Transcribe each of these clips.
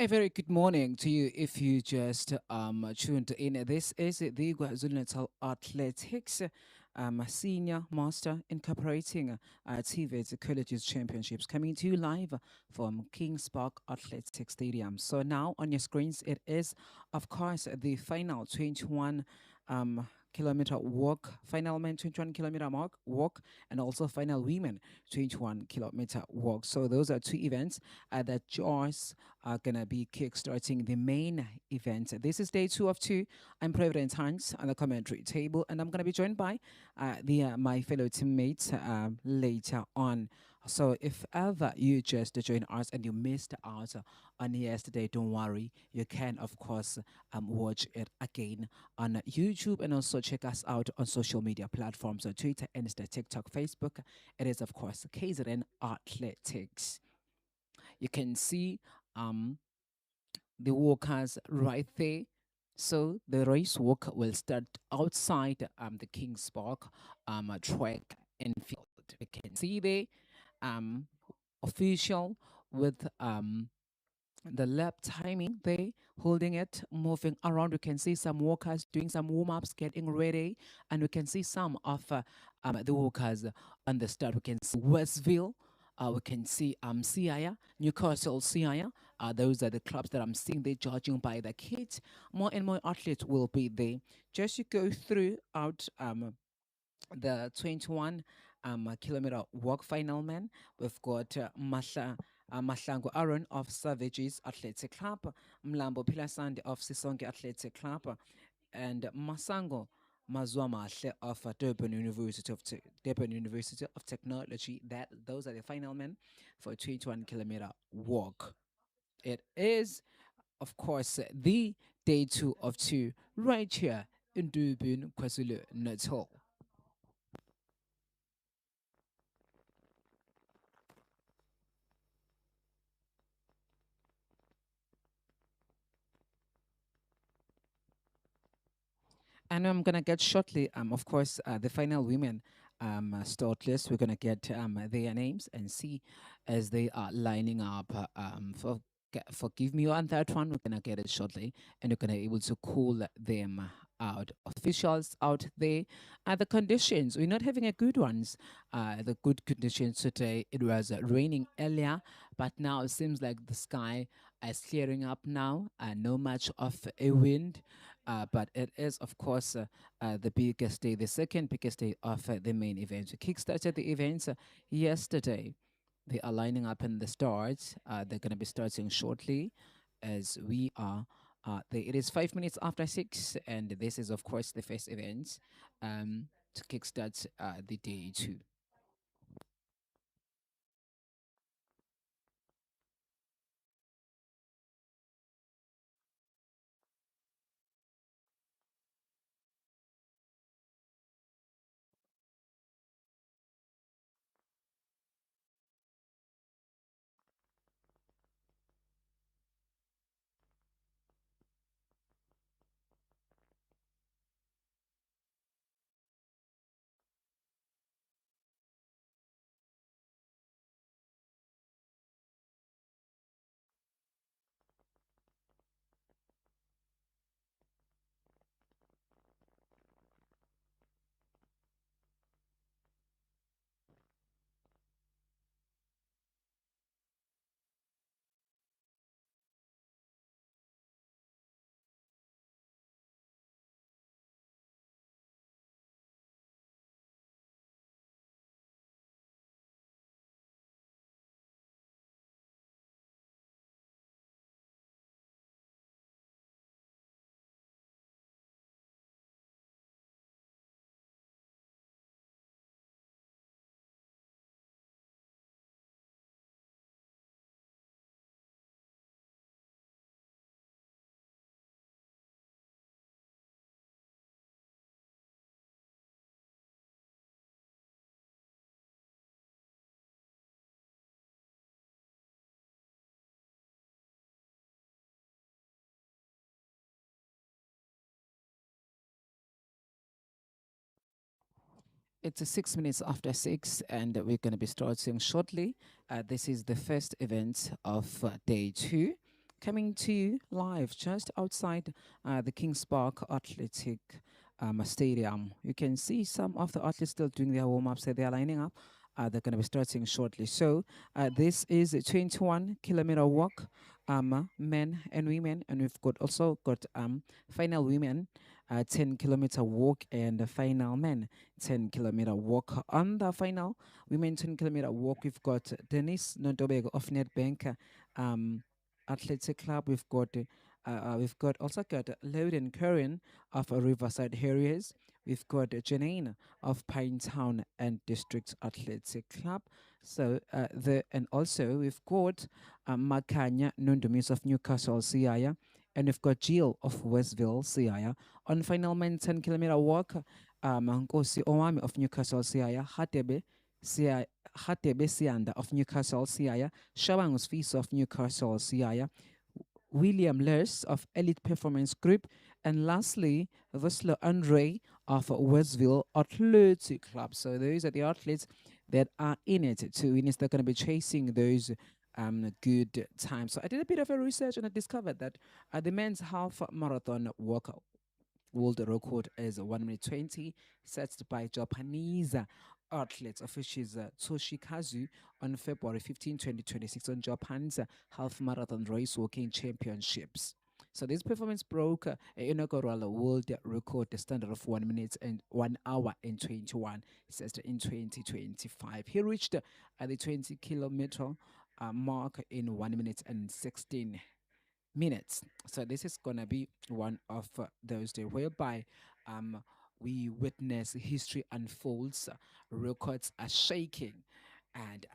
A very good morning to you if you just tuned in. This is the KwaZulu-Natal Athletics Senior Master Incorporating TVET Colleges Championships coming to you live from Kings Park Athletic Stadium. So now on your screens, it is, of course, the final 21 kilometer walk, final men 21-kilometer walk, and also final women 21-kilometer walk. So those are two events that just are gonna be kickstarting the main event. This is day 2 of 2. I'm President Hans on the commentary table, and I'm gonna be joined by my fellow teammates later on. So if ever you just join us and you missed out on yesterday, don't worry. You can, of course, watch it again on YouTube and also check us out on social media platforms on Twitter, Insta, TikTok, Facebook. It is, of course, KZN Athletics. You can see um, the walkers right there. So the race walk will start outside the King's Park track and field. We can see the um, official with the lap timing there, holding it, moving around. We can see some walkers doing some warm-ups, getting ready, and we can see some of the walkers on the start. We can see Westville. We can see Siaya, Newcastle Siaya. Those are the clubs that I'm seeing there, judging by the kids. More and more athletes will be there. Just to go through out the 21 kilometer walk final man. We've got Mahlangu Aaron of Savages Athletic Club, Mlambo Pilasandi of Sisonke Athletic Club, and Masango Mazwamahle of Durban University of Technology. Those are the final men for 21 kilometer walk. It is, of course, the day 2 of 2 right here in Durban, KwaZulu Natal. And I'm gonna get shortly, of course, the final women start list. We're gonna get their names and see as they are lining up. Forgive me on that one. We're gonna get it shortly, and we're gonna able to call them out. Officials out there. The conditions, we're not having a good ones. The good conditions today. It was raining earlier, but now it seems like the sky is clearing up now. No much of a wind. But it is, of course, the biggest day, the second biggest day of the main event. We kickstarted the events yesterday. They are lining up in the starts. They're going to be starting shortly as we are. It is 5 minutes after 6, and this is, of course, the first event to kickstart the day 2. It's 6 minutes after 6, and we're going to be starting shortly. This is the first event of day 2. coming to you live just outside the Kings Park Athletic Stadium. You can see some of the athletes still doing their warm ups. They are lining up. They're going to be starting shortly. So this is a 21-kilometer walk, men and women, and we've got final women, 10-kilometer walk, and the final men, 10-kilometer walk. On the final women 10-kilometer walk, we've got Denise Nondobego of Nedbank Athletic Club. We've got also got Loudon Curran of Riverside Harriers. We've got Janine of Pinetown and District Athletic Club. So and also we've got Makanya Nundumis of Newcastle Siaya, and we've got Jill of Westville Siaya. On final men 10-kilometer walk, Nkosi Owami of Newcastle Siaya, Hatebe Sianda of Newcastle Siaya, Shabangus Feast of Newcastle Siaya, William Lers of Elite Performance Group, and lastly, Voslo Andre of Westville Athletic Club. So those are the athletes that are in it to win. They're going to be chasing those good times. So I did a bit of a research and I discovered that the men's half marathon walk world record is 1 minute 20, set by Japanese athlete officials Toshikazu on February 15, 2026 on Japan's half marathon race walking championships. So this performance broke a inaugural world record, the standard of 1 minute and 1 hour and 21, says in 2025. He reached the 20-kilometer mark in 1 minute and 16 minutes. So this is gonna be one of those days whereby um we witness history unfolds, records are shaking, and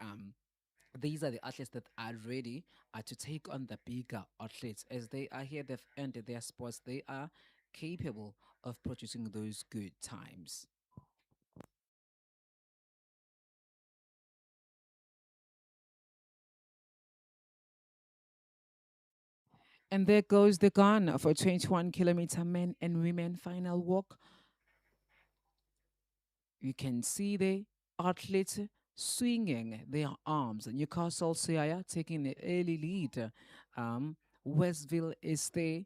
these are the athletes that are ready to take on the bigger athletes as they are here. They've ended their sports. They are capable of producing those good times. And there goes the gun for 21-kilometer men and women final walk. You can see the athletes swinging their arms. Newcastle Sierra taking the early lead. Westville is there.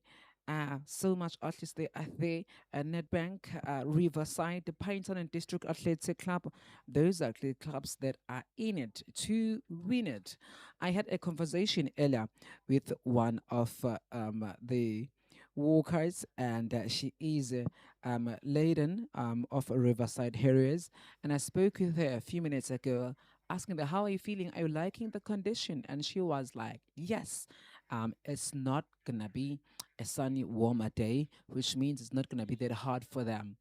So much athletes they are there. Nedbank, Riverside, the Pinetown and District Athletic Club. Those are the clubs that are in it to win it. I had a conversation earlier with one of the walkers, and she is Layden of Riverside Harriers. And I spoke with her a few minutes ago, asking her, how are you feeling? Are you liking the condition? And she was like, yes. It's not gonna be a sunny, warmer day, which means it's not gonna be that hard for them.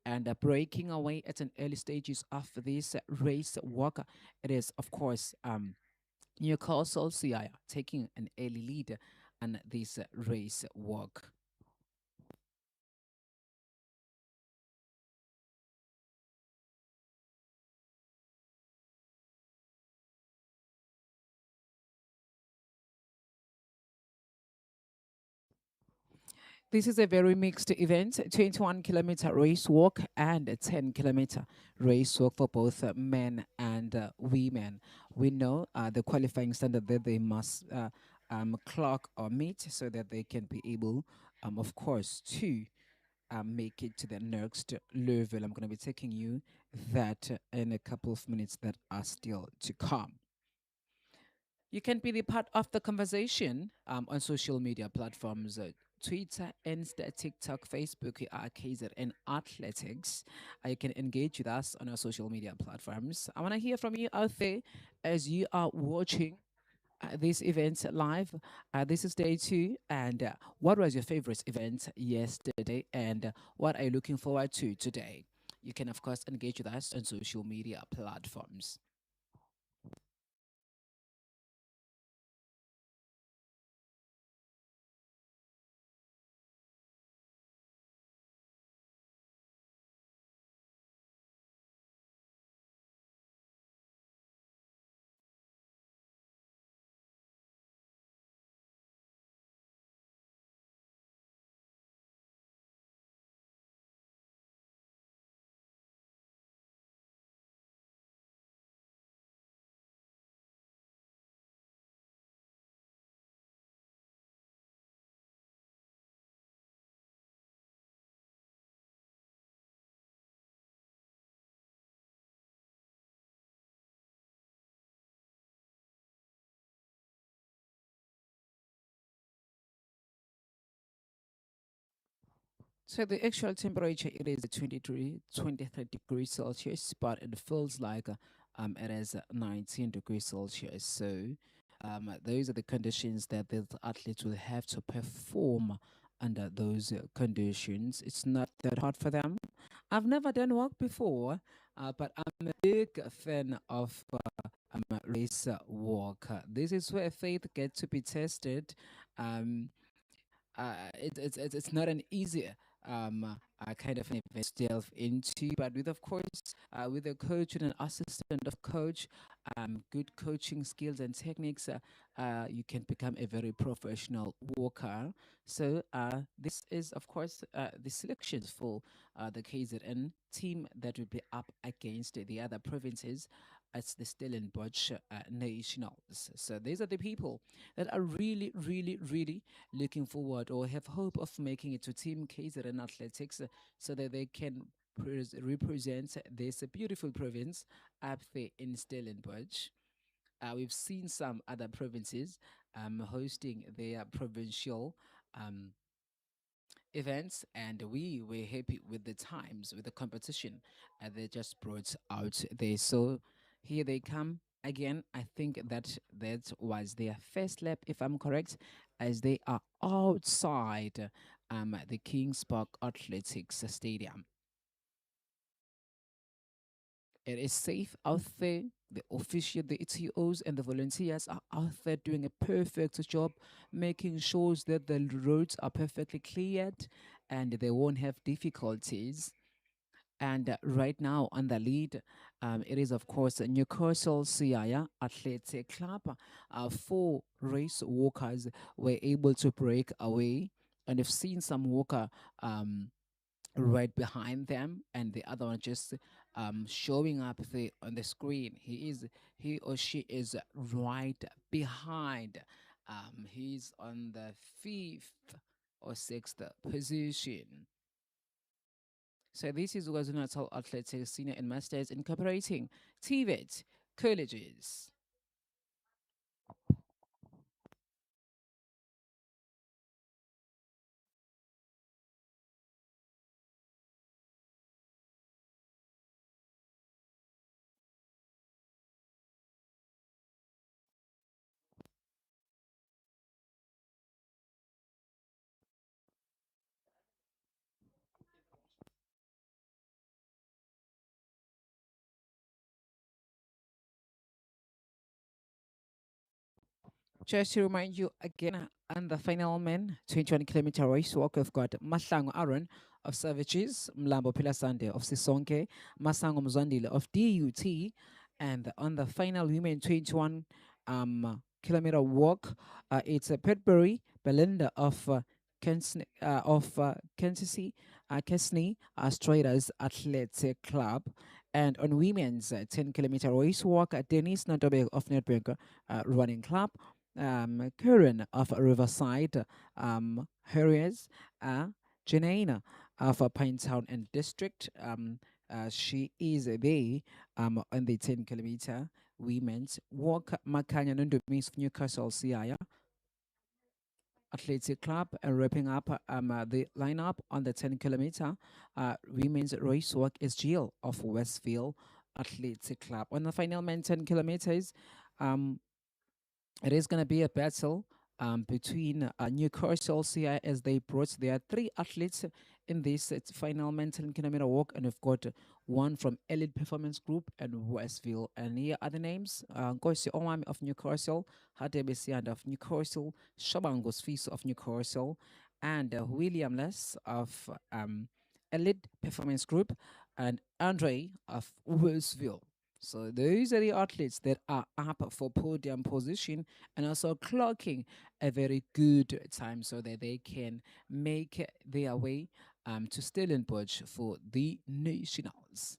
And breaking away at an early stages of this race walk, it is of course Newcastle CI taking an early lead on this race walk. This is a very mixed event, 21-kilometer race walk and a 10-kilometer race walk for both men and women. We know the qualifying standard that they must clock or meet so that they can be able, of course, to make it to the next level. I'm going to be taking you that in a couple of minutes that are still to come. You can be the part of the conversation on social media platforms. Twitter, Insta, TikTok, Facebook, we are KZN Athletics. You can engage with us on our social media platforms. I want to hear from you out there as you are watching this event live. This is day two. And what was your favorite event yesterday? And what are you looking forward to today? You can, of course, engage with us on social media platforms. So the actual temperature it is 23 degrees Celsius, but it feels like it is 19 degrees Celsius. So those are the conditions that the athletes will have to perform under those conditions. It's not that hard for them. I've never done walk before, but I'm a big fan of race walk. This is where faith gets to be tested. Um, it's not an easy kind of an event to delve into, but with of course with a coach and an assistant of coach, good coaching skills and techniques, you can become a very professional walker. So this is of course the selections for the KZN team that will be up against the other provinces as the Stellenbosch Nationals. So these are the people that are really, really, really looking forward or have hope of making it to Team KZN Athletics so that they can represent this beautiful province up there in Stellenbosch. We've seen some other provinces hosting their provincial um, events, and we were happy with the times, with the competition they just brought out there. So here they come again. I think that was their first lap, if I'm correct, as they are outside the Kings Park Athletics Stadium. It is safe out there. The official, the ETOs, and the volunteers are out there doing a perfect job, making sure that the roads are perfectly cleared and they won't have difficulties. And right now on the lead, it is of course Newcastle Siaya Athletic Club. Four race walkers were able to break away, and I've seen some walker right behind them, and the other one just showing up on the screen. He or she is right behind. He's on the fifth or sixth position. So this is KwaZulu-Natal Athletics Senior and Masters incorporating TVET colleges. Just to remind you again, on the final men, 21-kilometer race walk, we've got Masango Aaron of Savages, Mlambo Pilasande of Sisonke, Masango Mzandile of DUT, and on the final women 21 kilometer walk, it's a Petbury Belinda of Kesney Straders Athletic Club. And on women's 10-kilometer race walk, Denise Notobeg of Netberg Running Club, Karen of Riverside, Harriers, Janina of Pinetown and District. She is on the 10-kilometer women's walk. Makanya Nundumis of Newcastle Siaya Athletic Club, and wrapping up the lineup on the 10-kilometer women's race walk is Jill of Westville Athletic Club. On the final men 10 kilometers, um, it is going to be a battle between Newcastle CI as they brought their three athletes in this final mental kilometer walk, and we've got one from Elite Performance Group and Westville. And here are the names: Nkosi Omami of Newcastle, Hadebe Sianda of Newcastle, Shabangos Fis of Newcastle, and William Less of Elite Performance Group, and Andre of Westville. So those are the athletes that are up for podium position and also clocking a very good time so that they can make their way to Stellenbosch for the nationals.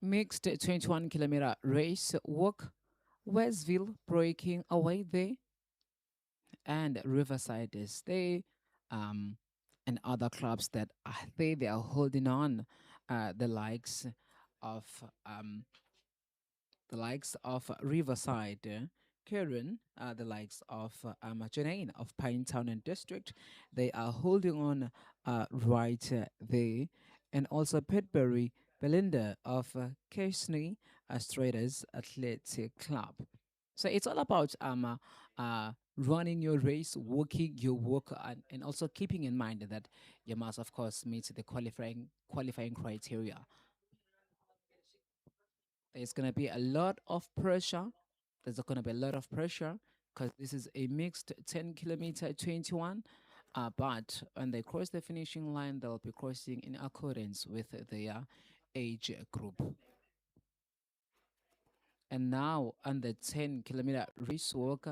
Mixed 21-kilometer race walk, Westville breaking away there, and Riverside Stay, um, and other clubs that they are holding on, the likes of um, Riverside, Karen, the likes of Janine of Pinetown and District. They are holding on right there. And also Petbury, Belinda of KZNA Straders Athletic Club. So it's all about running your race, walking your walk, and also keeping in mind that you must, of course, meet the qualifying criteria. There's going to be a lot of pressure. There's going to be a lot of pressure because this is a mixed 10-kilometer 21. But when they cross the finishing line, they'll be crossing in accordance with their age group. And now on the 10-kilometer race walk,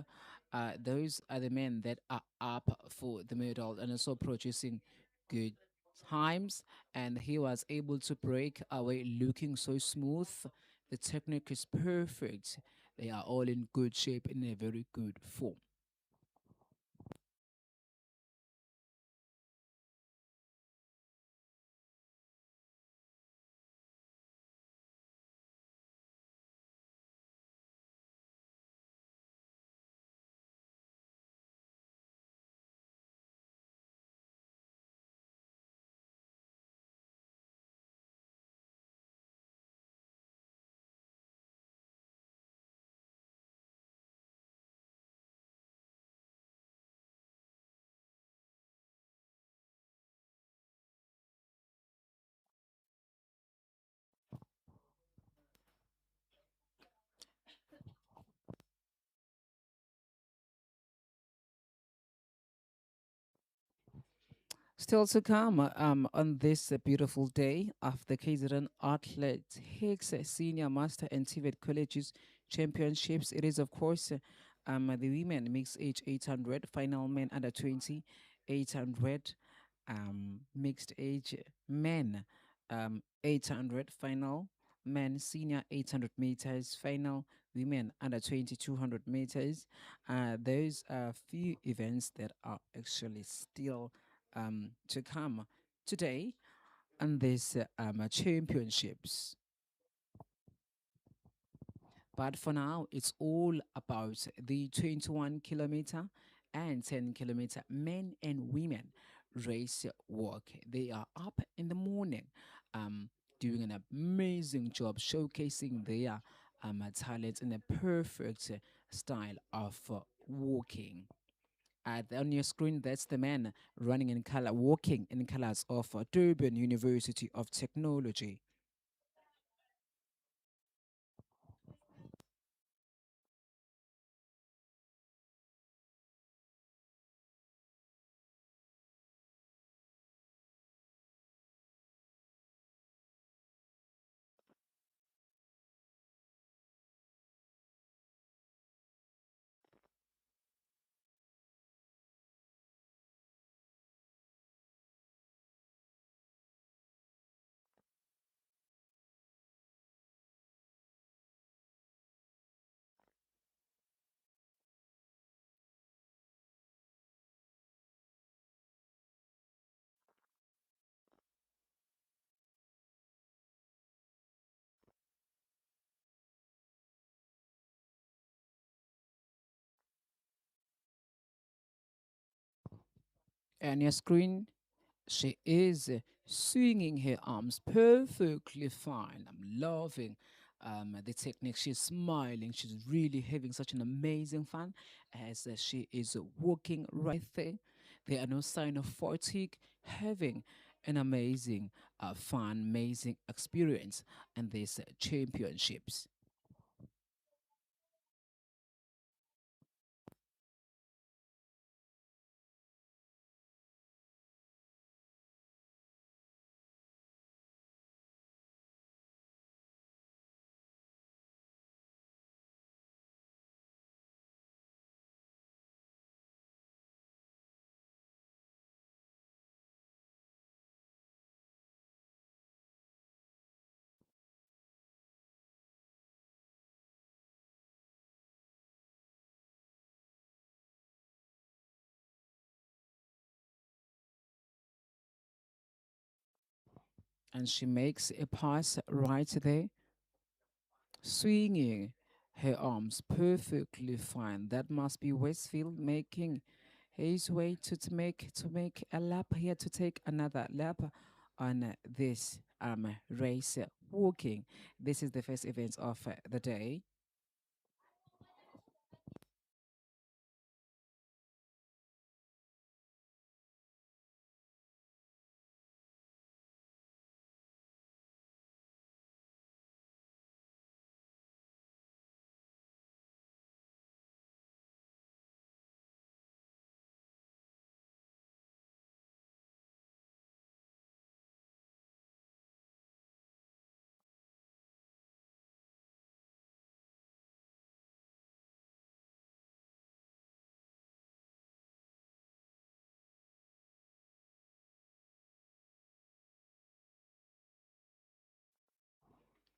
those are the men that are up for the medal and also producing good times. And he was able to break away looking so smooth. The technique is perfect. They are all in good shape, in a very good form. Still to come on this beautiful day of the KZN Athletics Senior Master and TVET Colleges Championships. It is, of course, the women mixed age 800, final men under 20, 800, mixed age men 800, final men senior 800 meters, final women under 20, 200 meters. Those are few events that are actually still to come today on these championships. But for now, it's all about the 21-kilometer and 10-kilometer men and women race walk. They are up in the morning, doing an amazing job showcasing their talent in a perfect style of walking. On your screen, that's the man running in color, walking in colors of Durban University of Technology. On your screen, she is swinging her arms perfectly fine. I'm loving the technique. She's smiling. She's really having such an amazing fun as she is walking right there. There are no sign of fatigue, having an amazing fun, amazing experience in these championships. And she makes a pass right there, swinging her arms perfectly fine. That must be Westfield making his way to make a lap here, to take another lap on this race walking. This is the first event of the day.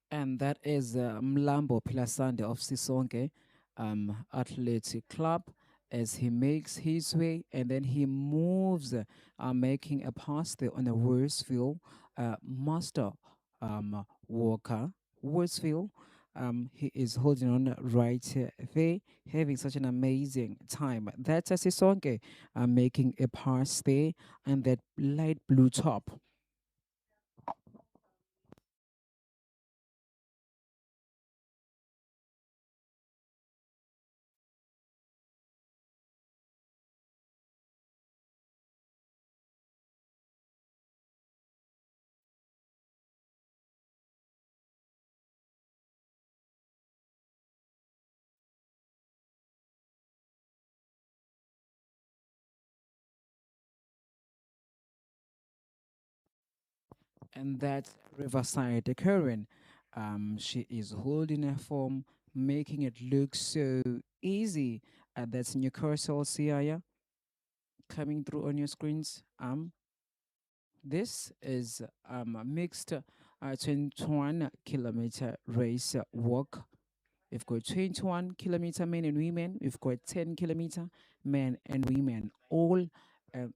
And that is Mlambo Pilasande of Sisonke Athletic Club, as he makes his way and then he moves, making a pass there on the Worsfield Master Walker. Worsfield, he is holding on right there, having such an amazing time. That's Sisonke making a pass there, and that light blue top. And that's Riverside Current. She is holding her form, making it look so easy. That's Newcastle Siaya coming through on your screens. This is a mixed 21-kilometer race walk. We've got 21-kilometer men and women. We've got 10-kilometer men and women. All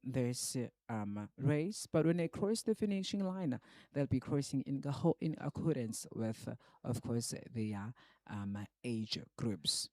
this race, but when they cross the finishing line, they'll be crossing in accordance with, of course, their age groups.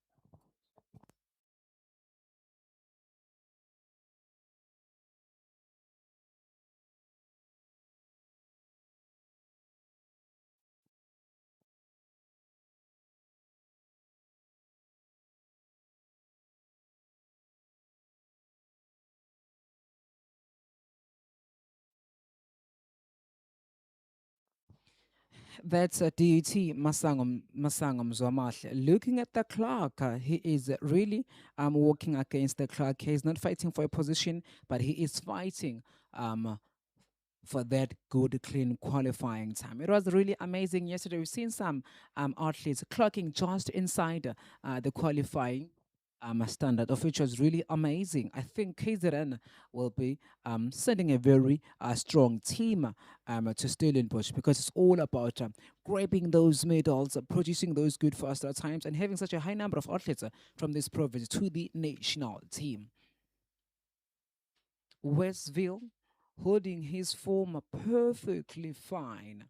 That's a DT Masangom Zomahle. Looking at the clock, he is really working against the clock. He's not fighting for a position, but he is fighting um, for that good, clean qualifying time. It was really amazing yesterday. We've seen some athletes clocking just inside the qualifying standard, of which was really amazing. I think KZN will be sending a very strong team to Stellenbosch, because it's all about grabbing those medals, producing those good faster times, and having such a high number of athletes from this province to the national team. Westville holding his form perfectly fine.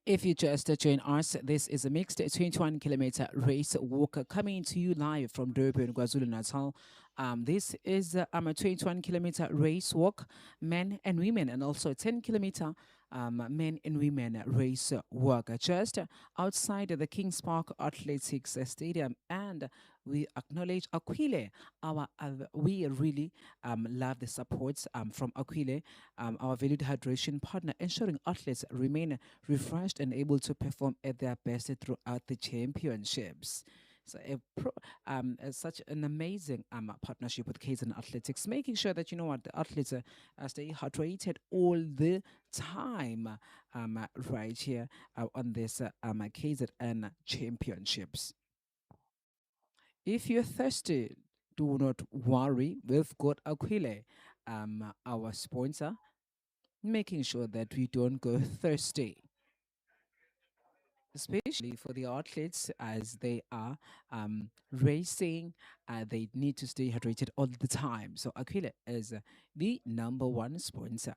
If you just join us, this is a mixed 21-kilometer race walk coming to you live from Durban, KwaZulu Natal. This is a 21-kilometer race walk, men and women, and also a 10-kilometer men and women race walk just outside the Kings Park Athletics Stadium. And we acknowledge Aquile. We really love the support from Aquile, our valued hydration partner, ensuring athletes remain refreshed and able to perform at their best throughout the championships. So, such an amazing partnership with KZN Athletics, making sure that you know what the athletes stay hydrated all the time, right here on this KZN championships. If you're thirsty, do not worry. We've got Aquile, our sponsor, making sure that we don't go thirsty, especially for the athletes as they are racing. They need to stay hydrated all the time. So Aquila is the number one sponsor.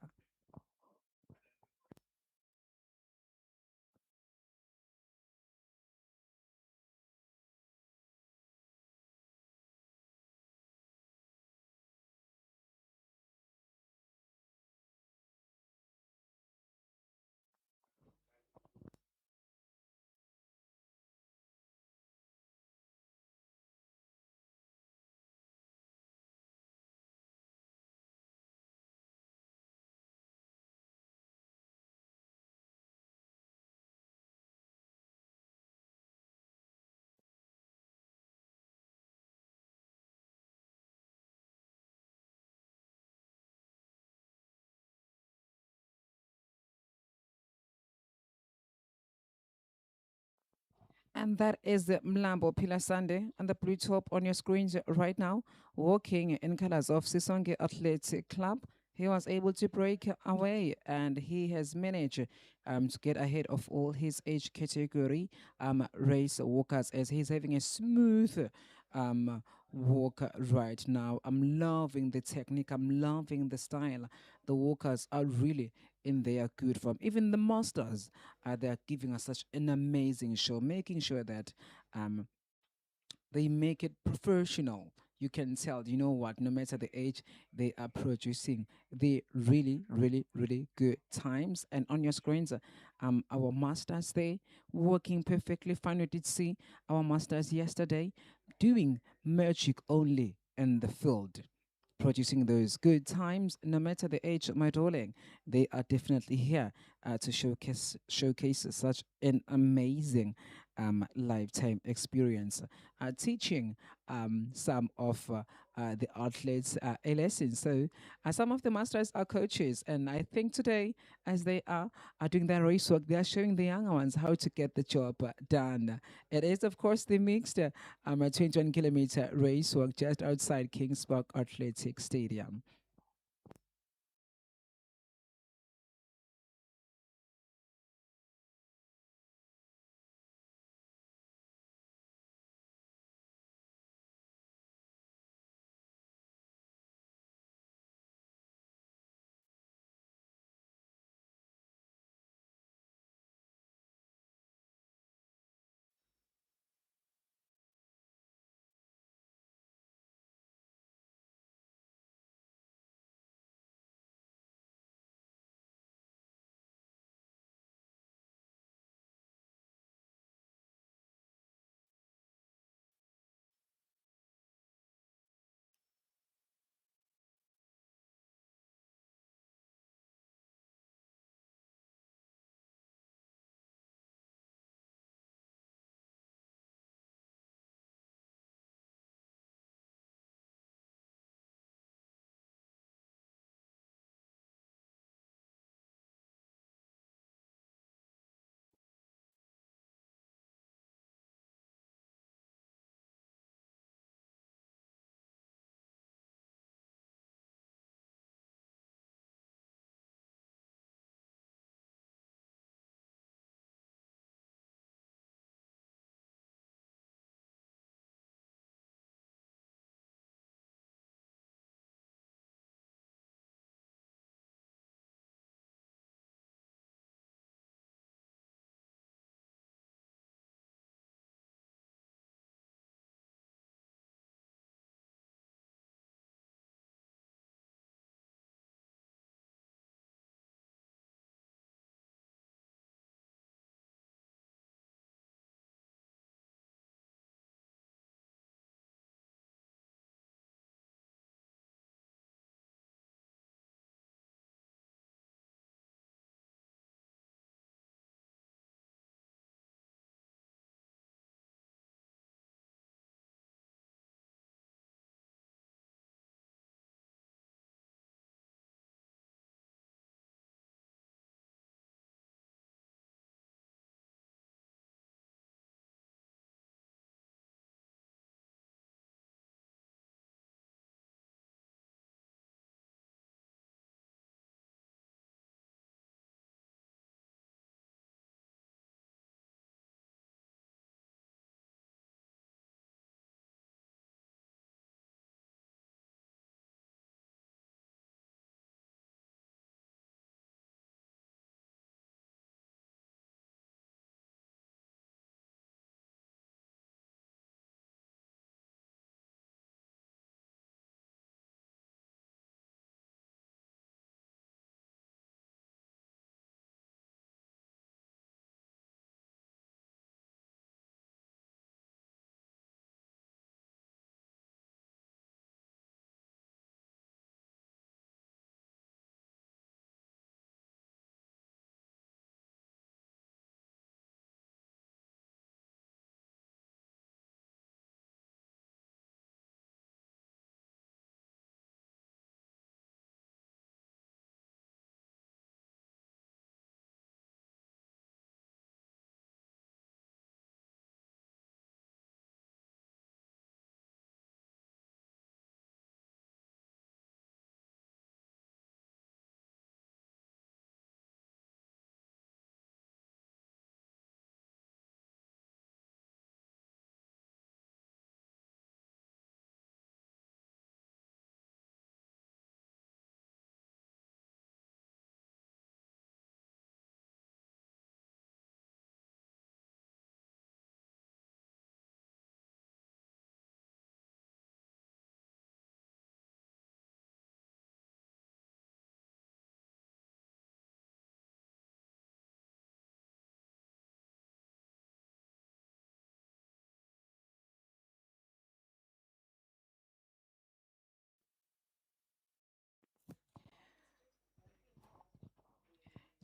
And that is the Mlambo Pila Sunday and the blue top on your screens right now, walking in colors of Sisonge Athletic Club. He was able to break away and he has managed to get ahead of all his age category race walkers as he's having a smooth walk right now. I'm loving the technique, I'm loving the style. The walkers are really in their good form. Even the masters, they're giving us such an amazing show, making sure that um, they make it professional. You can tell, you know what, no matter the age, they are producing the really, really, really good times. And on your screens, our masters they working perfectly fine. We did see our masters yesterday doing magic only in the field, producing those good times, no matter the age, my darling. They are definitely here to showcase such an amazing lifetime experience, teaching some of the athletes a lesson. So some of the masters are coaches, and I think today, as they are doing their race work, they are showing the younger ones how to get the job done. It is, of course, the mixed a 21-kilometer race walk just outside Kings Park Athletic Stadium.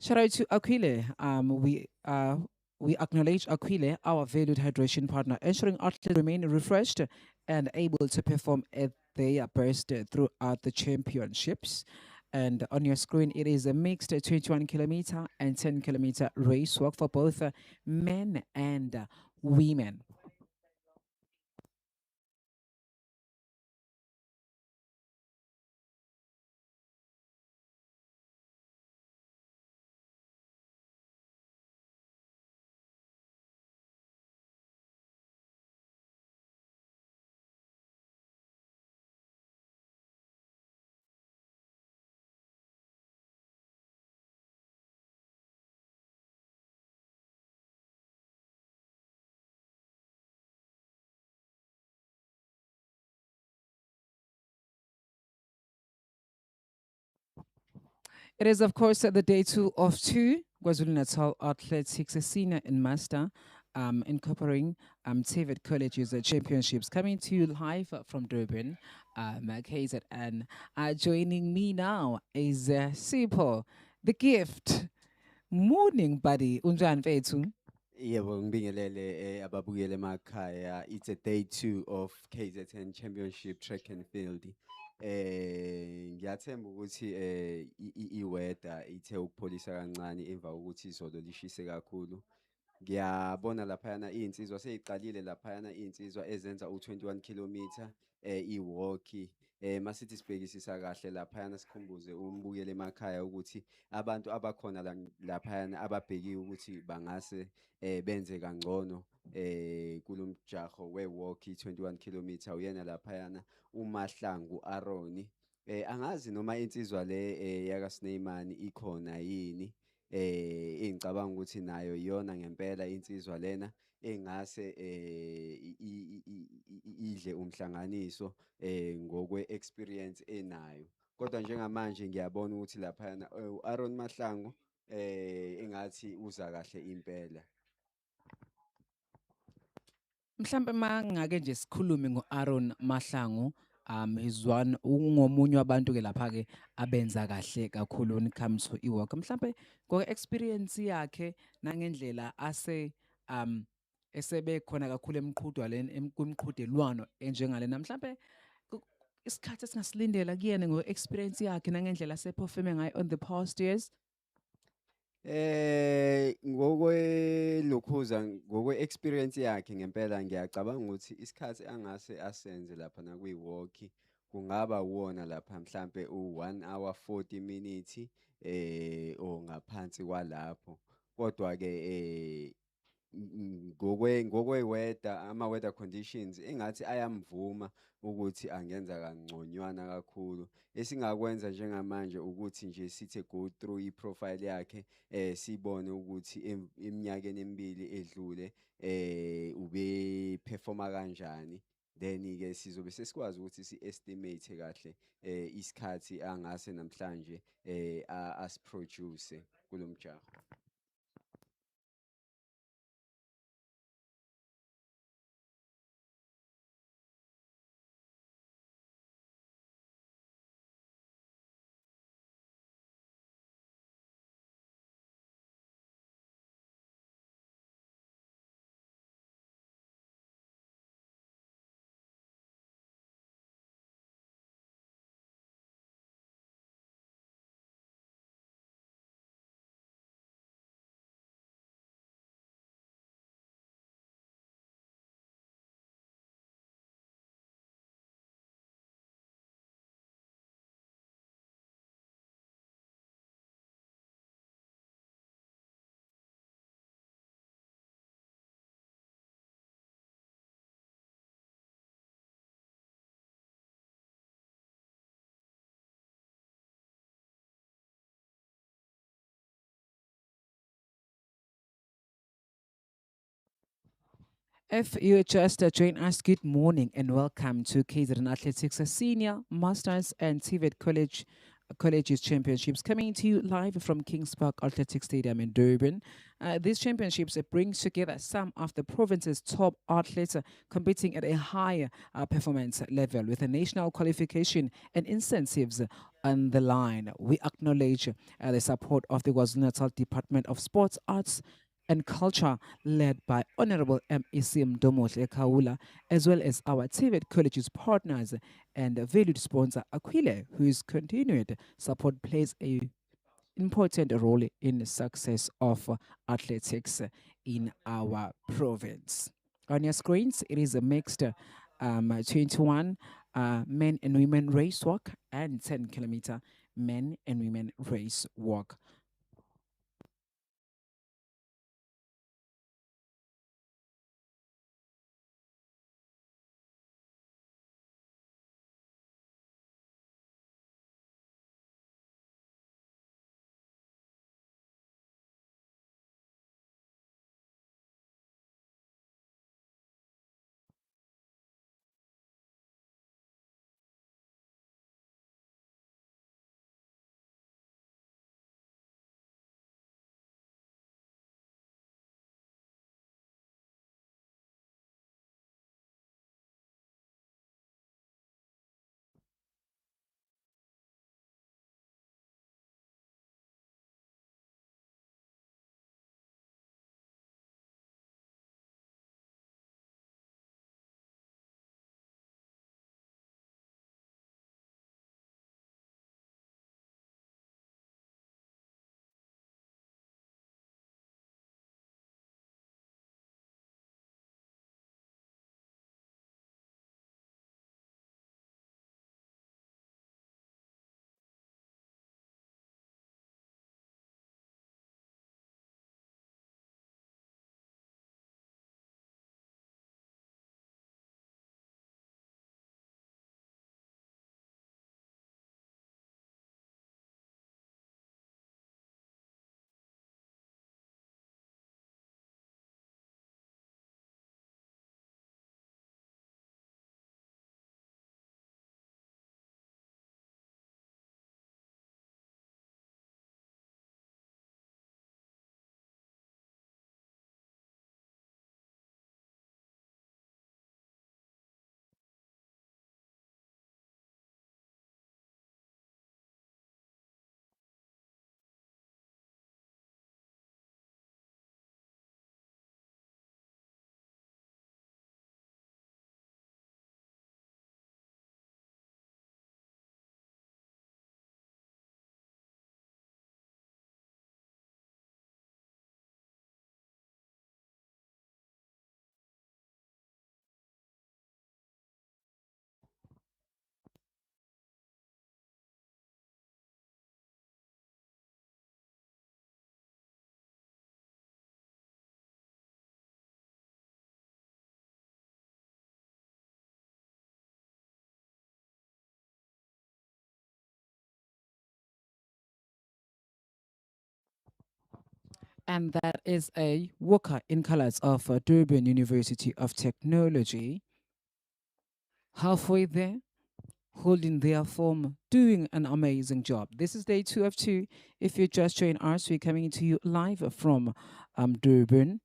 Shout out to Aquile. We acknowledge Aquile, our valued hydration partner, ensuring athletes remain refreshed and able to perform at their best throughout the championships. And on your screen, it is a mixed 21-kilometer and 10-kilometer race walk for both men and women. It is, of course, the day two of two KwaZulu-Natal Athletics Senior and Master, incorporating TVET College's championships, coming to you live from Durban, KZN. Joining me now is Sipo, the gift. Morning, buddy. Unjan Vetu. Yebo ngibingelele ababukeli emakhaya. It's a day 2 of KZN Championship Track and Field. Ngiyathemba ukuthi i-weather ithe ukupholisa kancane emva kokuthi izolo lishise kakhulu. Ngiyabona laphayana iy'nsizwa seyiqalile laphayana iy'nsizwa ezenza u-21 kilometer i-walk. Masithi sibhekisisa kahle laphayana sikhumbuze umbukeli emakhaya ukuthi abantu abakhona laphayana ababhekiwe ukuthi bangase benze kangcono kulo mjaho we-walk 21 kilometer uyena laphayana uMahlangu Aroni. Angazi noma insizwa le yakaSneyman ikhona yini. Engicabanga ukuthi nayo iyona ngempela insizwa lena engase idle umhlanganiso ngokwe-experience enayo. Kodwa njengamanje ngiyabona ukuthi laphayana u-Aaron Mahlangu engathi uza kahle impela. Mhlambe mangake nje sikhulume ngo-Aaron Mahlangu, is one ungomunye wabantu ke lapha ke abenza kahle kakhulu when it comes to i-work. Mhlambe ngo-experience yakhe nangendlela esebe khona kakhulu kumqhudelwano enjengalena. Mhlambe isikhathi esingasilindela kuyena ngo-experience yakhe nangendlela aseperforme ngayo on the past years. Ngokwe-experience yakhe ngempela ngiyacabanga ukuthi isikhathi angase asenze lapha nakwi-walk kungaba wona lapha mhlampe u-1 hour 40 minutes or ngaphansi kwalapho. Kodwa-ke ngokwe-weather, ama-weather conditions engathi ayamvuma ukuthi angenza kangconywana kakhulu. Esingakwenza njengamanje ukuthi nje sithe go through i-profile yakhe sibone ukuthi eminyakeni emibili edlule ube-performa kanjani. Then-ke sizobe sesikwazi ukuthi si-estimate kahle isikhathi angase namhlanje asiproduce kulo mjaho. If you just join us, good morning and welcome to KZN Athletics Senior, Masters and TVET Colleges Championships coming to you live from Kings Park Athletics Stadium in Durban. These championships brings together some of the province's top athletes competing at a higher performance level with a national qualification and incentives on the line. We acknowledge the support of the KwaZulu-Natal Department of Sports, Arts and Culture, led by Honorable MEC Mdomohle Kaula, as well as our TVET College's partners and valued sponsor Aquile, whose continued support plays a important role in the success of athletics in our province. On your screens, it is a mixed 21 men and women race walk and 10-kilometer men and women race walk. And that is a worker in colors of Durban University of Technology. Halfway there, holding their form, doing an amazing job. This is day 2 of 2. If you just joined us, we're coming to you live from Durban,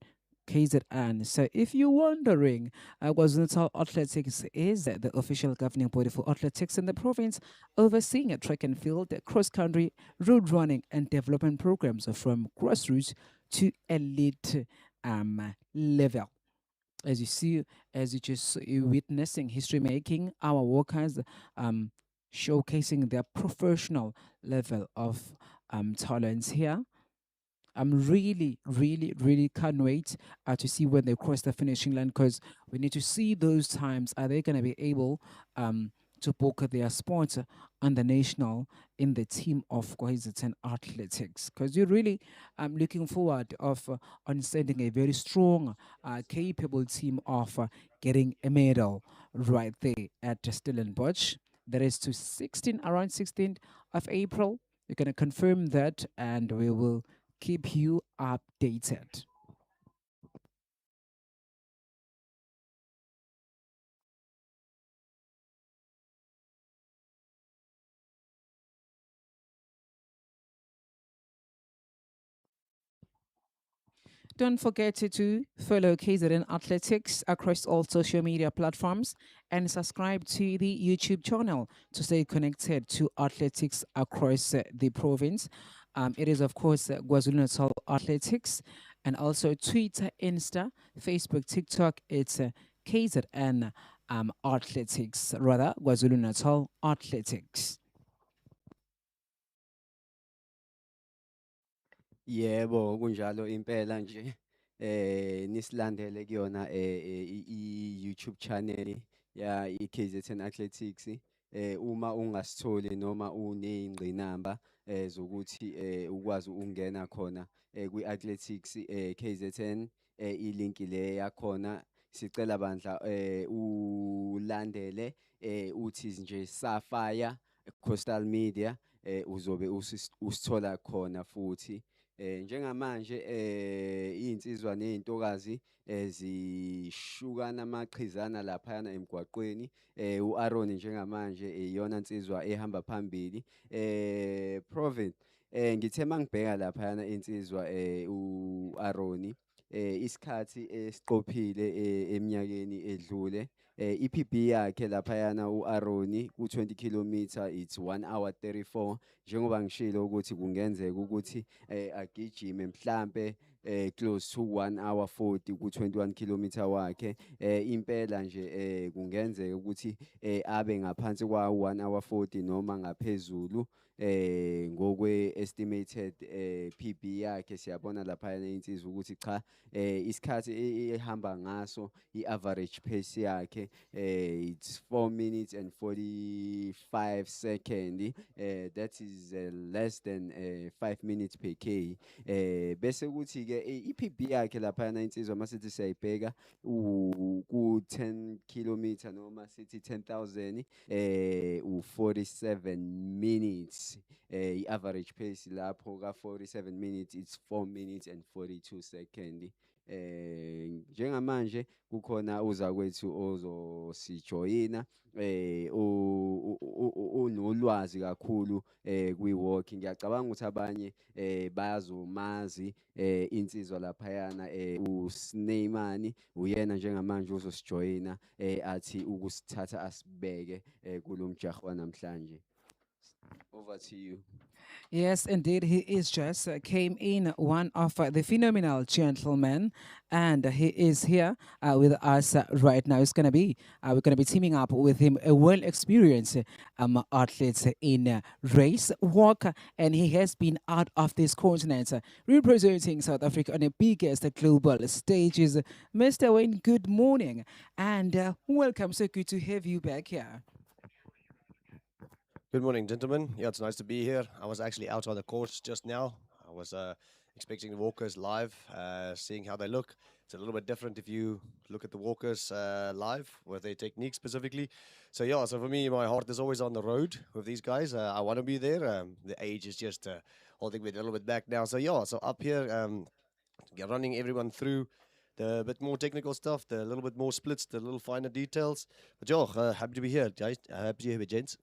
KZN. So if you're wondering, KwaZulu-Natal Athletics is the official governing body for athletics in the province, overseeing a track and field, cross-country, road running, and development programs from grassroots to elite level. As you see, as you just witnessing history making, our workers um, showcasing their professional level of talents here. I'm really, really, really can't wait to see when they cross the finishing line, because we need to see those times. Are they going to be able to book their spot on the national in the team of KZN Athletics? Because you're really looking forward of on sending a very strong, capable team of getting a medal right there at Stellenbosch. That is to 16, around 16th of April. You're going to confirm that, and we will keep you updated. Don't forget to follow KZN Athletics across all social media platforms and subscribe to the YouTube channel to stay connected to athletics across the province. It is, of course, KwaZulu-Natal Athletics, and also Twitter, Insta, Facebook, TikTok. It's KZN Athletics, rather, KwaZulu-Natal Athletics. Yebo, kunjalo impela nje. Nisilandele kuyona i-YouTube channel ya i-KZN Athletics. Uma ungasitholi noma uney'ngqinamba zokuthi ukwazi ukungena khona kwi-athletics KZN, ilinki le yakhona sicela bandla ulandele uthi nje Sapphire Coastal Media, uzobe usithola khona futhi. Njengamanje iy'nsizwa ney'ntokazi zishukana amaqhizana laphayana emgwaqweni. U-Aaron njengamanje iyona nsizwa ehamba phambili. Provin, ngithe mangibheka laphayana insizwa u-Aaron, isikhathi esiqophile eminyakeni edlule. I-PB yakhe laphayana u-Aaron ku-20 kilometer, it's 1 hour 34. Njengoba ngishilo ukuthi kungenzeka ukuthi agijime mhlampe close to 1 hour 40 ku-21 kilometer wakhe. Impela nje kungenzeka ukuthi abe ngaphansi kwa-1 hour 40 noma ngaphezulu. Ngokwe-estimated PB yakhe siyabona laphayana insizwa ukuthi cha, isikhathi ehamba ngaso, i-average pace yakhe it's 4 minutes and 45 seconds. That is less than 5 minutes per K. Bese kuthi-ke i-PB yakhe laphayana insizwa masithi siyayibheka ku-10 kilometer noma sithi 10,000, u-47 minutes. I-average pace lapho ka-47 minutes, it's 4 minutes and 42 seconds. Njengamanje kukhona uzakwethu ozosijoyina onolwazi kakhulu kwi-walking. Ngiyacabanga ukuthi abanye bayazomazi insizwa laphayana, uSneymani uyena njengamanje ozosijoyina athi ukusithatha asibeke kulo mjaho wanamhlanje. Over to you. Yes, indeed, he is just came in, one of the phenomenal gentlemen, and he is here with us right now. It's gonna be we're gonna be teaming up with him, a well-experienced athlete in race walk, and he has been out of this continent representing South Africa on the biggest global stages. Mr. Wayne, good morning and welcome. So good to have you back here. Good morning, gentlemen. Yeah, it's nice to be here. I was actually out on the course just now. I was expecting the walkers live, seeing how they look. It's a little bit different if you look at the walkers live with their technique specifically. So yeah, so for me, my heart is always on the road with these guys. I want to be there. The age is just holding me a little bit back now. So yeah, so up here, running everyone through the bit more technical stuff, the little bit more splits, the little finer details. But yeah, happy to be here, guys. Happy to be here, gents.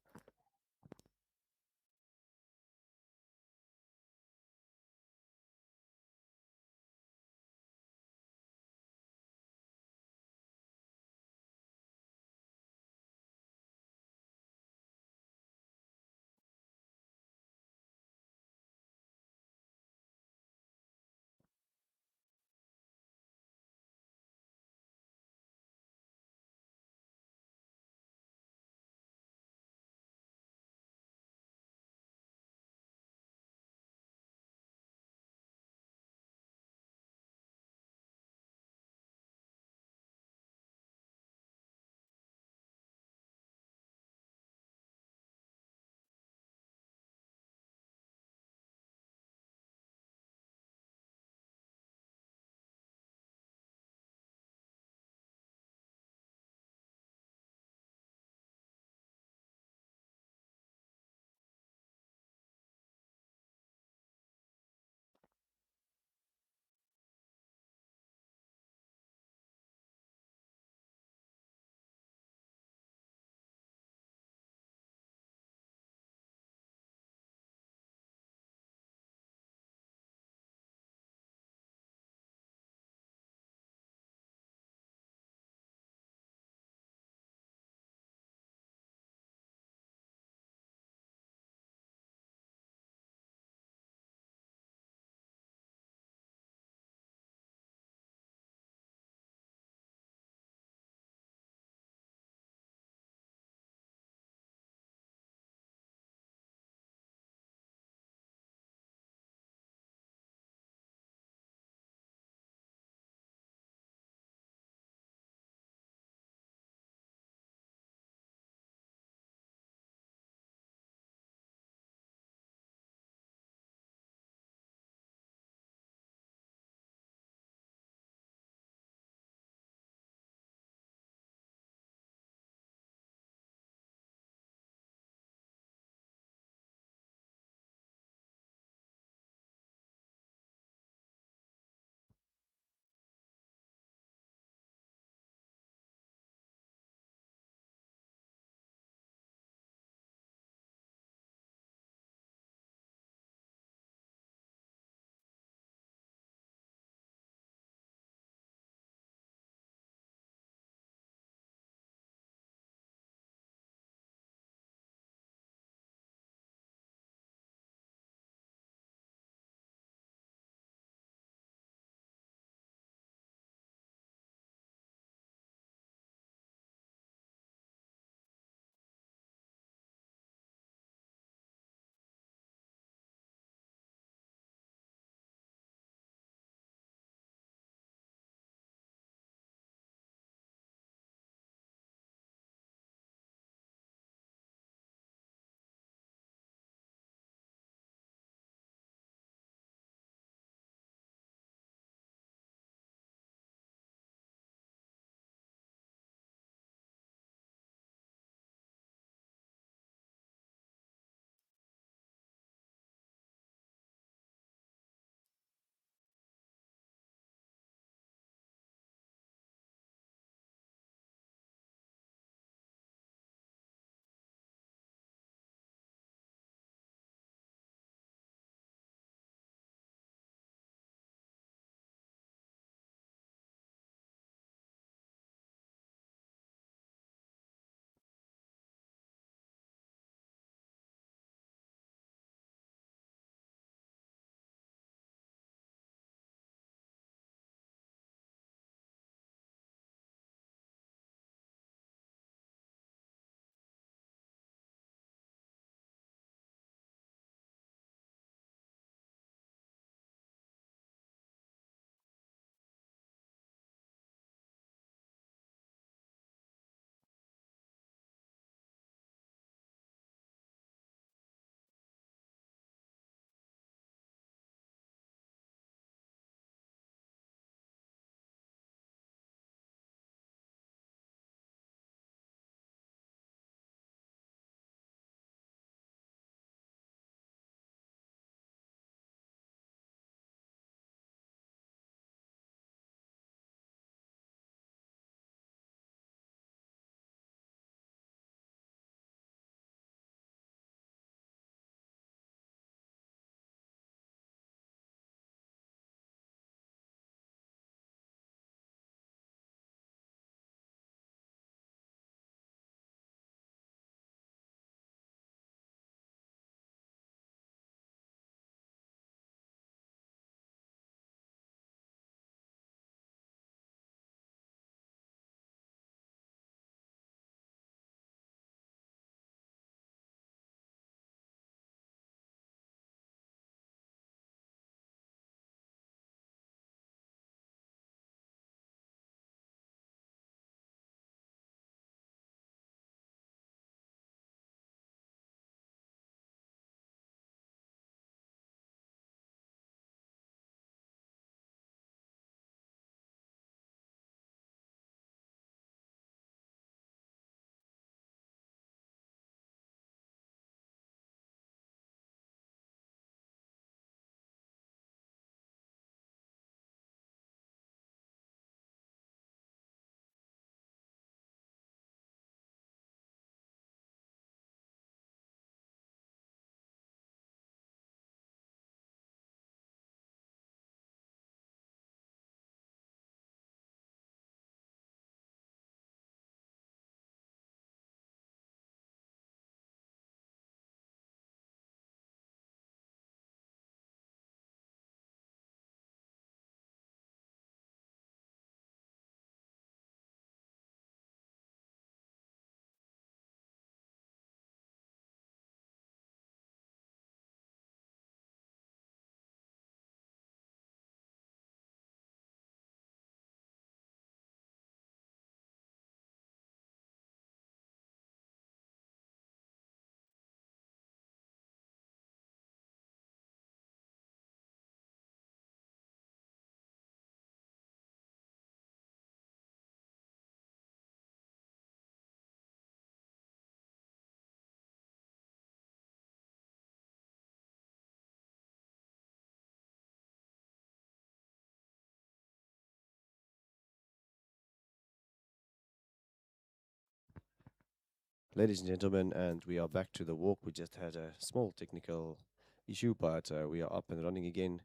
Ladies and gentlemen, and we are back to the walk. We just had a small technical issue, but we are up and running again.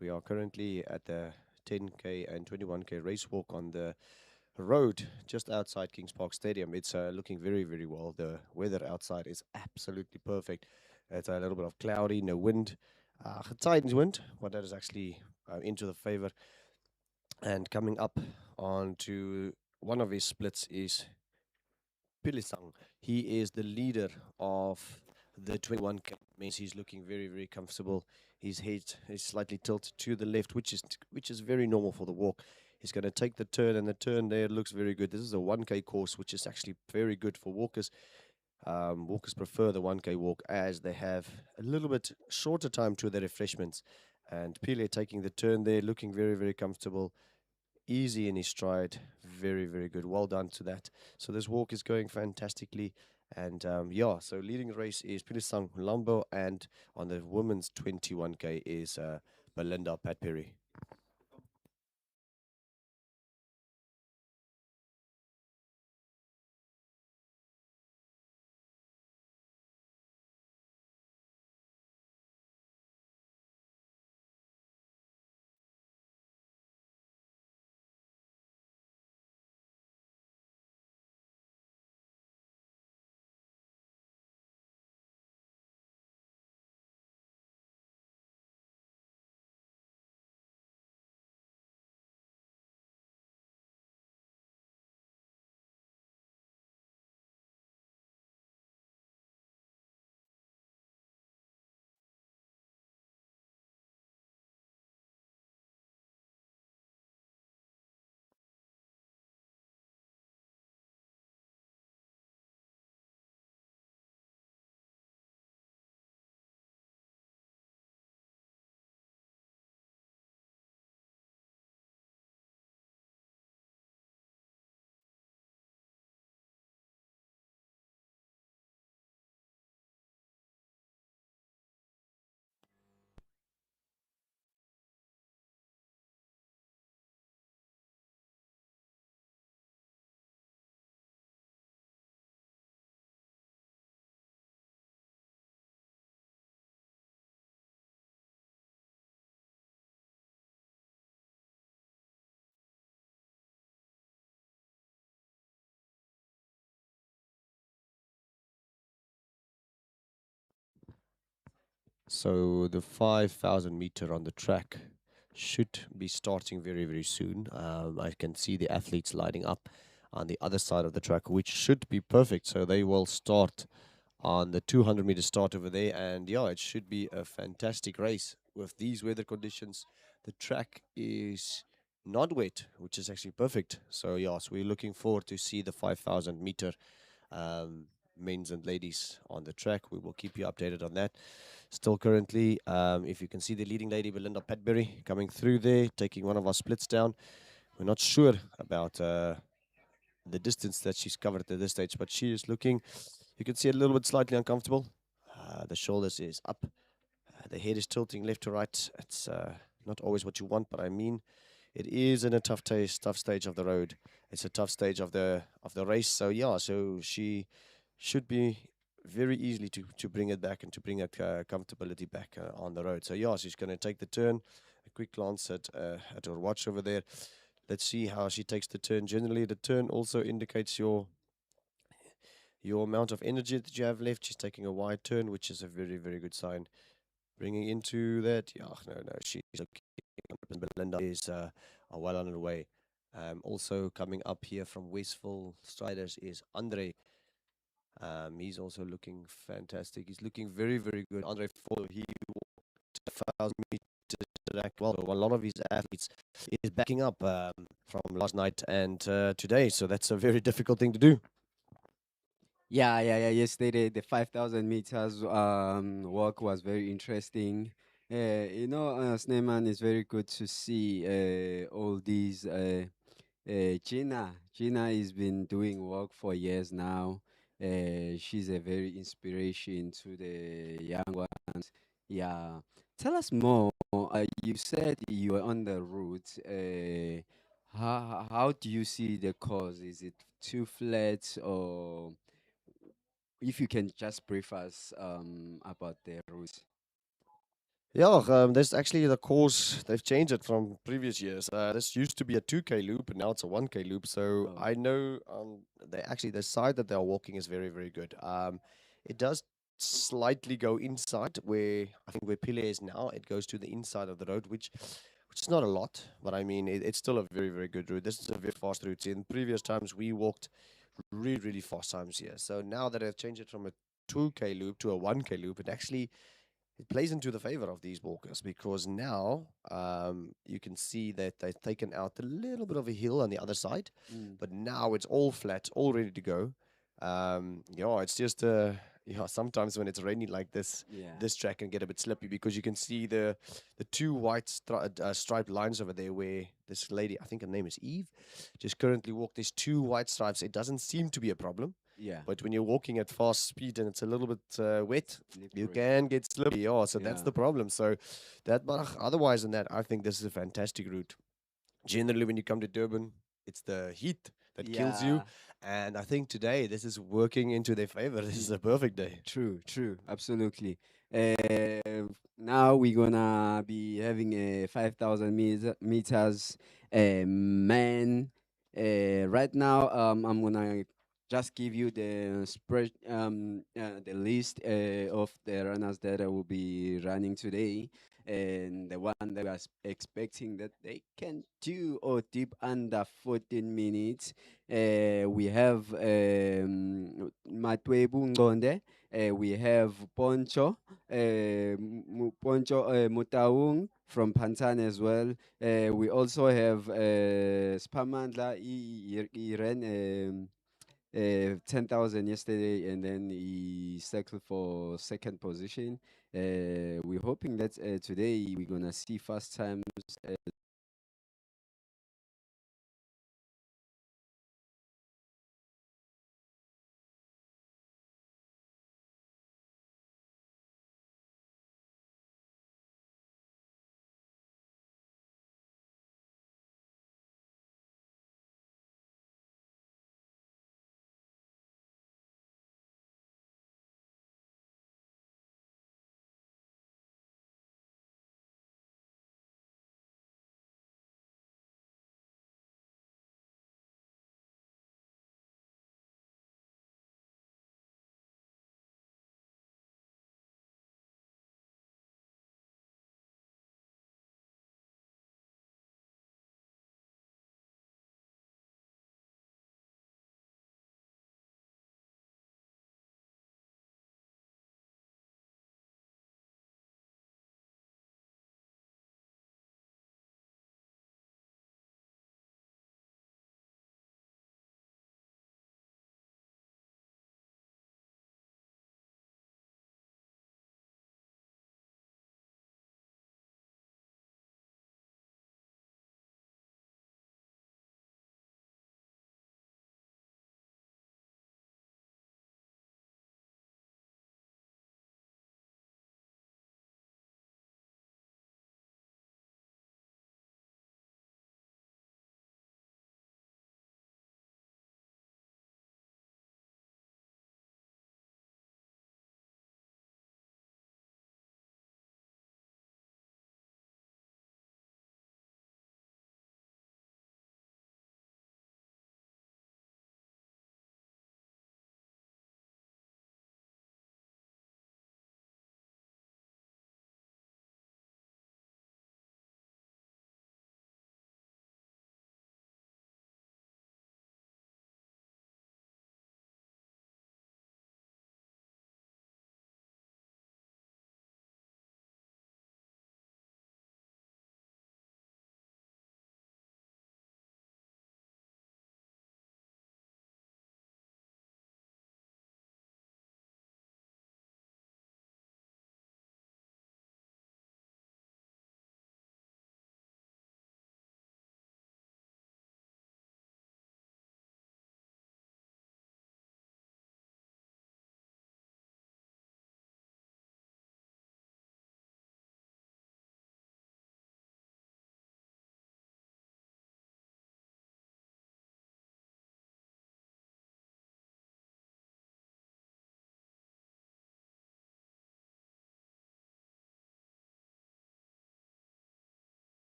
We are currently at the 10K and 21K race walk on the road just outside Kings Park Stadium. It's looking very, very well. The weather outside is absolutely perfect. It's a little bit of cloudy, no wind. Getyden's wind, but that is actually into the favor. And coming up onto one of his splits is Pilisang. He is the leader of the 21K. Means he's looking very, very comfortable. His head is slightly tilted to the left, which is very normal for the walk. He's going to take the turn, and the turn there looks very good. This is a 1K course, which is actually very good for walkers. Walkers prefer the 1K walk as they have a little bit shorter time to their refreshments. And Pile taking the turn there, looking very, very comfortable, easy in his stride. Very, very good. Well done to that. So this walk is going fantastically. And yeah, so leading the race is Pinisang Lambo, and on the women's 21K is Belinda Patperry. So the 5,000 meter on the track should be starting very, very soon. I can see the athletes lining up on the other side of the track, which should be perfect. So they will start on the 200-meter start over there. And yeah, it should be a fantastic race with these weather conditions. The track is not wet, which is actually perfect. So yes, we're looking forward to see the 5,000 meter um, men's and ladies on the track. We will keep you updated on that. Still currently, if you can see the leading lady, Belinda Padbury, coming through there, taking one of our splits down. We're not sure about the distance that she's covered at this stage, but she is looking, you can see a little bit slightly uncomfortable. The shoulders is up. The head is tilting left to right. It's not always what you want, but I mean, it is in a tough stage of the road. It's a tough stage of the race. So yeah, so she should be very easily to bring it back and to bring that comfortability back on the road. So yeah, she's going to take the turn. A quick glance at her watch over there. Let's see how she takes the turn. Generally, the turn also indicates your amount of energy that you have left. She's taking a wide turn, which is a very, very good sign. Bringing into that, yeah, no, she's okay. Belinda is well on her way. Also coming up here from Westville Striders is Andre. He's also looking fantastic. He's looking very, very good. Andre Follow, he walked 1,000 meters track well. So a lot of his athletes is backing up from last night and today. So that's a very difficult thing to do. Yeah. Yesterday, the 5,000 meters walk was very interesting. Sneyman, is very good to see all these. Gina has been doing work for years now. She's a very inspiration to the young ones. Yeah. Tell us more. You said you were on the route. How do you see the course? Is it too flat or if you can just brief us about the route. Yeah, this actually the course they've changed it from previous years. This used to be a 2K loop, and now it's a 1K loop. So Oh, I know they actually the side that they are walking is very very good. It does slightly go inside where I think where Pile is now. It goes to the inside of the road, which is not a lot, but I mean it's still a very very good route. This is a very fast route. In previous times we walked really really fast times here. So now that they've changed it from a 2K loop to a 1K loop, it plays into the favor of these walkers because now you can see that they've taken out a little bit of a hill on the other side, mm, but now it's all flat, all ready to go. Yeah, it's just yeah. Sometimes when it's raining like this, yeah, this track can get a bit slippy because you can see the two white striped lines over there where this lady, I think her name is Eve, just currently walked these two white stripes. It doesn't seem to be a problem. yeah, But when you're walking at fast speed and it's a little bit wet, you slippery. can get slippery. Yeah, so that's Yeah, the problem. So but otherwise than that, I think this is a fantastic route. Generally, when you come to Durban, it's the heat that kills you, yeah. and I think today this is working into their favor. This is a perfect day. True, true, absolutely. Now we're gonna be having a 5,000 meters man. Right now, I'm gonna just give you the spread, the list of the runners that I will be running today, and the one that we are expecting that they can do or deep under 14 minutes. We have Matwebu Ngonde. We have Poncho, Poncho Mutaung from Pantan as well. We also have Spamandla. He ran 10,000 yesterday and then he settled for second position. We're hoping that today we're going to see fast times.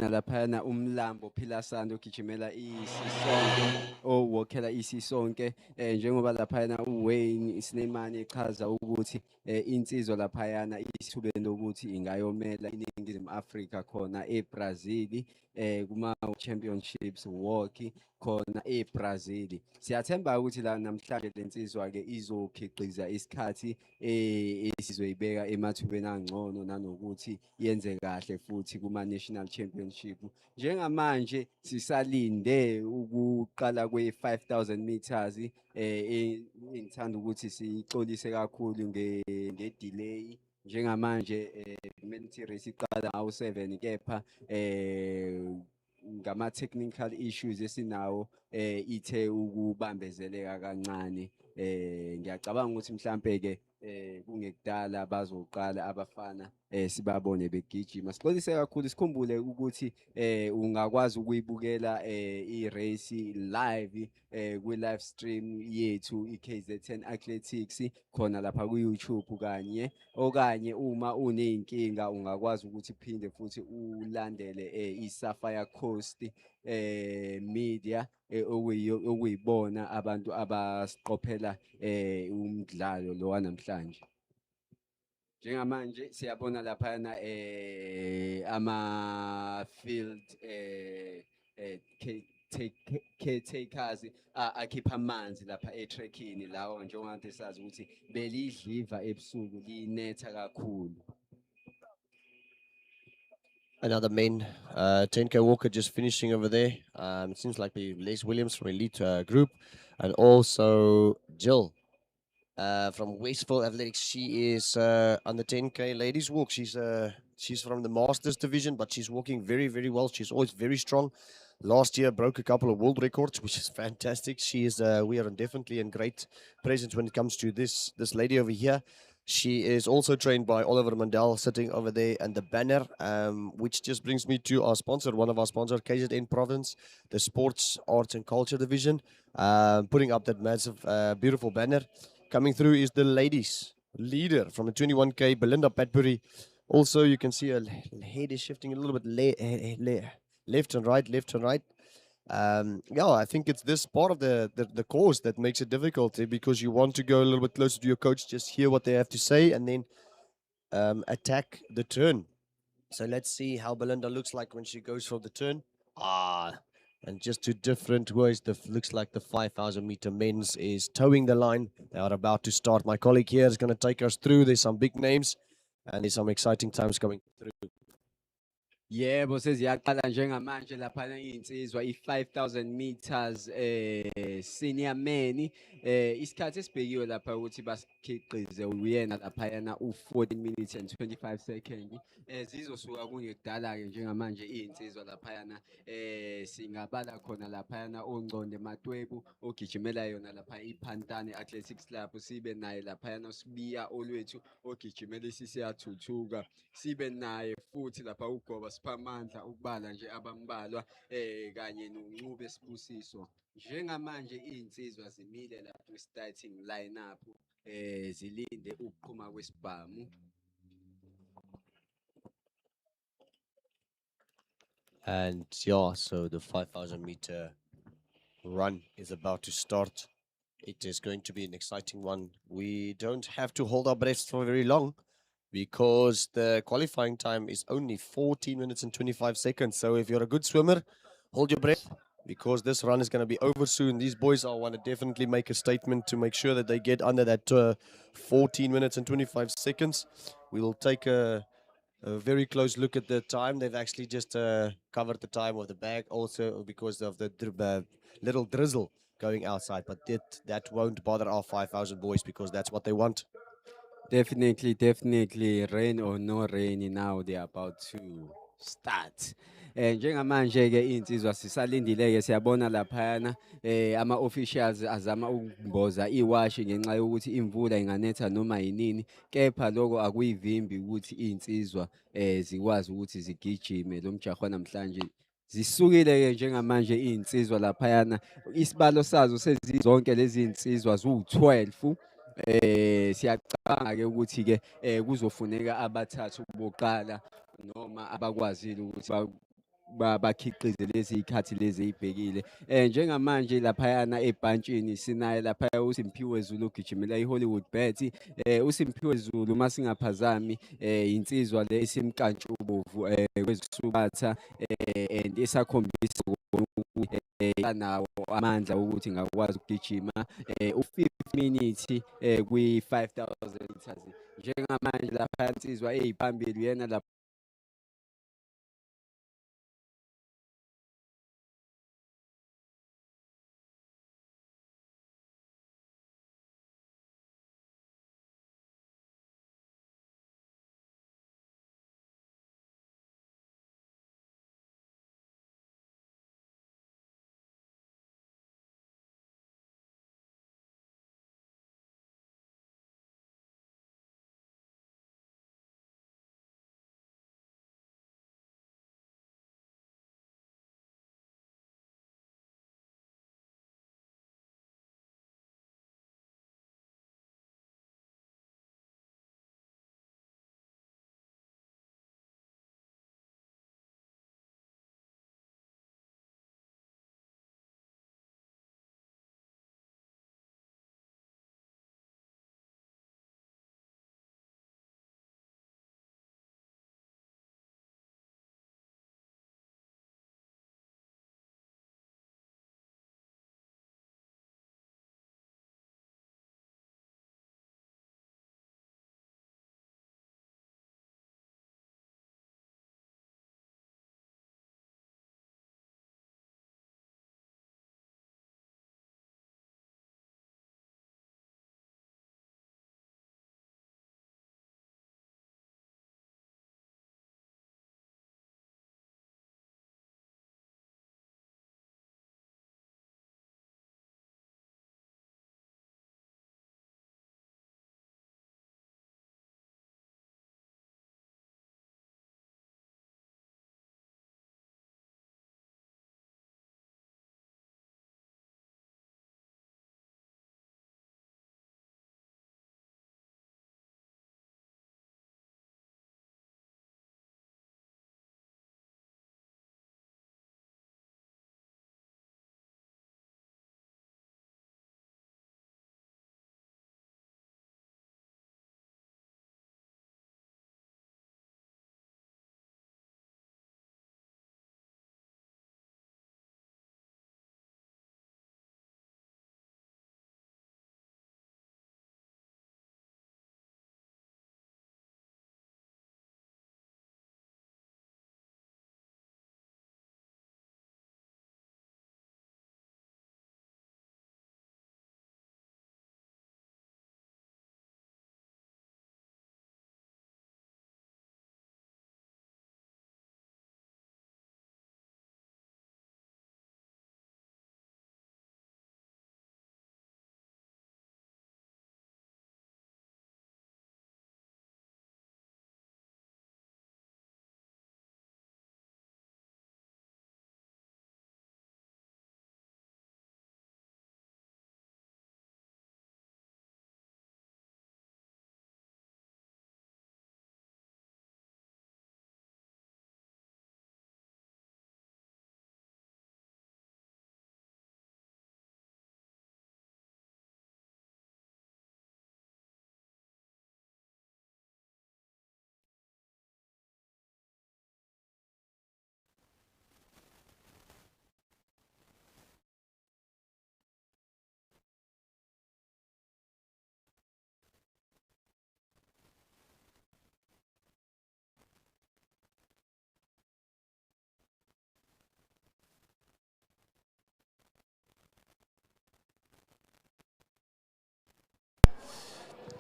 nalaphayana umlambo Philasando ogijimela isisonke owokhela isisonke njengoba laphayana uWayne Sinemane echaza ukuthi insizwa laphayana isithubeni lokuthi ingayomela iNingizimu Afrika khona eBrazil kuma championships walk khona eBrazil. Siyathemba ukuthi la namhlanje lensizwa ke izokhiqiza isikhathi esizoyibeka emathubeni angcono nanokuthi yenze kahle futhi kuma national championship. Njengamanje sisalinde ukuqala kwe-5000 meters engithanda ukuthi sixolise kakhulu ngedelay. Njengamanje kumele race iqala ngawu-7 kepha ngama-technical issues esinawo ithe ukubambezeleka kancane. Ngiyacabanga ukuthi mhlampe-ke kungekudala bazoqala abafana sibabone begijima. Sixolise kakhulu, sikhumbule ukuthi ungakwazi ukuyibukela i-race live kwi-live stream yethu i-KZN Athletics khona lapha ku-YouTube okanye uma uney'nkinga ungakwazi ukuthi phinde futhi ulandele i-Sapphire Coast media okuyibona abantu abasiqophela umdlalo lo wanamhlanje. Njengamanje siyabona laphayana ama-field caretakers akhipha amanzi lapha etrekkini lawo njengoba sazi ukuthi belidliva ebusuku linetha kakhulu. Another main 10K walker just finishing over there. It seems like Les Williams from Elite Group, and also Jill from Westville Athletics. She is on the 10K ladies walk. She's from the Masters division, but she's walking very, very well. She's always very strong. Last year broke a couple of world records, which is fantastic. She is we are definitely in great presence when it comes to this lady over here. She is also trained by Oliver Mandel, sitting over there, and the banner, which just brings me to our sponsor, one of our sponsors, KZN Province, the Sports, Arts and Culture Division, putting up that massive, beautiful banner. Coming through is the ladies leader from the 21K, Belinda Patbury. Also, you can see her head is shifting a little bit left and right, left and right. Yeah, I think it's this part of the course that makes it difficult because you want to go a little bit closer to your coach, just hear what they have to say, and then attack the turn. So let's see how Belinda looks like when she goes for the turn. And just two different ways. Looks like the 5,000 meter men's is towing the line. They are about to start. My colleague here is going to take us through. There's some big names and there's some exciting times coming through. Yebo seziyaqala njengamanje laphana iy'nsizwa i-5000 meters senior men isikhathi esibhekiwe lapha ukuthi basikhiqize uyena laphayana u-14 minutes and 25 seconds zizosuka kungekudala-ke njengamanje iy'nsizwa laphayana singabala khona laphayana oNgconde Matwebu ogijimela yona lapha iPhantane Athletics Club, sibe naye laphayana uSibiya Olwethu ogijimela isiyathuthuka, sibe naye futhi lapha uGoba Siphamandla ukubala nje abambalwa kanye noNcube Sibusiso. Njengamanje iy'nsizwa zimile lapha kwi-starting lineup zilinde ukuqhuma kwesibhamu. And yeah, so the 5,000 meter run is about to start. It is going to be an exciting one. We don't have to hold our breaths for very long because the qualifying time is only 14 minutes and 25 seconds. So if you're a good swimmer, hold your breath because this run is going to be over soon. These boys want to definitely make a statement to make sure that they get under that 14 minutes and 25 seconds. We will take a very close look at the time. They've actually just covered the time of the bag also because of the little drizzle going outside. But that won't bother our 5,000 boys because that's what they want. Definitely, rain or no rain, now they're about to start. Njengamanje-ke iy'nsizwa sisalindile-ke siyabona laphayana ama-officials azama ukumboza iwashi ngenxa yokuthi imvula inganetha noma yinini, kepha lokho akuyivimbi ukuthi iy'nsizwa zikwazi ukuthi zigijime lo mjaho namhlanje. Zisukile-ke njengamanje iy'nsizwa laphayana, isibalo sazo sezizonke lezi nsizwa ziwu-12. Siyacabanga-ke ukuthi-ke kuzofuneka abathathu bokuqala noma abakwazile ukuthi bakhiqize lezi y'khathi lezi ey'bhekile. Njengamanje laphayana ebhantshini sinaye laphaya uSimphiwe Zulu ogijimela i-Hollywood Bet. uSimphiwe Zulu masingaphazami insizwa le esemnkantshubovu kwezisubatha and isakhombisa ukuthi anawo amandla ukuthi ingakwazi ukugijima u-50 minutes kwi-5,000 liters. Njengamanje lapha insizwa ey'phambili uyena lapha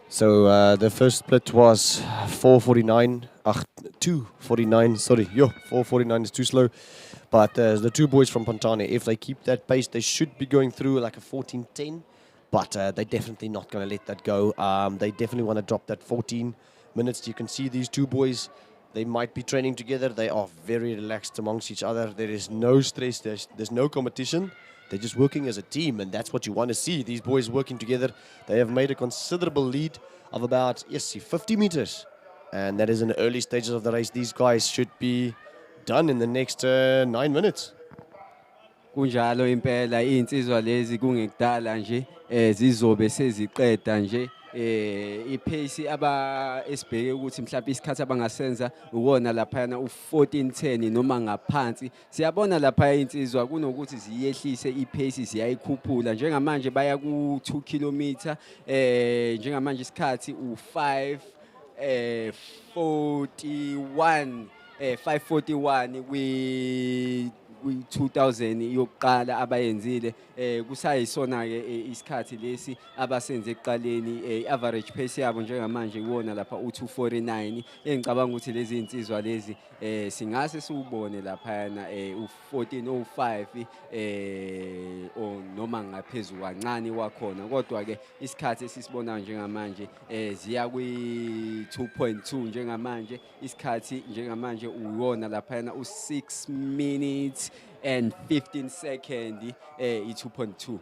So the first split was 4:49, 2:49. Sorry, 4:49 is too slow. But the two boys from Pontane, if they keep that pace, they should be going through like a 14:10. But they're definitely not going to let that go. They definitely want to drop that 14 minutes. You can see these two boys, they might be training together. They are very relaxed amongst each other. There is no stress. There's no competition. They're just working as a team, and that's what you want to see. These boys working together. They have made a considerable lead of about 50 meters, and that is in the early stages of the race. These guys should be done in the next 9 minutes. Kunjalo impela insizwa lezi kungekudala nje zizobe seziqeda nje ipace esibheke ukuthi mhlawumbe isikhathi abangasenza ukona laphayana u14:10 noma ngaphansi siyabona lapha insizwa kunokuthi ziyehlise ipace ziyayikhuphula njengamanje baya ku2 km njengamanje isikhathi u5 41 541 kwi-2000 yokuqala abayenzile kusayisona ke isikhathi lesi abasenze ekuqaleni average pace yabo njengamanje iwona lapha u249 engicabanga ukuthi lezi insizwa lezi singase siubone laphayana u1405 noma ngaphezulu kancane wakhona kodwa ke isikhathi esisibonayo njengamanje ziya kwi2.2 njengamanje isikhathi njengamanje uwona laphayana u6 minutes and 15 seconds i2.2.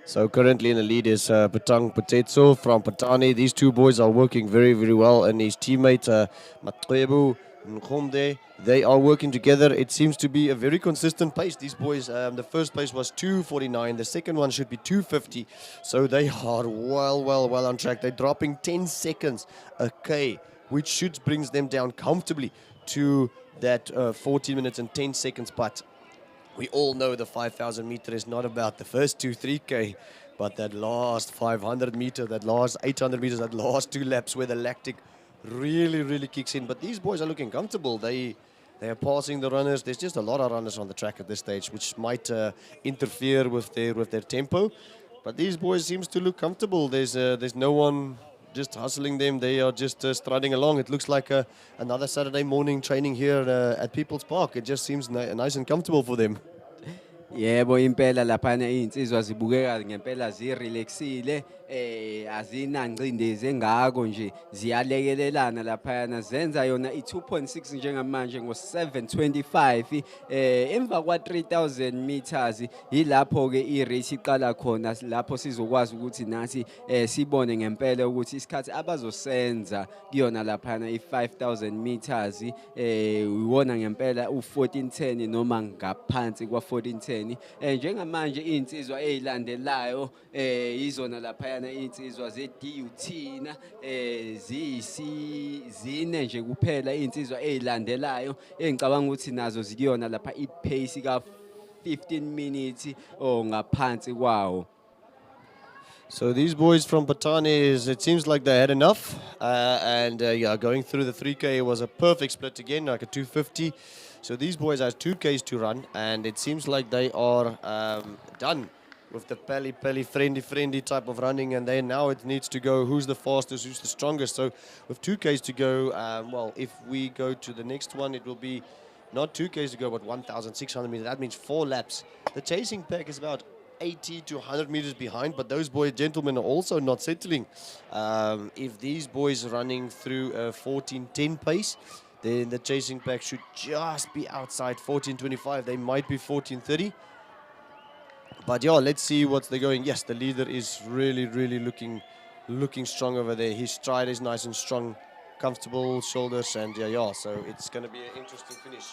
So currently in the lead is Patang Patetso from Patani. These two boys are working very, very well, and his teammate Matwebu Nkhomde, they are working together. It seems to be a very consistent pace. These boys, the first pace was 2:49. The second one should be 2:50. So they are well on track. They're dropping 10 seconds a K, which should brings them down comfortably to that 14 minutes and 10 seconds. But we all know the 5,000 meter is not about the first 2-3K, but that last 500 meter, that last 800 meters, that last 2 laps where the lactic really kicks in. But these boys are looking comfortable. They are passing the runners. There's just a lot of runners on the track at this stage, which might interfere with their tempo. But these boys seems to look comfortable. There's no one just hustling them. They are just striding along. It looks like another Saturday morning training here at People's Park. It just seems nice and comfortable for them. Yebo impela laphana insizwa zibukeka ngempela zirelaxile azinangcindezi engako nje ziyalekelelana laphayana zenza yona i2.6 njengamanje ngo725 emva kwa3000 meters yilapho ke irace iqala khona lapho sizokwazi ukuthi nathi sibone ngempela ukuthi isikhathi abazosenza kuyona laphana i5000 meters uwona ngempela u1410 noma ngaphansi kwa1410 njengamanje insizwa ezilandelayo izona laphayana insizwa zeDUT na zine nje kuphela insizwa ezilandelayo engicabanga ukuthi nazo zikuyona lapha ipace ka15 minutes ngaphansi kwawo. So these boys from Patani, it seems like they had enough, and yeah, going through the 3K was a perfect split again, like a 250. So these boys have 2Ks to run, and it seems like they are done with the pally friendly type of running, and then now it needs to go who's the fastest, who's the strongest. So with 2Ks to go, well, if we go to the next one, it will be not 2Ks to go, but 1,600 meters. That means 4 laps. The chasing pack is about 80 to 100 meters behind, but those gentlemen are also not settling. If these boys running through a 14:10 pace, then the chasing pack should just be outside 14:25. They might be 14:30. But yeah, let's see what's they're going. Yes, the leader is really looking strong over there. His stride is nice and strong, comfortable shoulders, and yeah. So it's going to be an interesting finish.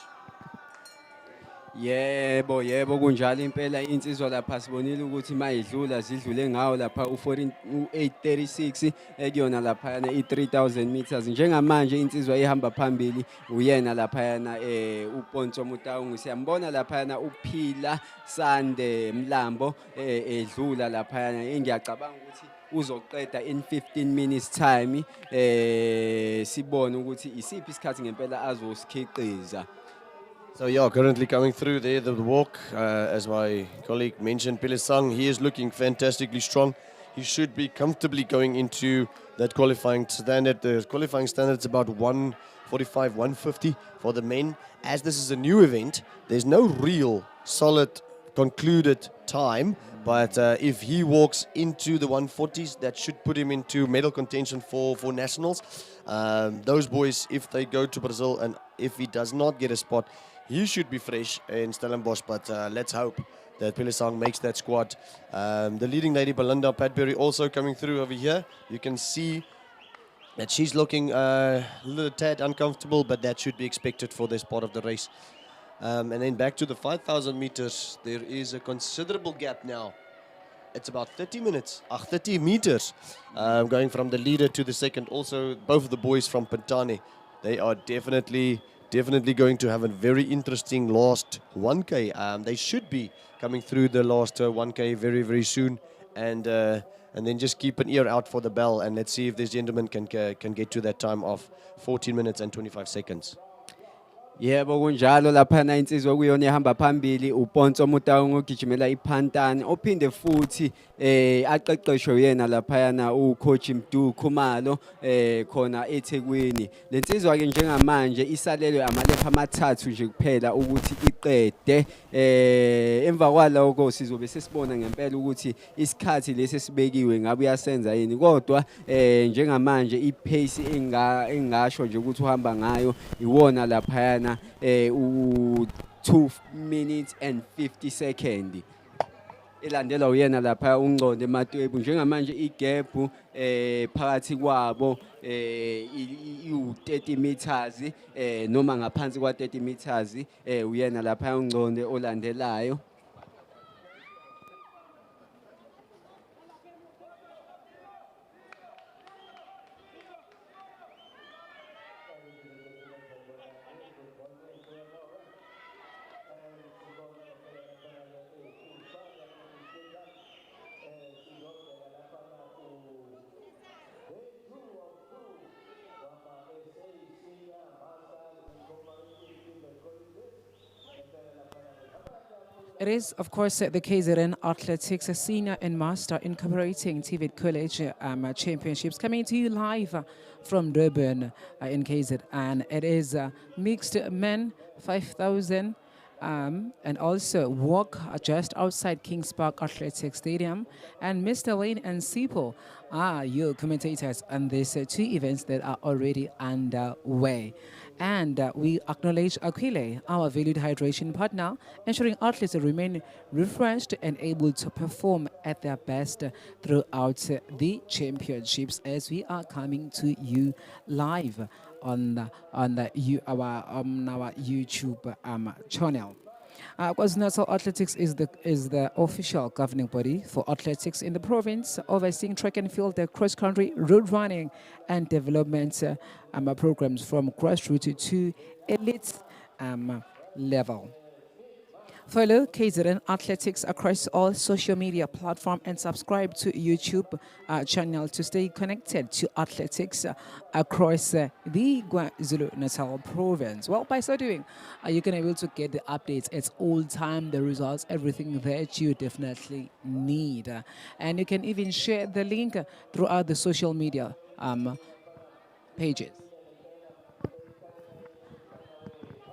Yebo kunjalo impela insizwa lapha sibonile ukuthi mayidlula zidlule ngawo lapha u836 ekuyona lapha yana i3000 meters njengamanje insizwa ehamba phambili uyena lapha yana uPontsho Mutaung siyambona lapha yana uPhila Sande Mlambo edlula lapha yana ngiyacabanga ukuthi uzoqeda in 15 minutes time sibone ukuthi isiphi isikhathi ngempela azosikhiqiza. So yeah, currently coming through there, the walk, as my colleague mentioned, Pilisang, he is looking fantastically strong. He should be comfortably going into that qualifying standard. The qualifying standard is about 145, 150 for the men. As this is a new event, there's no real solid concluded time. But if he walks into the 140s, that should put him into medal contention for nationals. Those boys, if they go to Brazil and if he does not get a spot, he should be fresh in Stellenbosch, but let's hope that Pilisang makes that squad. The leading lady, Belinda Padbury, also coming through over here. You can see that she's looking a little tad uncomfortable, but that should be expected for this part of the race. And then back to the 5,000 meters, there is a considerable gap now. It's about 30 minutes, 30 meters, going from the leader to the second. Also, both of the boys from Pantane, they are definitely going to have a very interesting last 1K. They should be coming through the last 1K very, very soon. And then just keep an ear out for the bell, and let's see if this gentleman can get to that time of 14 minutes and 25 seconds. Yebo kunjalo laphana insizwa kuyona ehamba phambili uPonso Mutaung ogijimela iPhantani ophinde futhi aqeqeshwe uyena laphayana ucoach Mdu Khumalo khona eThekwini. Lensizwa ke njengamanje isalelwe amalepha amathathu nje kuphela ukuthi iqede emva kwaloko sizobe sesibona ngempela ukuthi isikhathi lesi sibekiwe ngabe uyasenza yini kodwa njengamanje ipace engasho nje ukuthi uhamba ngayo iwona laphayana 2 minutes and 50 seconds elandelwa uyena lapha uNgconde Matwebu njengamanje igap phakathi kwabo u30 meters noma ngaphansi kwa 30 meters uyena lapha uNgconde olandelayo. It is, of course, the KZN Athletics Senior and Master Incorporating TVET College Championships coming to you live from Durban in KZN. It is mixed men 5,000 and also walk just outside Kings Park Athletics Stadium. And Mr. Lane and Sipo are your commentators on these two events that are already underway. And we acknowledge Aquile, our valued hydration partner, ensuring athletes remain refreshed and able to perform at their best throughout the championships as we are coming to you live on our YouTube channel. KwaZulu-Natal Athletics is the official governing body for athletics in the province, overseeing track and field, cross-country, road running, and development programs from grassroots to elite level. Follow KZN Athletics across all social media platforms and subscribe to YouTube channel to stay connected to athletics across the KwaZulu-Natal province. Well, by so doing, you can be able to get the updates at all time, the results, everything that you definitely need. And you can even share the link throughout the social media pages.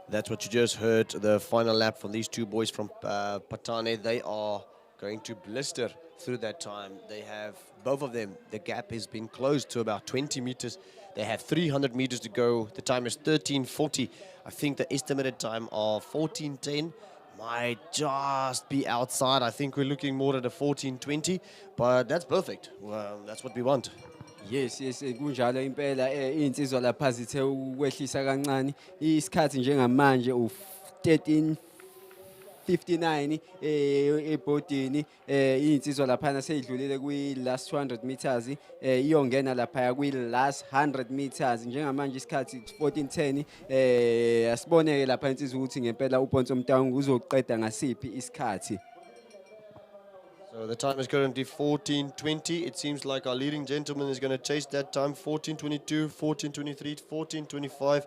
That's what you just heard, the final lap from these two boys from Patane. They are going to blister through that time. They have, both of them, the gap has been closed to about 20 meters. They have 300 meters to go. The time is 13:40. I think the estimated time of 14:10 might just be outside. I think we're looking more at a 14:20, but that's perfect. Well, that's what we want. Yes kunjalo impela insizwa lapha zithe ukwehlisa kancane isikhathi njengamanje u13:59 ebhodini insizwa lapha seyidlulile kwi last 200 meters iyongena lapha kwi last 100 meters njengamanje isikhathi 14:10 asiboneke lapha insizwa ukuthi ngempela uPonso Mtaung uzoqeda ngasiphi isikhathi. So the time is currently 14:20. It seems like our leading gentleman is going to chase that time. 14:22, 14:23, 14:25.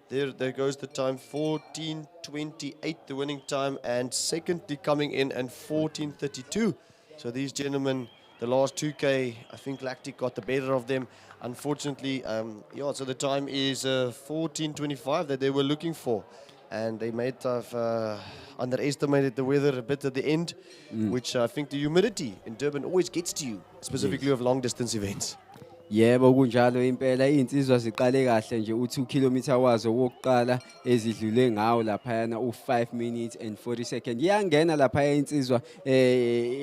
There goes the time. 14:28, the winning time, and secondly coming in and 14:32. So these gentlemen, the last 2K, I think Lactic got the better of them. Unfortunately, so the time is 14:25 that they were looking for. And they might have underestimated the weather a bit at the end, which I think the humidity in Durban always gets to you, specifically of long distance events. Yebo kunjalo impela insizwa ziqale kahle nje u2 kilometer wazo wokuqala ezidlule ngawo laphayana u5 minutes and 40 seconds. Iyangena laphaya insizwa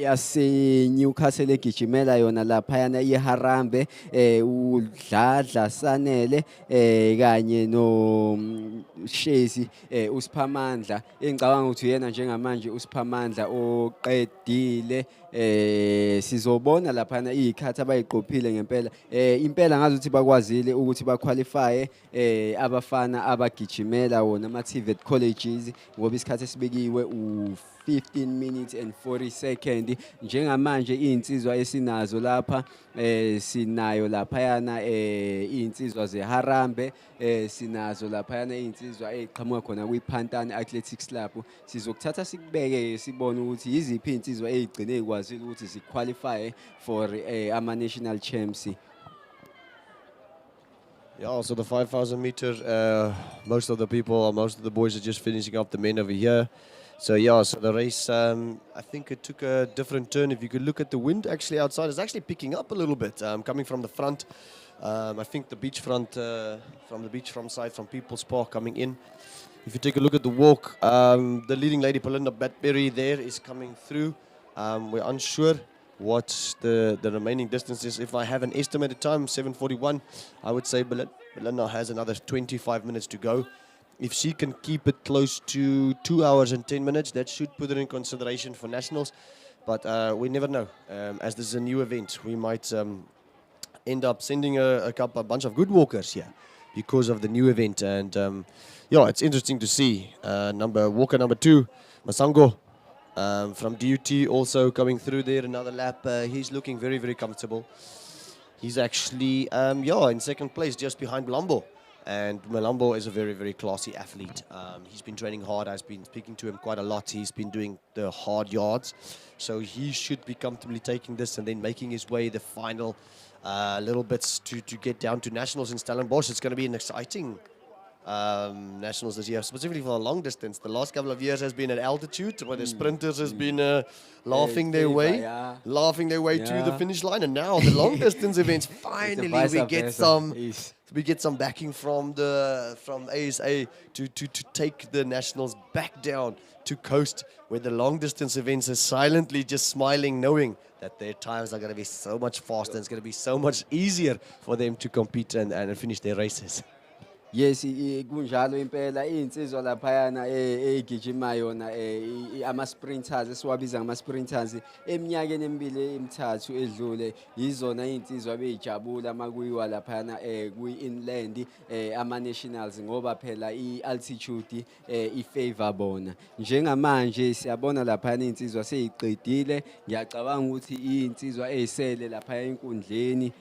yase Newcastle egijimela yona laphayana iHarambe uDladla Sanele kanye no Shezi uSiphamandla engicabanga ukuthi uyena njengamanje uSiphamandla oqedile sizobona laphana izikhathi abayiqophile ngempela impela ngazi ukuthi bakwazile ukuthi baqualify abafana abagijimela wona ama-TVET colleges ngoba isikhathi esibekiwe u15 minutes and 40 seconds njengamanje izinsizwa esinazo lapha sinayo laphayana izinsizwa zeHarambe sinazo laphayana izinsizwa eziqhamuka khona kwiPhantani Athletics Club sizokuthatha sikubeke sibone ukuthi yiziphi izinsizwa ezigcine zikwazile ukuthi ziqualify for ama-national champs. Yeah, so the 5,000 meter, most of the boys are just finishing up, the men over here. So yeah, so the race, I think it took a different turn. If you could look at the wind actually outside, it's actually picking up a little bit, coming from the front. I think the beachfront, from the beachfront side, from People's Park coming in. If you take a look at the walk, the leading lady, Belinda Batberry, there is coming through. We're unsure what the remaining distance is. If I have an estimated time, 7:41, I would say Belinda has another 25 minutes to go. If she can keep it close to 2 hours and 10 minutes, that should put her in consideration for nationals. But we never know. As this is a new event, we might end up sending a bunch of good walkers here because of the new event. And yeah, it's interesting to see. Walker number 2, Masango, from DUT also coming through there, another lap. He's looking very, very comfortable. He's actually, in second place, just behind Mlambo. And Mlambo is a very, very classy athlete. He's been training hard. I've been speaking to him quite a lot. He's been doing the hard yards. So he should be comfortably taking this and then making his way the final little bits to get down to nationals in Stellenbosch. It's going to be an exciting nationals this year, specifically for the long distance. The last couple of years has been at altitude, where the sprinters has been laughing their way to the finish line, and now the long distance events. Finally, we get some backing from ASA to take the nationals back down to coast, where the long distance events are silently just smiling, knowing that their times are going to be so much faster. And it's going to be so much easier for them to compete and finish their races. Yes, kunjalo impela insizwa laphayana egijima yona ama sprinters esiwabiza ngama sprinters eminyakeni emibili emithathu edlule yizona insizwa bejabula makuyiwa laphayana kwi-inland ama nationals ngoba phela i-altitude ifavor bona. Njengamanje siyabona laphayana insizwa seyiqedile, ngiyacabanga ukuthi insizwa ezisele lapha enkundleni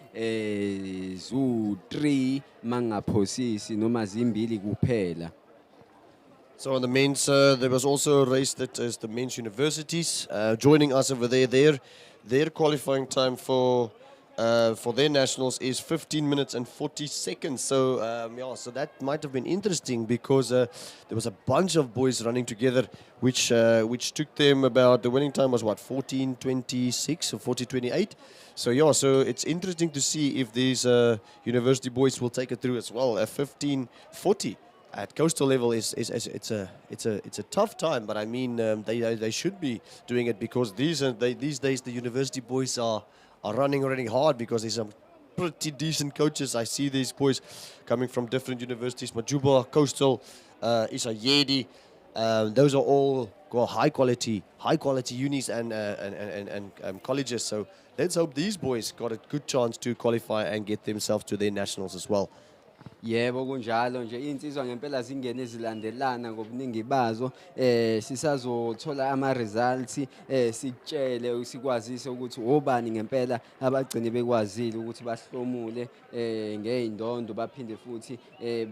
zu3 mangaphosisi noma zimbili kuphela. So on the men's, there was also a race that is the men's universities joining us over there. Their qualifying time for their nationals is 15 minutes and 40 seconds. So so that might have been interesting because there was a bunch of boys running together, which took them about, the winning time was what, 14:26 or 14:28. So so it's interesting to see if these university boys will take it through as well. 15:40 at coastal level it's a tough time, but I mean they should be doing it because these days the university boys are running hard because there's some pretty decent coaches. I see these boys coming from different universities, Majuba, Coastal, Isayedi. Those are all high quality unis and colleges. So let's hope these boys got a good chance to qualify and get themselves to their nationals as well. Yebo kunjalo nje insizwa ngempela zingene zilandelana ngobuningi bazo sisazothola ama results sikutshele sikwazise ukuthi obani ngempela abagcine bekwazile ukuthi bahlomule ngeindondo baphinde futhi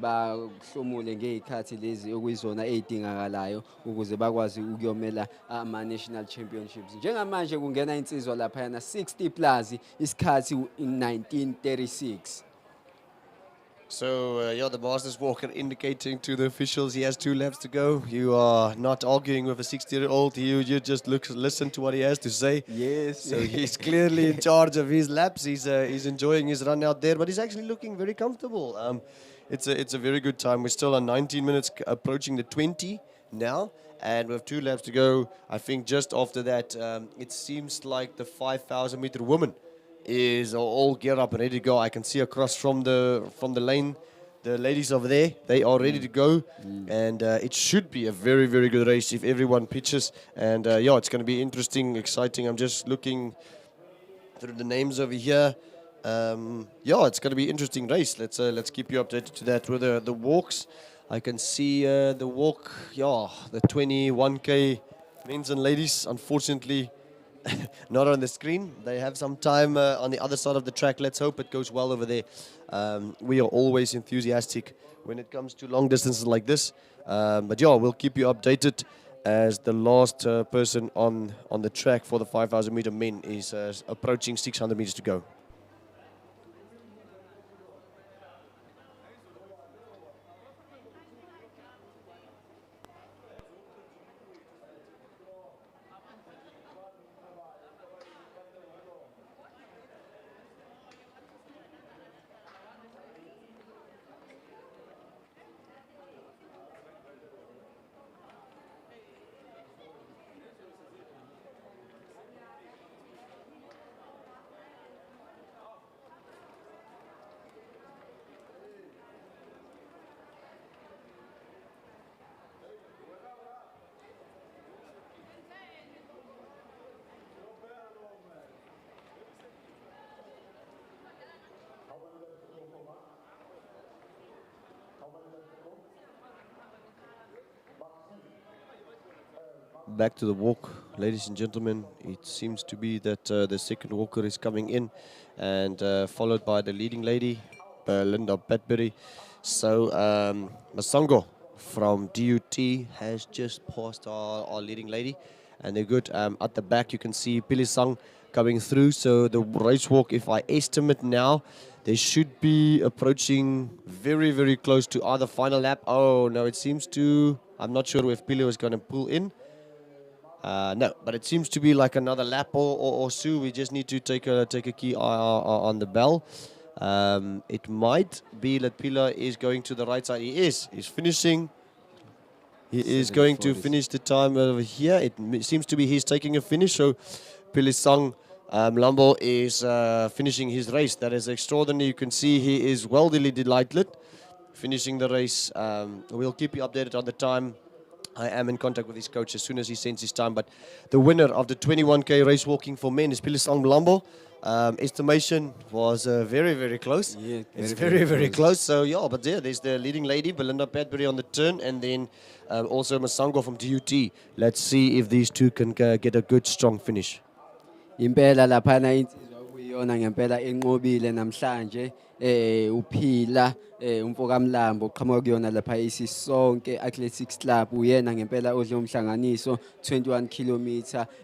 bahlomule ngezikhathi lezi okuyizona ezidingakalayo ukuze bakwazi ukuyomela ama national championships. Njengamanje kungena insizwa lapha yana 60 plus isikhathi 1936. So, yeah, the Masters walker indicating to the officials he has 2 laps to go. You are not arguing with a 60-year-old. You just listen to what he has to say. Yes. So he's clearly in charge of his laps. He's enjoying his run out there, but he's actually looking very comfortable. It's a very good time. We're still on 19 minutes, approaching the 20 now, and with 2 laps to go. I think just after that, it seems like the 5,000 meter woman is all geared up and ready to go. I can see across from the lane, the ladies over there, they are ready to go, and it should be a very, very good race if everyone pitches. And yeah, it's going to be interesting, exciting. I'm just looking through the names over here. Yeah, it's going to be interesting race. Let's keep you updated to that with the walks. I can see the walk, yeah, the 21K men's and ladies. Unfortunately, not on the screen. They have some time on the other side of the track. Let's hope it goes well over there. We are always enthusiastic when it comes to long distances like this. But yeah, we'll keep you updated as the last person on the track for the 5,000 meter men is approaching 600 meters to go. Back to the walk, ladies and gentlemen. It seems to be that the second walker is coming in, and followed by the leading lady, Linda Petbury. So Masango from DUT has just passed our leading lady, and they're good. At the back, you can see Pilisang coming through. So the race walk, if I estimate now, they should be approaching very, very close to either final lap. Oh no, it seems to. I'm not sure if Pili is going to pull in. No, but it seems to be like another lap or so. We just need to take a key eye on the bell. It might be that Pila is going to the right side. He's finishing. He is going to finish the time over here. It seems to be he's taking a finish. So Pilisang Mlambo is finishing his race. That is extraordinary. You can see he is well delighted finishing the race. We'll keep you updated on the time. I am in contact with his coach as soon as he sends his time. But the winner of the 21K race walking for men is Pilisang Mlambo. Estimation was very, very close. Yeah, it's very, very close. So, yeah, but there's the leading lady, Belinda Padbury, on the turn, and then also Masango from DUT. Let's see if these two can get a good, strong finish. Impela laphana insizwa kuyona ngempela enqobile namhlanje uphila umfoka Mlambo uqhamuka kuyona lapha isisonke athletics club uyena ngempela odle umhlanganiso 21 km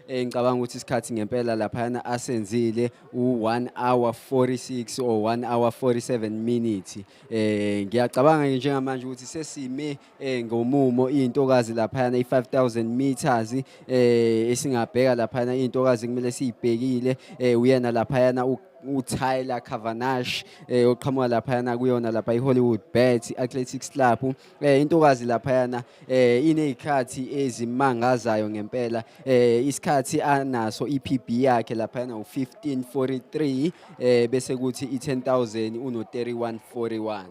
ngicabanga ukuthi isikhathi ngempela laphana asenzile u1 hour 46 or 1 hour 47 minutes ngiyacabanga njengamanje ukuthi sesime ngomumo intokazi laphana i5000 meters esingabheka laphana intokazi kumele siyibhekile uyena laphana uTyler Kavanash oqhamuka laphana kuyona lapha iHollywood Bet Athletics Club intokazi laphana inezikhathi ezimangazayo ngempela isikhathi anaso iPB yakhe laphana u1543 bese kuthi i10000 uno 3141.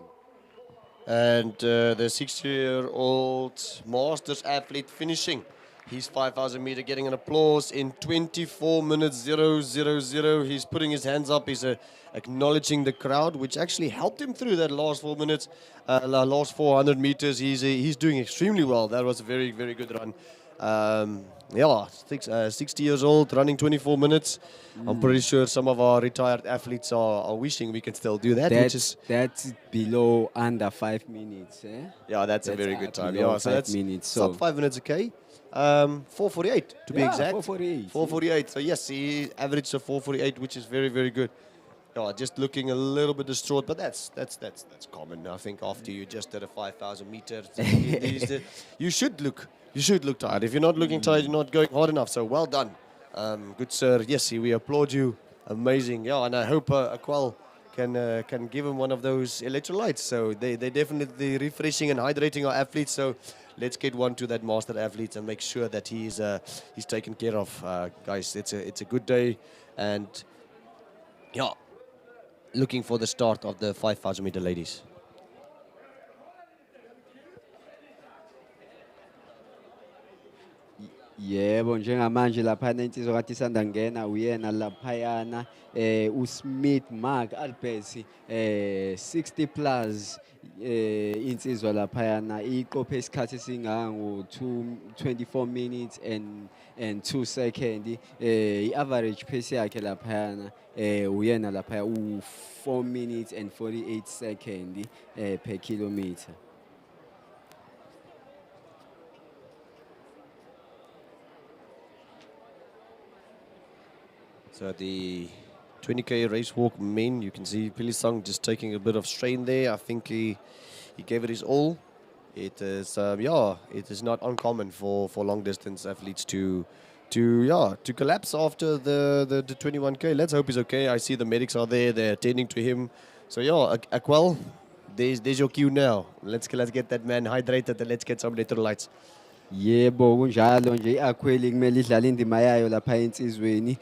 And the 60-year-old Masters athlete finishing his 5,000 meter, getting an applause in 24 minutes 000. He's putting his hands up. He's acknowledging the crowd, which actually helped him through that last 4 minutes, last 400 meters. He's doing extremely well. That was a very, very good run. 60 years old, running 24 minutes. I'm pretty sure some of our retired athletes are wishing we can still do that. That's below under 5 minutes. Yeah, that's a very good time. Yeah, so that's minutes. Sub 5 minutes, okay. 4:48 to be exact. 4:48. 4:48. So yes, he averaged a 4:48, which is very, very good. yeah, just looking a little bit distraught, but that's common. I think after you just did a 5,000 meters, you should look tired. If you're not looking tired, you're not going hard enough. So well done, good sir. Yes, we applaud you. Amazing, yeah, and I hope Aqual can give him one of those electrolytes. So they definitely refreshing and hydrating our athletes. So let's get one to that master athlete and make sure that he's taken care of, guys. It's a good day, and yeah, looking for the start of the 5,000 meter ladies. Yebo, njengamanje laphayana insizwa kade isanda ngena uyena laphayana uSmith Mark Albert 60 plus insizwa laphayana iqophe isikhathi singango 24 minutes and 2 seconds i-average pace yakhe laphayana uyena laphaya u 4 minutes and 48 seconds per kilometer. So the 20k race walk men, you can see Pilisang just taking a bit of strain there. I think he gave it his all. It is it is not uncommon for long distance athletes to collapse after the 21k. Let's hope he's okay. I see the medics are there, they're attending to him. So yeah, Aquel, there's your cue now. Let's get that man hydrated and let's get some electrolytes. Yebo kunjalo nje i-Aquile kumele idlale indima yayo lapha insizweni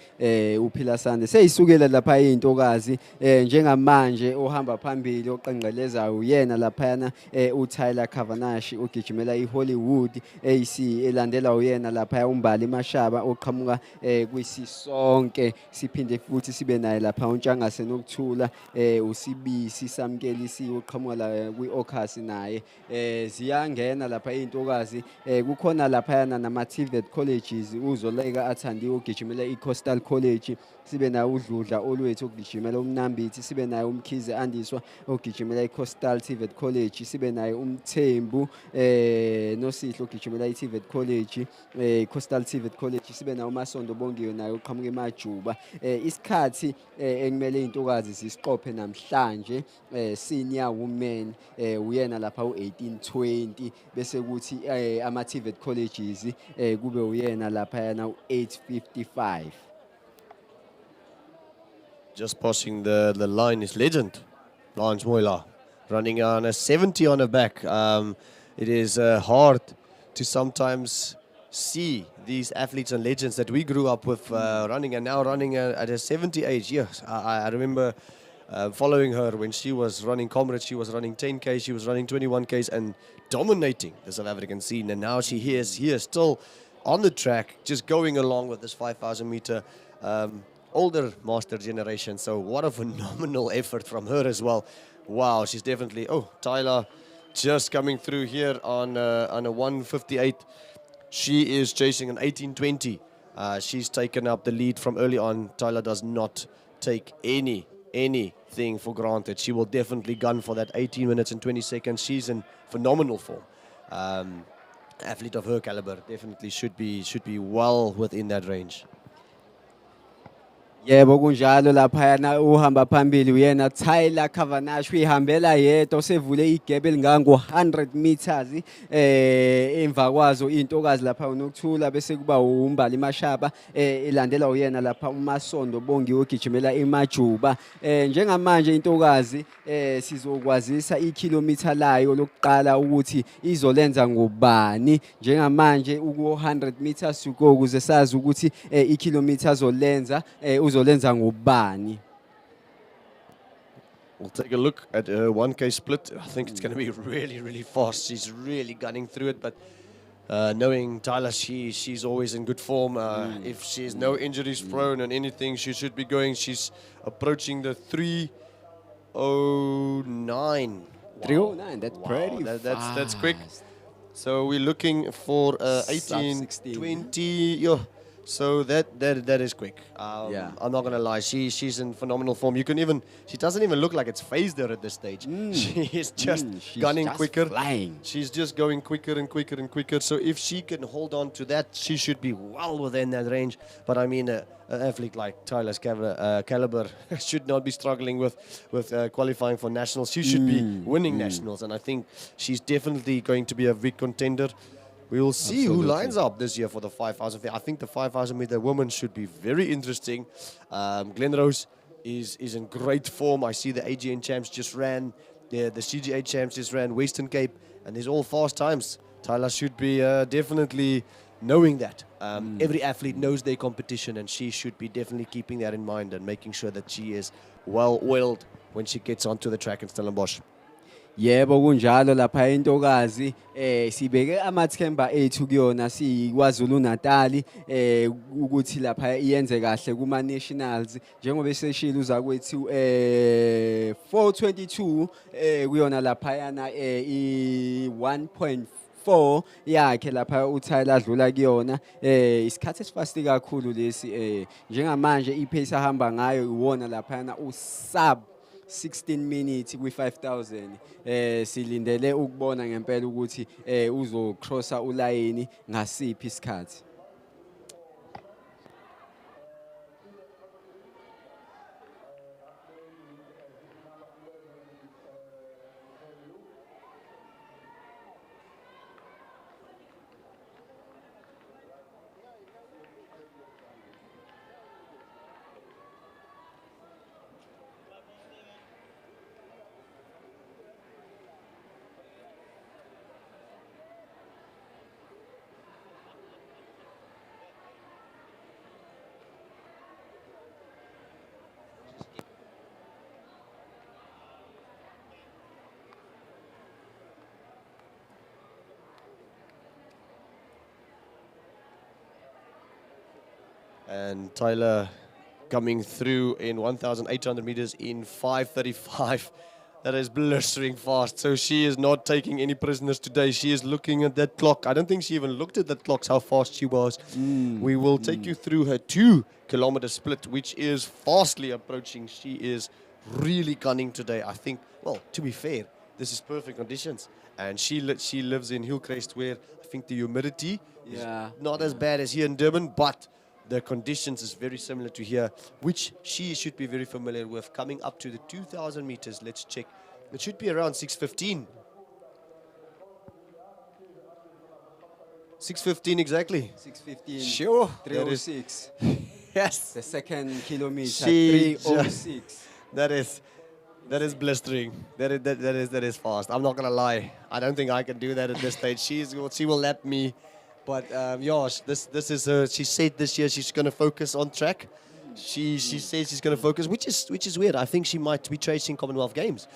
uphila sande seyisukela lapha izintokazi njengamanje ohamba phambili oqenqelezayo uyena lapha uTyler Cavendish ugijimela iHollywood AC elandela uyena lapha uMbali Mashaba oqhamuka kwisisonke siphinde futhi sibe naye lapha uNtshangase Nokuthula uSibisi Samkelisiwe oqhamuka la kwiOkhasi naye ziyangena lapha izintokazi kukhona laphayana nama-TVET colleges uZoleka Athandiwe ugijimela i-Coastal College sibe naye uDludla Olwethu ogijimela uMnambithi sibe naye uMkhize Andiswa ogijimela i-Coastal TVET College sibe naye uMthembu Nosihle ogijimela i-TVET College Coastal TVET College sibe naye uMasondo Bongiwe naye uqhamuka eMajuba isikhathi ekumele izintokazi zisiqophe namhlanje senior women uyena lapha u1820 bese kuthi ama-TVET colleges kube uyena lapha yana u855. Just passing the line is legend, Lance Moila, running on a 70 on her back. It is hard to sometimes see these athletes and legends that we grew up with running and now running at a 70 age. Yes, I remember following her when she was running Comrades. She was running 10K, she was running 21Ks and dominating the South African scene. And now she is here still on the track, just going along with this 5,000 meter older master generation. So what a phenomenal effort from her as well. Wow, she's definitely, Tyler just coming through here on a 158. She is chasing an 1820. She's taken up the lead from early on. Tyler does not take anything for granted. She will definitely gun for that 18 minutes and 20 seconds. She's in phenomenal form. Athlete of her caliber definitely should be well within that range. Yebo kunjalo laphayana uhamba phambili uyena Tyler Cavendish uyihambela yedwa osevule igebe lingango 100 meters emva kwazo intokazi lapha uNokuthula bese kuba uMbali Mashaba elandela uyena lapha uMasondo Bongiwe ogijimela eMajuba njengamanje intokazi sizokwazisa ikilometer layo lokuqala ukuthi izolenza ngubani njengamanje uku 100 meters ukuze sazi ukuthi ikilometer azolenza uzolenza ngubani. We'll take a look at her 1K split. I think it's going to be really fast. She's really gunning through it, but knowing Tyler, she's always in good form. If she's no injuries prone and anything, she should be going. She's approaching the 309. 309, that's pretty fast. That's quick. So we're looking for 18, 20. So that is quick. Yeah. I'm not gonna lie. She's in phenomenal form. She doesn't even look like it's phased her at this stage. She is just She's gunning just quicker. flying. She's just going quicker and quicker and quicker. So if she can hold on to that, she should be well within that range. But I mean, an athlete like Tyler's caliber should not be struggling with qualifying for nationals. She should be winning nationals, and I think she's definitely going to be a big contender. We will see who lines up this year for the 5,000. I think the 5,000 meter women should be very interesting. Glenrose is in great form. I see the AGN champs just ran, the CGA champs just ran, Western Cape, and these all fast times. Tyler should be definitely knowing that. Every athlete knows their competition, and she should be definitely keeping that in mind and making sure that she is well oiled when she gets onto the track in Stellenbosch. Yebo kunjalo lapha intokazi sibeke amathemba ethu kuyona siKwaZulu Natal ukuthi lapha iyenze kahle kuma nationals njengoba eseshila uzakwethu 422 kuyona lapha yana I 1.4 yakhe lapha uTyler adlula kuyona isikhathi esifasti kakhulu lesi njengamanje ipace ahamba ngayo iwona lapha yana usub 16 minutes kwi-5,000 silindele ukubona ngempela ukuthi uzocrossa ulayini ngasiphi isikhathi. And Tyler coming through in 1,800 meters in 5:35. That is blistering fast. So she is not taking any prisoners today. She is looking at that clock. I don't think she even looked at that clock, how fast she was. We will take you through her 2-kilometer split, which is fastly approaching. She is really gunning today. I think, well, to be fair, this is perfect conditions. And she lives in Hillcrest, where I think the humidity is not as bad as here in Durban, but the conditions is very similar to here, which she should be very familiar with. Coming up to the 2,000 meters, let's check. It should be around 6:15. 6:15 exactly. 6:15. Sure. 3:06. Yes. The second kilometer. She 3:06. That is blistering. That is fast. I'm not gonna lie. I don't think I can do that at this stage. She will lap me. But Yash, this is her. She said this year she's going to focus on track. She says she's going to focus, which is weird. I think she might be chasing Commonwealth Games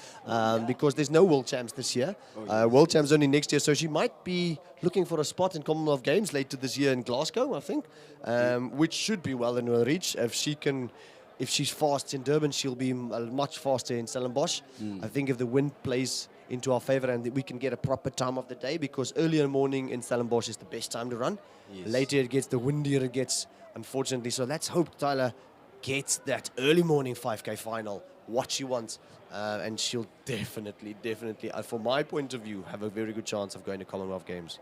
because there's no World Champs this year. World Champs only next year, so she might be looking for a spot in Commonwealth Games later this year in Glasgow, I think, which should be well in her reach if she can. If she's fast in Durban, she'll be much faster in Stellenbosch. I think if the wind plays into our favor and we can get a proper time of the day, because earlier morning in Stellenbosch is the best time to run. Later it gets the windier it gets, unfortunately. So let's hope Tyler gets that early morning 5K final, what she wants. And she'll definitely, from my point of view, have a very good chance of going to Commonwealth Games.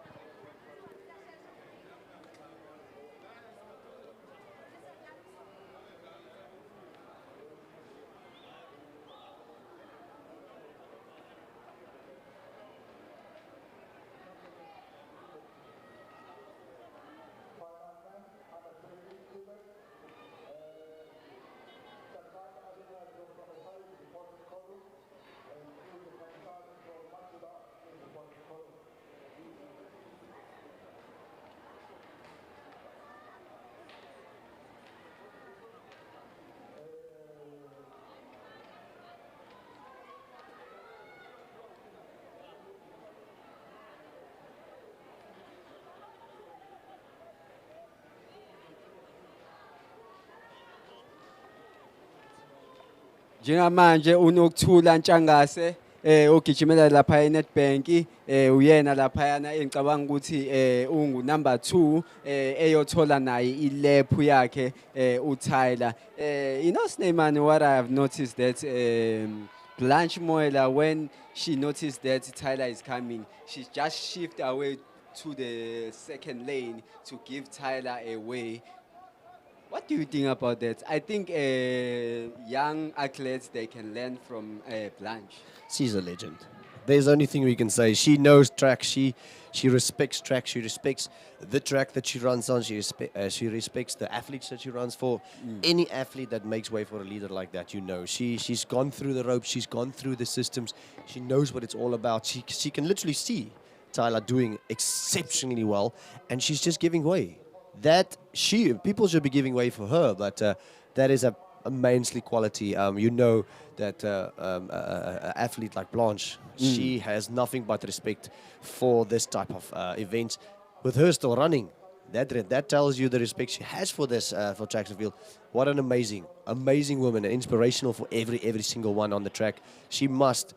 Njengamanje uNokuthula Ntshangase ogijimela lapha eNetbank uyena laphayana engicabanga ukuthi ungu number 2 eyothola naye ilaphu yakhe uTyler. You know Sneymane, what I have noticed that Blanche Moela, when she noticed that Tyler is coming, she just shift away to the second lane to give Tyler away. What do you think about that? I think young athletes, they can learn from Blanche. She's a legend. There's only thing we can say. She knows track. She respects track. She respects the track that she runs on. She respects the athletes that she runs for. Any athlete that makes way for a leader like that, you know, she's gone through the ropes. She's gone through the systems. She knows what it's all about. She can literally see Tyler doing exceptionally well, and she's just giving way. That people should be giving way for her, but that is a immensely quality. You know that an athlete like Blanche, she has nothing but respect for this type of events. With her still running, that tells you the respect she has for this for track and field. What an amazing woman, and inspirational for every single one on the track. She must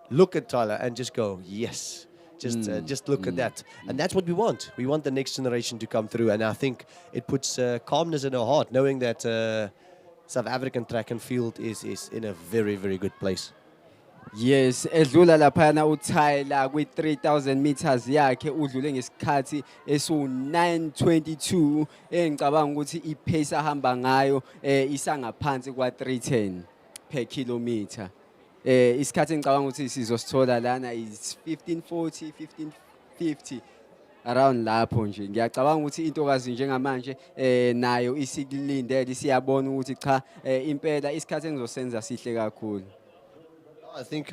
look at Tyler and just go, yes. Just look at that. And that's what we want. We want the next generation to come through. And I think it puts calmness in her heart, knowing that South African track and field is in a very, very good place. Yes, edlula laphana uTyler kwi-3000 meters yakhe udlule ngesikhathi esu-9:22 engicabanga ukuthi ipace ahamba ngayo isangaphansi kwa-310 per kilometer. Isikhathi engicabanga ukuthi sizosithola lana is 1540, 1550 around lapho nje. Ngiyacabanga ukuthi intokazi njengamanje nayo isikulindele isiyabona ukuthi cha impela isikhathi engizosenza sihle kakhulu. I think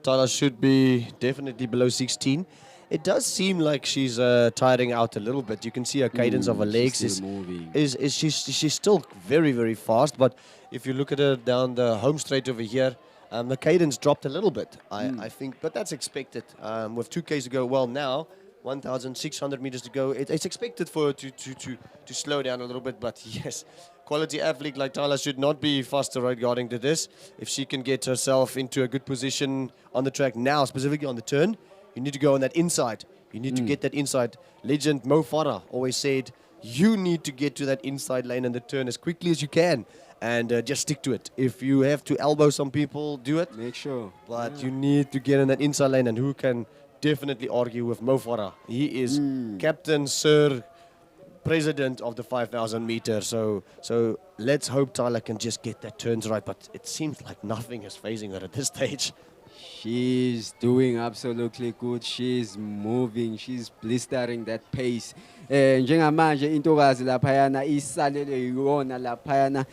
Tyler should be definitely below 16. It does seem like she's tiring out a little bit. You can see her cadence of her legs She's still moving. She's still very, very fast. But if you look at her down the home straight over here, the cadence dropped a little bit, I think. But that's expected. With 2Ks to go, well, now 1,600 meters to go, it's expected for her to slow down a little bit. But yes, quality athlete like Tyler should not be faster regarding to this. If she can get herself into a good position on the track now, specifically on the turn, you need to go on that inside. You need to get that inside. Legend Mo Farah always said, you need to get to that inside lane and the turn as quickly as you can. And just stick to it. If you have to elbow some people, do it. Make sure. But you need to get in that inside lane. And who can definitely argue with Mo Farah? He is captain, sir, president of the 5,000 meters. So let's hope Tyler can just get that turns right. But it seems like nothing is phasing her at this stage. She's doing absolutely good. She's moving. She's blistering that pace. Njengamanje intokazi laphayana isalele yona laphayana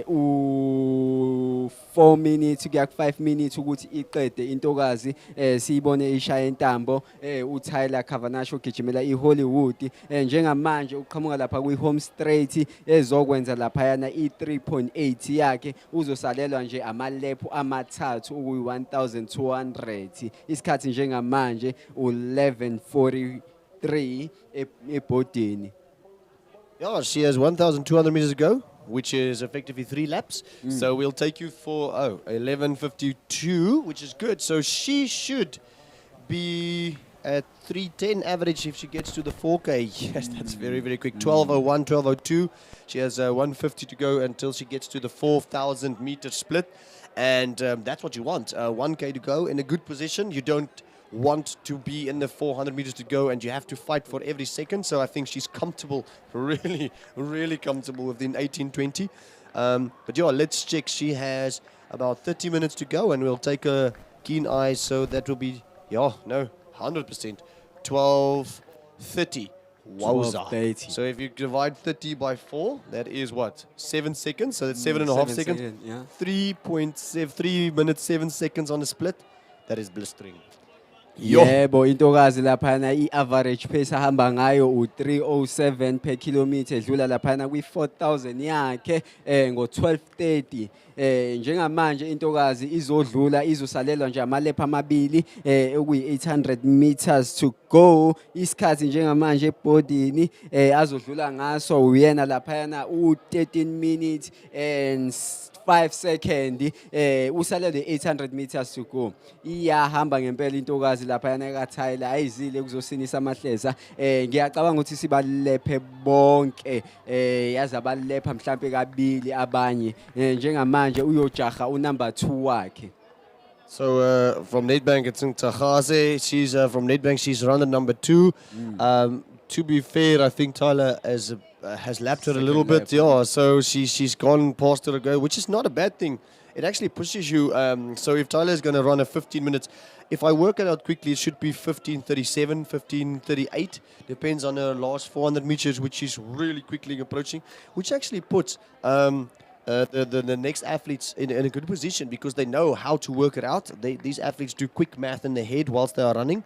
u 4 minutes kuya 5 minutes ukuthi iqede intokazi siyibone ishaya intambo uTyler Cavendish ogijimela iHollywood njengamanje uqhamuka lapha kwi-home straight ezokwenza laphayana i-3.8 yakhe uzosalelwa nje amalaphu amathathu ukuyi-1200 isikhathi njengamanje u-11:43 ebhodini. Yeah, she has 1,200 meters to go, which is effectively 3 laps. So we'll take you for 11:52, which is good. So she should be at 3:10 average if she gets to the 4K. Yes, that's very, very quick. 12:01, 12:02. She has 150 to go until she gets to the 4,000 meter split. And that's what you want. 1K to go in a good position. You don't want to be in the 400 meters to go and you have to fight for every second. So I think she's comfortable, really, really comfortable within 18:20. But yeah, let's check. She has about 30 minutes to go and we'll take a keen eye. So that will be, 100%. 12:30. Wowza. 12:30. So if you divide 30 by 4, that is what? 7 seconds. So that's 7.5 seconds. 3 minutes, 7 seconds on the split. That is blistering. Yo. Yebo intokazi laphana i-average pace ahamba ngayo u-307 per kilometer edlula laphana kwi-4000 yakhe ngo-12:30 njengamanje intokazi izodlula izosalelwa nje amalepha amabili okuyi-800 meters to go. Isikhathi njengamanje ebhodini azodlula ngaso uyena laphana u-13 minutes and 5 seconds usalele 800 meters to go. Iyahamba ngempela intokazi laphayana kaThayila ayizile kuzosinisa amahleza ngiyacabanga ukuthi sibalephe bonke yazi abalepha mhlambe kabili abanye njengamanje uyojaha unumber 2 wakhe. So from Nedbank, it's Ntagase. She's from Nedbank. She's rounded number 2. To be fair, I think Tyler has lapped her a little bit. Yeah, so she's gone past her a go, which is not a bad thing. It actually pushes you. So if Tyler is going to run a 15 minutes, if I work it out quickly, it should be 15:37, 15:38. Depends on her last 400 meters, which she's really quickly approaching, which actually puts the next athletes in a good position because they know how to work it out. These athletes do quick math in their head whilst they are running.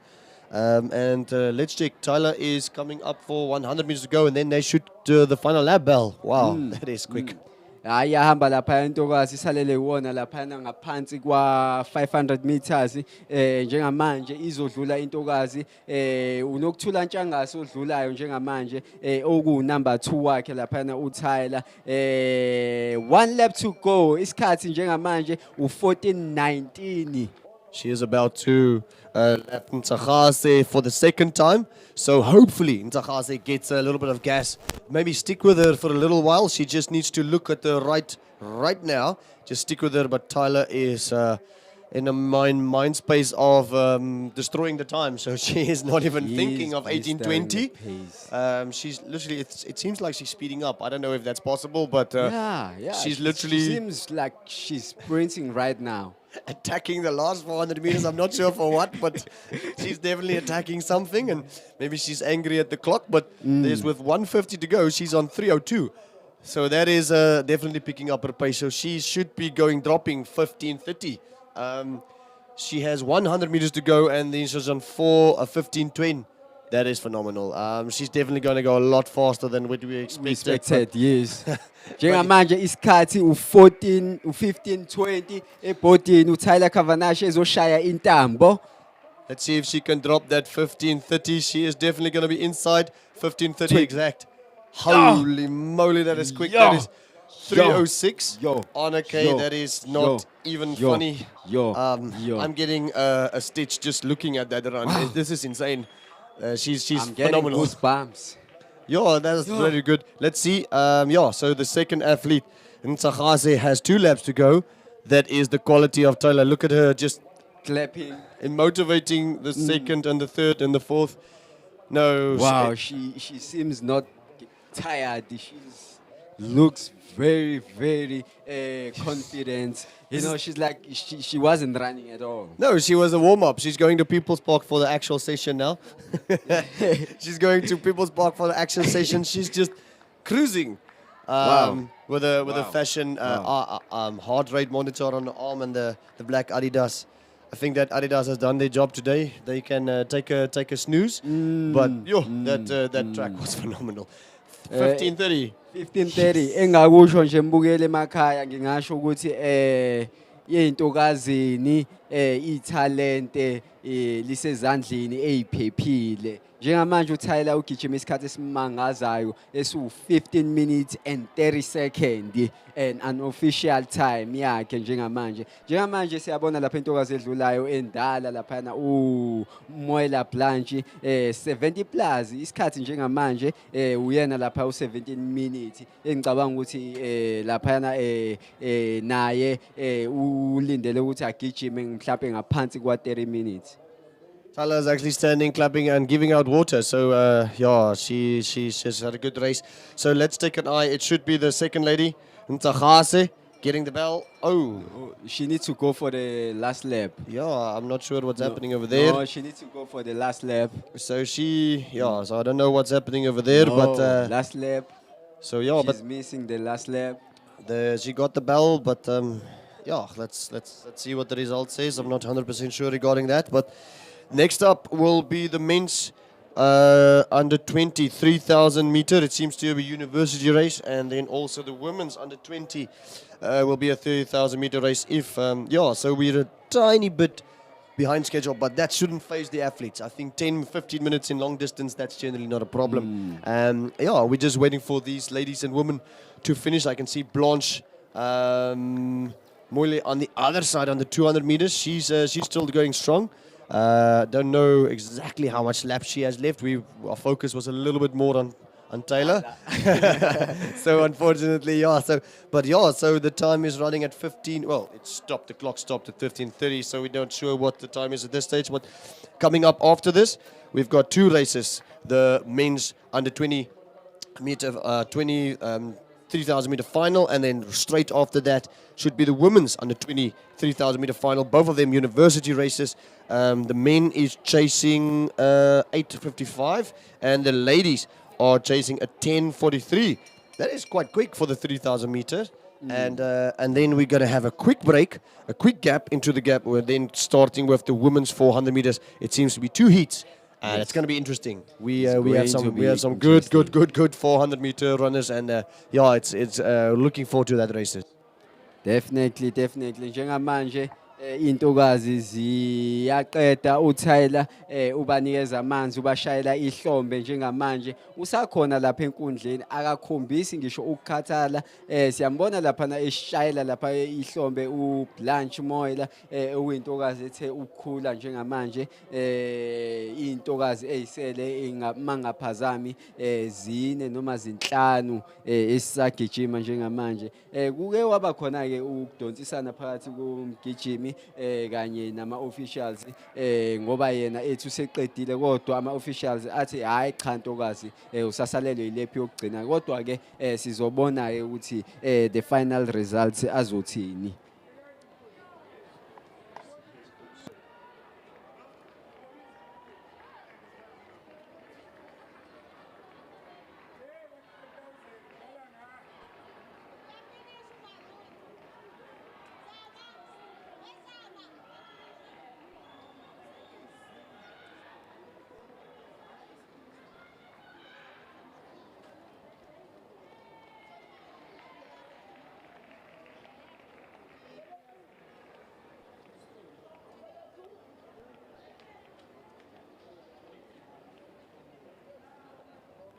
And let's check. Tyler is coming up for 100 meters to go, and then they shoot the final lap bell. Wow, that is quick. Hayi yahamba lapha intokazi isalele wona lapha ngaphansi kwa 500 meters njengamanje izodlula intokazi unokuthula ntshangase odlulayo njengamanje oku number 2 wakhe lapha uTyler 1 lap to go isikhathi njengamanje u14:19. She is about to lap Ntagase for the second time. So hopefully Ntagase gets a little bit of gas. Maybe stick with her for a little while. She just needs to look at the right now. Just stick with her. But Tyler is in a mind space of destroying the time. So she is not even thinking of 18:20. She's literally, it seems like she's speeding up. I don't know if that's possible, but she's literally... She seems like she's sprinting right now. Attacking the last 400 meters. I'm not sure for what, but she's definitely attacking something, and maybe she's angry at the clock, but there's with 150 to go, she's on 302. So that is definitely picking up her pace. So she should be dropping 15:30. She has 100 meters to go, and then she's on 15:20. That is phenomenal. She's definitely going to go a lot faster than what we expected. Yes. Njengamanje isikhathi u15:20 ebhodini uTyler Kavanash ezoshaya intambo. Let's see if she can drop that 15:30. She is definitely going to be inside 15:30 exact. Holy moly, that is quick. That is 306 on a K. That is not even funny. I'm getting a stitch just looking at that run. Wow. This is insane. She's I'm phenomenal. Getting goosebumps. Yeah, that's very good. Let's see. So the second athlete, Ntagase, has 2 laps to go. That is the quality of Tyler. Look at her just clapping and motivating the second and the third and the fourth. No. Wow, she seems not tired. She looks very, very confident. You know, she's like, she wasn't running at all. No, she was a warm-up. She's going to People's Park for the actual session now. She's going to People's Park for the actual session. She's just cruising with a fashion heart rate monitor on the arm and the black Adidas. I think that Adidas has done their job today. They can take a snooze. But that track was phenomenal. 15:30. 15:30 engakusho nje mbukele emakhaya ngingasho ukuthi yeyintokazini ithalente lisezandleni eziphephile njengamanje uTyler ugijima isikhathi esimangazayo esu15 minutes and 30 seconds and unofficial time yakhe njengamanje siyabona lapha intokazi edlulayo endala lapha uMoela Blanche 70 plus isikhathi njengamanje uyena lapha u17 minutes engicabanga ukuthi lapha naye ulindele ukuthi agijime mhlawumbe ngaphansi kwa 30 minutes. Tyler is actually standing, clapping, and giving out water. So, she's had a good race. So, let's take an eye. It should be the second lady, Ntagase, getting the bell. Oh, she needs to go for the last lap. Yeah, I'm not sure what's happening over there. No, she needs to go for the last lap. So, so I don't know what's happening over there. But last lap. So, she's missing the last lap. She got the bell, but let's see what the result says. I'm not 100% sure regarding that, but Next up will be the men's under 20 3,000 meter. It seems to be a university race, and then also the women's under 20 will be a 30,000 meter race. So we're a tiny bit behind schedule, but that shouldn't phase the athletes. I think 10, 15 minutes in long distance, that's generally not a problem. We're just waiting for these ladies and women to finish. I can see Blanche Moile on the other side on the 200 meters. She's still going strong. Don't know exactly how much laps she has left. Our focus was a little bit more on Taylor. So unfortunately, so the time is running at 15. Well, it stopped. The clock stopped at 15:30. So we're not sure what the time is at this stage. But coming up after this, we've got two races: the men's under 20 meter, 3,000 meter final, and then straight after that should be the women's under 20 3,000 meter final. Both of them university races. The men is chasing 8:55, and the ladies are chasing a 10:43. That is quite quick for the 3,000 meters. And then we're going to have a quick break, a quick gap into the gap. We're then starting with the women's 400 meters. It seems to be two heats. And it's going to be interesting. We have some good 400 meter runners, and it's looking forward to that race. Definitely, definitely. Njengamanje intokazi ziyaqeda uTyler ubanikeza amanzi ubashayela ihlombe njengamanje usakhona lapha enkundleni akakhombisi ngisho ukukhathala siyambona lapha eshayela lapha ihlombe uBlanche Moila oyintokazi ethe ukukhula njengamanje intokazi ezisele mangaphazami zine noma zinhlanu esisagijima njengamanje kuke waba khona ke ukudonsisana phakathi komgijimi kanye nama-officials ngoba yena ethi useqedile kodwa ama-officials athi hhayi cha ntokazi usasalelwe yilephi yokugcina kodwa-ke sizobona-ke ukuthi the final results azothini.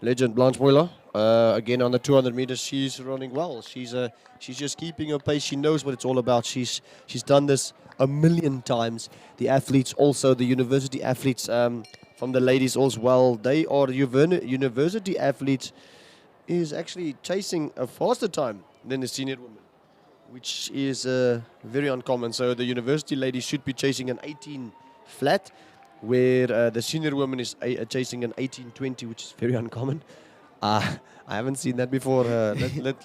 Legend Blanche Moiler, again on the 200 meters, she's running well. She's just keeping her pace. She knows what it's all about. She's done this a million times. The athletes also, the university athletes from the ladies as well, they are university athletes is actually chasing a faster time than the senior women, which is very uncommon. So the university ladies should be chasing an 18 flat, where the senior woman is chasing an 18:20, which is very uncommon. I haven't seen that before.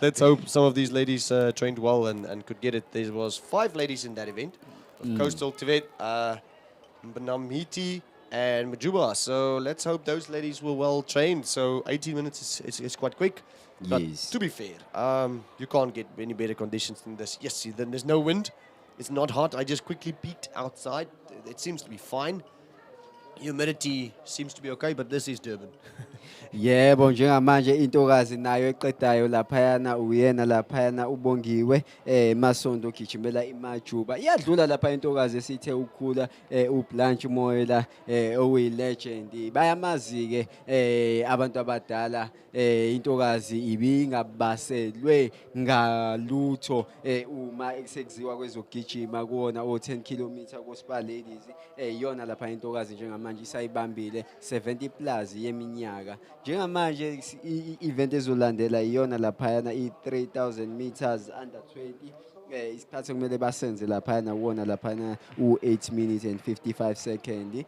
Let's hope some of these ladies trained well and could get it. There was 5 ladies in that event. Coastal Tibet, Mbanamhiti, and Majuba. So let's hope those ladies were well trained. So 18 minutes is quite quick. But to be fair, you can't get any better conditions than this. Yes, then there's no wind. It's not hot. I just quickly peeked outside. It seems to be fine. Humidity seems to be okay, but this is Durban. Yebo njengamanje intokazi nayo eqedayo laphayana uyena laphayana ubongiwe Masondo gijimela iMajuba iyadlula lapha intokazi esithe ukukhula uBlanche Moela oyilegend bayamazi ke abantu abadala intokazi ibingabaselwe ngalutho uma sekuziwa kwezokugijima kuona o10 km kuSpa Ladies iyona lapha intokazi njengamanje isayibambile 70 plus yeminyaka njengamanje i-event ezolandela iyona laphayana i-3000 meters under 20 isikhathi kumele basenze laphayana kuwona laphayana u-8 minutes and 55 seconds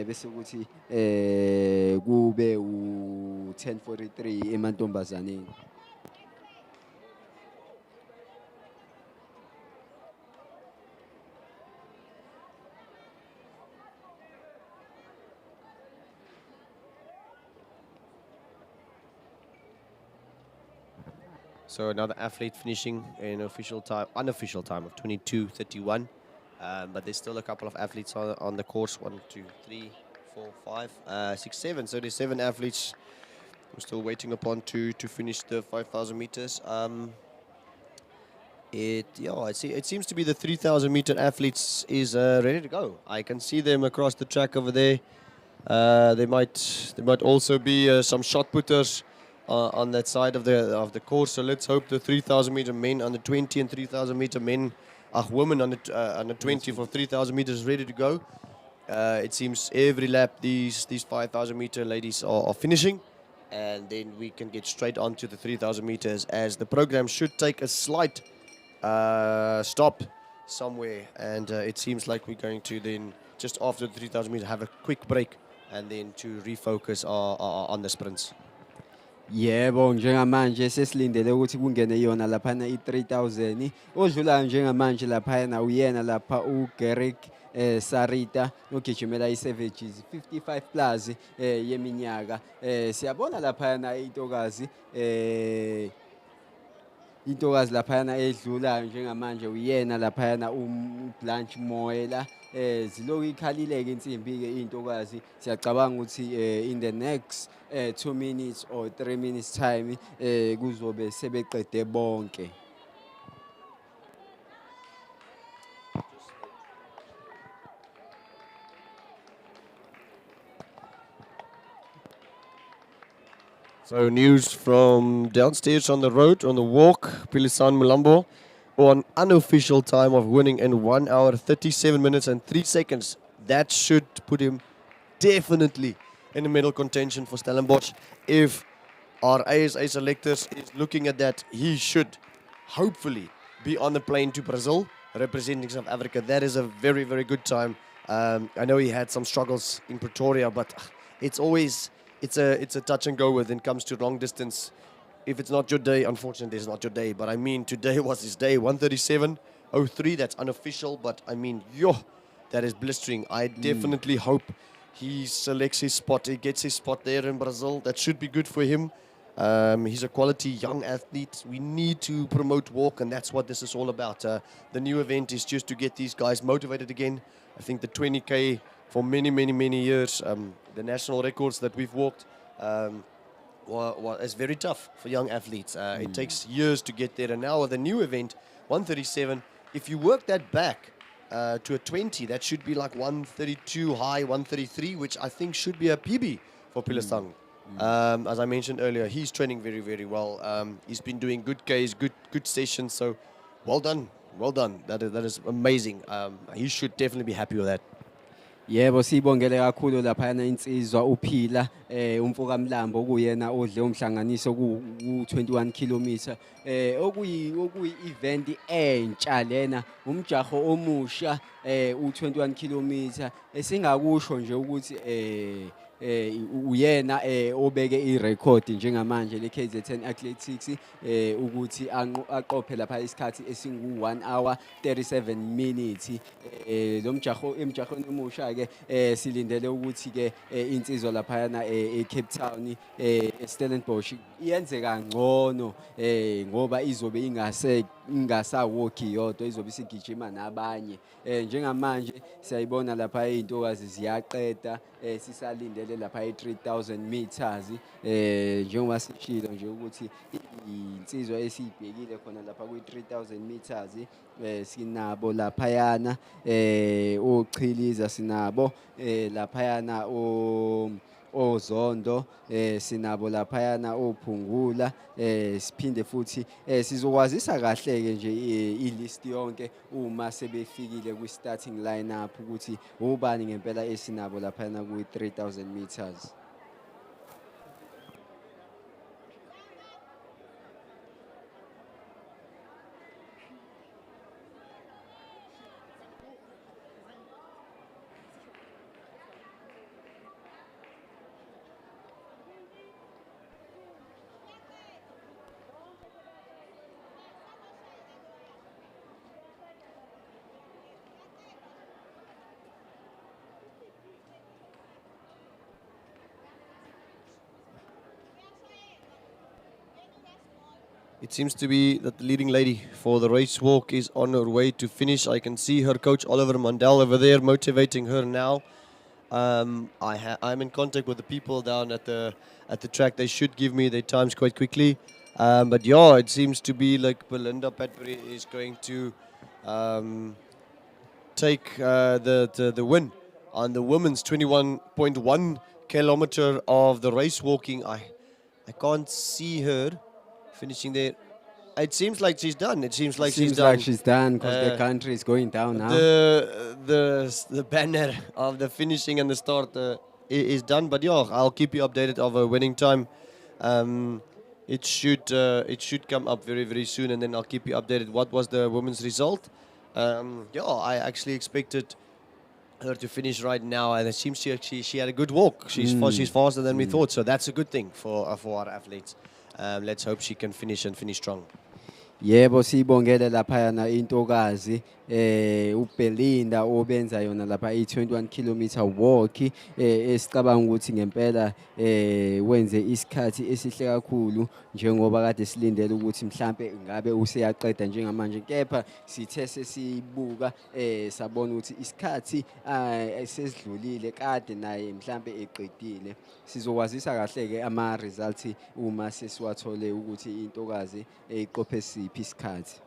bese kuthi kube u-10:43 emantombazaneni. So another athlete finishing in unofficial time of 22:31. But there's still a couple of athletes on the course. 1, 2, 3, 4, 5, 6, 7. So there's 7 athletes we're still waiting upon to finish the 5,000 meters. It seems to be the 3,000 meter athletes is ready to go. I can see them across the track over there. There might also be some shot putters on that side of the course. So let's hope the 3,000 meter men under 20 and 3,000 meter women under 20 for 3,000 meters is ready to go. It seems every lap these 5,000 meter ladies are finishing, and then we can get straight on to the 3,000 meters, as the program should take a slight stop somewhere, and it seems like we're going to then, just after the 3,000 meters, have a quick break and then to refocus on the sprints. Yebo, njengamanje sesilindele ukuthi kungene yona laphana i-3000 odlulayo njengamanje laphayana uyena lapha uGerick Sarita ogijimela i-Savages 55 plus yeminyaka. Siyabona laphayana intokazi laphayana edlulayo njengamanje uyena laphayana uBlanche Moela. Ziloku ikhalile-ke insimbi-ke iy'ntokazi. Siyacabanga ukuthi in the next 2 minutes or 3 minutes time kuzobe sebeqede bonke. So news from downstairs on the road, on the walk, Pilisan Mulambo, on unofficial time of winning in 1 hour, 37 minutes and 3 seconds. That should put him definitely in the medal contention for Stellenbosch. If our ASA selectors is looking at that, he should hopefully be on the plane to Brazil, representing South Africa. That is a very, very good time. I know he had some struggles in Pretoria, but it's always... It's a touch and go when it comes to long distance. If it's not your day, unfortunately, it's not your day. But I mean, today was his day. 1:37:03. That's unofficial, but I mean, that is blistering. I definitely hope he selects his spot. He gets his spot there in Brazil. That should be good for him. He's a quality young athlete. We need to promote walk, and that's what this is all about. The new event is just to get these guys motivated again. I think the 20K for many, many, many years, the national records that we've walked is very tough for young athletes. It takes years to get there. And now with the new event, 1:37, if you work that back to a 20, that should be like 1:32 high, 1:33, which I think should be a PB for Pilasang. As I mentioned earlier, he's training very, very well. He's been doing good Ks, good sessions. So well done. Well done. That is amazing. He should definitely be happy with that. Yebo, sibongele kakhulu laphayana insizwa uphila umfoka Mlambo okuyena odle umhlanganiso ku 21 km okuyi event entsha lena, umjaho omusha u 21 km. Esingakusho nje ukuthi uyena obeke irecord njengamanje le KZN Athletics ukuthi aqophe lapha isikhathi esingu 1 hour 37 minutes. Lo emjahweni omusha ke silindele ukuthi ke insizwa laphayana eCape Town eStellenbosch iyenze kangcono ngoba izobe ingasawalki yodwa, izobe isigijima nabanye. Njengamanje siyayibona lapha izintokazi ziyaqeda, sisalindele lapha i-3000 meters njengoba sishilo nje ukuthi insizwa esiyibhekile khona lapha kwi-3000 meters sinabo laphayana oChiliza, sinabo laphayana oZondo, sinabo laphayana oPhungula, siphinde futhi sizokwazisa kahle ke nje ilist yonke uma sebefikile kwi-starting lineup ukuthi ubani ngempela esinabo laphayana kwi-3000 meters. It seems to be that the leading lady for the race walk is on her way to finish. I can see her coach Oliver Mandel over there motivating her now. I'm in contact with the people down at the track. They should give me their times quite quickly. But yeah, it seems to be like Belinda Patbury is going to take the win on the women's 21.1 kilometer of the race walking. I can't see her finishing there. It seems like she's done. It seems like she's Seems like done. she's done because the Uh, country is going down now. the banner of the finishing and the start is done. But yeah, I'll keep you updated of a winning time. Um, it should come up very very soon, and then I'll keep you updated. What was the women's result? Yeah, I actually expected her to finish right now, and it seems she had a good walk. She's faster than we thought, so that's a good thing for our athletes. Let's hope she can finish and finish strong. Yebo sibongele laphayana intokazi uBelinda obenza yona lapha i21 kilometer walk esicabanga ukuthi ngempela wenze isikhathi esihle kakhulu njengoba kade silindele ukuthi mhlambe ngabe useyaqeda njengamanje kepha sithe sesibuka sabona ukuthi isikhathi sesidlulile kade naye mhlambe eqedile sizokwazisa kahle ke ama results uma sesiwathole ukuthi intokazi eyiqophe siphi isikhathi.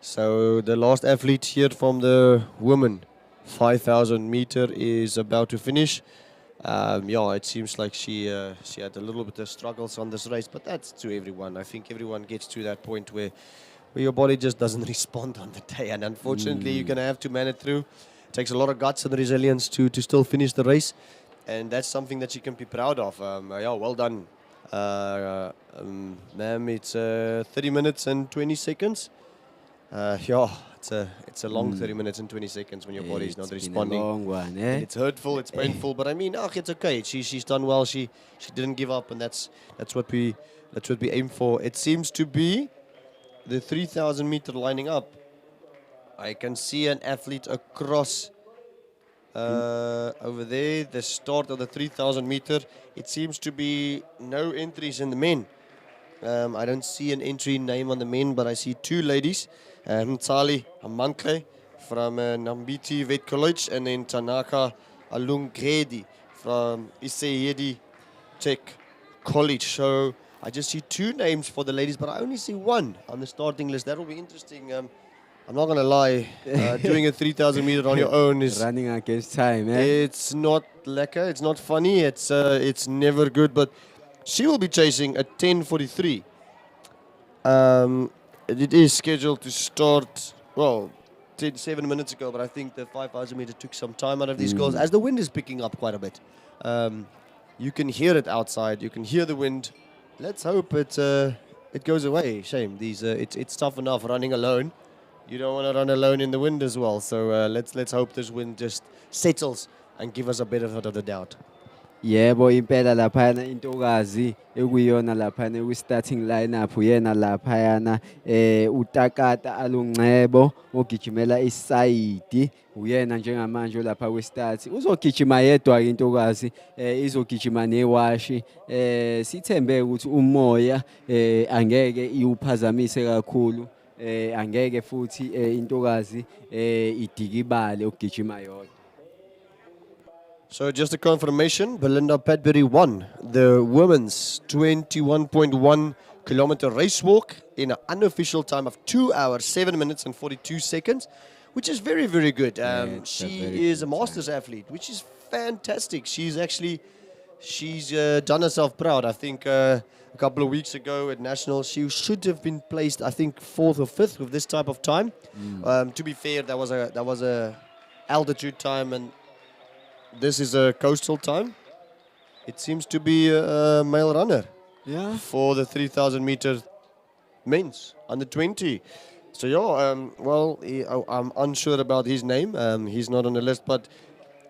So the last athlete here from the women 5,000 meter is about to finish. Yeah, it seems like she had a little bit of struggles on this race, but that's to everyone. I think everyone gets to that point where your body just doesn't respond on the day, and unfortunately, you're gonna have to man it through. It takes a lot of guts and resilience to still finish the race, and that's something that you can be proud of. Yeah, well done, ma'am. It's 30 minutes and 20 seconds. Yeah, it's a long 30 minutes and 20 seconds when your body is not It's been a responding. long one, And it's hurtful, it's painful, but I mean, it's okay. She's done well. She didn't give up, and that's what we aim for. It seems to be the 3,000 meter lining up. I can see an athlete across over there. The start of the 3,000 meter. It seems to be no entries in the men. I don't see an entry name on the men, but I see two ladies. Mtsali Amankle from Nambiti Vet College, and then Tanaka Alungredi from Iseyedi Tech College. So I just see two names for the ladies, but I only see one on the starting list. That will be interesting. I'm not going to lie, doing a 3,000 meter on your own is running against time. it's not lekker, it's not funny, it's never good, but she will be chasing a 10:43. It is scheduled to start, well, 7 minutes ago, but I think the 5,000 meter took some time out of these girls as the wind is picking up quite a bit. You can hear it outside, you can hear the wind. Let's hope it goes away. Shame, it's tough enough running alone. You don't want to run alone in the wind as well. So let's hope this wind just settles and give us a benefit of the doubt. Yebo impela laphayana intokazi ekuyona laphayana kwi-starting lineup uyena laphayana uTakata Alungcebo ogijimela isayidi uyena njengamanje lapha kwi-start uzogijima yedwa intokazi izogijima newashi sithembe ukuthi umoya angeke iwuphazamise kakhulu angeke futhi intokazi idikibale ukugijima yodwa. So just a confirmation, Belinda Padbury won the women's 21.1 kilometer race walk in an unofficial time of 2 hours, 7 minutes, and 42 seconds, which is very, very good. It's a She very is a good masters time. athlete, which is fantastic. She's done herself proud. I think a couple of weeks ago at Nationals, she should have been placed, I think, fourth or fifth with this type of time. To be fair, that was a altitude time, and this is a coastal time. It seems to be a male runner Yeah. for the 3,000 meter men's under 20. So yeah, I'm unsure about his name. He's not on the list, but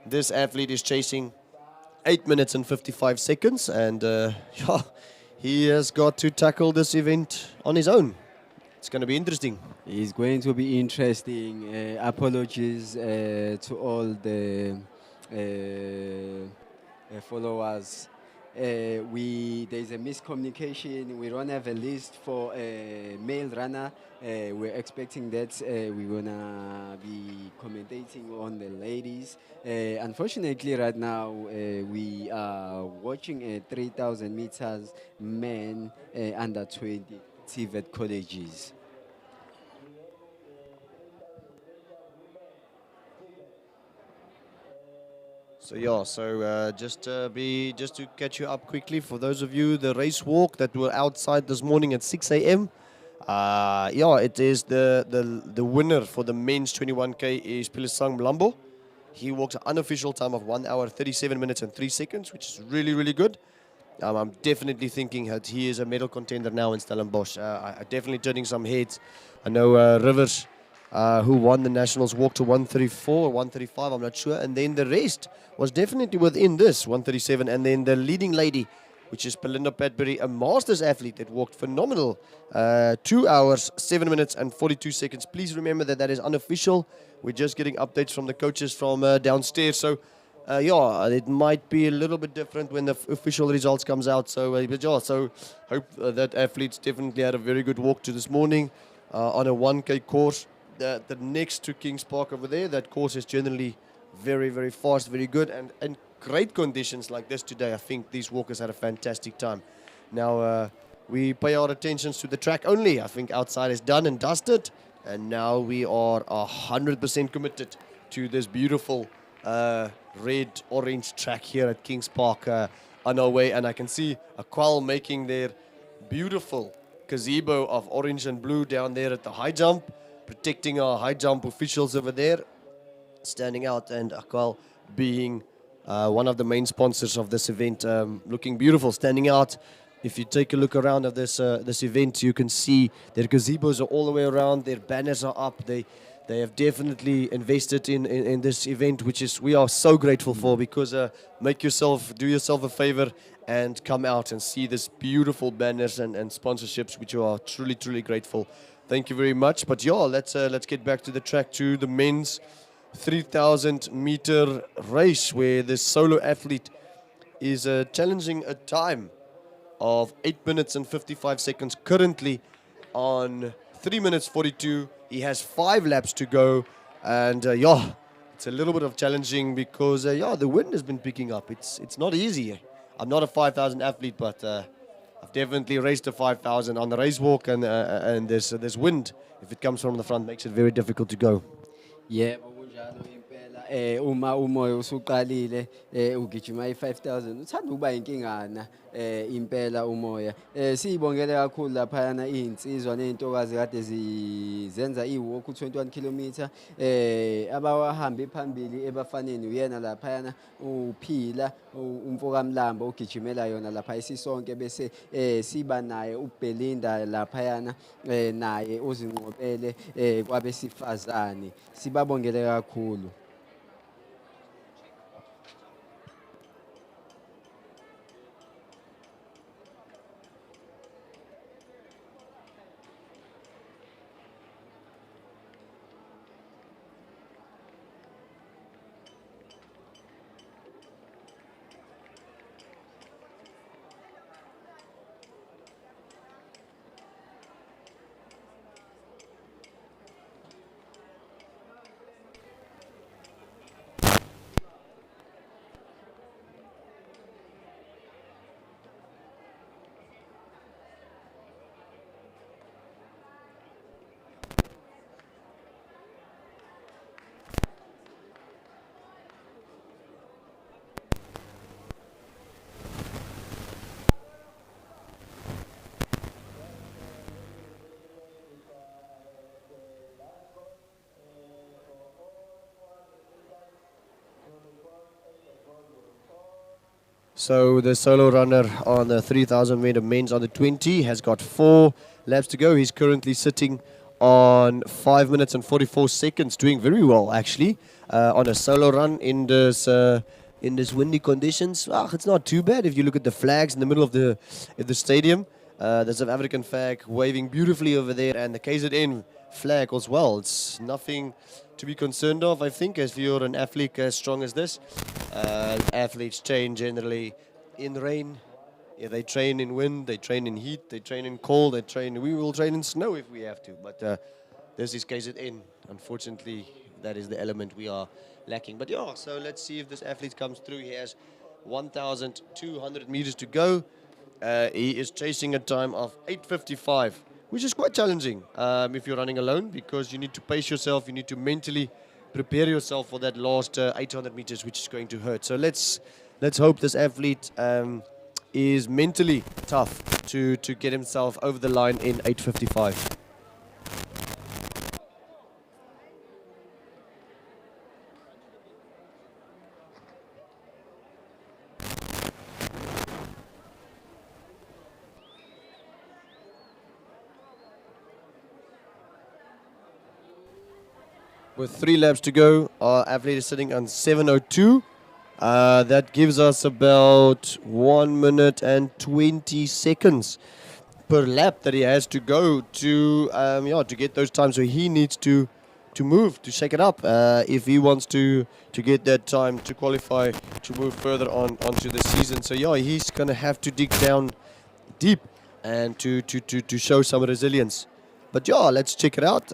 this athlete is chasing 8 minutes and 55 seconds, and yeah, he has got to tackle this event on his own. It's going to be interesting. It's going to be interesting. Apologies to all the followers. There's a miscommunication. We don't have a list for a male runner. We're expecting that we're gonna be commentating on the ladies. Unfortunately, right now we are watching a 3,000 meters men under 20 TVET colleges. So yeah, just to catch you up quickly for those of you the race walk that were outside this morning at 6 a.m. Yeah, it is the winner for the men's 21k is Pilisang Mlambo. He walks an unofficial time of 1 hour 37 minutes and 3 seconds, which is really, really good. I'm definitely thinking that he is a medal contender now in Stellenbosch. I definitely turning some heads. I know Rivers, who won the Nationals, walked to 134 or 135, I'm not sure. And then the rest was definitely within this, 137. And then the leading lady, which is Belinda Padbury, a masters athlete that walked phenomenal, 2 hours, 7 minutes and 42 seconds. Please remember that that is unofficial. We're just getting updates from the coaches from downstairs. So yeah, it might be a little bit different when the official results comes out. So, but yeah, so hope that athletes definitely had a very good walk to this morning on a 1K course. The next to Kings Park over there, that course is generally very, very fast, very good, and great conditions like this today. I think these walkers had a fantastic time. Now we pay our attentions to the track only. I think outside is done and dusted, and now we are 100% committed to this beautiful red-orange track here at Kings Park on our way. And I can see a Qual making their beautiful gazebo of orange and blue down there at the high jump, protecting our high jump officials over there, standing out, and Aqual being one of the main sponsors of this event, looking beautiful, standing out. If you take a look around at this event, you can see their gazebos are all the way around. Their banners are up. They have definitely invested in this event, which is we are so grateful for, because do yourself a favor and come out and see this beautiful banners and sponsorships, which you are truly, truly grateful. Thank you very much. But yeah, let's get back to the track, to the men's 3,000 meter race, where this solo athlete is challenging a time of 8 minutes and 55 seconds currently on 3 minutes 42. He has 5 laps to go, and yeah, it's a little bit of challenging because yeah, the wind has been picking up. It's not easy. I'm not a 5,000 athlete, but I've definitely raced a 5,000 on the race walk, and there's wind. If it comes from the front, makes it very difficult to go. Yebo kunjalo impela uma umoya usuqalile ugijima i-5000 uthanda ukuba inkingana impela umoya siyibongele kakhulu laphayana izinsizwa nezintokazi kade zenza i-walk u-21 kilometer abahambe phambili ebafaneni uyena laphayana uphila umfoka Mlambo ugijimela yona lapha isisonke bese siba naye uBelinda laphayana naye uzinqobele kwabesifazane sibabongele kakhulu. So the solo runner on the 3,000 meter men's under 20 has got 4 laps to go. He's currently sitting on 5 minutes and 44 seconds, doing very well actually on a solo run in this windy conditions. It's not too bad if you look at the flags in the middle of the stadium. The South African flag waving beautifully over there, and the KZN flag as well. It's nothing to be concerned of, I think, as you're an athlete as strong as this. Athletes train generally in rain. Yeah, they train in wind, they train in heat, they train in cold, we will train in snow if we have to. But this is KZN. Unfortunately, that is the element we are lacking. But yeah, so let's see if this athlete comes through. He has 1,200 meters to go. He is chasing a time of 8:55, which is quite challenging if you're running alone, because you need to pace yourself, you need to mentally prepare yourself for that last 800 meters, which is going to hurt. So let's hope this athlete is mentally tough to get himself over the line in 8:55. With 3 laps to go, our athlete is sitting on 7:02. That gives us about 1 minute and 20 seconds per lap that he has to go to get those times. So he needs to move, to shake it up, if he wants to get that time to qualify to move further on onto the season. So yeah, he's gonna have to dig down deep and to show some resilience. But yeah, let's check it out.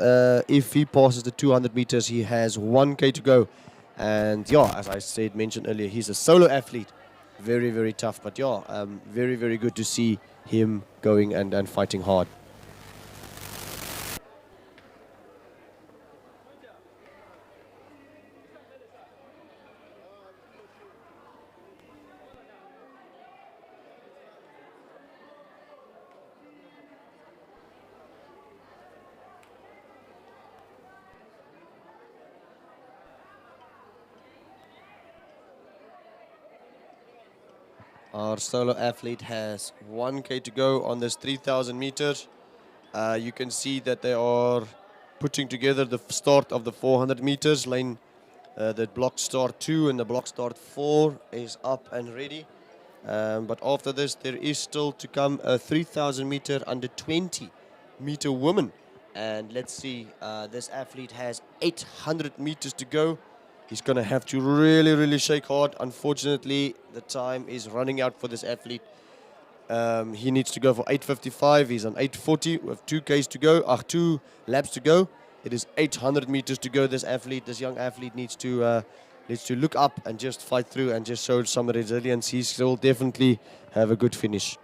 If he passes the 200 meters, he has 1K to go. And yeah, as I mentioned earlier, he's a solo athlete. Very, very tough. But yeah, very, very good to see him going and fighting hard. Our solo athlete has 1K to go on this 3,000 meters. You can see that they are putting together the start of the 400 meters. The block start 2 and the block start 4 is up and ready. But after this, there is still to come a 3,000 meter under 20 meter woman. And let's see, this athlete has 800 meters to go. He's going to have to really, really shake hard. Unfortunately, the time is running out for this athlete. He needs to go for 8:55. He's on 8:40 with 2Ks to go, 2 laps to go. It is 800 meters to go. This young athlete needs to look up and just fight through and just show some resilience. He will definitely have a good finish.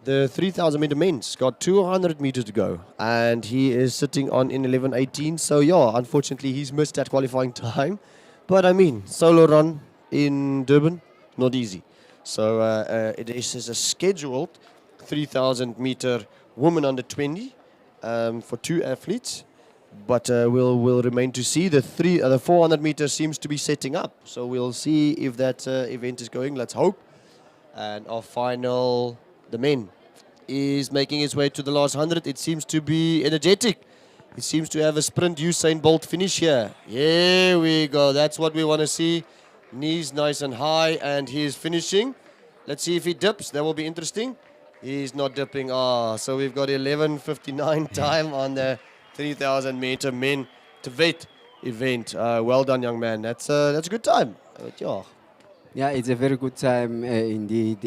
The 3,000 meter men's got 200 meters to go, and he is sitting on in 11:18. So yeah, unfortunately he's missed that qualifying time. But I mean, solo run in Durban, not easy. So it is a scheduled 3,000 meter women under 20 for two athletes. But we'll remain to see. The 400 meters seems to be setting up. So we'll see if that event is going. Let's hope. And our final, the men, is making his way to the last 100. It seems to be energetic. It seems to have a sprint Usain Bolt finish here. Here we go. That's what we want to see. Knees nice and high, and he's finishing. Let's see if he dips. That will be interesting. He's not dipping. So we've got 11:59 time on the 3,000 meter men to wait event. Well done, young man. That's a good time. Yeah. Yeah, it's a very good time indeed.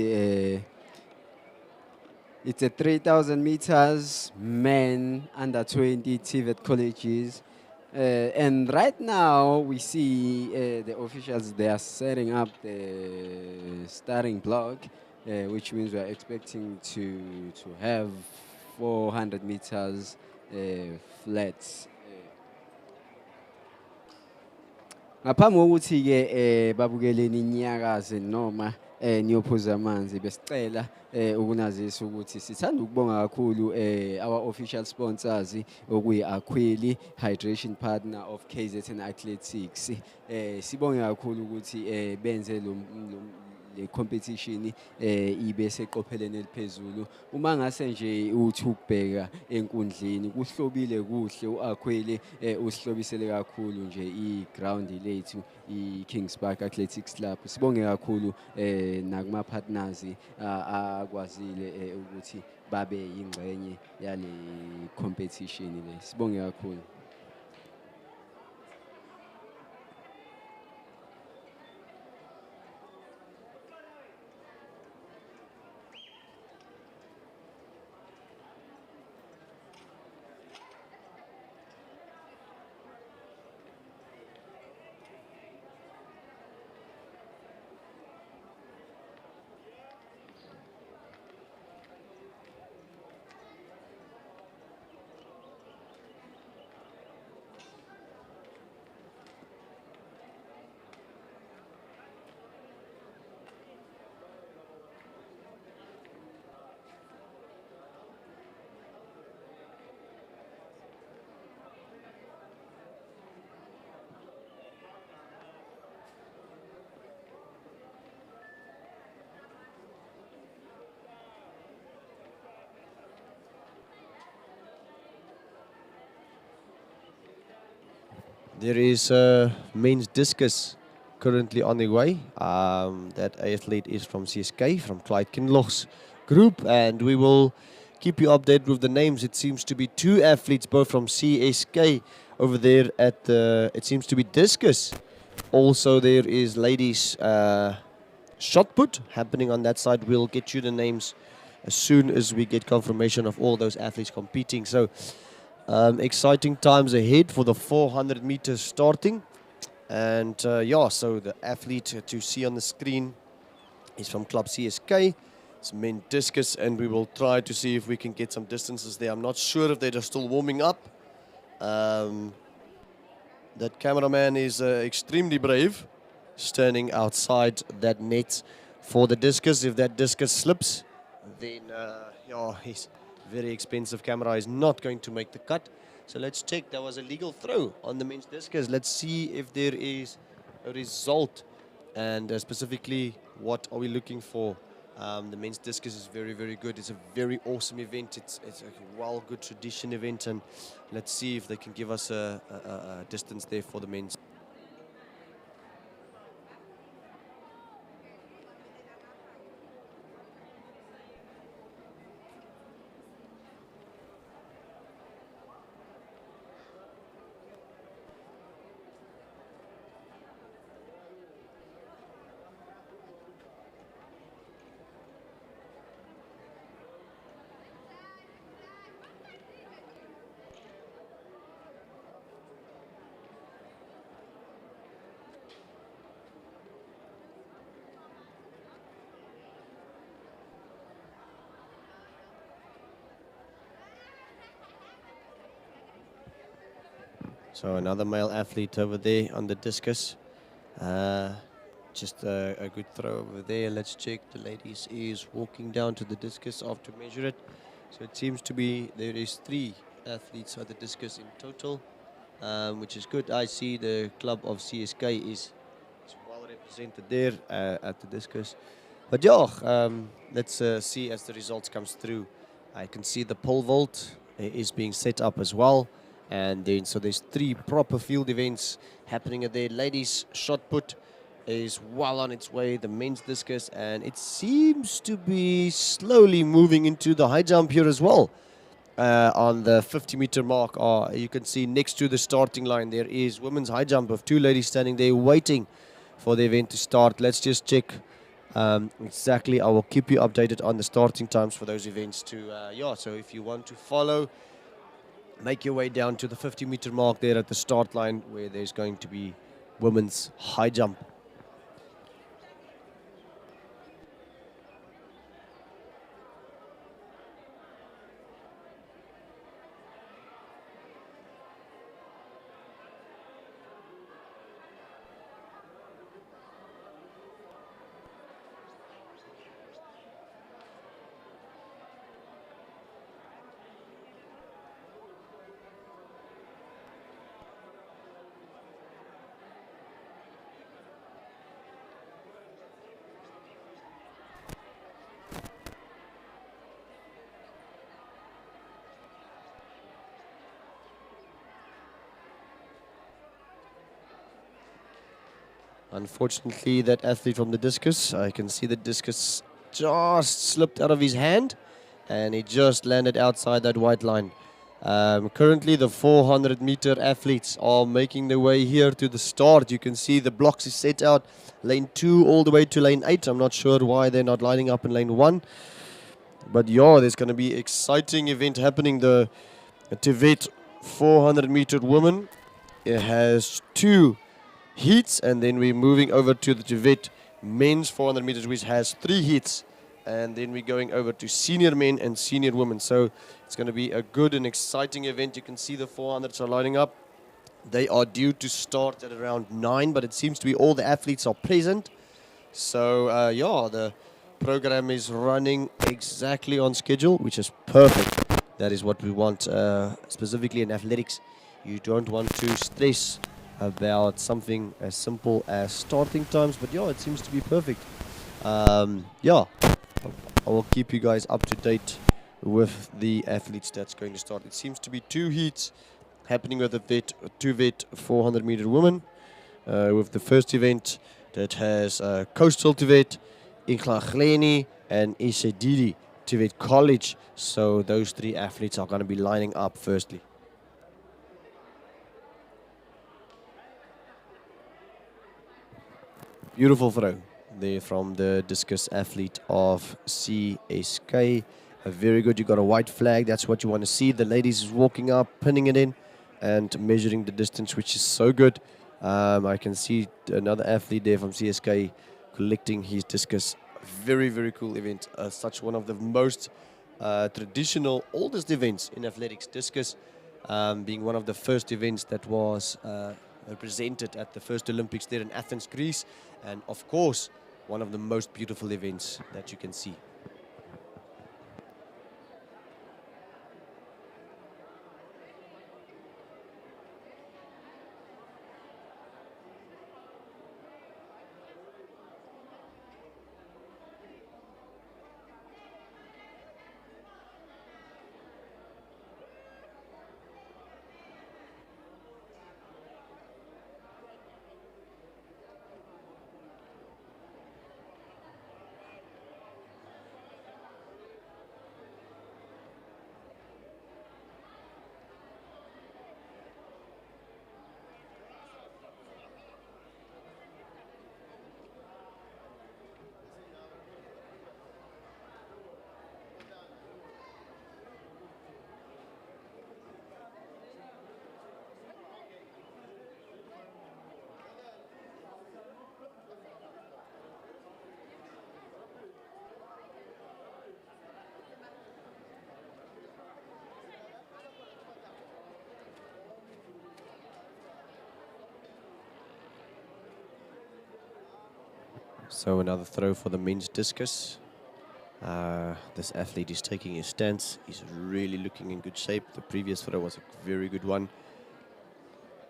It's a 3,000 meters men under 20 TVET colleges. And right now we see the officials, they are setting up the starting block, which means we are expecting to have 400 meters flats. Ngaphambi kokuthi-ke babukele ninyakaze noma niyophuza amanzi, besicela ukunazisa ukuthi sithanda ukubonga kakhulu our official sponsors okuyi-Aquili, hydration partner of KZNA Athletics. Sibonge kakhulu ukuthi benze le competition ibe seqopheleni eliphezulu. Uma ngase nje uthi ukubheka enkundleni kuhlobile kuhle, u-Aquili usihlobisele kakhulu nje i-ground lethu i-Kings Park Athletics Club. Sibonge kakhulu nakuma partners akwazile ukuthi babe yingxenye yale competition le. Sibonge kakhulu. There is men's discus currently on the way. That athlete is from CSK, from Clyde Kinloch's group, and we will keep you updated with the names. It seems to be two athletes, both from CSK, over there at the, it seems to be discus. Also, there is ladies shot put happening on that side. We'll get you the names as soon as we get confirmation of all those athletes competing. So, exciting times ahead for the 400 meters starting. And yeah, so the athlete to see on the screen is from Club CSK. It's men discus, and we will try to see if we can get some distances there. I'm not sure if they're still warming up. That cameraman is extremely brave, standing outside that net for the discus. If that discus slips, then yeah, his very expensive camera is not going to make the cut. So let's check. There was a legal throw on the men's discus. Let's see if there is a result, and specifically what are we looking for. The men's discus is very, very good. It's a very awesome event. It's a well good tradition event, and let's see if they can give us a distance there for the men's. So another male athlete over there on the discus. Uh, just a good throw over there. Let's check. The ladies is walking down to the discus after measure it. So it seems to be there is 3 athletes at the discus in total, which is good. I see the club of CSK is well represented there at the discus. But yeah, let's see as the results comes through. I can see the pole vault is being set up as well. And then, so there's 3 proper field events happening at there. Ladies shot put is well on its way, the men's discus, and it seems to be slowly moving into the high jump here as well. On the 50-meter mark, you can see next to the starting line there is women's high jump of 2 ladies standing there waiting for the event to start. Let's just check exactly. I will keep you updated on the starting times for those events too. So if you want to follow, make your way down to the 50-meter mark there at the start line where there's going to be women's high jump. Unfortunately, that athlete from the discus, I can see the discus just slipped out of his hand and he just landed outside that white line. Currently, the 400-meter athletes are making their way here to the start. You can see the blocks is set out, lane 2 all the way to lane 8. I'm not sure why they're not lining up in lane 1. But yeah, there's going to be exciting event happening. The Tibet 400-meter woman, it has 2 heats, and then we're moving over to the Tibet men's 400 meters, which has 3 heats, and then we're going over to senior men and senior women. So it's going to be a good and exciting event. You can see the 400s are lining up. They are due to start at around 9, but it seems to be all the athletes are present. So the program is running exactly on schedule, which is perfect. That is what we want, specifically in athletics. You don't want to stress about something as simple as starting times, but yeah, it seems to be perfect. I will keep you guys up to date with the athletes that's going to start. It seems to be 2 heats happening with the 2 vet 400 meter women. With the first event that has Coastal Tibet, Inklagleni, and Isedidi Tibet College. So those 3 athletes are going to be lining up firstly. Beautiful throw there from the discus athlete of CSK. Very good. You got a white flag. That's what you want to see. The ladies is walking up, pinning it in, and measuring the distance, which is so good. I can see another athlete there from CSK collecting his discus. Very, very cool event. Such one of the most traditional, oldest events in athletics. Discus being one of the first events that was presented at the first Olympics there in Athens, Greece. And of course, one of the most beautiful events that you can see. So another throw for the men's discus. This athlete is taking his stance. He's really looking in good shape. The previous throw was a very good one.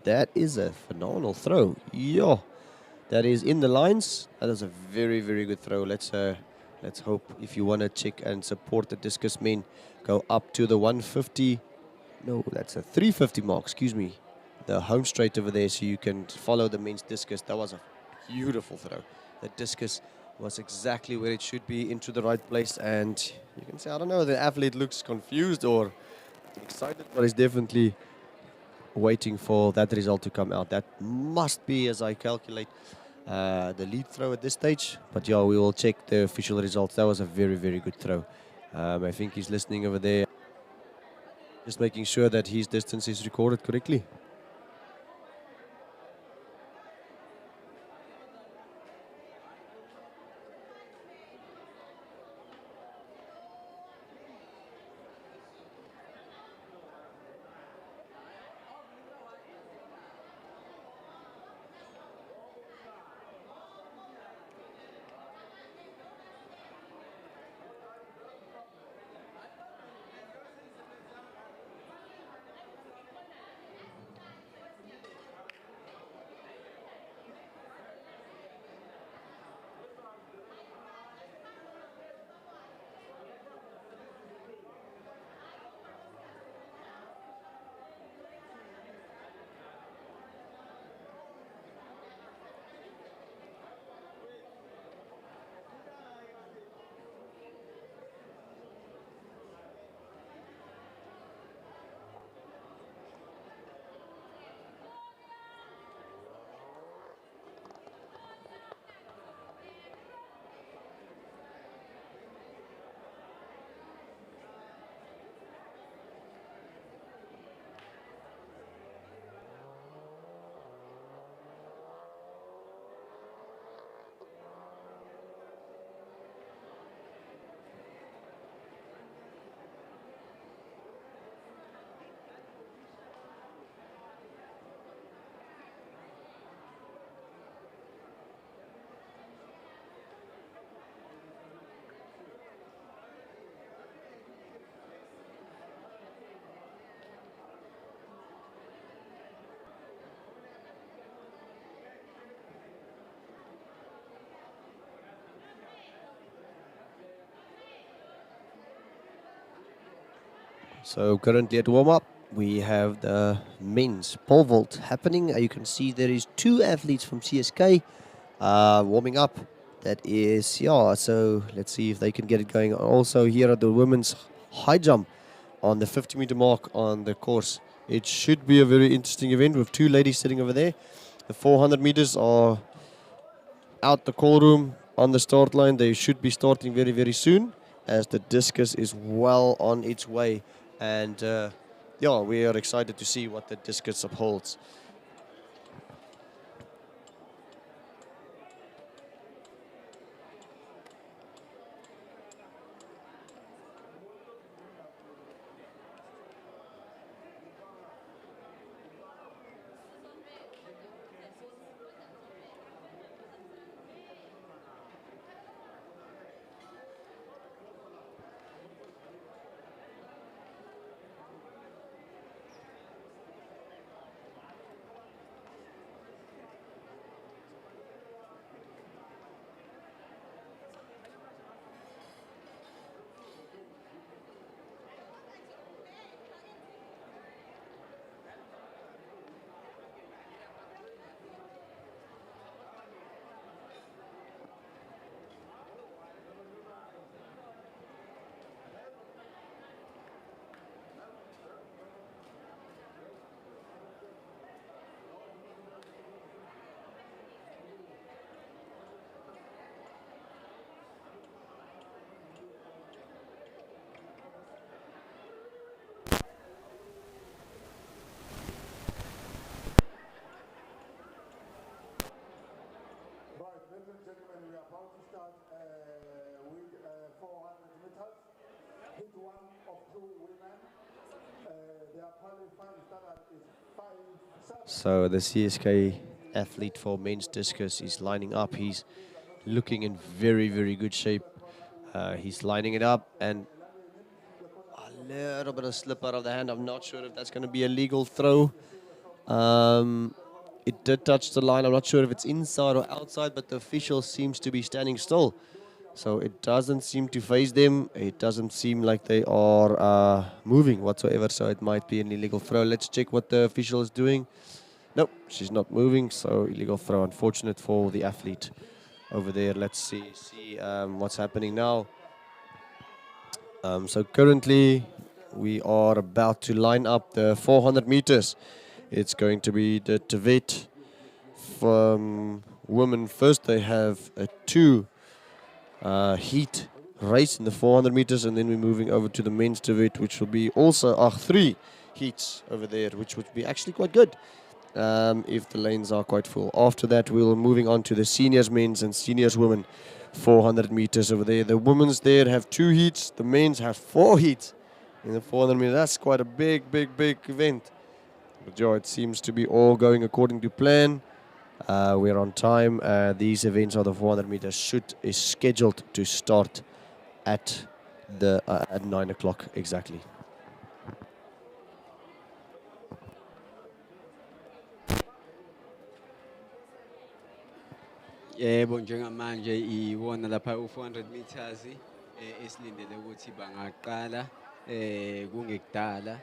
That is a phenomenal throw. Yeah, that is in the lines. That is a very, very good throw. Let's hope if you want to check and support the discus men, go up to the 150. No, that's a 350 mark. Excuse me. The home straight over there, so you can follow the men's discus. That was a beautiful throw. The discus was exactly where it should be, into the right place, and you can say, I don't know, the athlete looks confused or excited, but he's definitely waiting for that result to come out. That must be, as I calculate, the lead throw at this stage. But yeah, we will check the official results. That was a very, very good throw. I think he's listening over there, just making sure that his distance is recorded correctly. So currently at warm-up, we have the men's pole vault happening. You can see there is 2 athletes from CSK warming up. That is, yeah, so let's see if they can get it going. Also here at the women's high jump on the 50-meter mark on the course. It should be a very interesting event with 2 ladies sitting over there. The 400 meters are out the call room on the start line. They should be starting very, very soon, as the discus is well on its way. And yeah, we are excited to see what the discus upholds. So the CSK athlete for men's discus is lining up. He's looking in very, very good shape. He's lining it up and a little bit of slip out of the hand. I'm not sure if that's going to be a legal throw. It did touch the line. I'm not sure if it's inside or outside, but the official seems to be standing still. So it doesn't seem to phase them. It doesn't seem like they are moving whatsoever. So it might be an illegal throw. Let's check what the official is doing. Nope, she's not moving. So illegal throw. Unfortunate for the athlete over there. Let's see what's happening now. So currently we are about to line up the 400 meters. It's going to be the Tibet from women first. They have a two heat race in the 400 meters, and then we're moving over to the men's Tibet, which will be also three heats over there, which would be actually quite good if the lanes are quite full. After that, we're moving on to the seniors men's and seniors women 400 meters over there. The women's there have two heats. The men's have four heats in the 400 meters. That's quite a big event. But yeah, it seems to be all going according to plan. We're on time. These events of the 400 meters is scheduled to start at 9 o'clock exactly. Yebo, njengamanje iwona lapha u400 meters esilindele ukuthi bangaqala kungekudala.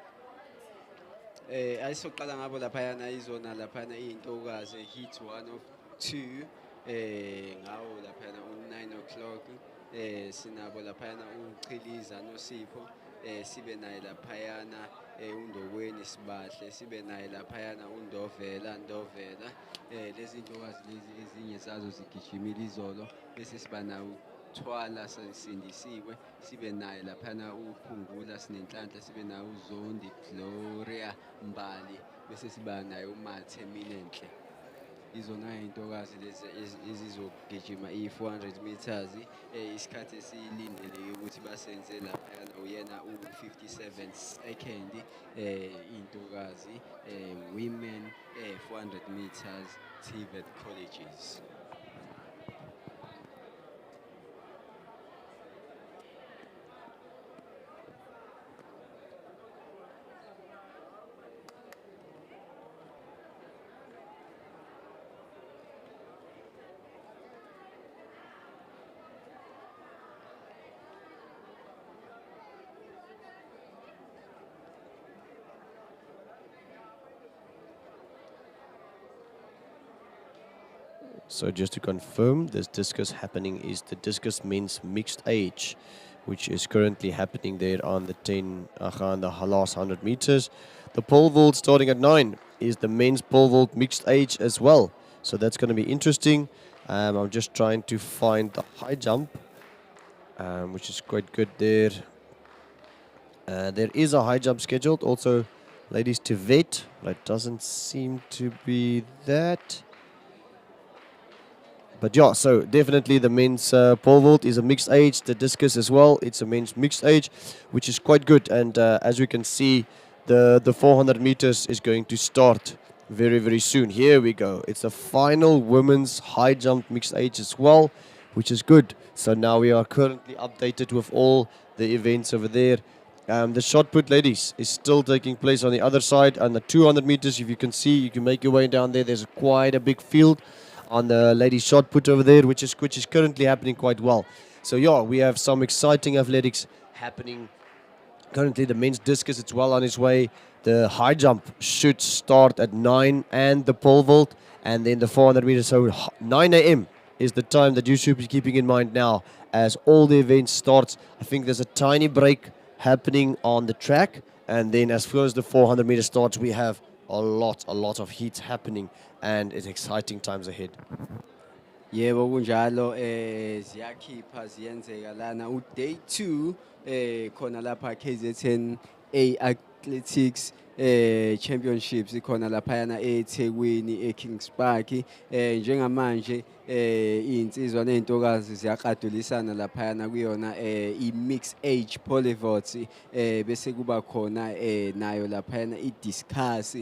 Ayisoqala ngabo laphayana izona laphayana iy'ntokazi hit 1 of 2 ngawo laphayana u9 o'clock. Sinabo laphayana uChiliza noSipho, sibe naye laphayana uNdokweni Sibahle, sibe naye laphayana uNdovela Ndovela. Lezi ntokazi lezi ezinye zazo zigijimile izolo, bese siba nawo Thwala Sindisiwe, sibe naye laphana uPhungula Sinenhlanhla, sibe naye uZondi Gloria Mbali, bese siba naye uMathe Milenhle. Izona iy'ntokazi lezi ezizogijima i400 meters. Isikhathi esiyilindele ukuthi basenze laphayana uyena u57 second. Iy'ntokazi women 400 meters TVET colleges. So just to confirm, this discus happening is the discus men's mixed age, which is currently happening there on the 10 on the last 100 meters. The pole vault starting at 9 is the men's pole vault mixed age as well. So that's going to be interesting. I'm just trying to find the high jump, which is quite good there. There is a high jump scheduled, also ladies to vet, but it doesn't seem to be that. But yeah, so definitely the men's pole vault is a mixed age. The discus as well, it's a men's mixed age, which is quite good. And as we can see, the 400 meters is going to start very, very soon. Here we go. It's the final women's high jump mixed age as well, which is good. So now we are currently updated with all the events over there. The shot put ladies is still taking place on the other side. On the 200 meters, if you can see, you can make your way down there. There's quite a big field on the ladies shot put over there, which is currently happening quite well. So yeah, we have some exciting athletics happening. Currently the men's discus, it's well on its way. The high jump should start at 9 and the pole vault, and then the 400 meters. So 9 a.m. is the time that you should be keeping in mind now as all the events starts. I think there's a tiny break happening on the track, and then as far as the 400 meters starts, we have a lot of heats happening, and it's exciting times ahead. Yebo kunjalo ziyakhipha ziyenzeka lana day 2 khona lapha KZNA Athletics championships ikhona laphayana eThekwini eKings Park njengamanje iy'nsizwa ney'ntokazi ziyaqadulisana laphayana kuyona i-mixed age polyvots bese kuba khona nayo laphayana i-discuss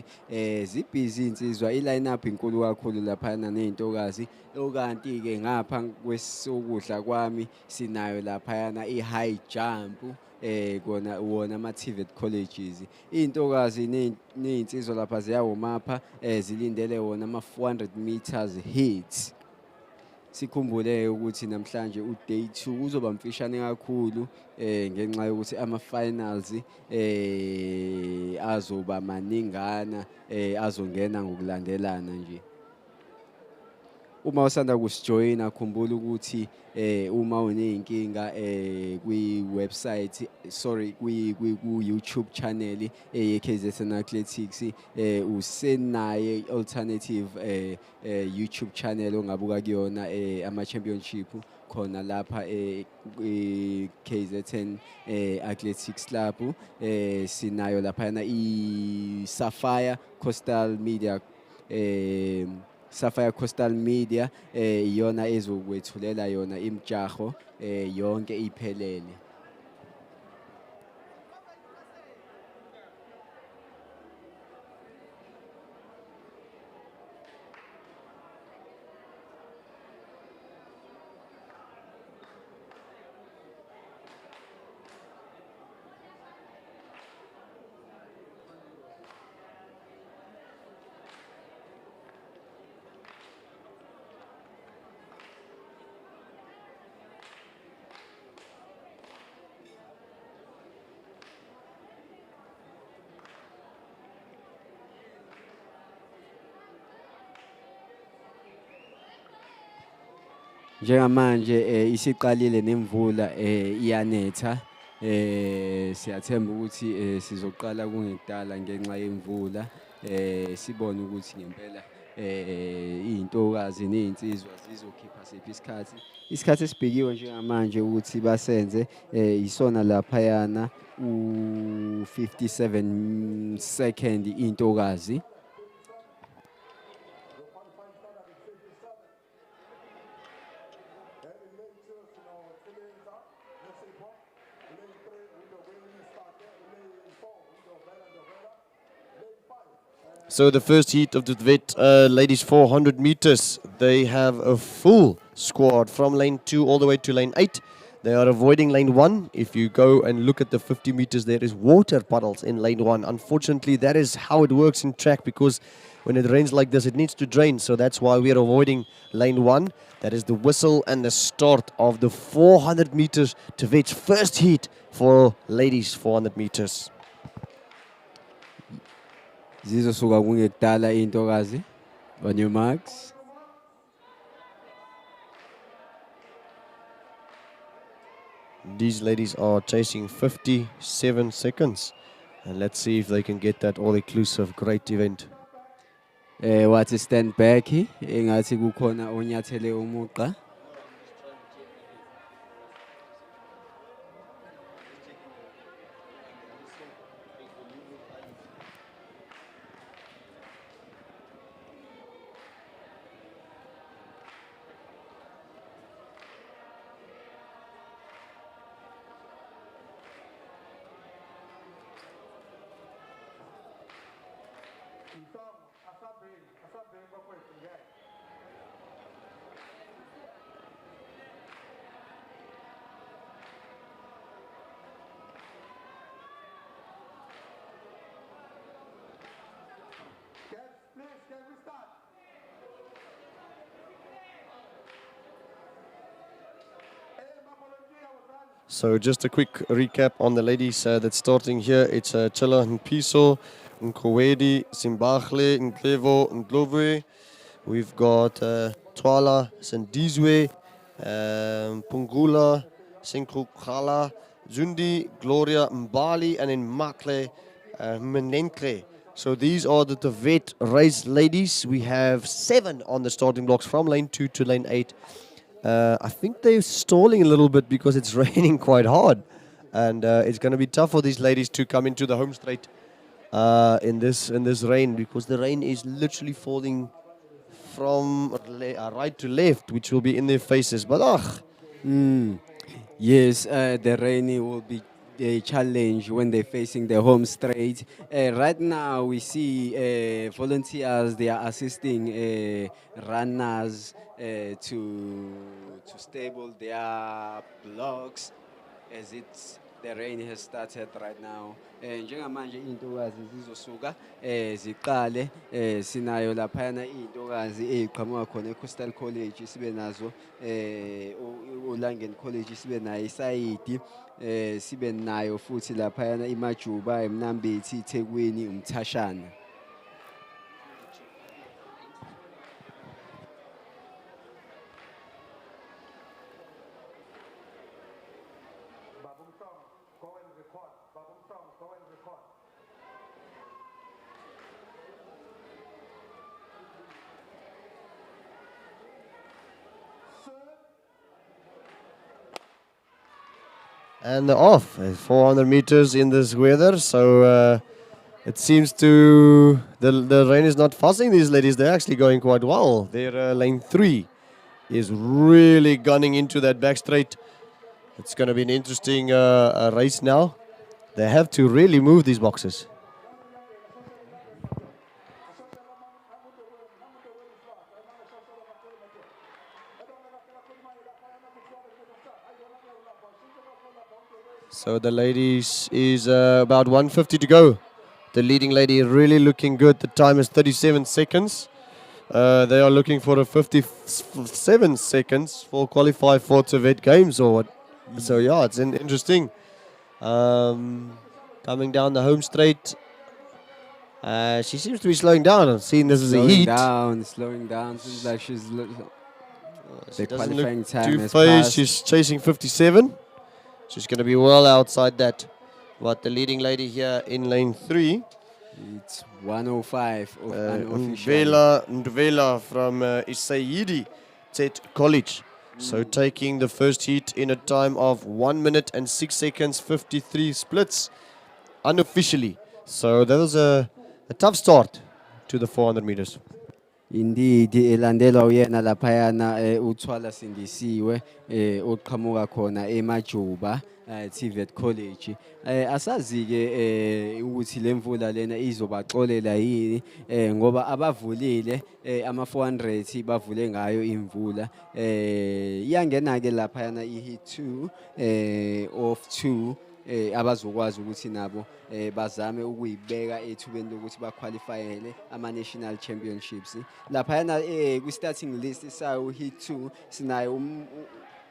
zibhizi iy'nsizwa i-line up inkulu kakhulu laphayana ney'ntokazi okanti-ke ngapha kwesokudla kwami sinayo laphayana i-high jump kona wona ama-TVET colleges iy'ntokazi ney'nsizwa lapha ziyawomapha zilindele wona ama-400 meters hits sikhumbule ukuthi namhlanje u-day 2 uzoba mfishane kakhulu ngenxa yokuthi ama-finals azoba maningana azongena ngokulandelana nje uma usanda kusijoyina khumbula ukuthi uma uney'nkinga kwi-website ku-YouTube channel ye-KZNA Athletics usenaye i-alternative YouTube channel ongabuka kuyona ama-championship khona lapha KZN Athletics Club sinayo laphayana i-Sapphire Coastal Media Sapphire Coastal Media iyona ezokwethulela yona imjaho yonke iphelele njengamanje isiqalile nemvula iyanetha siyathemba ukuthi sizoqala kungekudala ngenxa yemvula sibone ukuthi ngempela iy'ntokazi ney'nsizwa zizokhipha sephi isikhathi esibhekiwe njengamanje ukuthi basenze isona laphayana u-57 second intokazi So the first heat of the vet ladies 400 meters, they have a full squad from lane 2 all the way to lane 8. They are avoiding lane 1. If you go and look at the 50 meters, there is water puddles in lane 1. Unfortunately, that is how it works in track because when it rains like this, it needs to drain. So that's why we are avoiding lane 1. That is the whistle and the start of the 400 meters to vet's first heat for ladies 400 meters. zizosuka kungekudala intokazi on your marks These ladies are chasing 57 seconds and let's see if they can get that all-inclusive great event. wathi stand back engathi kukhona onyathele umuqa So just a quick recap on the ladies that's starting here. It's Chela Mpiso, Nkowedi, Simbachle, Nklevo, Ndlovwe. We've got Twala, Sandizwe, Pungula, Sinkukhala, Zundi, Gloria, Mbali, and then Makle, Menenkle. So these are the Tevet race ladies. We have 7 on the starting blocks from lane 2 to lane 8. I think they're stalling a little bit because it's raining quite hard. And it's going to be tough for these ladies to come into the home straight. in this rain, because the rain is literally falling from right to left, which will be in their faces. But Yes, the rainy will be a challenge when they're facing the home straight. Right now, we see volunteers. They are assisting runners to stable their blocks as it's the rain has started right now. Njengamanje iy'ntokazi zizosuka ziqale sinayo laphayana iy'ntokazi ey'qhamuka khona e-Coastal College sibe nazo Olangen College sibe nayo isayidi sibe nayo futhi laphayana iMajuba, eMnambithi, iThekwini, uMthashana. and they're off 400 meters in this weather. So it seems to the rain is not fussing these ladies. They're actually going quite well. Their lane 3 is really gunning into that back straight. It's going to be an interesting race now. They have to really move these boxes. So the ladies is about 150 to go. The leading lady really looking good. The time is 37 seconds. They are looking for a 57 seconds for qualify for Tibet Games or what. So yeah, it's interesting. Coming down the home straight. She seems to be slowing down. I'm seeing this as a heat. Slowing down. Seems like She the doesn't qualifying look time too has phased. passed. She's chasing 57. She's going to be well outside that. But the leading lady here in lane 3. It's 105 of unofficial. Ndvela from Isayidi State College. So taking the first heat in a time of 1 minute and 6 seconds, 53 splits unofficially. So that was a tough start to the 400 meters. Indeed, elandelwa uyena laphayana uthwala sindisiwe oqhamuka khona eMajuba TVET College. Asazi ke ukuthi lemvula lena izobaxolela yini ngoba abavulile ama 400 bavule ngayo imvula. Iyangena ke laphayana i-heat 2 of 2 abazokwazi ukuthi nabo bazame ukuyibeka ethubeni lokuthi baqualifyele ama-national championships. Laphayana kwi-starting list sayo hit 2 sinayo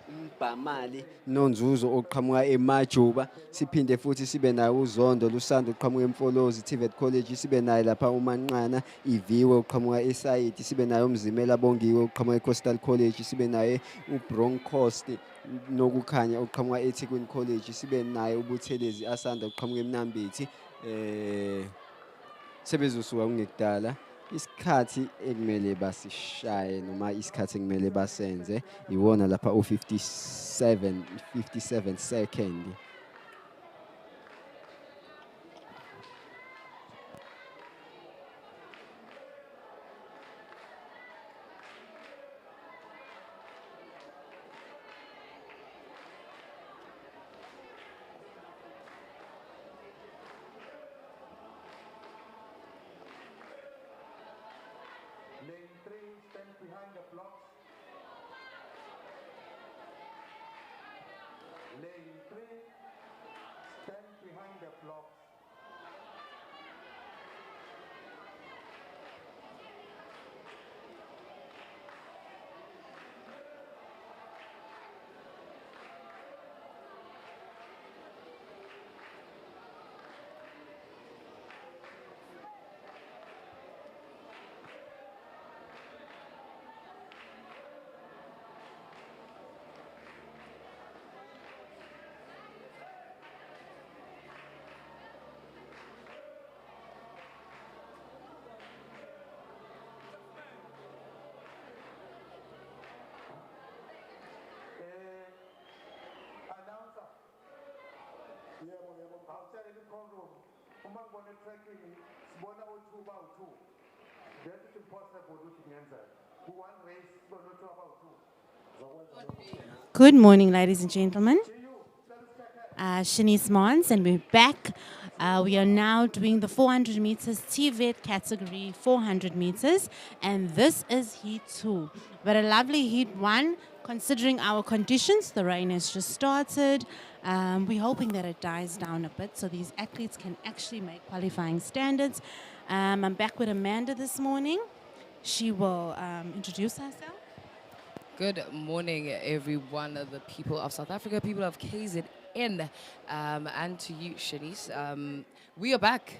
uMbamali Nonzuzo oqhamuka eMajuba, siphinde futhi sibe nayo uZondo Lusando oqhamuka eMfolozi TVET College, sibe nayo lapha uManqana Iviwe oqhamuka eSayidi, sibe nayo uMzimela Bongiwe oqhamuka eCoastal College, sibe naye uBronkhorst Nokukhanya oqhamuka eThekwini College, sibe naye uButhelezi Asanda oqhamuka eMnambithi. Sebezosuka kungekudala. Isikhathi ekumele basishaye noma isikhathi ekumele basenze iwona lapha u57 second. Good morning, ladies and gentlemen. Shanice Mons, and we're back. We are now doing the 400 meters TVET category, 400 meters, and this is heat 2. But a lovely heat 1, considering our conditions. The rain has just started. We're hoping that it dies down a bit so these athletes can actually make qualifying standards. I'm back with Amanda this morning. She will introduce herself. Good morning, everyone, the people of South Africa, people of KZN, and to you, Shanice. We are back.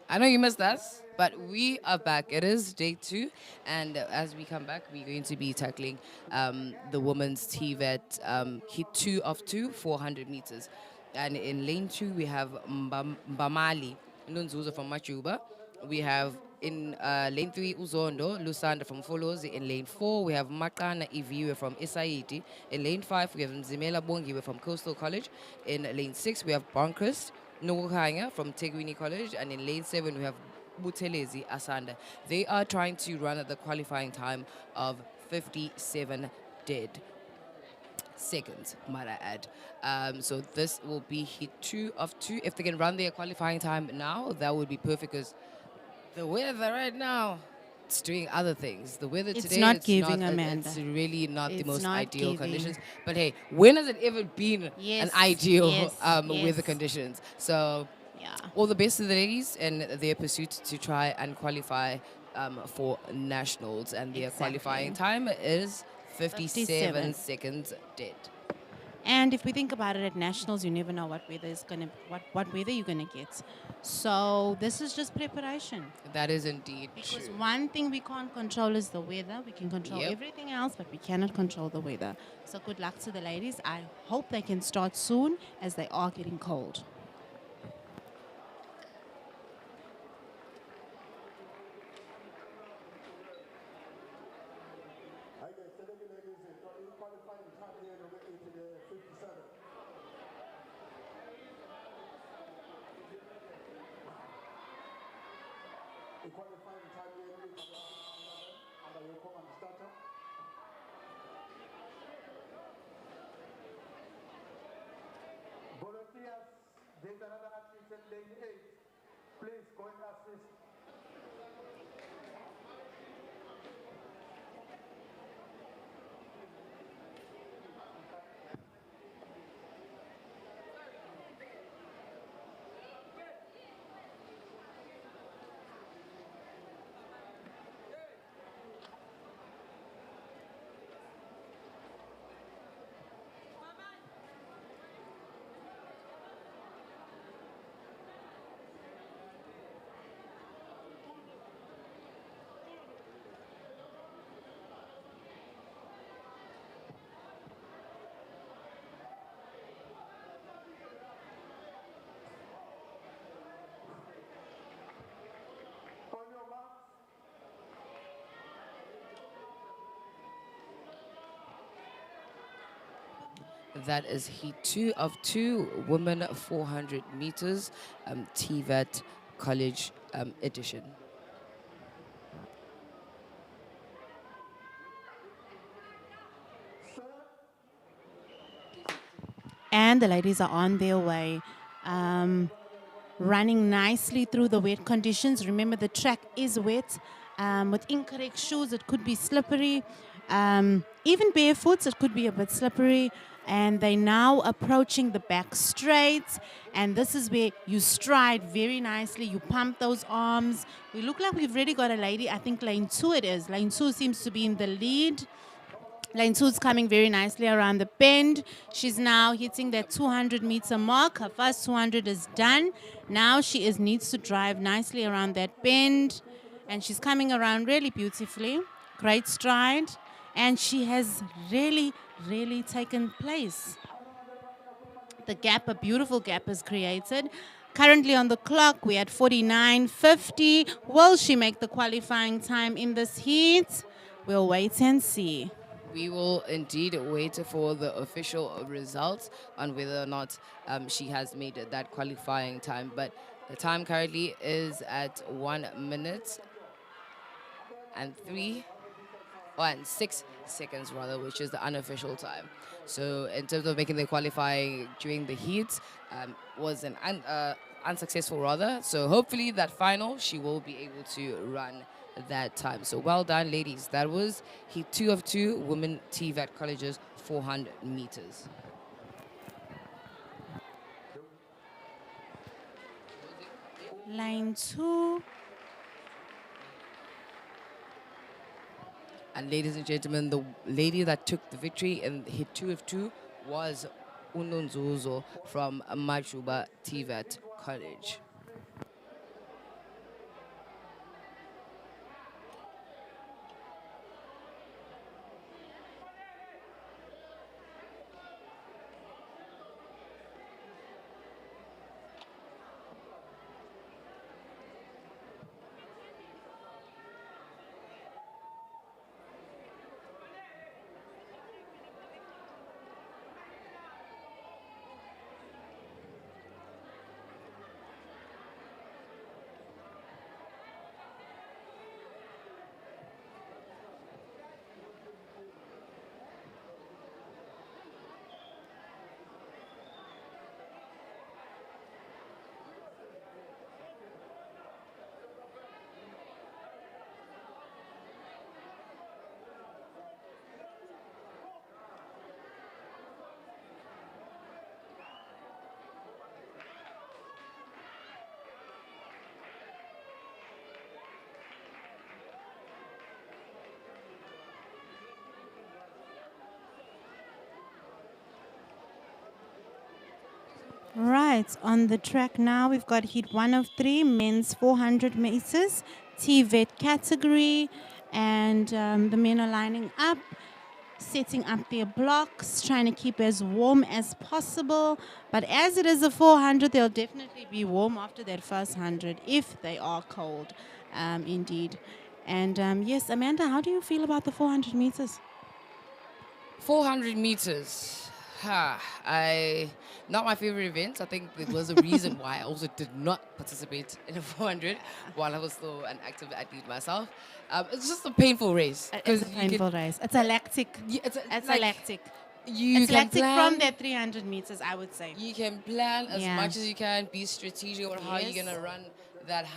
I know you missed us, but we are back. It is day 2, and as we come back, we're going to be tackling the women's TVET heat 2 of 2, 400 meters. And in lane 2, we have Mbamali Nunzuza from Machuba. We have in lane 3, Uzondo Lusanda from Folozi. In lane 4, we have Makana Iviwe from Isaiti. In lane 5, we have Nzimela Bongiwe from Coastal College. In lane 6, we have Bonkrist Nokukhanya from Tegwini College. And in lane 7, we have Butelezi Asanda. They are trying to run at the qualifying time of 57 dead seconds, might I add. So this will be heat 2 of 2. If they can run their qualifying time now, that would be perfect, because the weather right now, it's doing other things. The weather today, not giving, Amanda. It's really not the It's most not ideal giving. conditions. But hey, when has it ever been Yes, an ideal yes, weather yes. conditions? So Yeah. all the best to the ladies in their pursuit to try and qualify for nationals. And their Exactly. qualifying time is 57 57. seconds dead. And if we think about it, at nationals, you never know what weather is gonna what weather you're gonna get. So this is just preparation. That is indeed Because true. one thing we can't control is the weather. We can control Yep. everything else, but we cannot control the weather. So good luck to the ladies. I hope they can start soon, as they are getting cold. Volunteers, there's another athlete at lane 8. Please go and assist. On your marks. That is heat 2 of 2, women 400 meters, TVET college edition. And the ladies are on their way, running nicely through the wet conditions. Remember, the track is wet. With incorrect shoes, it could be slippery. Even barefoot, it could be a bit slippery. And they're now approaching the back straight. And this is where you stride very nicely. You pump those arms. We look like we've already got a lady. I think lane 2 it is. Lane 2 seems to be in the lead. Lane 2 is coming very nicely around the bend. She's now hitting that 200-meter mark. Her first 200 is done. Now she needs to drive nicely around that bend. And she's coming around really beautifully. Great stride. And she has really, really taken place. The gap, a beautiful gap is created. Currently on the clock, we're at 49.50. Will she make the qualifying time in this heat? We'll wait and see. We will indeed wait for the official results on whether or not she has made that qualifying time. But the time currently is at 1 minute and 6 seconds rather, which is the unofficial time. So in terms of making the qualifying during the heat, was an unsuccessful rather. So hopefully that final, she will be able to run that time. So well done, ladies. That was heat 2 of 2, women TVET colleges, 400 meters. Line 2. And ladies and gentlemen, the lady that took the victory in hit 2 of 2 was Unonzuzo from Majuba TVET College. Right, on the track now, we've got heat 1 of 3, men's 400 meters, TVET category, and the men are lining up, setting up their blocks, trying to keep as warm as possible. But as it is a 400, they'll definitely be warm after that first 100 if they are cold, indeed. And yes, Amanda, how do you feel about the 400 meters? 400 meters. Not my favorite event. I think there was a reason why I also did not participate in a 400 while I was still an active athlete myself. It's just a painful race. It's a 'cause painful race. It's a lactic. Yeah, It's like, a lactic. You It's can lactic plan, from that 300 meters, I would say. You can plan as Yeah. much as you can, be strategic on how you're Yes. gonna run that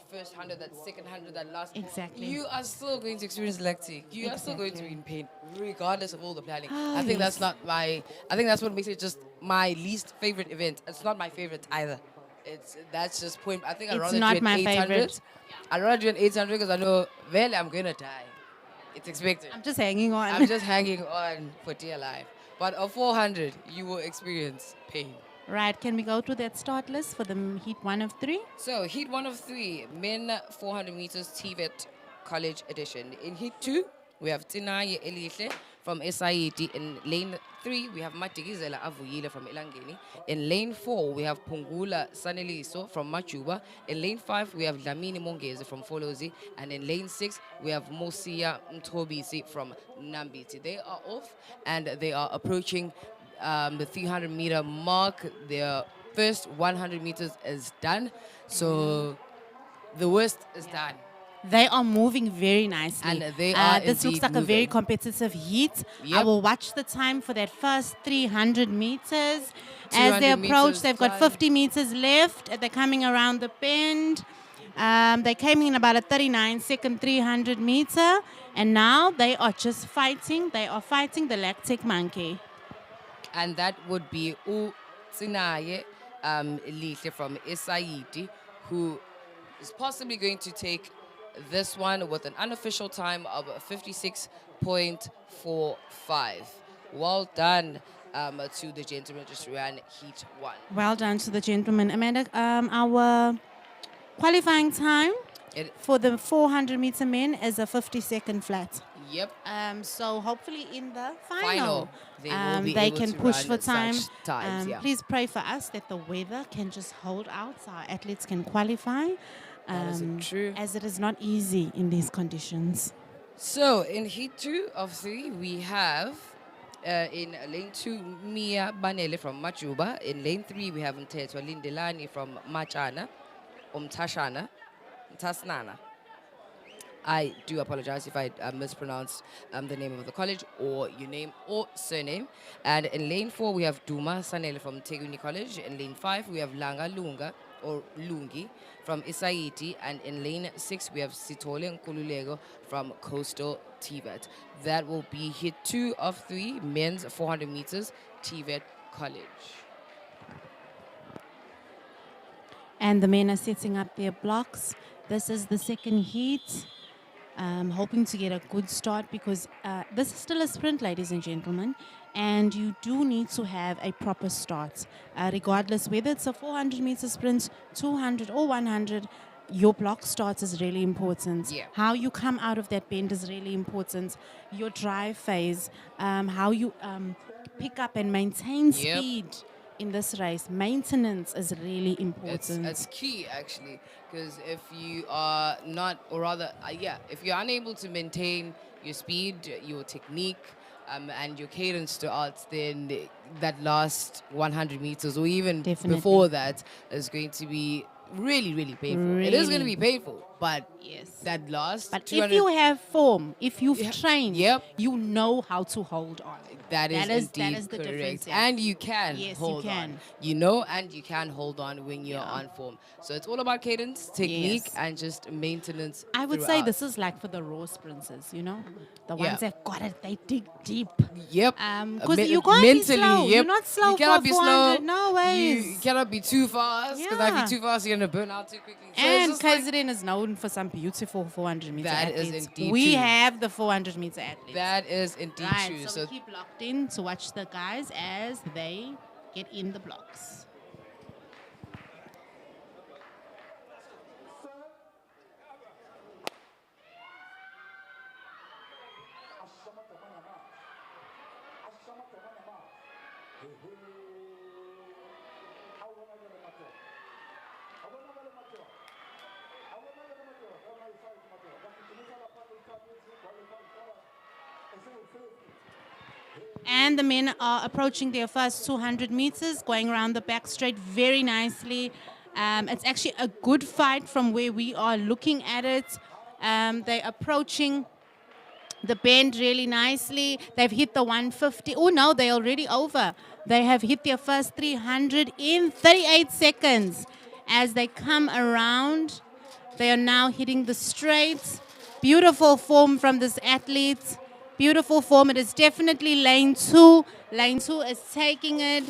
first 100, that second 100, that last. Exactly. You are still going to experience lactic. You are still going to be in pain, regardless of all the planning. Ah, I think yes. I think that's what makes it just my least favorite event. It's not my favorite either. That's just point. I think I'd It's rather not do an my 800. favorite. I'd rather do an 800 because I know, well, I'm gonna die. It's expected. I'm just hanging on. I'm just hanging on for dear life. But a 400, you will experience pain. Right, can we go to that start list for the heat 1 of 3? So, heat 1 of 3, men 400 meters TVET College Edition. In heat 2, we have Tinaye Elihle from SIET. In lane 3, we have Matikizela Avuyile from Elangeni. In lane 4, we have Pungula Saneliso from Majuba. In lane 5, we have Lamini Mongeze from Folozi. And in lane 6, we have Mosia Mtobisi from Nambiti. They are off and they are approaching the 300 meter mark. Their first 100 meters is done. So the worst is done. They are moving very nicely. And they are This looks indeed like a very moving. competitive heat. I Yep. will watch the time for that first 300 meters. As they 200 approach, meters they've got done. 50 meters left. They're coming around the bend. They came in about a 39-second 300 meter. And now they are just fighting. They are fighting the lactic monkey. And that would be Tsinaye Lihle from SIET, who is possibly going to take this one with an unofficial time of 56.45. Well done to the gentleman just ran heat 1. Well done to the gentleman. Amanda, our qualifying time for the 400 meter men is a 50-second flat. Yep. So hopefully in the Final, they will be they able can to push run for time. such times, yeah. Please pray for us that the weather can just hold out so our athletes can qualify. That is true. As it is not easy in these conditions. So in heat 2 of 3, we have in lane 2, Mia Banele from Machuba. In lane 3, we have Mtetwa Lindelani from Machana, Mtasnana. I do apologize if I mispronounced the name of the college or your name or surname. And in lane 4, we have Duma Sanele from Teguni College. In lane 5, we have Langa Lunga or Lungi from Isaiti. And in lane 6, we have Sitole Nkululego from Coastal TVET. That will be hit 2 of 3, men's 400 meters, TVET College. And the men are setting up their blocks. This is the second heat. Hoping to get a good start because this is still a sprint, ladies and gentlemen, and you do need to have a proper start. Regardless whether it's a 400 meter sprint, 200 or 100, your block start is really important. Yeah. How you come out of that bend is really important. Your drive phase, how you pick up and maintain Yep. speed in this race. Maintenance is really important. It's key actually, because if you are not, or rather, if you're unable to maintain your speed, your technique, and your cadence throughout, then that last 100 meters or even Definitely. before that is going to be really, really painful. It is going to Really. be painful, but Yes. that last But 200 if you have form, if you've Yeah. trained, Yep. you know how to hold on. That is that indeed is the correct. difference. Yeah. And you can Yes, you hold can. on. You know, and you can hold on when you're Yeah. on form. So it's all about cadence, technique, Yes. and just maintenance. I would say throughout. this is like for the raw sprinters, you know, the Yeah. ones that got it, they dig deep. Yep. Because you can't be mentally, slow. Yep. You're not slow You cannot for be 400. slow. No You ways. cannot be too fast. Because if Yeah. you're too fast, you're gonna burn out too quickly. So And it's just like, KZN is known for some beautiful 400 meter That is athletes. indeed we true. have the 400 meter athletes. that is indeed Right, true. so we keep locked in to watch the guys as they get in the blocks. And the men are approaching their first 200 meters, going around the back straight very nicely. It's actually a good fight from where we are looking at it. They're approaching the bend really nicely. They've hit the 150. Oh no, they're already over. They have hit their first 300 in 38 seconds. As they come around, they are now hitting the straight. Beautiful form from this athlete. Beautiful form. It is definitely lane 2. Lane 2 is taking it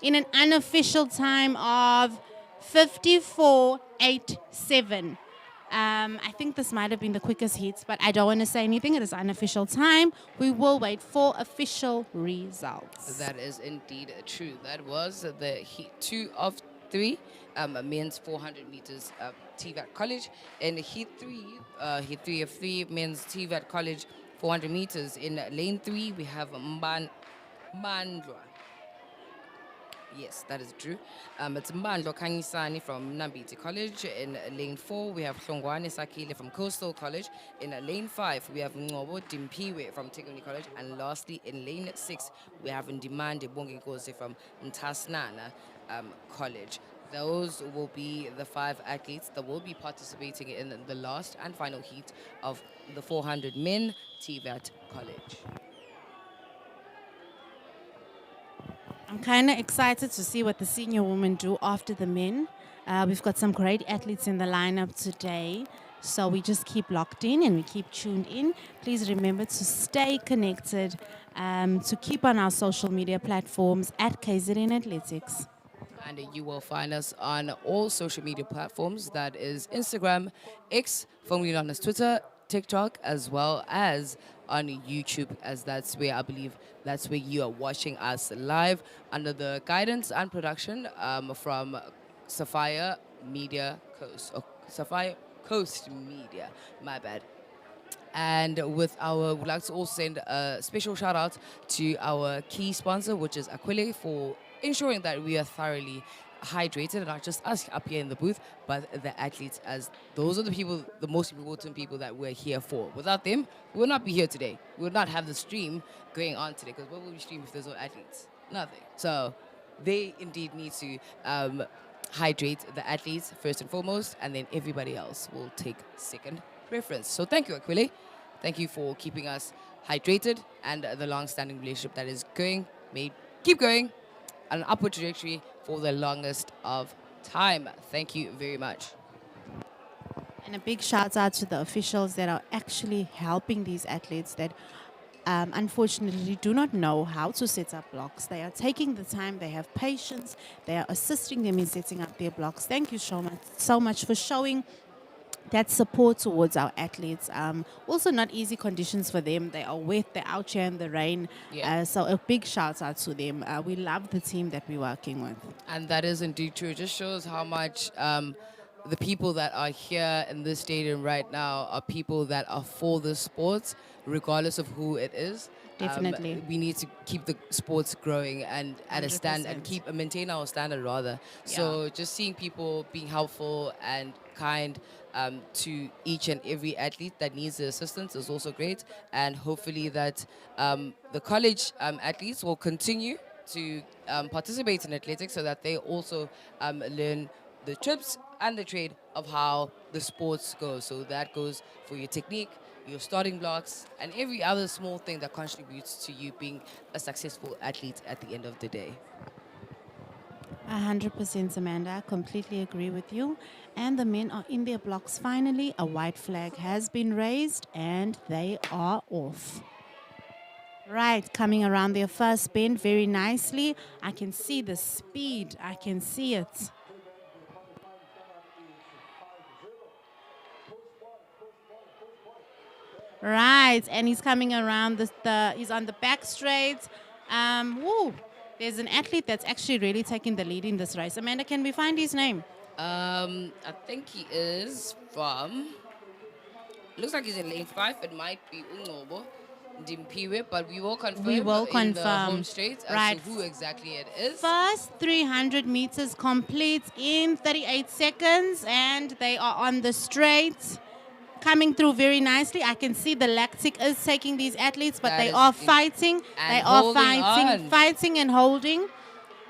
in an unofficial time of 54.87. I think this might have been the quickest hits, but I don't want to say anything. It is unofficial time. We will wait for official results. That is indeed true. That was the heat 2 of 3, men's 400 meters TVAT College. In heat 3 of 3, men's TVAT College 400 meters. In lane 3, we have Mandla. Yes, that is true. It's Mbandlo Kanyisani from Nambiti College. In lane 4, we have Hlongwane Sakile from Coastal College. In lane 5, we have Ngobo Dimpiwe from Teguni College. And lastly, in lane 6, we have Ndimande Bongikosi from Ntasnana College. Those will be the 5 athletes that will be participating in the last and final heat of the 400 men TVAT College. I'm kind of excited to see what the senior women do after the men. We've got some great athletes in the lineup today. So we just keep locked in and we keep tuned in. Please remember to stay connected, to keep on our social media platforms at KZN Athletics. And you will find us on all social media platforms. That is Instagram, X, formerly known as Twitter, TikTok, as well as on YouTube, as that's where I believe that's where you are watching us live under the guidance and production from Sapphire Media Coast. Oh, Sapphire Coast Media, my bad. And we'd like to also send a special shout out to our key sponsor, which is Aquile, for ensuring that we are thoroughly hydrated, and not just us up here in the booth, but the athletes, as those are the people, the most important people that we're here for. Without them, we would not be here today. We would not have the stream going on today, because what will we stream if there's no athletes? Nothing. So they indeed need to hydrate the athletes first and foremost, and then everybody else will take second preference. So thank you, Aquile. Thank you for keeping us hydrated, and the long-standing relationship that is going, may keep going on an upward trajectory for the longest of time. Thank you very much. And a big shout out to the officials that are actually helping these athletes that unfortunately do not know how to set up blocks. They are taking the time, they have patience, they are assisting them in setting up their blocks. Thank you so much for showing that support towards our athletes. Also not easy conditions for them. They are wet, they're out here in the rain. Yeah. So a big shout out to them. We love the team that we're working with. And that is indeed true. It just shows how much the people that are here in this stadium right now are people that are for the sports, regardless of who it is. Definitely. We need to keep the sports growing and at a stand and 100%. maintain our standard rather. So just seeing people being helpful and kind to each and every athlete that needs the assistance is also great. And hopefully that the college athletes will continue to participate in athletics so that they also learn the trips and the trade of how the sports go. So that goes for your technique, your starting blocks, and every other small thing that contributes to you being a successful athlete at the end of the day. 100%, Amanda. Completely agree with you. And the men are in their blocks finally. A white flag has been raised and they are off. Right, coming around their first bend very nicely. I can see the speed. I can see it. Right, and he's coming around he's on the back straight. Woo! There's an athlete that's actually really taking the lead in this race. Amanda, can we find his name? I think he is from. Looks like he's in lane 5. It might be Ungobo Dimpiwe, but we will confirm. We will in the confirm. home straight as Right. to who exactly it is. First 300 meters complete in 38 seconds, and they are on the straight. Coming through very nicely. I can see the lactic is taking these athletes, but That they is are it. fighting. And They are holding on. fighting and holding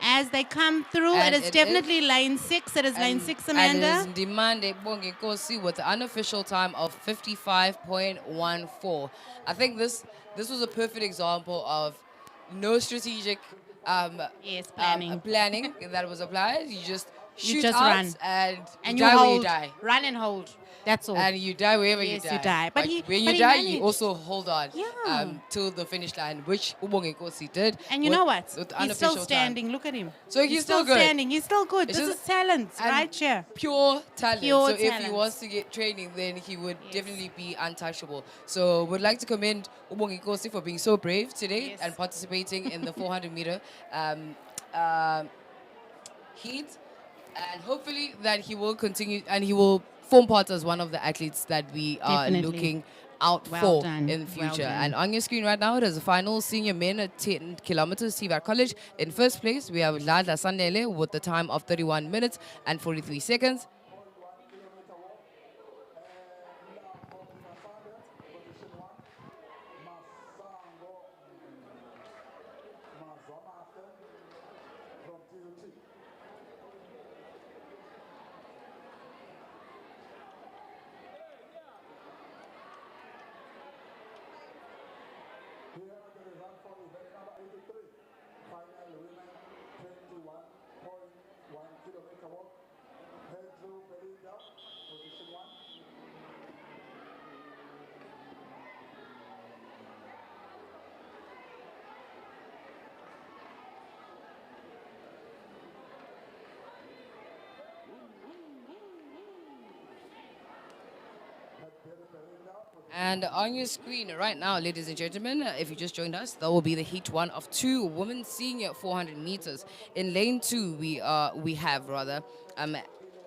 as they come through. And It is it definitely is- lane 6. It is lane 6, And Amanda. is Ndimande Bongekosi with the unofficial time of 55.14. I think this was a perfect example of no strategic Yes, planning. planning that was applied. You just shoot just out run. and And you you die where hold. you die. Run and hold. That's all. And you die wherever Yes, you you die. die. But he- when but you he die, you managed. also hold on Yeah. till the finish line, which Ubongekosi did. And you with- know what? with He's unofficial still standing. Look at him. So he's still good. standing. He's still good. It's This just- is talent, and right here. Pure talent. Pure so if he talent. wants to get training, then he would Yes. definitely be untouchable. So would like to commend Ubongekosi for being so brave today Yes. and participating in the 400 meter heat. And hopefully that he will continue and he will form part as one of the athletes that we are Definitely. looking out Well for done. in the Well future. done. And on your screen right now, it is the final senior men at 10 kilometers, TVAT College. In first place, we have Lada Sandele with the time of 31 minutes and 43 seconds. Here are the result for event number 83. Final women 21.1 kilometer walk. Pedro Belinda, position 1. And on your screen right now, ladies and gentlemen, if you just joined us, that will be the heat 1 of 2 women's senior 400 meters. In lane 2, we have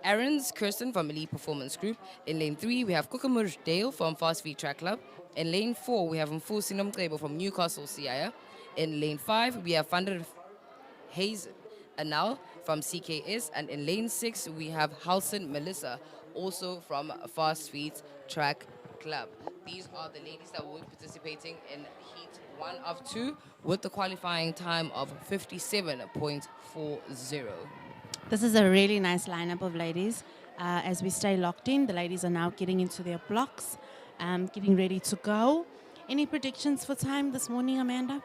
Aaron's Kirsten from Elite Performance Group. In lane 3, we have Kukamur Dale from Fast Feet Track Club. In lane 4, we have Mfusi Nomcebo from Newcastle CIA. In lane 5, we have Vander Hayes Anal from CKS. And in lane 6, we have Halson Melissa, also from Fast Feet Track Club. These are the ladies that will be participating in Heat 1 of 2 with the qualifying time of 57.40. This is a really nice lineup of ladies. As we stay locked in, the ladies are now getting into their blocks, getting ready to go. Any predictions for time this morning, Amanda?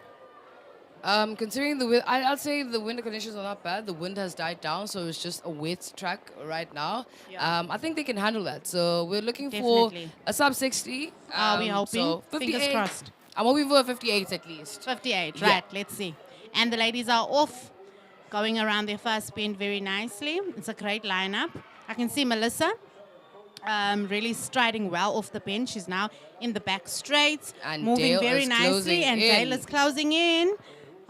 Considering the wind, I'd say the wind conditions are not bad. The wind has died down, so it's just a wet track right now. Yeah. I think they can handle that. So we're looking Definitely. for a sub 60. Are we hoping? So Fingers 58. crossed. I'm hoping for a 58 at least. 58, Yeah. right, let's see. And the ladies are off, going around their first bend very nicely. It's a great lineup. I can see Melissa really striding well off the bend. She's now in the back straight, And moving Dale very is nicely. closing And in. Dale is closing in.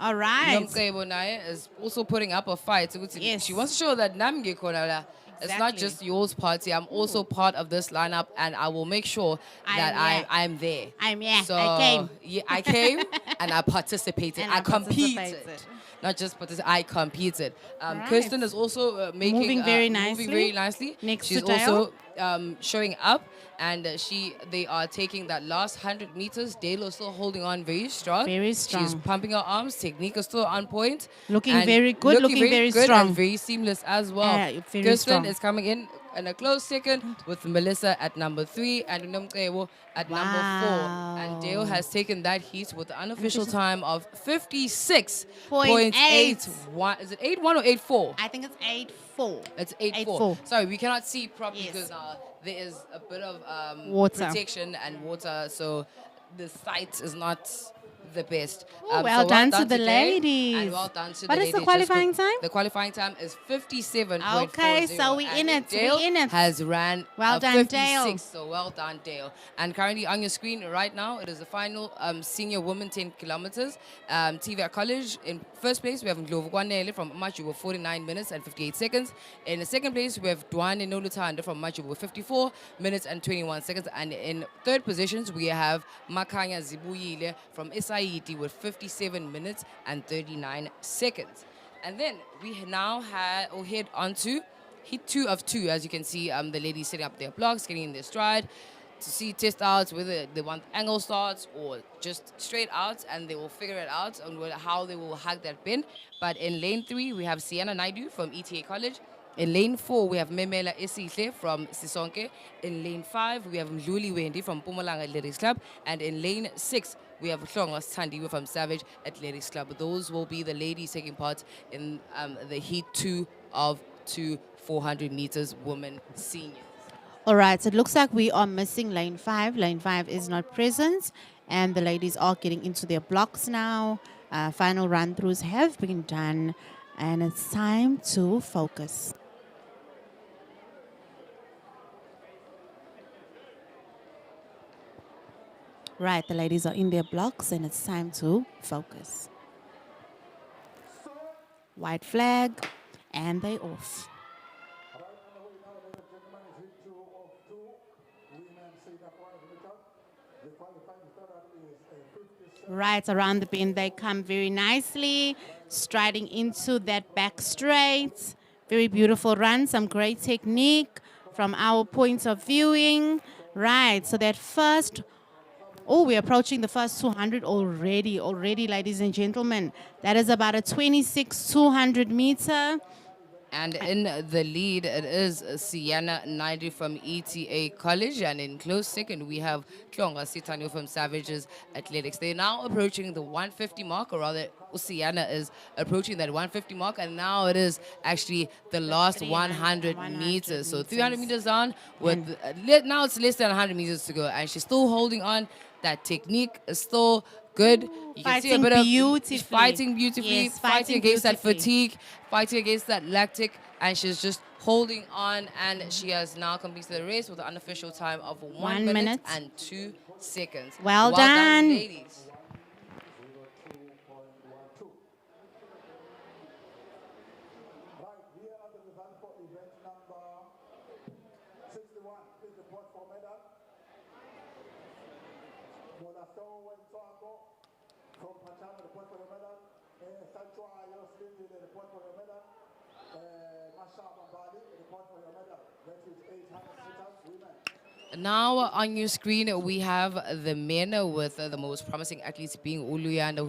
All right. Nomcebo Naye is also putting up a fight. So Yes. she wants to show that Namge Konala. It's not Exactly. just yours party. I'm also part of this lineup, and I will make sure that I'm there. I'm here. So, I came. Yeah, I came and I participated. And I I competed. participated. Not just participated, I competed. Right. Kirsten is also Moving very nicely. Next She's to Dale. also showing up, and they are taking that last 100 meters. Dale is still holding on very strong. Very strong. She's pumping her arms. Technique is still on point. Looking and very good, looking very good strong. and very seamless as well. Very Kirsten strong. is coming in a close second with Melissa at number 3 and Nomcebo at number 4. And Dale has taken that heat with the unofficial time of 56.81. Is it 8-1 or 8-4? I think it's 8-4. It's 8-4. 8-4. Sorry, we cannot see properly Yes. because there is a bit of Water. protection and water, so the sight is not the best. Oh, well done to the today, ladies. And well done to What the is the ladies. qualifying time? The qualifying time is 57.40. Okay, so we in it, we Dale in it. has ran Well a done, 56, Dale. so well done, Dale. And currently on your screen right now, it is the final senior women 10 kilometers. TVR College in first place, we have Ndlovu Kwanele from Machu with 49 minutes and 58 seconds. In the second place, we have Dwane Nolutanda from Machu with 54 minutes and 21 seconds. And in third positions, we have Makanya Zibuyile from Isaiti with 57 minutes and 39 seconds. And then we now head on to Heat 2 of 2. As you can see, the ladies setting up their blocks, getting in their stride to see test outs, whether they want angle starts or just straight out, and they will figure it out on how they will hug that bend. But in lane 3, we have Sienna Naidu from ETA College. In lane 4, we have Memela Esihle from Sisonke. In lane 5, we have Mdluli Wendy from Pumalanga Athletics Club. And in lane 6, we have Hlongwa Sandiwe from Savage Athletics Club. Those will be the ladies taking part in the Heat 2 of 2 400 meters women senior. All right, so it looks like we are missing lane 5. Lane 5 is not present, and the ladies are getting into their blocks now. Final run-throughs have been done, and it's time to focus. Right, the ladies are in their blocks, and it's time to focus. White flag, and they off. Right around the bend, they come very nicely, striding into that back straight. Very beautiful run, some great technique from our point of viewing. Right, so that first, we're approaching the first 200 already, ladies and gentlemen. That is about a 26 200 meter. And in the lead, it is Sienna Naidu from ETA College. And in close second, we have Hlongwa Sithanyo from Savages Athletics. They're now approaching the 150 mark, or rather, Sienna is approaching that 150 mark. And now it is actually the last 100 meters. So 300 meters down, with now it's less than 100 meters to go. And she's still holding on. That technique is still good. You can see a bit of fighting beautifully, Yes, fighting against that beautifully. fatigue, fighting against that lactic, and she's just holding on. And she has now completed the race with an unofficial time of 1 minute and 2 seconds. Well done. Ladies. Right, here at the result for event number 61 is the point for medal. Monasto Wentwako from Pachama, the point for the medal. Sancho Ayos Lindi, the point for the medal. Mashaba Bali, report for your medal. That is 800 meters women. Now on your screen we have the men with the most promising athletes being Uluyanda,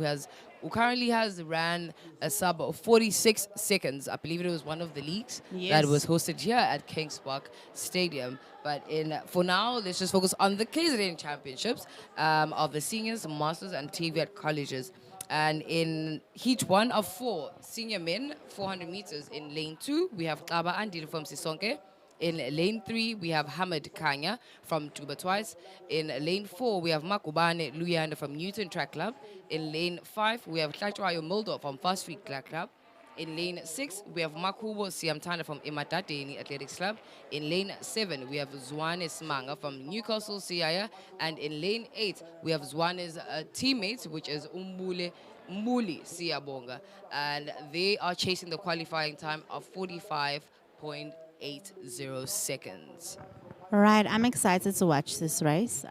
who currently has ran a sub of 46 seconds. I believe it was one of the leagues that was Yes. hosted here at Kings Park Stadium. But for now, let's just focus on the KZN Championships of the seniors, masters, and TVET colleges. And in heat 1 of 4 senior men, 400 meters in lane 2, we have Kaba Andile from Sisonke. In lane 3, we have Hamid Kanya from Tuba Twice. In lane 4, we have Makubane Luyanda from Newton Track Club. In lane 5, we have Tlaitwayo Muldo from Fast Street Track Club. In lane 6, we have Makubo Siamtana from Imatateni Athletics Club. In lane 7, we have Zwane Smanga from Newcastle Siaya. And in lane 8, we have Zwane's teammate, which is Mbuli Siabonga. And they are chasing the qualifying time of 45.80 seconds. Right, I'm excited to watch this race.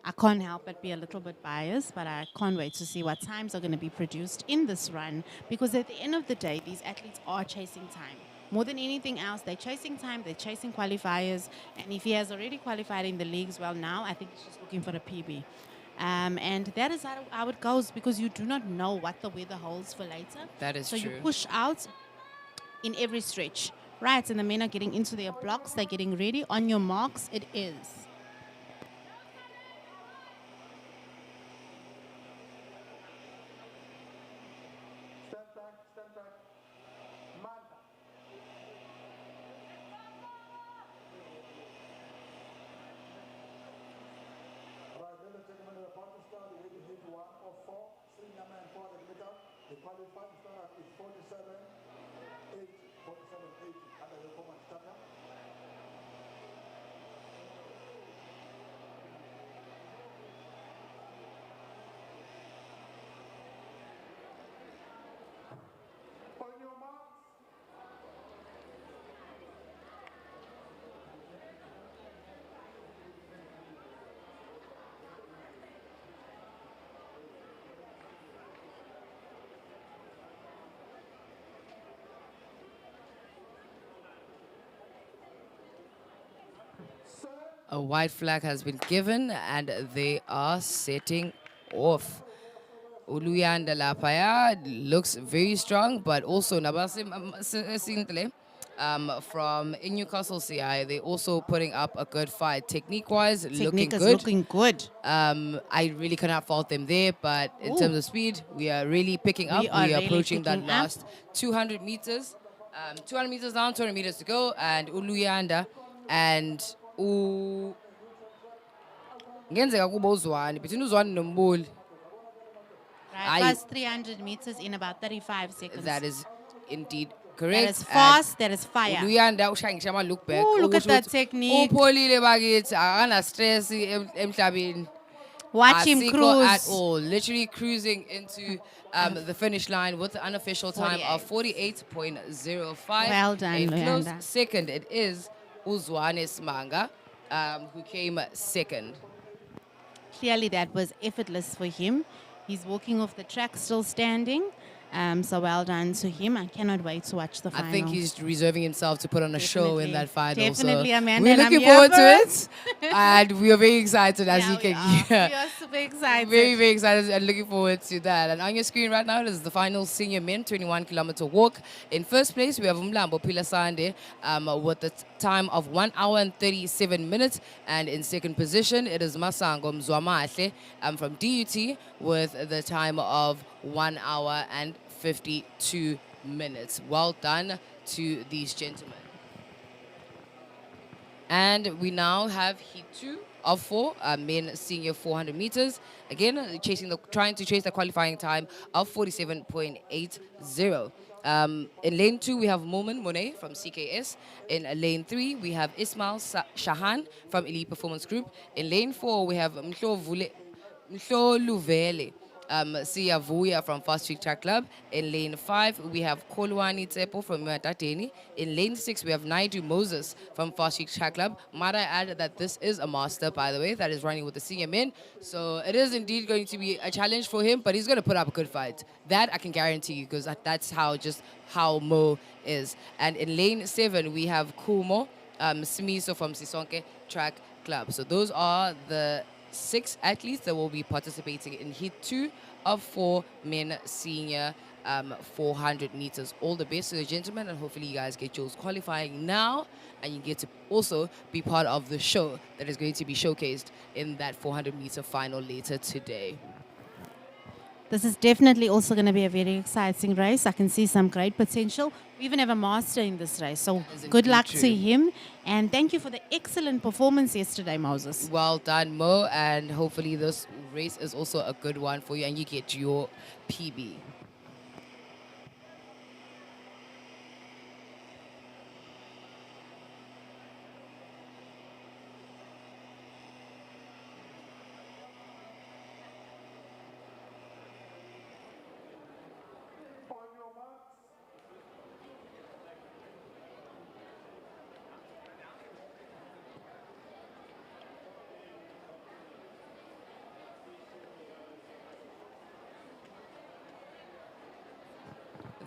I can't help but be a little bit biased, but I can't wait to see what times are going to be produced in this run because at the end of the day, these athletes are chasing time. More than anything else, they're chasing time, they're chasing qualifiers, and if he has already qualified in the leagues, well, now I think he's just looking for a PB. And that is how it goes because you do not know what the weather holds for later. That is so true. you push out in every stretch. Right, and the men are getting into their blocks, they're getting ready. On your marks, it is. Stand back, stand back. Manda. Right, ladies and gentlemen, we're about to start with heat 1 of 4 senior men 400 meters. The qualifying start is 47.80. 47.80. Under your command, starter. On your marks. A white flag has been given and they are setting off. Uluyanda Lapaya looks very strong, but also Nabasim Sintle from in Newcastle CI, they're also putting up a good fight. Technique-wise, looking Technique is good. looking good. I really cannot fault them there, but in terms of speed, we are really picking up. We are We are really approaching that picking up. last 200 meters. 200 meters down, 200 meters to go, and Uluyanda and ngenzeka kuba uZwane between uZwane noMbuli. Right, first 300 meters in about 35 seconds. That is indeed correct. That is fast, that is fire. Uluyanda ushayisha ama look back. Ooh, look at okusho that ukuthi technique. Upholile bakithi akana stress emhlabeni. Watch him Asikho cruise. at all. Literally cruising into the finish line with the unofficial time of 48.05. Well done, A close Luyanda. second, it is Uzwane Smanga, who came second. Clearly, that was effortless for him. He's walking off the track, still standing. So well done to him. I cannot wait to watch the final. I think he's reserving himself to put on a show in that final. Definitely, so Amanda. we're and I'm looking here forward for to it. And we are very excited, as Yeah, you can we hear. are super excited. Very, very excited and looking forward to that. And on your screen right now is the final senior men 21-kilometer walk. In first place, we have Mlambo Pilasande with the time of 1 hour and 37 minutes. And in second position, it is Masango Mzwamahle from DUT with the time of 1 hour and 52 minutes. Well done to these gentlemen. And we now have heat 2 of 4 men senior 400 meters. Again, trying to chase the qualifying time of 47.80. In lane 2, we have Momin Monet from CKS. In lane 3, we have Ismail Shahan from Elite Performance Group. In lane 4, we have Mhlo Luvele Sia Vuya from Fast Street Track Club. In lane 5, we have Kolwani Tsepo from Matateni. In lane 6, we have Naidu Moses from Fast Street Track Club. Might I add that this is a master, by the way, that is running with the senior men. So it is indeed going to be a challenge for him, but he's going to put up a good fight. That I can guarantee you, because that's how Mo is. And in lane 7, we have Kumo Smiso from Sisonke Track Club. So those are the 6 athletes that will be participating in Heat 2 of 4 men senior 400 meters. All the best to the gentlemen, and hopefully you guys get yours qualifying now, and you get to also be part of the show that is going to be showcased in that 400 meter final later today. This is definitely also going to be a very exciting race. I can see some great potential. We even have a master in this race. So good luck to him. And thank you for the excellent performance yesterday, Moses. Well done, Mo. And hopefully this race is also a good one for you and you get your PB.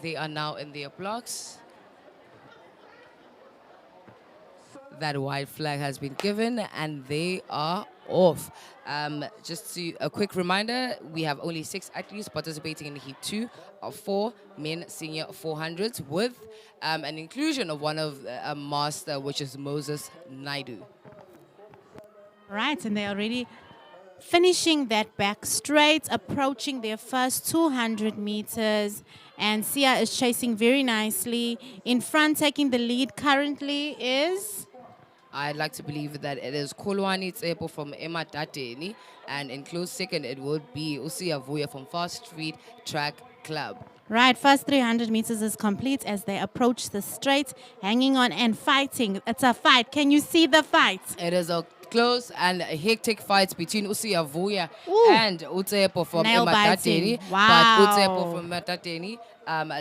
They are now in their blocks. That white flag has been given and they are off. Just a quick reminder, we have only 6 athletes participating in Heat 2 of 4 men senior 400s with an inclusion of one of a master, which is Moses Naidu. Right, and they're already finishing that back straight, approaching their first 200 meters. And Sia is chasing very nicely. In front, taking the lead currently is... I'd like to believe that it is Kolwani Tsepo from Ematateni, and in close second it would be Usia Vuya from Fast Street Track Club. Right, first 300 meters is complete as they approach the straight, hanging on and fighting. It's a fight. Can you see the fight? It is a close and a hectic fight between Usia Vuya and Utsepo from Ematateni. Wow. But Utsepo from Ematateni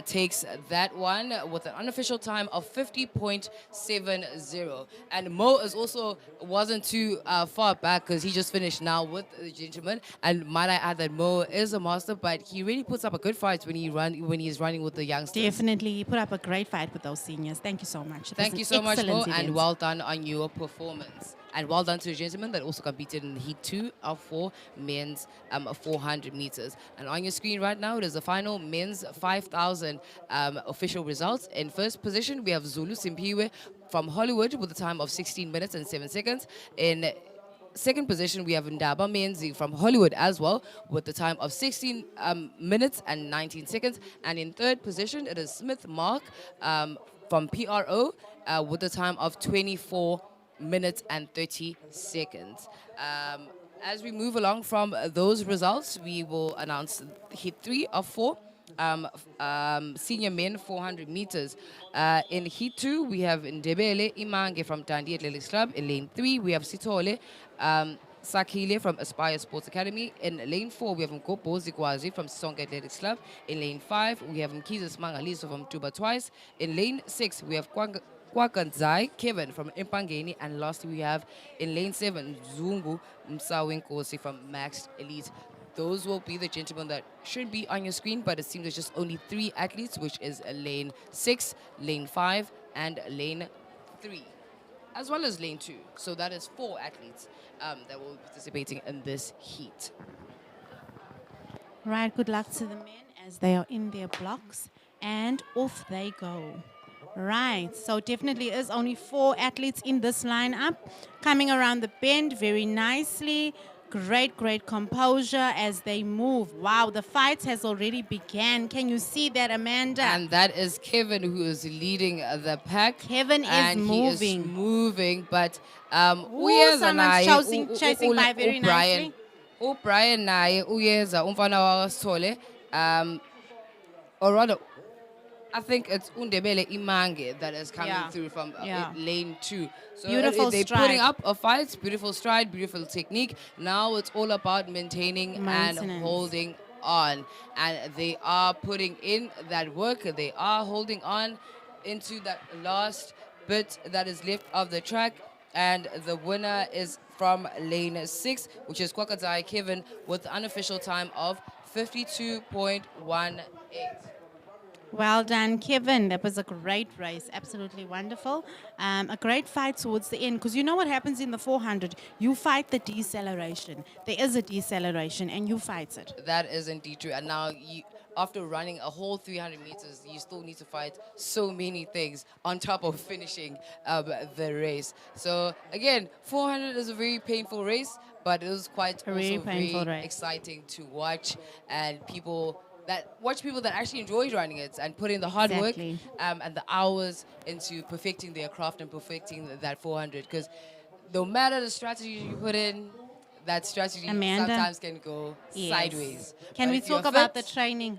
takes that one with an unofficial time of 50.70. And Mo is also wasn't too far back because he just finished now with the gentleman. And might I add that Mo is a master, but he really puts up a good fight when he's running with the youngsters. Definitely, he put up a great fight with those seniors. Thank you so much. Thank you so much, Mo, and well done on your performance. And well done to the gentlemen that also competed in Heat 2 of 4 men's 400 meters. And on your screen right now, it is the final men's 5,000 official results. In first position, we have Zulu Simpiwe from Hollywood with a time of 16 minutes and 7 seconds. In second position, we have Ndaba Menzi from Hollywood as well with the time of 16 minutes and 19 seconds. And in third position, it is Smith Mark from PRO with the time of 24 minutes and 30 seconds. As we move along from those results, we will announce Heat 3 of 4 senior men 400 meters. In Heat 2, we have Ndebele Imange from Dandi Athletics Club. In lane 3, we have Sitole Sakile from Aspire Sports Academy. In lane 4, we have Mkopo Zikwazi from Songa Athletics Club. In lane 5, we have Mkizis Mangaliso from Tuba Twice. In lane 6, we have Kwakanzai Kevin from Impangeni. And lastly, we have in lane 7, Zungu Msawenkosi from Max Elite. Those will be the gentlemen that should be on your screen, but it seems there's just only 3 athletes, which is lane 6, lane 5, and lane 3, as well as lane 2. So that is 4 athletes that will be participating in this heat. Right, good luck to the men as they are in their blocks, and off they go. Right, so definitely is only 4 athletes in this lineup, coming around the bend very nicely. Great composure as they move. Wow, the fight has already began. Can you see that, Amanda? And that is Kevin, who is leading the pack. Kevin is moving. He is moving, but someone's chasing by very nicely. Brian naye uyeza umfana wakasithole or rather I think it's Undebele Imange that is coming through from lane 2. So beautiful they're stride. putting up a fight, beautiful stride, beautiful technique. Now it's all about maintaining and holding on. And they are putting in that work. They are holding on into that last bit that is left of the track. And the winner is from lane 6, which is Kwakatai Kevin, with the unofficial time of 52.18. Well done, Kevin. That was a great race. Absolutely wonderful. A great fight towards the end, because you know what happens in the 400? You fight the deceleration. There is a deceleration, and you fight it. That is indeed true. And now, after running a whole 300 meters, you still need to fight so many things on top of finishing the race. So again, 400 is a very painful race, but it was quite A very also painful very race. exciting to watch, and people that actually enjoy running it and put in the hard Exactly. work and the hours into perfecting their craft and perfecting that 400. Because no matter the strategy you put in, that strategy Amanda? sometimes can go Yes. sideways. Can But we if you're talk about fit,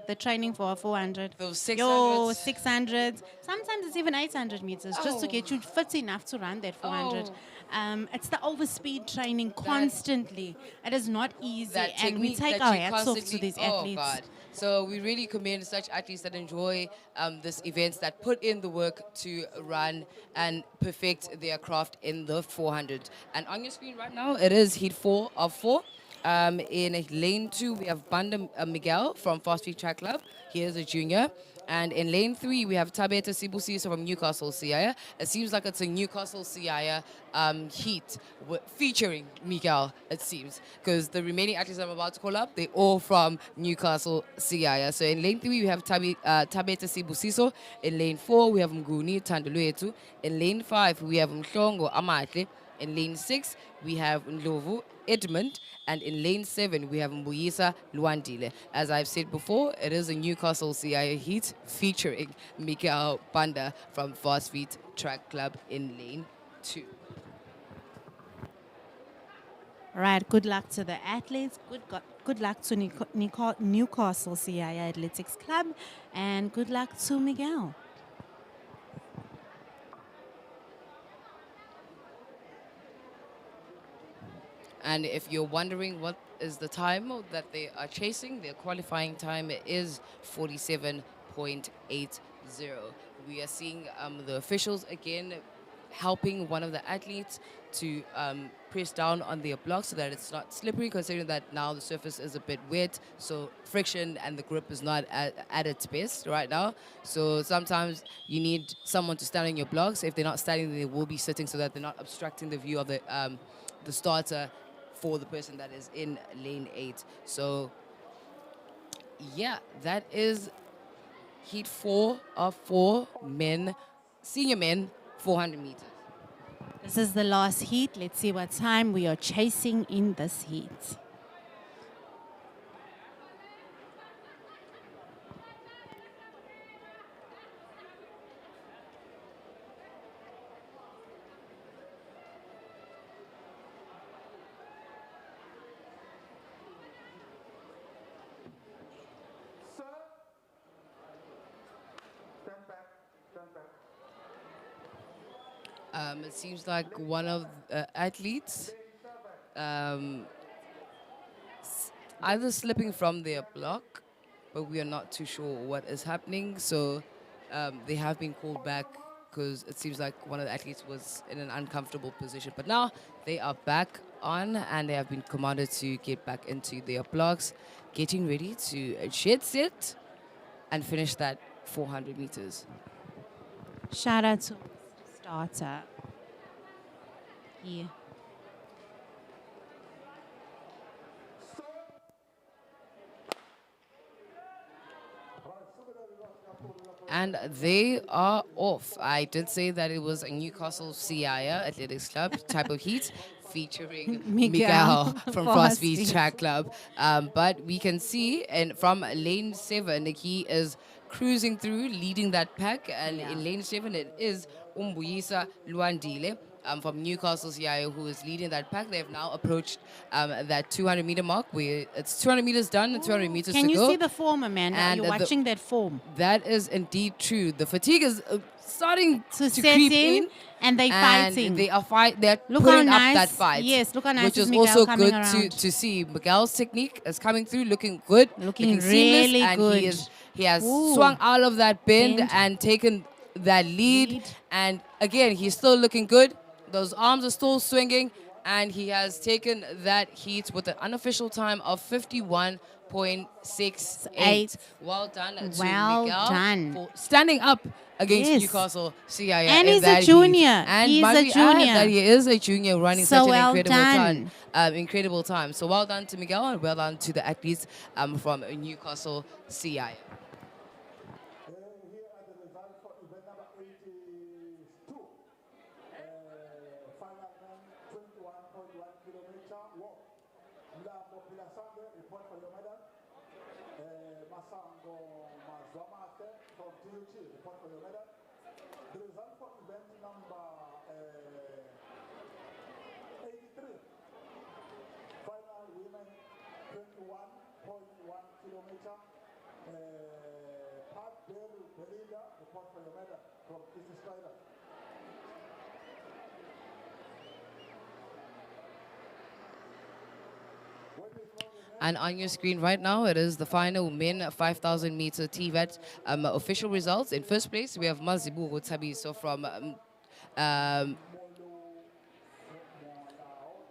the training for a 400? those Yo, 600s. 600. Sometimes it's even 800 meters, just to get you fit enough to run that 400. Oh. It's the overspeed training constantly. It is not easy, that and we technique take that our you hats off to constantly, these athletes. Oh God. So we really commend such athletes that enjoy this events, that put in the work to run and perfect their craft in the 400. And on your screen right now, it is heat 4 of 4. In lane 2, we have Banda Miguel from Fast Feet Track Club. He is a junior. And in lane 3, we have Tabeta Sibusiso from Newcastle Siaya. It seems like it's a Newcastle Siaya heat featuring Miguel, it seems. Because the remaining athletes I'm about to call up, they're all from Newcastle Siaya. So in lane 3, we have Tabeta Sibusiso. In lane 4, we have Mguni Tanduluetu. In lane 5, we have Mhlongo Amatle. In lane 6, we have Ndlovu Edmund, and in lane 7, we have Mbuyisa Luandile. As I've said before, it is a Newcastle CIA heat featuring Mikael Banda from Fast Feet Track Club in lane 2. All right, good luck to the athletes. Good luck to Newcastle CI Athletics Club, and good luck to Miguel. And if you're wondering what is the time that they are chasing, their qualifying time is 47.80. We are seeing the officials again helping one of the athletes to press down on their block so that it's not slippery, considering that now the surface is a bit wet, so friction and the grip is not at its best right now. So sometimes you need someone to stand on your blocks. If they're not standing, they will be sitting so that they're not obstructing the view of the starter for the person that is in lane 8. So yeah, that is heat 4 of 4 men, senior men, 400 meters. This is the last heat. Let's see what time we are chasing in this heat. Sir, stand back, stand back. It seems like one of the athletes either slipping from their block, but we are not too sure what is happening. So they have been called back because it seems like one of the athletes was in an uncomfortable position. But now they are back on, and they have been commanded to get back into their blocks, getting ready to shed set and finish that 400 meters. Shout out to starter. Here. And they are off. I did say that it was a Newcastle CIA Athletics Club type of heat featuring Miguel from Fast Feet Track Club. But we can see, and from lane 7, he is cruising through, leading that pack. And in lane 7, it is Umbuyisa Luandile. from Newcastle CIO, who is leading that pack. They've now approached that 200-meter mark. It's 200 meters done and 200 meters Can to you go. see the form, Amanda? Are And you the- watching that form? That is indeed true. The fatigue is starting To to set creep in, in, and they fighting. They're Look putting how up that nice- fight. yes, look how nice which is is Miguel also coming good around. to see. Miguel's technique is coming through, looking good, Looking seamless, really and good. he has Ooh. swung out of that bend Bend. and taken that lead. Lead. And again, he's still looking good. Those arms are still swinging, and he has taken that heat with an unofficial time of 51.68. Well done to Well Miguel done. for standing up against Yes. Newcastle CIA. And in he's a that heat. junior. And He's might a we add junior. that he is a junior running So such an well incredible done. time. Incredible time. So well done to Miguel and well done to the athletes from Newcastle CIA. Here are the results for event number 82. Final man, 21.1 kilometer walk. Mlambo Pilasande, report for your medal. Masango Mazwamate from TUT, report for your medal. The result for event number 83. Final women, 21.1 kilometer. Pat Belinda, report for your medal from East Australia. And on your screen right now, it is the final men 5,000 meter TVET official results. In first place, we have Mazibu Tabiso from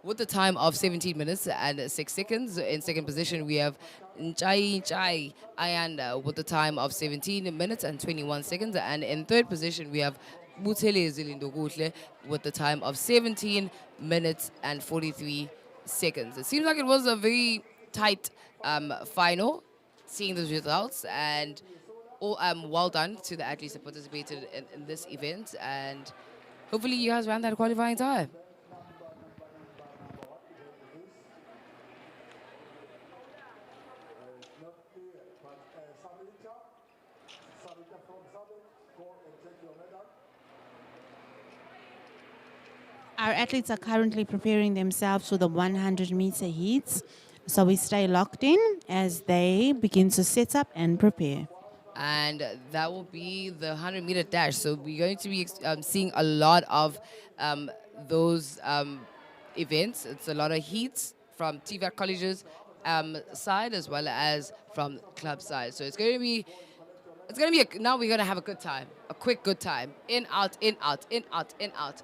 with the time of 17 minutes and 6 seconds. In second position, we have Nchai Ayanda with the time of 17 minutes and 21 seconds. And in third position, we have Butele Zilindogutle with the time of 17 minutes and 43 seconds. It seems like it was a very tight final, seeing those results. And well done to the athletes that participated in this event. And hopefully you guys ran that qualifying time. Not clear, but Sarita from Zabit, go and take your medal. Our athletes are currently preparing themselves for the 100-meter heats. So we stay locked in as they begin to set up and prepare. And that will be the 100-meter dash. So we're going to be seeing a lot of those events. It's a lot of heats from TVAC colleges side as well as from club side. So it's going to be now we're going to have a good time, a quick good time. In, out, in, out, in, out, in, out.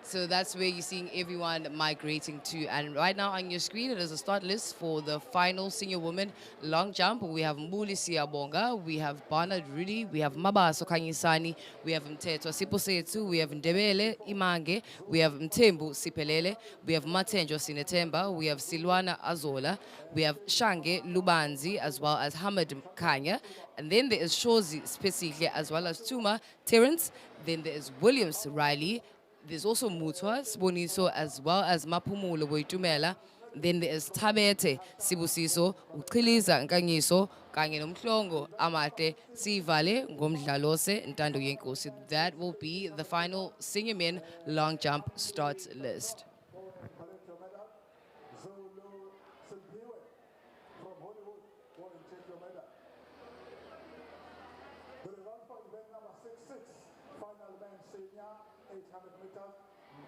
So that's where you're seeing everyone migrating to. And right now on your screen, it is a start list for the final senior women long jump. We have Mbuli Siyabonga, we have Barnard Rudy, we have Mabaso Kanyisani, we have Mteto Siposetu, we have Ndebele Imange, we have Mtembu Sipelele, we have Matenjo Sinetemba, we have Silwana Azola, we have Shange Lubanzi, as well as Hamad Kanya. And then there is Shozi Spesihle, as well as Tuma Terrence. Then there is Williams Riley. There's also Mutwa Siboniso, as well as Mapumulo Boitumela. Then there is Tabete Sibusiso, Uchiliza Nkanyiso, kanye nomhlongo Amate Sivale Ngomdlalose Ntando Yenkosi. That will be the final senior men long jump start list. Collect your medal. Zulu Silpiwe from Hollywood, go and take your medal. The result for event number 66, final men senior, 800 meters.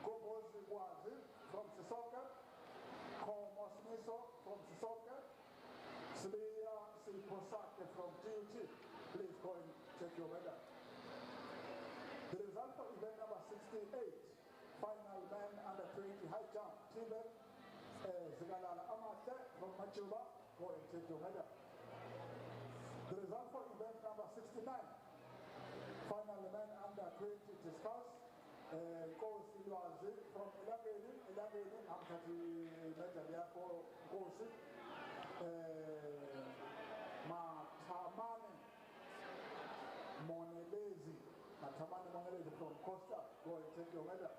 Gobozi Wazi from Sisonke, Komos Miso from Sisonke, Slia Siposake from TUT. Please go and take your medal. The result for event number 68, final men under 20 high jump, Tibet, Zigalala Amate from Machuba, go and take your medal. The result for event number 69, final men under 20 discuss, Kosi Lwazi from Ilageni, Amkati medal yako Kosi, Matamane Monelezi, Matamane Monelezi from Costa, go and take your medal.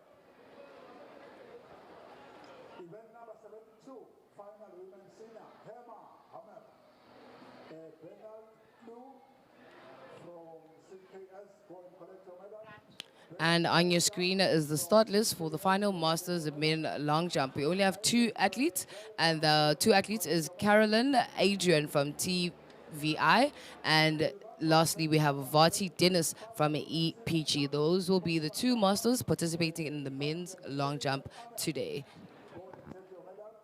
Event number 72, final women senior, Hema Hammer, Bernard Blue from CKS, go and collect your medal. And on your screen is the start list for the final Masters men long jump. We only have two athletes, and the two athletes is Carolyn Adrian from TVI, and lastly we have Vati Dennis from EPG. Those will be the two Masters participating in the men's long jump today. Go and take your medal.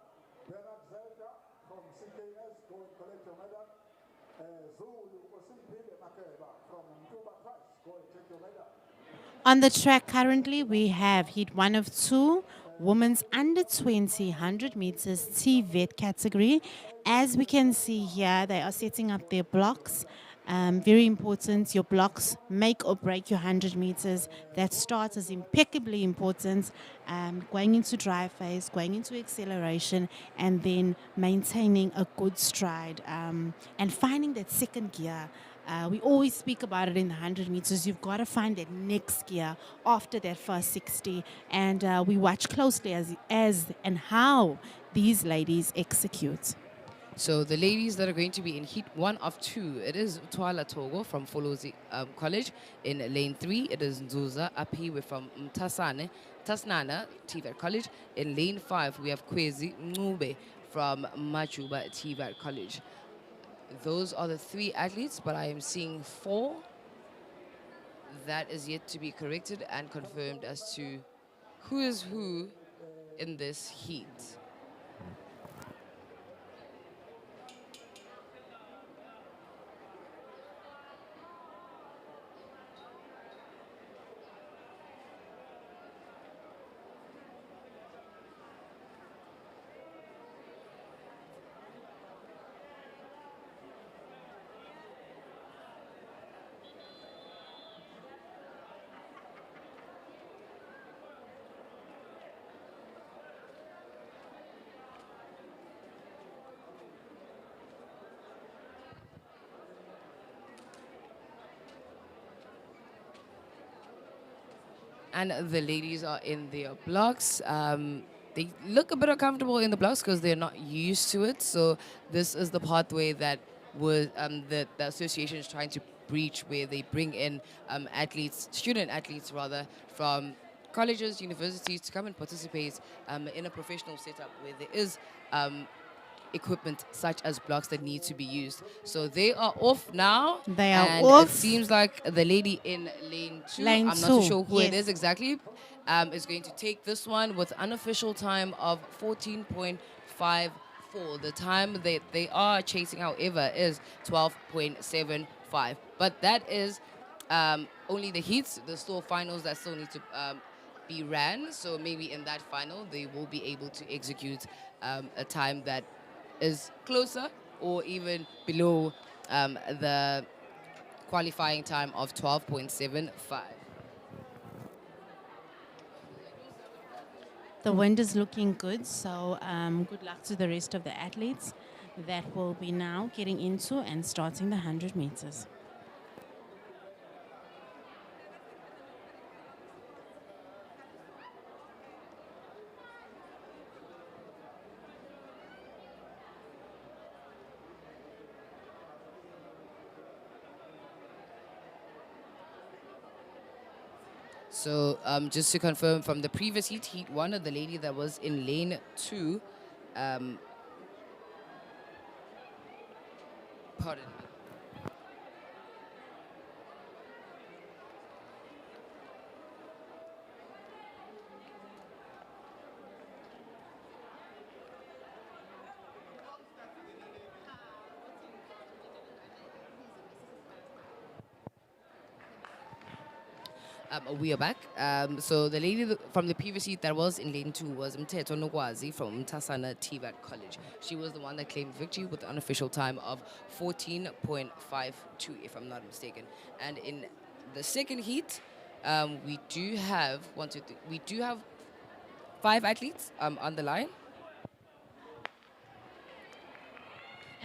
Bernard Zelka from CKS, go and collect your medal. Zulu Osimpile Makeba from Mtuba Price, go and take your medal. On the track currently, we have heat 1 of 2, women's under 20 100 meters TVET category. As we can see here, they are setting up their blocks. Very important, your blocks make or break your 100 meters. That start is impeccably important. Going into drive phase, going into acceleration, and then maintaining a good stride and finding that second gear. We always speak about it in the 100 meters. You've got to find that next gear after that first 60. And we watch closely as and how these ladies execute. So the ladies that are going to be in heat 1 of 2, it is Twala Togo from Folozi College. In lane 3, it is Nzuza Apiwe from Tasnana TVET College. In lane 5, we have Kwezi Ngube from Machuba TVET College. Those are the 3 athletes, but I am seeing 4. That is yet to be corrected and confirmed as to who is who in this heat. And the ladies are in their blocks. They look a bit uncomfortable in the blocks because they're not used to it. So this is the pathway that the association is trying to breach, where they bring in student athletes rather, from colleges, universities to come and participate in a professional setup where there is equipment such as blocks that need to be used. So they are off now. They are and off. It seems like the lady in lane 2, Lane I'm not too 2, sure who it yes. is exactly, is going to take this one with unofficial time of 14.54. The time that they are chasing, however, is 12.75. But that is only the heats. There's still finals that still need to be ran. So maybe in that final, they will be able to execute a time that is closer or even below the qualifying time of 12.75. The wind is looking good, so good luck to the rest of the athletes that will be now getting into and starting the 100 meters. So just to confirm from the previous heat, heat 1, the lady that was in lane 2, pardon me. We are back. So the lady from the previous heat that was in lane 2 was Mteto Nogwazi from Tasana TVET College. She was the one that claimed victory with the unofficial time of 14.52, if I'm not mistaken. And in the second heat, we do have 5 athletes on the line.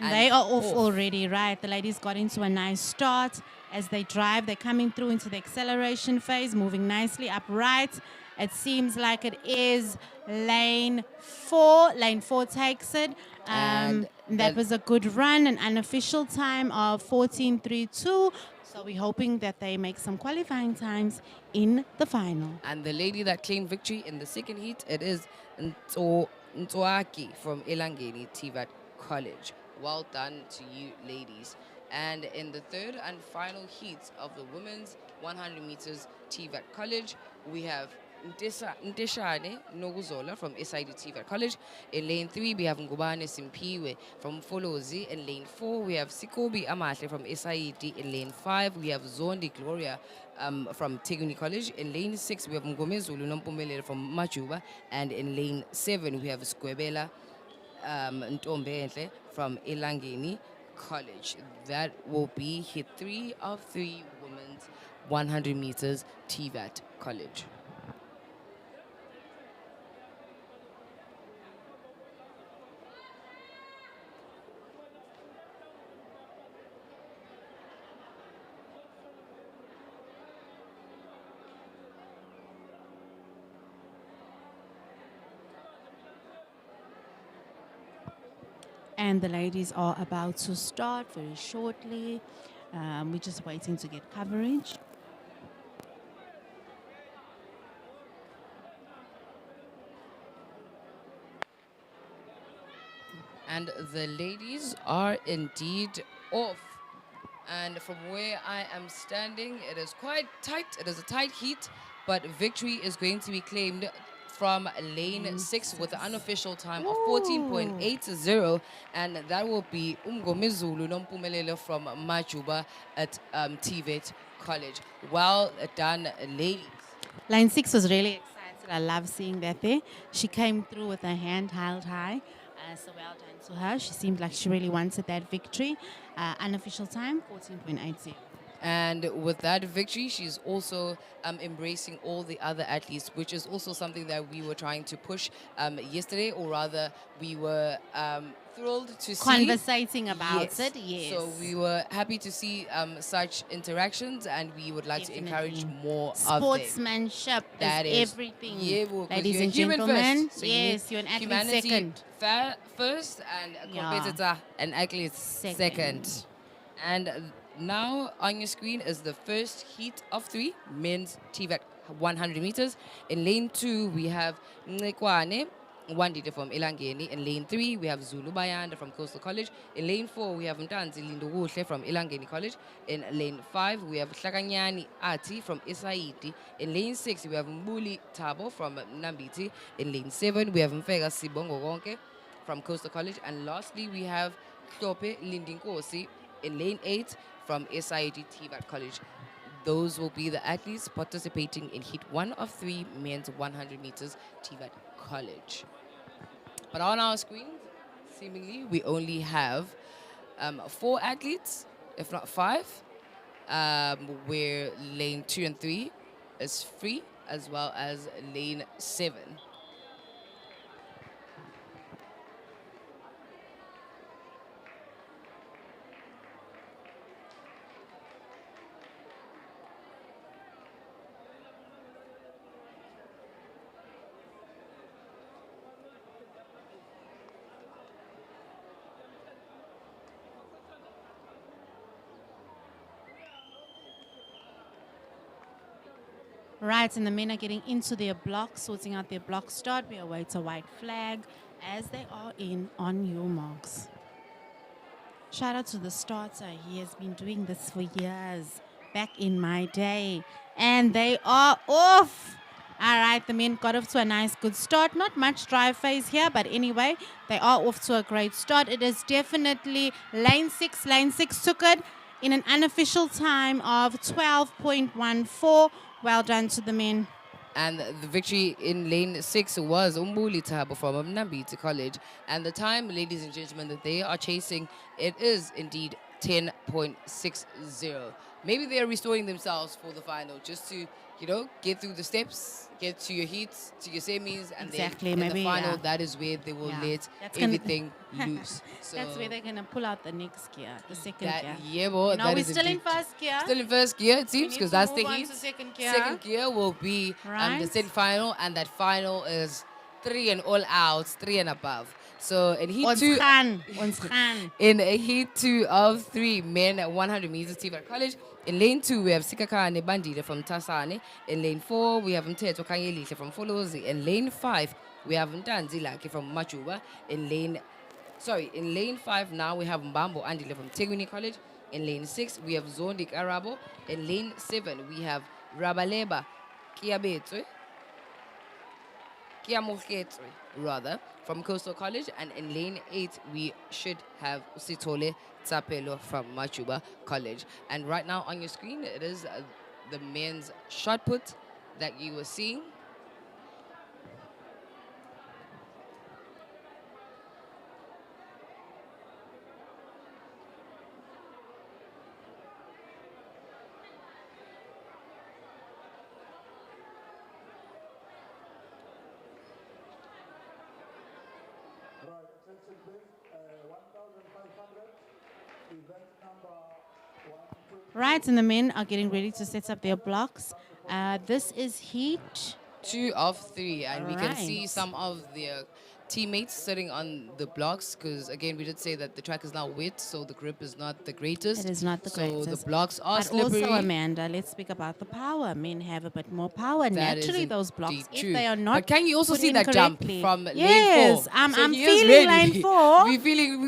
And they are off already, right? The ladies got into a nice start. As they drive, they're coming through into the acceleration phase, moving nicely upright. It seems like it is lane 4. Lane 4 takes it. And that was a good run, an unofficial time of 14.32. So we're hoping that they make some qualifying times in the final. And the lady that claimed victory in the second heat, it is Ntoaki from Elangeni TVAT College. Well done to you, ladies. And in the third and final heat of the women's 100 meters TVAT College, we have Nteshane Noguzola from SID TVAT College. In lane 3, we have Ngubane Simpiwe from Folozi. In lane 4, we have Sikobi Amahle from SID. In lane 5, we have Zondi Gloria from Teguni College. In lane 6, we have Ngome Zulu Nompumelele from Majuba. And in lane 7, we have Skwebela Ntombenhle from Elangeni College. That will be hit 3 of 3 women's 100 meters TVAT College. And the ladies are about to start very shortly. We're just waiting to get coverage. And the ladies are indeed off. And from where I am standing, it is quite tight. It is a tight heat, but victory is going to be claimed from lane 6 with an unofficial time of 14.80, and that will be Umgomezulu Nompumelele from Majuba at TVET College. Well done, ladies. Line 6 was really excited. I love seeing that there. She came through with her hand held high. So well done to her. She seemed like she really wanted that victory. Unofficial time, 14.80. And with that victory, she's also embracing all the other athletes, which is also something that we were trying to push yesterday, or rather, we were thrilled to see. Conversating about it, yes. So we were happy to see such interactions, and we would like to encourage more of them. Sportsmanship That is everything. Yeah, well, 'cause ladies you're and human gentlemen. first. So Yes, you're an athlete humanity second. First, and a Yeah. competitor and athlete second. And now on your screen is the first heat of 3, men's TVAT 100 meters. In lane 2, we have Nekwane Wandile from Elangeni. In lane 3, we have Zulu Bayanda from Coastal College. In lane 4, we have Mtanzi Lindoguhle from Elangeni College. In lane 5, we have Hlakanyani Ati from Isaiti. In lane 6, we have Mbuli Tabo from Nambiti. In lane 7, we have Mfega Sibongo Gonke from Coastal College. And lastly, we have Klope Lindinkosi in lane 8 from SID TVAT College. Those will be the athletes participating in heat 1 of 3 men's 100 meters TVAT College. But on our screens, seemingly, we only have 4 athletes, if not 5, where lane 2 and 3 is free, as well as lane 7. Right, and the men are getting into their blocks, sorting out their block start. We await a white flag as they are in on your marks. Shout out to the starter. He has been doing this for years, back in my day. And they are off. All right, the men got off to a nice, good start. Not much drive phase here, but anyway, they are off to a great start. It is definitely lane 6. Lane 6 took it in an unofficial time of 12.14. Well done to the men. And the victory in lane 6 was Umbuli Tabo from Mnambiti College. And the time, ladies and gentlemen, that they are chasing, it is indeed 10.60. Maybe they are restoring themselves for the final, just to, get through the steps, get to your heats, to your semis, and Exactly, then in maybe, the final, yeah. that is where they will Yeah. let That's gonna- everything loose. So That's where they're going to pull out the next gear, the second that, gear. yeah, boy, No, that we're is still in indeed- first gear. Still in first gear, it seems, need because to that's the move on heat. to second gear. Second gear will be the Right. semi-final, and that final is 3 and all outs, 3 and above. So in heat Ons 2, gaan, ons gaan. in heat 2 of 3 men at 100 meters, Tiva College. In lane 2, we have Sikakane Bandita from Tasane. In lane 4, we have Mteto Kanyelihle from Folozi. In lane 5, we have Ntanzi Laki from Machuba. In lane 5 now we have Mbambo Andile from Teguni College. In lane 6, we have Zondik Arabo. In lane 7, we have Rabaleba Kiabetwe. Kiamuketswe, rather, from Coastal College. And in lane 8, we should have Usitole Tsapelo from Machuba College. And right now on your screen, it is the men's shot put that you were seeing. Right, attention please. 1,500. Event number 120. Right, and the men are getting ready to set up their blocks. This is heat. 2 of 3, and we can see Right. some of their teammates sitting on the blocks, because again we did say that the track is now wet, so the grip is not the greatest. It is not the greatest. So the blocks are But slippery. also, Amanda, let's speak about the power. Men have a bit more power. That is Naturally, those blocks, indeed if true. they are not But can you also put see in that jump correctly- from lane 4? Yes, So I'm he is feeling ready. lane 4. We're feeling you, you.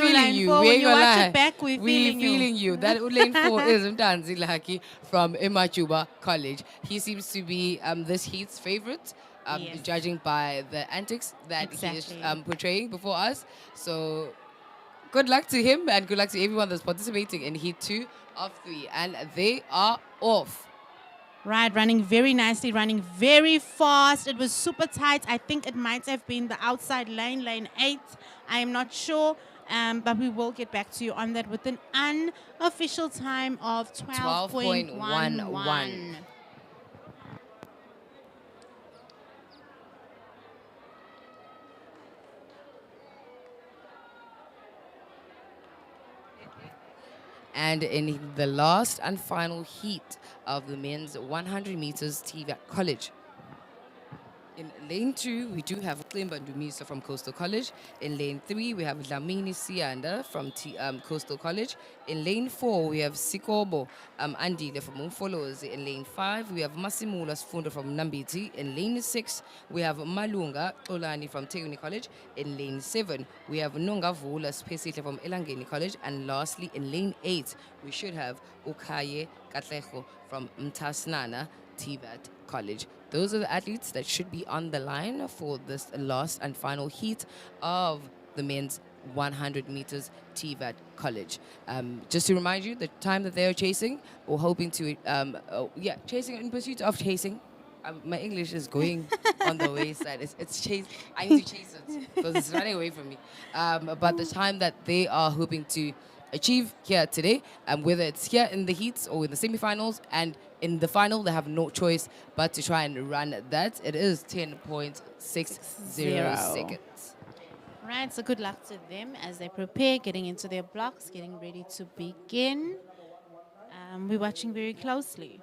lane We 4. When ain't you gonna watch lie. it back, we're feeling you. That lane 4 is Mtanzi Laki from Imachuba College. He seems to be this heat's favorite. Yes. Judging by the antics that he Exactly. is portraying before us. So good luck to him and good luck to everyone that's participating in Heat 2 of 3. And they are off. Right, running very nicely, running very fast. It was super tight. I think it might have been the outside lane, lane 8. I am not sure, but we will get back to you on that with an unofficial time of 12.11. And in the last and final heat of the men's 100 meters TVAT College. In lane 2, we do have Klimba Ndumisa from Coastal College. In lane 3, we have Lamini Sianda from Coastal College. In lane 4, we have Sikobo Andile from Umfolozi. In lane 5, we have Masimula Sfunda from Nambiti. In lane 6, we have Malunga Olani from Teguni College. In lane 7, we have Nonga Vula Spesita from Elangeni College. And lastly, in lane 8, we should have Ukaye Katlejo from Mtasnana TVAT College. Those are the athletes that should be on the line for this last and final heat of the men's 100 meters TVAT College. Just to remind you, the time that they are chasing, or hoping to, chasing in pursuit of chasing. My English is going on the wayside. It's chase. I need to chase it because it's running away from me. But the time that they are hoping to achieve here today, whether it's here in the heats or in the semifinals, and in the final, they have no choice but to try and run that. It is 10.60 seconds. Right, so good luck to them as they prepare, getting into their blocks, getting ready to begin. We're watching very closely.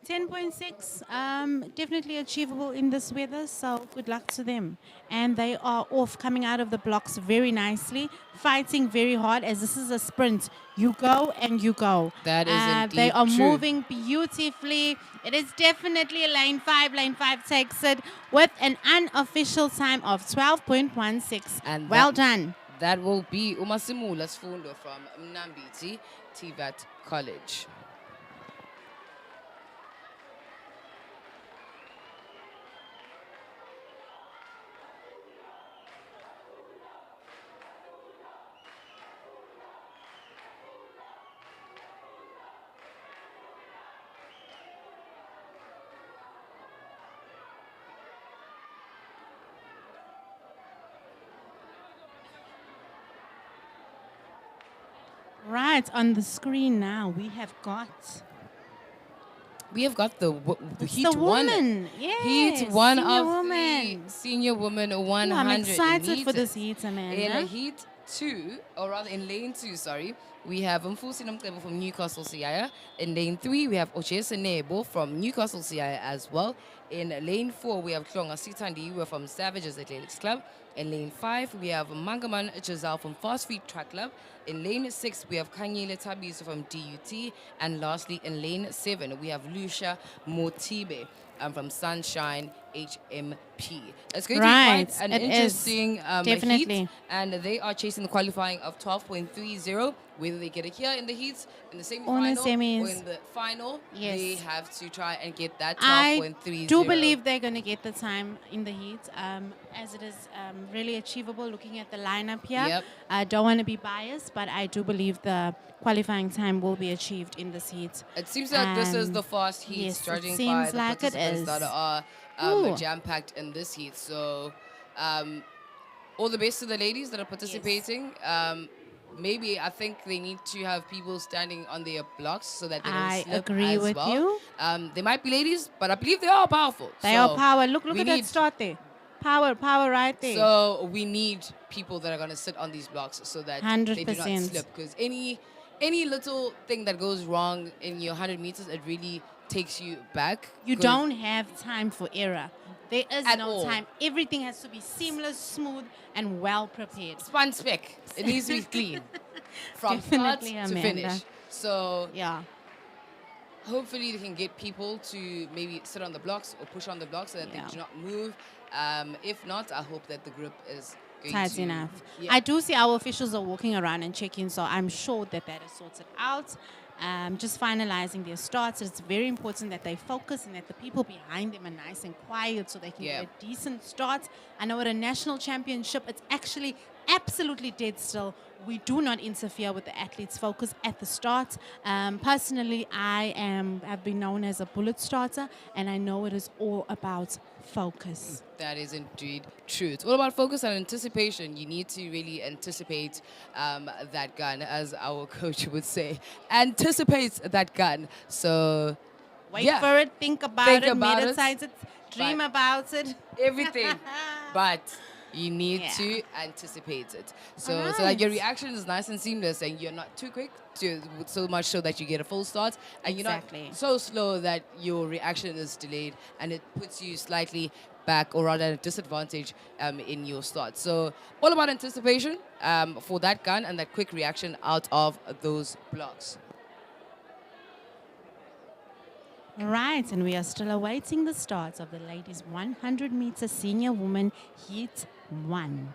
10.6, definitely achievable in this weather, so good luck to them. And they are off, coming out of the blocks very nicely, fighting very hard, as this is a sprint. You go and you go. That is indeed They are true. moving beautifully. It is definitely lane 5. Lane 5 takes it with an unofficial time of 12.16. And well that- done. That will be Umasimula Sfundo from Mnambiti TVAT College. Right, on the screen now, we have got We have got the It's Heat the 1. woman. Yes, Heat 1 senior of woman. 3 senior women 100 I'm excited for meters. this heat, Amanda. In a heat 2, or rather in lane 2, sorry, we have Mfusi Nomcebo from Newcastle Siaya. In lane 3, we have Ochese Nebo from Newcastle Siaya as well. In lane 4, we have Klonga Sitandi from Savages Athletics Club. In lane 5, we have Mangaman Chazal from Fast Feet Track Club. In lane 6, we have Kanyele Tabis from DUT. And lastly, in lane 7, we have Lucia Motibe from Sunshine HMP. It's going to be Right, quite an it is. interesting Definitely. heat, and they are chasing the qualifying of 12.30. Whether they get it here in the heats, in the Or in semi-final, the semis. or in the final, Yes. they have to try and get that I 12.30. do believe they're going to get the time in the heat, as it is really achievable looking at the lineup here. Yep. I don't want to be biased, but I do believe the qualifying time will be achieved in this heat. It seems like this is the And fast heat, yes, it judging by seems the like it participants is. that are Ooh. jam-packed in this heat. So, all the best to the ladies that are participating. Maybe I think they need to have people standing on their blocks so that they don't I slip agree as with well. you. They might be ladies, but I believe they are powerful. They So are power. Look we at that need- start there. Power right there. So we need people that are going to sit on these blocks so that they do not 100%. slip. Because any little thing that goes wrong in your 100 meters, it really takes you back. You 'Cause don't have time for error. There is At no all. time. Everything has to be seamless, smooth, and well prepared. Spun spec. It needs to be clean from Definitely, start to Amanda. finish. So Yeah. hopefully they can get people to maybe sit on the blocks or push on the blocks so that Yeah. they do not move. If not, I hope that the group is going Tight to... enough. Yeah. I do see our officials are walking around and checking, so I'm sure that is sorted out. Just finalizing their starts. It's very important that they focus and that the people behind them are nice and quiet so they can Yeah. get a decent start. I know at a national championship, it's actually absolutely dead still. We do not interfere with the athletes' focus at the start. Personally, I have been known as a bullet starter, and I know it is all about focus. That is indeed true. It's all about focus and anticipation. You need to really anticipate that gun, as our coach would say. Anticipate that gun. So, Wait yeah, for it, think about Think it, about it, meditate it, dream but- about it. everything. But you need Yeah. to anticipate it. So that your Alright. reaction is nice and seamless and you're not too quick, so much so that you get a full start. And Exactly. you're not so slow that your reaction is delayed and it puts you slightly back or rather at a disadvantage in your start. So all about anticipation for that gun and that quick reaction out of those blocks. Right, and we are still awaiting the start of the ladies 100-meter senior women heat 1.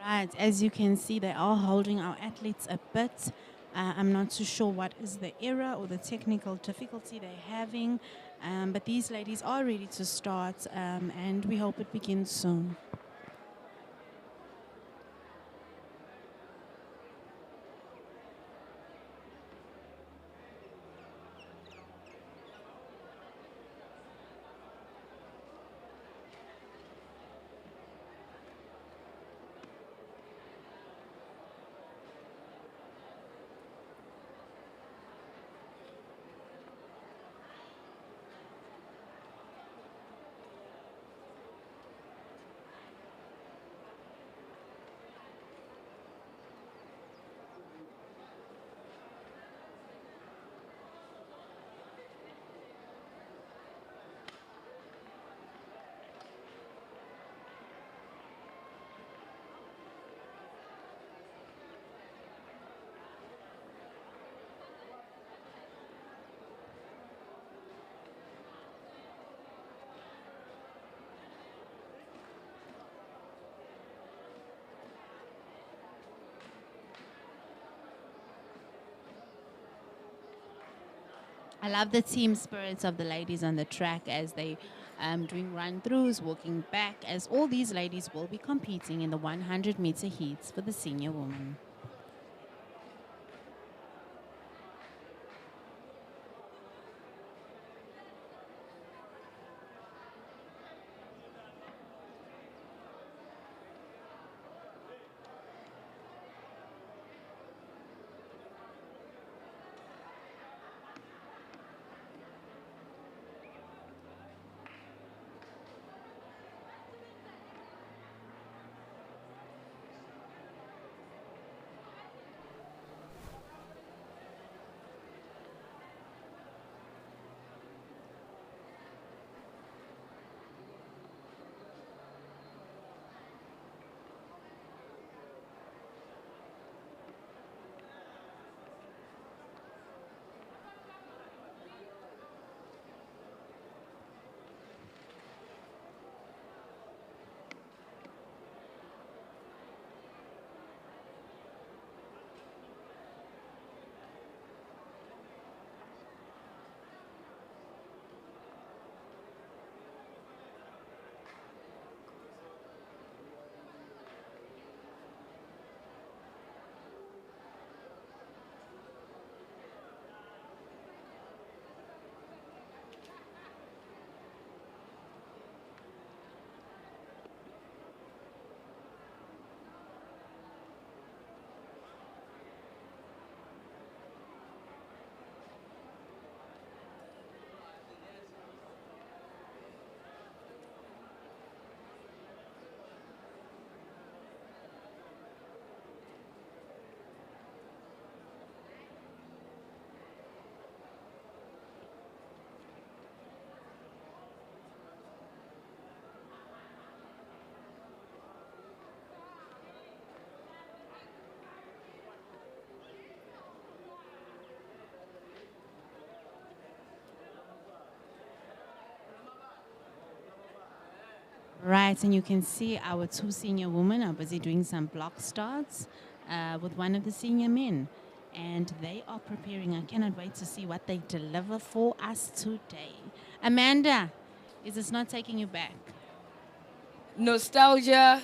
Right, as you can see, they are holding our athletes a bit. I'm not too sure what is the error or the technical difficulty they're having, but these ladies are ready to start, and we hope it begins soon. I love the team spirits of the ladies on the track as they doing run-throughs, walking back, as all these ladies will be competing in the 100-meter heats for the senior women. Right, and you can see our two senior women are busy doing some block starts with one of the senior men. And they are preparing. I cannot wait to see what they deliver for us today. Amanda, is this not taking you back? Nostalgia.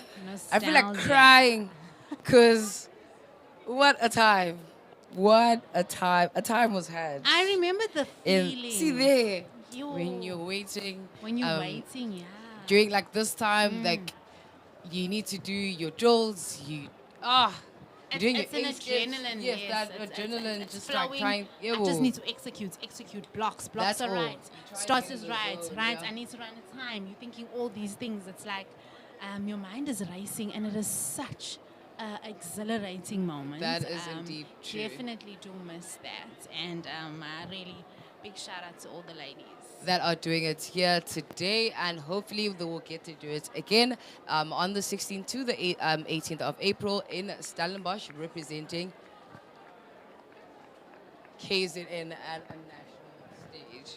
I feel like Nostalgia. crying. Because what a time. What a time. A time was had. I remember the And feeling. see there. Yo. When you're waiting. When you're waiting, yeah. During like this time, like you need to do your drills. You're doing It's your an A skips. adrenaline, Yes, yes. that It's adrenaline it's just like flowing. trying. I just need to execute blocks. Blocks That's are all. right. You're trying Starts to is get in the right, zone, right? yeah. I need to run a time. You're thinking all these things. It's like your mind is racing, and it is such an exhilarating moment. That is indeed true. Definitely do miss that, and really big shout out to all the ladies that are doing it here today, and hopefully they will get to do it again on the 16th to the 18th of April in Stellenbosch, representing KZN at a national stage.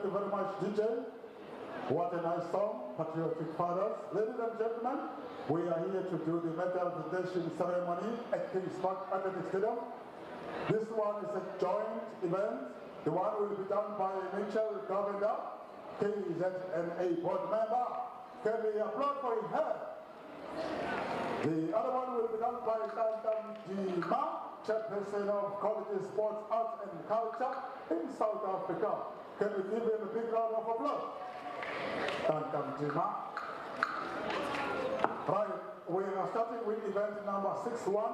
you very much, DJ. What a nice song, Patriotic Fathers. Ladies and gentlemen, we are here to do the medal presentation ceremony at Kings Park Athletic Stadium. This one is a joint event. The one will be done by Mitchell Governor, KZNA board member. Can we applaud for his head? The other one will be done by Dantam Jima, chairperson of College Sports, Arts and Culture in South Africa. Can we give him a big round of applause? Dantam Jima. Right, we are starting with event number 61,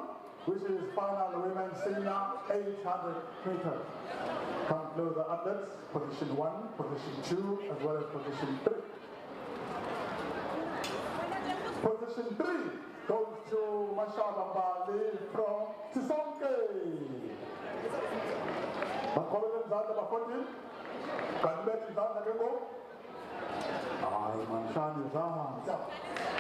which is final women's senior 800 meters. Come closer, athletes, position 1, position 2, as well as position 3. Position 3 goes to Mashaba Bali from Sisonke. Makolon Zanda Bafotin, Kanbet Zanda Gego. Manshani Zanda.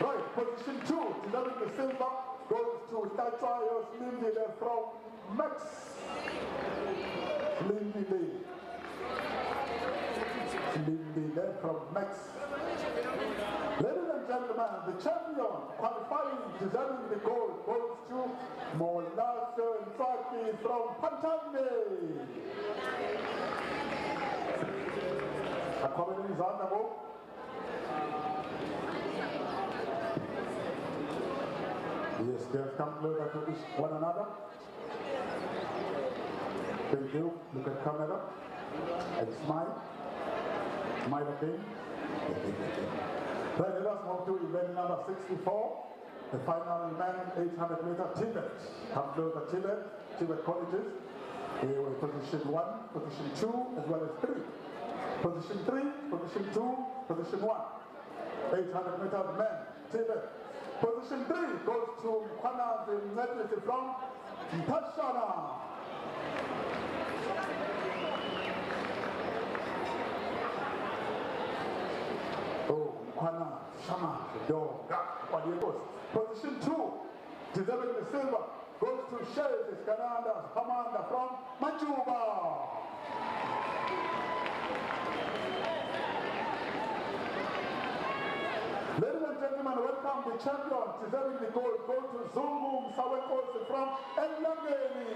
Right, position 2, deserving the silver, goes to Tatayos Lindile from Max. Lindile from Max. Ladies and gentlemen, the champion qualifying, deserving the gold, goes to Molaso Ntsaki from Pantane. Accommodating Zandabo. Yes, they have come closer to one another. Thank you. Look at camera and smile. Smile again. Right, let us move to event number 64, the final man 800 meter Tibet. Come closer, Tibet colleges. They were position 1, position 2, as well as 3. Position 3, position 2, position 1. 800 meter men, Tibet. Position 3 goes to Kwana Zinzeti from Ntashana. Oh, Kwana, Shama, Doga, what do you go? Position 2, deserving the silver, goes to Shades Canada, Commander from Machuba. Ladies and gentlemen, welcome the champion, deserving the gold, go to Zungu Sawekos from Elangeni.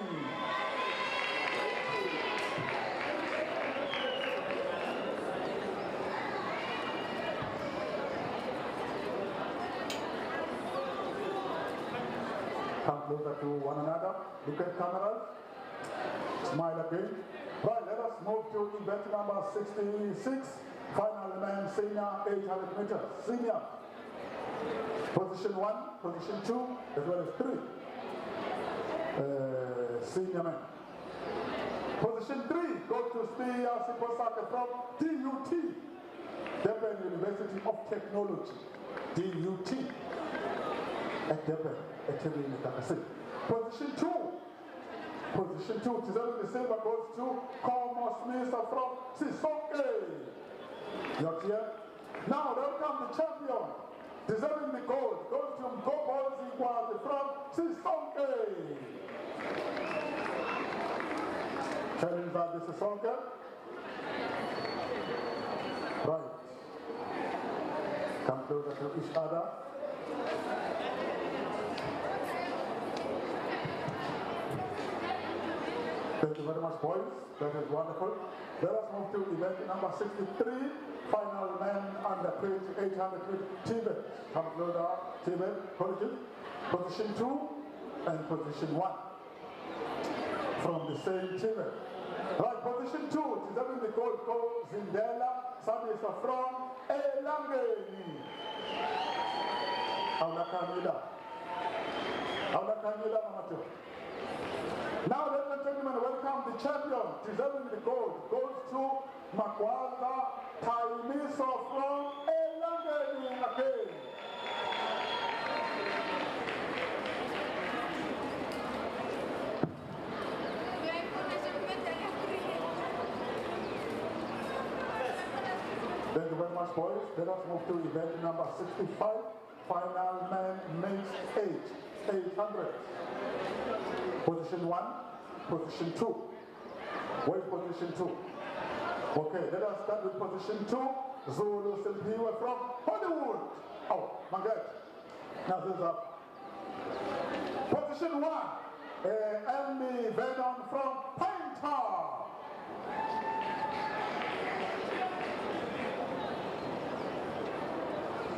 Come closer to one another, look at cameras, smile again. Right, let us move to event number 66, final men senior 800 meters, senior. Position 1, position 2, as well as 3. Senior men. Position 3 goes to Spia Siposaka from DUT, Durban University of Technology, DUT, at Durban. Position 2, deserving the silver goes to Komos Mesa from Sisonke. You're clear? Now welcome the champion, deserving the gold, goes to Mkobo Zikwazi from Sisonke. Challenge that the Sisonke. Right. Come closer to each other. Thank you very much, boys. That is wonderful. Let us move to event number 63, final men under 800 Tibet. Come closer, Tibet, position 2 and position 1 from the same Tibet. Right, position 2, deserving the gold, go Zindela, Sabisa from Elangeni. Aula Kamila Mamato. Now, ladies and gentlemen, welcome the champion, deserving the gold, goes to Makwaza Taimiso from Elangeni again. Thank you very much, boys. Let us move to event number 65, final man mixed 800. Position 1, position 2. Wait, position 2. Okay, let us start with position 2. Zulu Silpiwe from Hollywood. Oh, Manget. Now this up. Position 1. Emmy Vernon from Painter.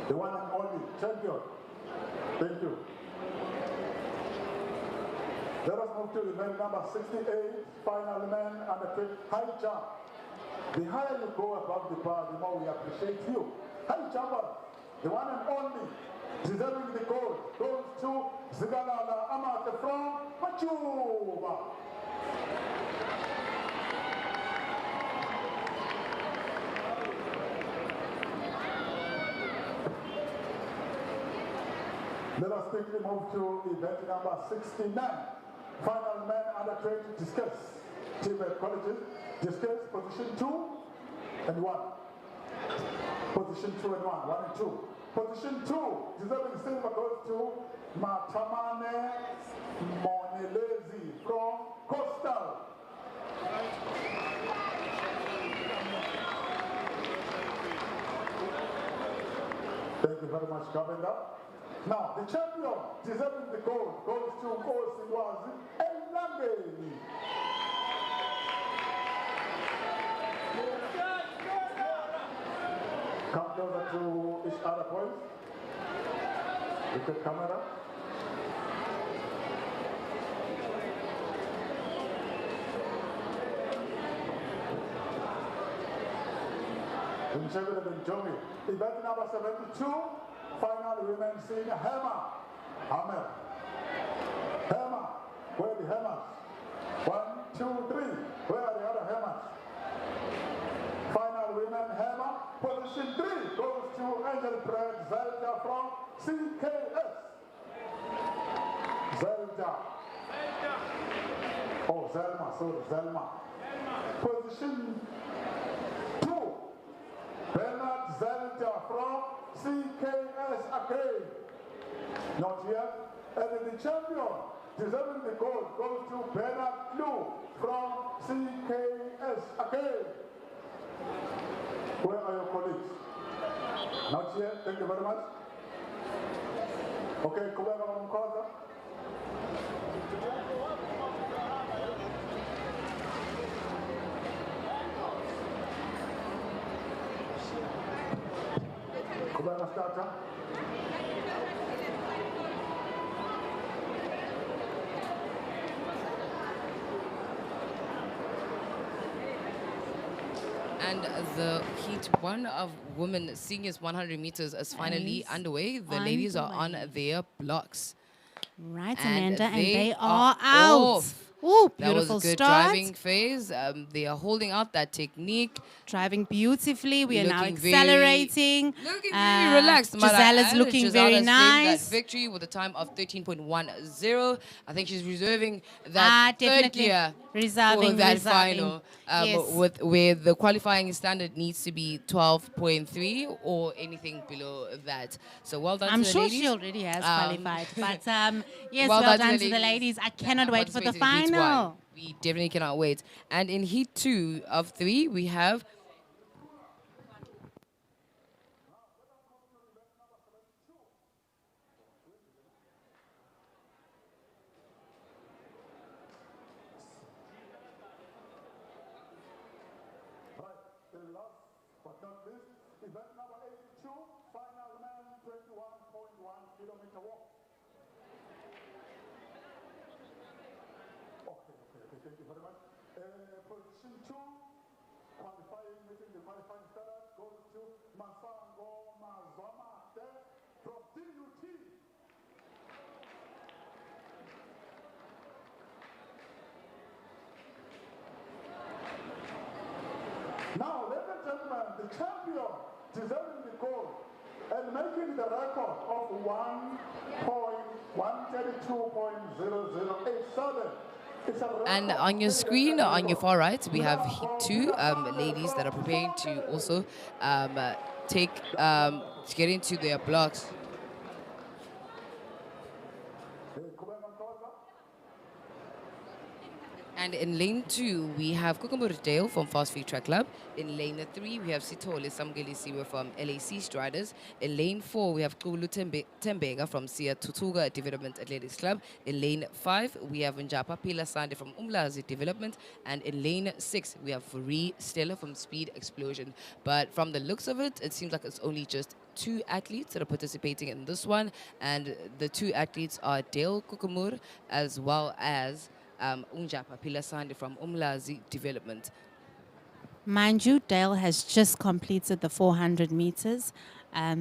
The one and only champion. Thank you. Let us move to event number 68, final man under high jump. The higher you go above the bar, the more we appreciate you. High jumper, the one and only, deserving the gold, goes to Zigalala Amate from Machuba. Let us quickly move to event number 69. Final man under trade discus. Team at colleges. Discus, position 2 and 1. Position 2 and 1. 1 and 2. Position 2, deserving silver goes to Matamane Monelezi from Coastal. Thank you very much, Governor. Now, the champion, deserving the gold, goes to Osiwazi Elangeni. Come closer to each other, boys. Look at camera. Enjoy. Event number 72. Final women senior hammer. Hammer. Hammer. Where are the hammers? 1, 2, 3. Where are the other hammers? Final women hammer. Position 3 goes to Angel Fred Zelda from CKS. Zelda. Oh, Zelma. Sorry, Zelma. Position 2. Bernard Zelda from CKS again. Not yet. And then the champion, deserving the gold, goes to Bernard Blue from CKS again. Where are your colleagues? Not yet. Thank you very much. Okay, Kubeka Mkoza. Kubeka starter. And the heat 1 of women seniors 100 meters is finally underway. The ladies are on their blocks. Right, And Amanda, and they they are are out. off. Ooh, That was beautiful a good start. driving phase. They are holding out that technique. Driving beautifully. We are now Looking very- accelerating. Looking very relaxed, Mara. Giselle is And looking Giselle very has claimed nice. that victory with a time of 13.10. I think she's reserving that third Definitely. gear Reserving, for that reserving. final. Yes. Where the qualifying standard needs to be 12.3 or anything below that. So well done I'm to the sure ladies. she already has qualified. But yes, well well done done to to the the ladies. I that cannot wait for the participated in Heat 1. final. We definitely cannot wait. And in Heat 2 of 3, we have The last but not least, event number 82, final man 21.1 kilometer walk. Okay, thank you very much. Position 2, qualifying, meeting the qualifying standard, goes to Masango Mazamate from DUT. Now, ladies and gentlemen, the champion, deserving the gold and making the record of 1.132.0087. It's a record. And on your screen, on your far right, we have Heat 2 ladies that are preparing to also get into their blocks. And in lane 2, we have Kukumur Dale from Fast Feet Track Club. In lane 3, we have Sitole Samgelisiwe from LAC Striders. In lane 4, we have Kulu Tembega from Sia Tutuga Development Athletics Club. In lane 5, we have Njapa Pila Sande from Umlazi Development. And in lane 6, we have Furi Stella from Speed Explosion. But from the looks of it, it seems like it's only just 2 athletes that are participating in this one. And the 2 athletes are Dale Kukumur as well as Unjapa Pilasande from Umlazi Development. Mind you, Dale has just completed the 400 meters.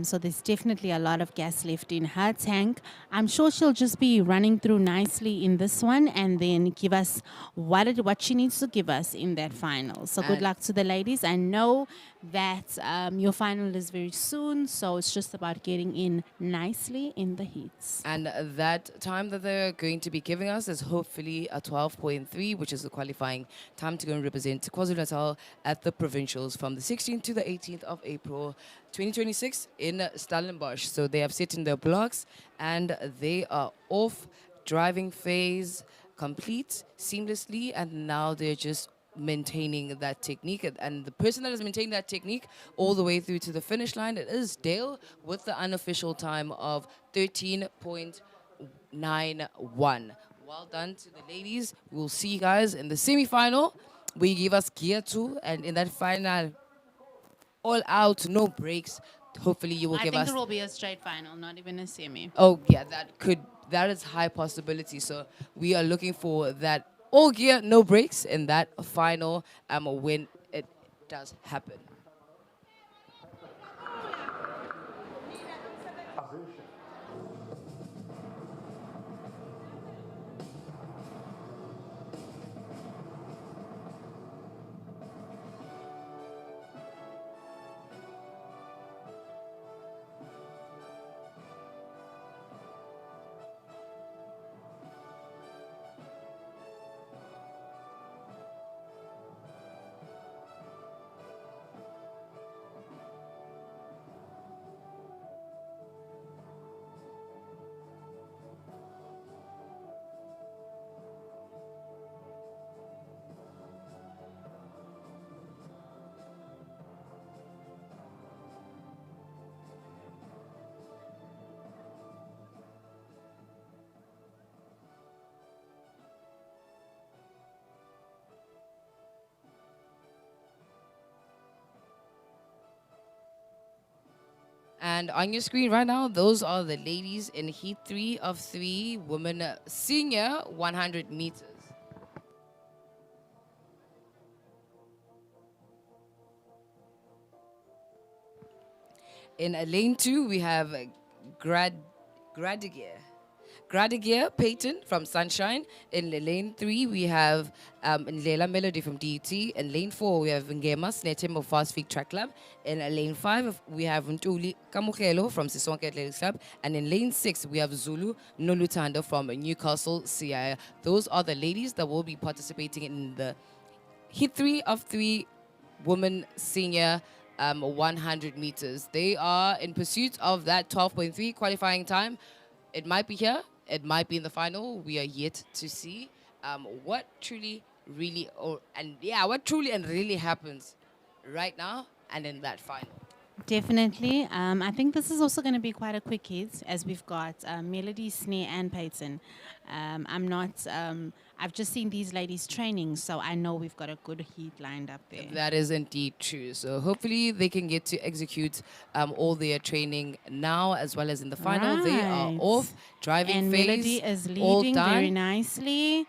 So there's definitely a lot of gas left in her tank. I'm sure she'll just be running through nicely in this one and then give us what she needs to give us in that final. So good And- luck to the ladies. I know that your final is very soon, so it's just about getting in nicely in the heats. And that time that they're going to be giving us is hopefully a 12.3, which is the qualifying time to go and represent KwaZulu-Natal at the provincials from the 16th to the 18th of April 2026 in Stellenbosch. So they have set in their blocks and they are off. Driving phase complete seamlessly, and now they're just maintaining that technique. And the person that is maintaining that technique all the way through to the finish line, it is Dale with the unofficial time of 13.91. Well done to the ladies. We'll see you guys in the semi-final. We give us gear 2, and in that final, all out, no breaks. Hopefully you will I give think us. it will be a straight final, not even a semi. Oh yeah, that is high possibility. So we are looking for that all gear, no breaks in that final when it does happen. And on your screen right now, those are the ladies in Heat 3 of 3 women senior 100 meters. In lane 2, we have Gradigier. Gradigier Peyton from Sunshine. In lane 3, we have Ndlela Melody from DT. In lane 4, we have Ngema Snetem of Fast Feet Track Club. In lane 5, we have Ntuli Kamukelo from Sisonke Athletics Club. And in lane 6, we have Zulu Nolutanda from Newcastle CI. Those are the ladies that will be participating in the Heat 3 of 3 women senior 100 meters. They are in pursuit of that 12.3 qualifying time. It might be here, it might be in the final. We are yet to see what truly, really, what truly and really happens right now and in that final. Definitely. I think this is also going to be quite a quick hit as we've got Melody, Snare, and Peyton. I've just seen these ladies training, so I know we've got a good heat lined up there. That is indeed true. So hopefully they can get to execute all their training now as well as in the final. They are Right. off, driving And phase, Melody is all leading done. very nicely.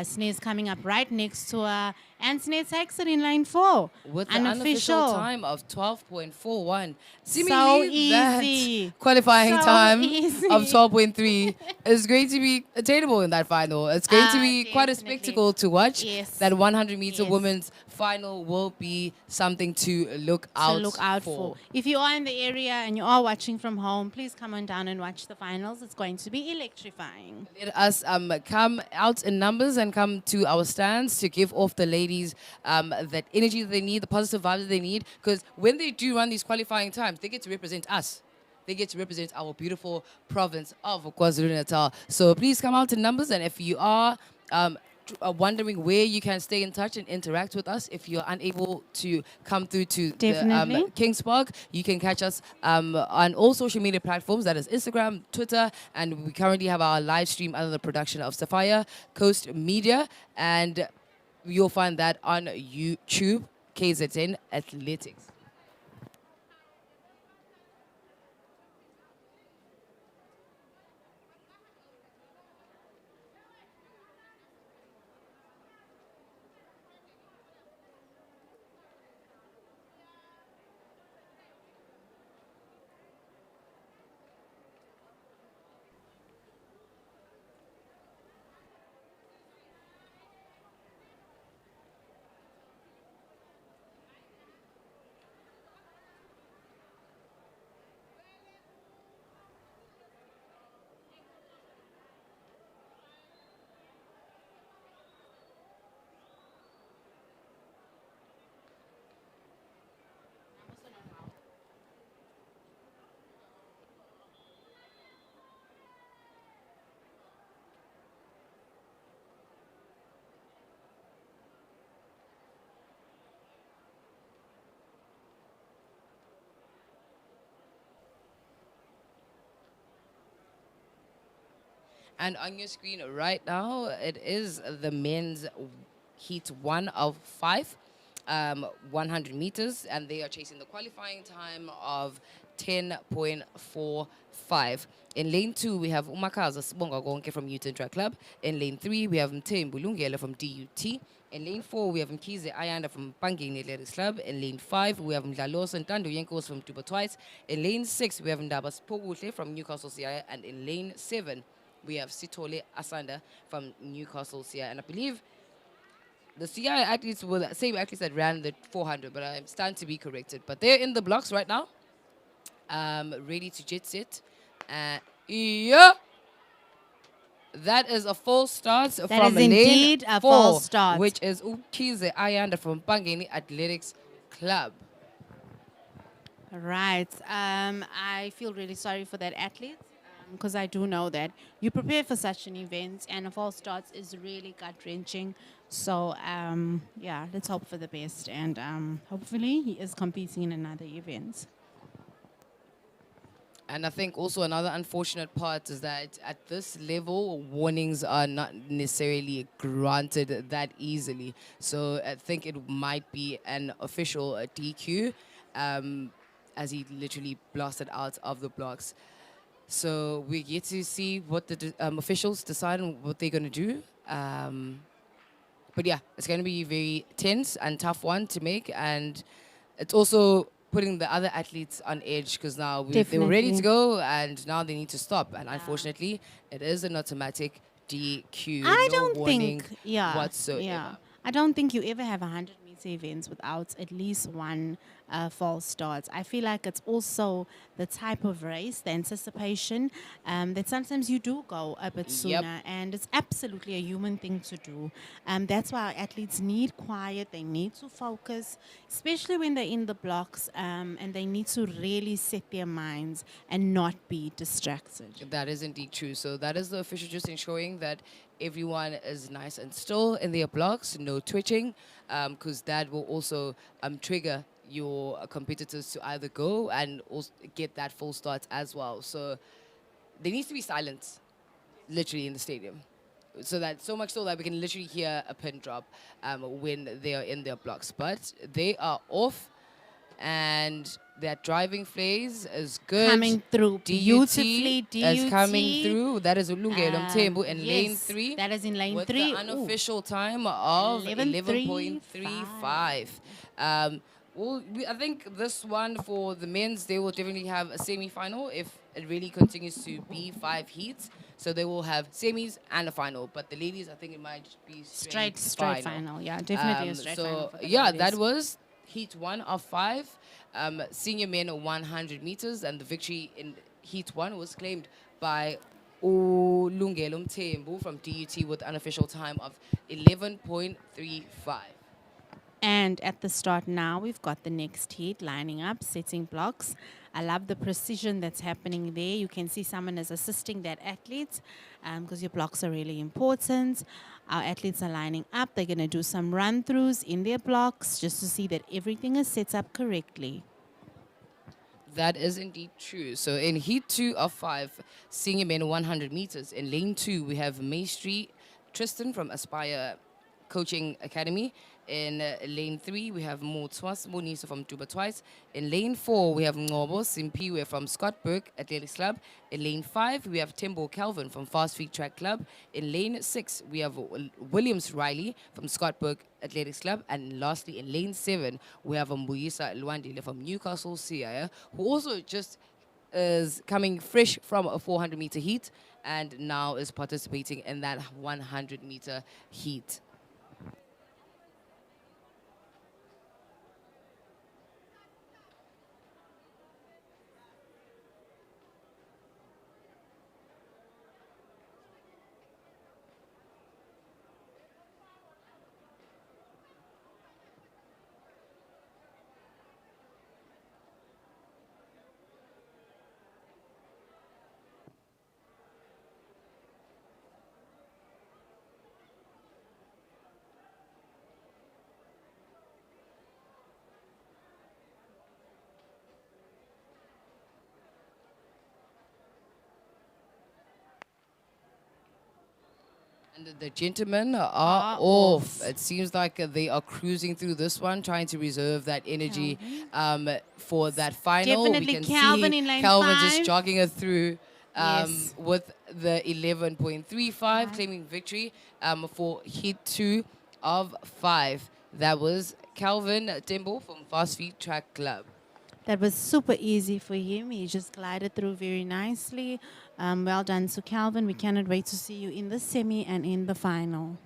Snare's coming up right next to her. And Snare takes it in lane 4. With the unofficial time of 12.41. Seemingly easy. that qualifying So time easy. of 12.3 is going to be attainable in that final. It's going to be quite a Definitely. spectacle to watch. Yes. That 100-meter Yes. women's final will be something to look out for. If you are in the area and you are watching from home, please come on down and watch the finals. It's going to be electrifying. Let us come out in numbers and come to our stands to give off the ladies that energy that they need, the positive vibes that they need. Because when they do run these qualifying times, they get to represent us. They get to represent our beautiful province of KwaZulu-Natal. So please come out in numbers, and if you are wondering where you can stay in touch and interact with us, if you're unable to come through to Definitely. the Kings Park, you can catch us on all social media platforms. That is Instagram, Twitter, and we currently have our live stream under the production of Sapphire Coast Media, and you'll find that on YouTube, KZN Athletics. And on your screen right now, it is the men's heat 1 of 5, 100 meters, and they are chasing the qualifying time of 10.45. In lane 2, we have Umakaza Sibonga Gonke from Newton Track Club. In lane 3, we have Mtembu Lungela from DUT. In lane 4, we have Mkize Ayanda from Panging Athletics Club. In lane 5, we have Mdlalos and Tando Yenkos from Tuba Twice. In lane 6, we have Ndabas Pogutle from Newcastle CI. And in lane 7, we have Sitole Asanda from Newcastle CI. And I believe the CI athletes were the same athletes that ran the 400, but I stand to be corrected. But they're in the blocks right now, ready to jet set. Yeah, that is a false start That from is lane indeed a 4, false start. which is Ukize Ayanda from Pangeni Athletics Club. Right. I feel really sorry for that athlete because I do know that you prepare for such an event and a false start is really gut wrenching. So, yeah, let's hope for the best. And hopefully he is competing in another event. And I think also another unfortunate part is that at this level, warnings are not necessarily granted that easily. So I think it might be an official DQ, as he literally blasted out of the blocks. So we get to see what the officials decide on what they're going to do. But yeah, it's going to be very tense and tough one to make. And it's also putting the other athletes on edge because now they were ready to Definitely. go and now they need to stop. And unfortunately, it is an automatic DQ. I No don't warning think, yeah, whatsoever. yeah. I don't think you ever have 100-meter events without at least one false start. I feel like it's also the type of race, the anticipation, that sometimes you do go a bit sooner, and it's absolutely a human thing to do. That's why our athletes need quiet. They need to focus, especially when they're in the blocks, and they need to really set their minds and not be distracted. That is indeed true. So that is the official just ensuring that everyone is nice and still in their blocks, no twitching, because that will also trigger your competitors to either go and also get that full start as well. So there needs to be silence, literally, in the stadium. So much so that we can literally hear a pin drop when they are in their blocks. But they are off, and that driving phase is good. Coming through beautifully, is coming DUT. through. That is Ulungelo Mthembu in lane Yes, 3. that is in lane with 3. the unofficial time of 11:35. 11.35. Well, I think this one for the men's, they will definitely have a semi-final if it really continues to be 5 heats. So they will have semis and a final. But the ladies, I think it might be Straight final. Yeah, definitely a straight final. For the yeah, ladies. that was heat 1 of 5. Senior men 100 meters, and the victory in heat 1 was claimed by Ulungelo Mthembu from DUT with unofficial time of 11.35. And at the start now, we've got the next heat lining up, setting blocks. I love the precision that's happening there. You can see someone is assisting that athlete because your blocks are really important. Our athletes are lining up. They're going to do some run-throughs in their blocks just to see that everything is set up correctly. That is indeed true. So in heat 2 of 5, senior men 100 meters. In lane 2, we have Maestri Tristan from Aspire Coaching Academy. In lane 3, we have Mo Nisa from Duba Twice. In lane 4, we have Ngobo Simpiwe from Scottburg Athletics Club. In lane 5, we have Timbo Calvin from Fast Feet Track Club. In lane 6, we have Williams Riley from Scottburg Athletics Club. And lastly, in lane 7, we have Mbuyisa Luandile from Newcastle CIA, who also just is coming fresh from a 400-meter heat and now is participating in that 100-meter heat. And the gentlemen are off. It seems like they are cruising through this one, trying to reserve that energy for that final. Definitely we can Calvin see in lane Calvin 5. just jogging her through Yes. with the 11.35, claiming victory for heat 2 of 5. That was Calvin Tembo from Fast Feet Track Club. That was super easy for him. He just glided through very nicely. Well done to Calvin. We cannot wait to see you in the semi and in the final.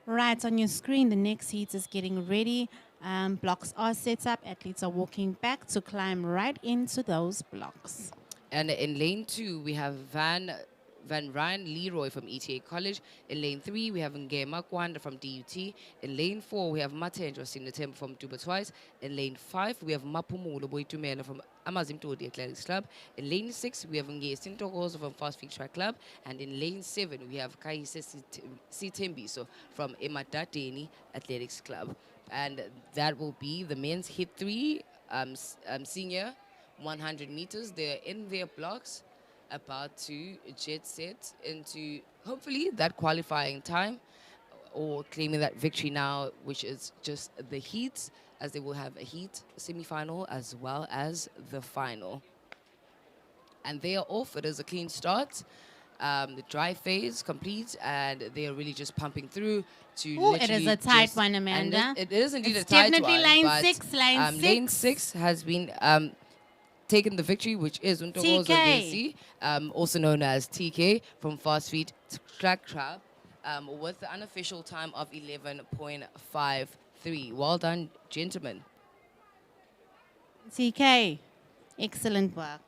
Right on your screen, the next heat is getting ready. Blocks are set up. Athletes are walking back to climb right into those blocks. And in lane 2, we have Van Ryan Leroy from ETA College. In lane 3, we have Ngema Kwanda from DUT. In lane 4, we have Matenjo Sinatembo from Duba Twice. In lane 5, we have Mapumulo Boitumela from Amazimtodi Athletics Club. In lane 6, we have Ngesi Ntokozo from Fast Feet Track Club. And in lane 7, we have Kaise Sitembiso from Ematateni Athletics Club. And that will be the men's hit 3 senior 100 meters. They're in their blocks, about to jet set into hopefully that qualifying time or claiming that victory now, which is just the heats, as they will have a heat semi-final as well as the final. And they are off. It is a clean start. The dry phase complete, and they are really just pumping through to. Oh, it is a tight one, Amanda. It is indeed it's a tight definitely one. Lane but, 6. Lane 6. Lane 6 has been taken the victory, which is Untokozo Ngesi, also known as TK from Fast Feet Track Club, with the unofficial time of 11.53. Well done, gentlemen. TK, excellent work.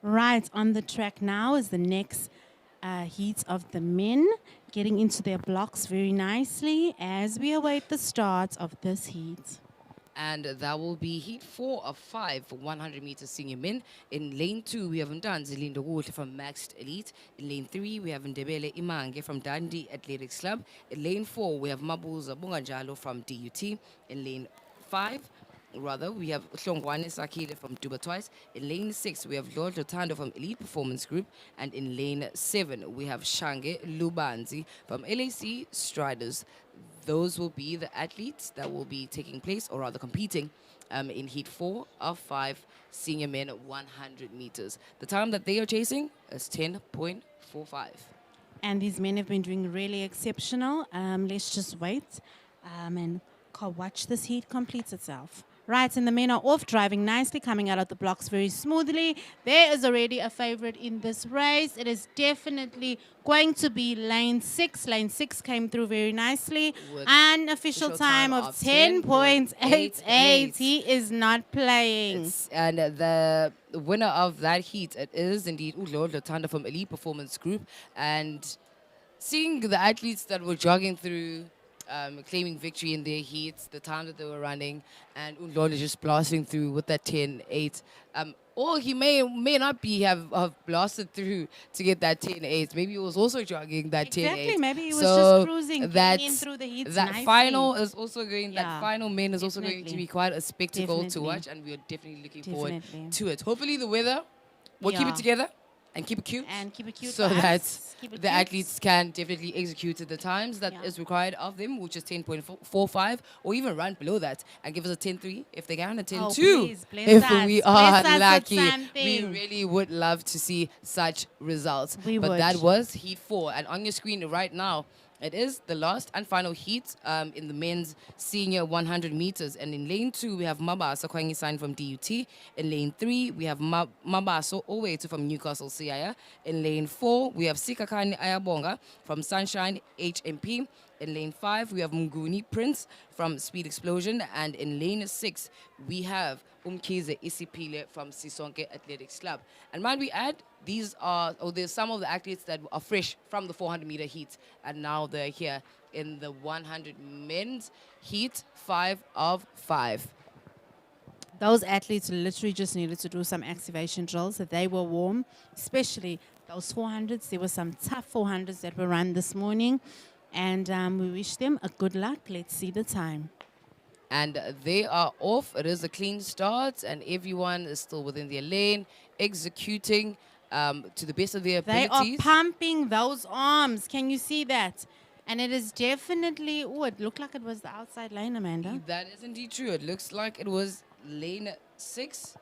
Right on the track now is the next heats of the men getting into their blocks very nicely as we await the start of this heat. And that will be heat 4 of 5 for 100 meters senior men. In lane 2, we have Ntanzi Lindo Wood from Maxed Elite. In lane 3, we have Ndebele Imange from Dundee Athletics Club. In lane 4, we have Mabuza Bunganjalo from DUT. In lane 5, we have Hlongwane Sakile from Duba Twice. In lane 6, we have Lord Lotando from Elite Performance Group. And in lane 7, we have Shange Lubanzi from LAC Striders. Those will be the athletes that will be taking place, or rather competing, in heat 4 of 5 senior men 100 meters. The time that they are chasing is 10.45. And these men have been doing really exceptional. Let's just wait and watch this heat complete itself. Right, and the men are off, driving nicely, coming out of the blocks very smoothly. There is already a favorite in this race. It is definitely going to be lane 6. Lane 6 came through very nicely. With An official time of 10.88. He is not playing. And the winner of that heat, it is indeed Ulo Lotanda from Elite Performance Group. And seeing the athletes that were jogging through, claiming victory in their heats, the time that they were running, and Undlole just blasting through with that 10.8. Or he may not be have blasted through to get that 10.8. Maybe he was also jogging that 10.8. Exactly, maybe he was just cruising, getting in through the heats that nicely. final is also going. Yeah, that final main is also going to be quite a spectacle to watch, and we are definitely looking forward to it. Hopefully, the weather will keep it together. And keep it cute. So that the athletes can definitely execute the times that is required of them, which is 10.45, or even run below that and give us a 10.3 if they can, a 10.2 if we are lucky. We really would love to see such results. But that was heat 4. And on your screen right now, it is the last and final heat in the men's senior 100 meters. And in lane 2, we have Mabaso Kwangi-san from DUT. In lane 3, we have Mabaso Owetu from Newcastle CIA. In lane 4, we have Sikakani Ayabonga from Sunshine HMP. In lane 5, we have Mnguni Prince from Speed Explosion. And in lane 6, we have Umkize Isipile from Sisonke Athletics Club. And might we add, there's some of the athletes that are fresh from the 400-meter heat, and now they're here in the 100 men's heat 5 of 5. Those athletes literally just needed to do some activation drills. That they were warm, especially those 400s. There were some tough 400s that were run this morning, and we wish them a good luck. Let's see the time. And they are off. It is a clean start, and everyone is still within their lane, executing to the best of their abilities. They are pumping those arms. Can you see that? And it is definitely, it looked like it was the outside lane, Amanda. That is indeed true. It looks like it was lane 6.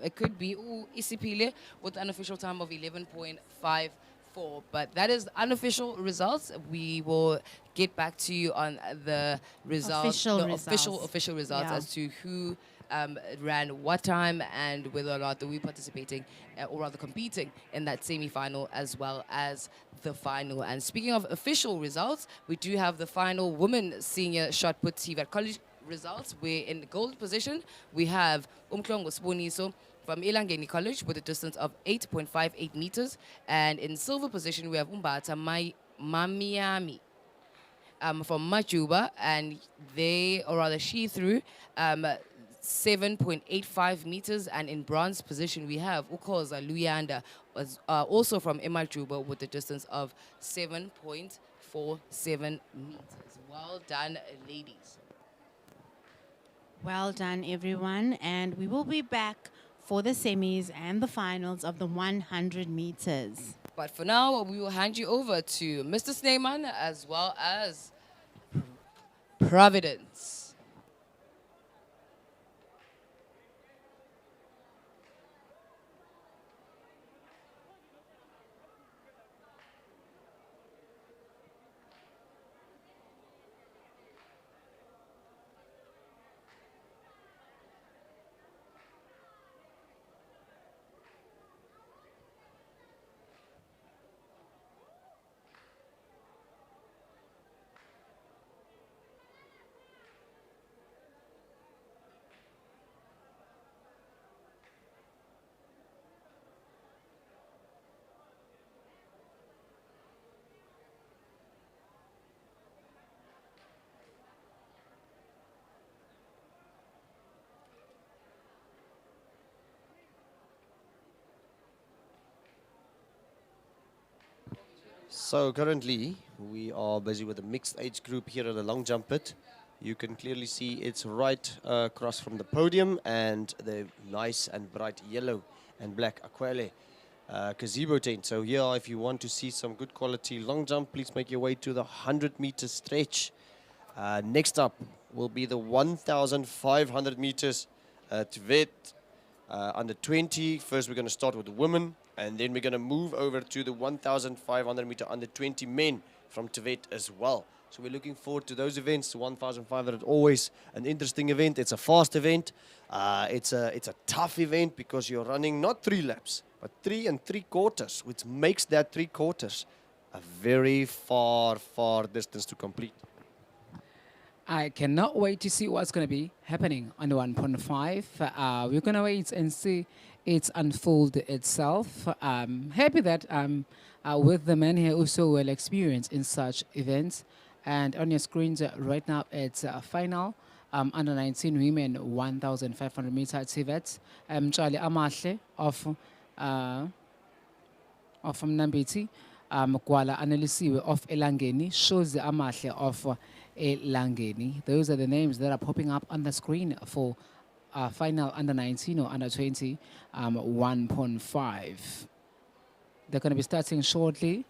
It could be Isipile with an official time of 11.54. But that is unofficial results. We will get back to you on the results, official results as to who ran what time and whether or not they were participating or rather competing in that semi-final as well as the final. And speaking of official results, we do have the final women senior shot put team at college results, where in the gold position we have Umklongo Sponiso from Ilangeni College with a distance of 8.58 meters. And in silver position, we have Umbata Mamiami from Majuba, and she threw 7.85 meters. And in bronze position, we have Ukoza Luyanda, also from Majuba with a distance of 7.47 meters. Well done, ladies. Well done, everyone. And we will be back for the semis and the finals of the 100 meters. But for now, we will hand you over to Mr. Sneeman as well as Providence. So currently we are busy with a mixed age group here at the long jump pit. You can clearly see it's right across from the podium and the nice and bright yellow and black Aquele gazebo tent. So here, if you want to see some good quality long jump, please make your way to the 100-meter stretch. Next up will be the 1,500 meters Tibet under 20. First, we're going to start with the women, and then we're going to move over to the 1,500 meter under 20 men from Tibet as well. So we're looking forward to those events. 1,500, always an interesting event. It's a fast event. It's a tough event because you're running not 3 laps, but 3 3/4, which makes that 3/4 a very far distance to complete. I cannot wait to see what's going to be happening on the 1.5. We're going to wait and see it unfold itself. Happy that with the men here also well experienced in such events. And on your screens right now, it's final under 19 women 1,500 meter Tibet. Charlie Amahle of Mnambiti. Kwala Analisiwe of Elangeni shows the Amahle of Elangeni. Those are the names that are popping up on the screen for final under 19 or under 20 1.5. They're going to be starting shortly.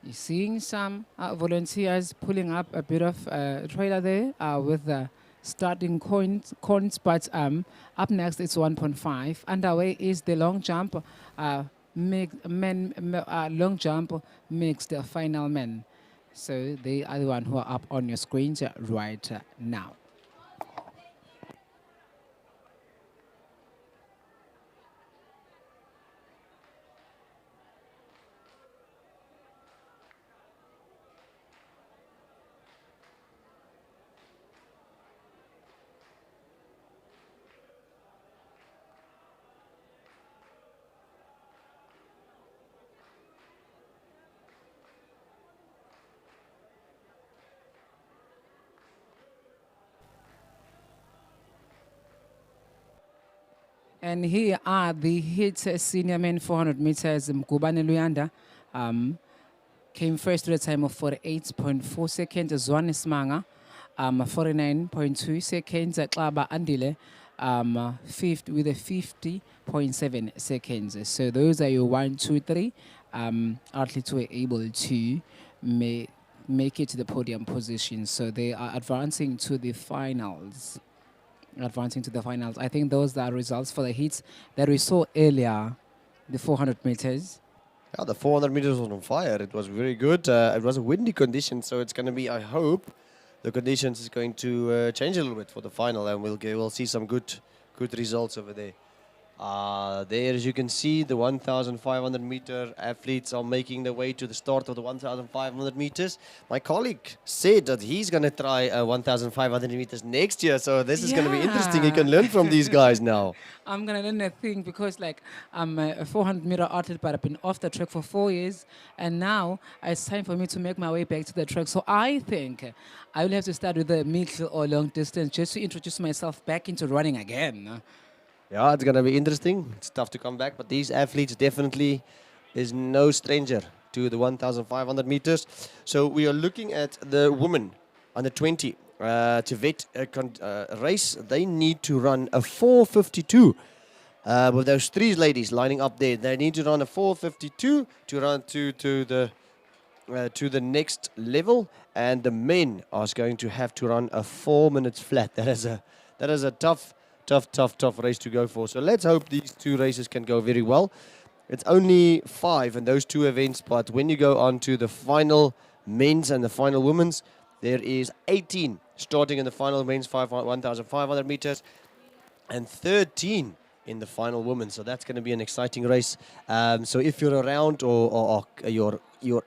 You're seeing some volunteers pulling up a bit of trailer there with the starting coins, but up next it's 1.5. Underway is the long jump. Long jump mixed final men. So they are the one who are up on your screens right now. And here are the hit senior men 400 meters. Mgubane Luyanda came first to the time of 48.4 seconds. Zwane Smanga, 49.2 seconds. Klaba Andile, fifth with a 50.7 seconds. So those are your 1, 2, 3 athletes were able to make it to the podium position. So they are advancing to the finals. I think those are results for the heats that we saw earlier, the 400 meters. Yeah, the 400 meters was on fire. It was very good. It was a windy condition, so it's going to be, I hope, the conditions is going to change a little bit for the final, and we'll see some good results over there. There, as you can see, the 1,500 meter athletes are making their way to the start of the 1,500 meters. My colleague said that he's going to try 1,500 meters next year, so this is going to be interesting. You can learn from these guys now. I'm going to learn a thing because, like, I'm a 400 meter athlete, but I've been off the track for 4 years, and now it's time for me to make my way back to the track. So I think I will have to start with the middle or long distance just to introduce myself back into running again. Yeah, it's going to be interesting. It's tough to come back, but these athletes definitely is no stranger to the 1,500 meters. So we are looking at the women under 20 Tibet race. They need to run a 4:52. With those 3 ladies lining up there, they need to run a 4:52 to run to the next level, and the men are going to have to run a 4 minutes flat. That is a tough race to go for. So let's hope these 2 races can go very well. It's only 5 in those 2 events, but when you go on to the final men's and the final women's, there is 18 starting in the final men's 1,500 meters and 13 in the final women. So that's going to be an exciting race. So if you're around or you're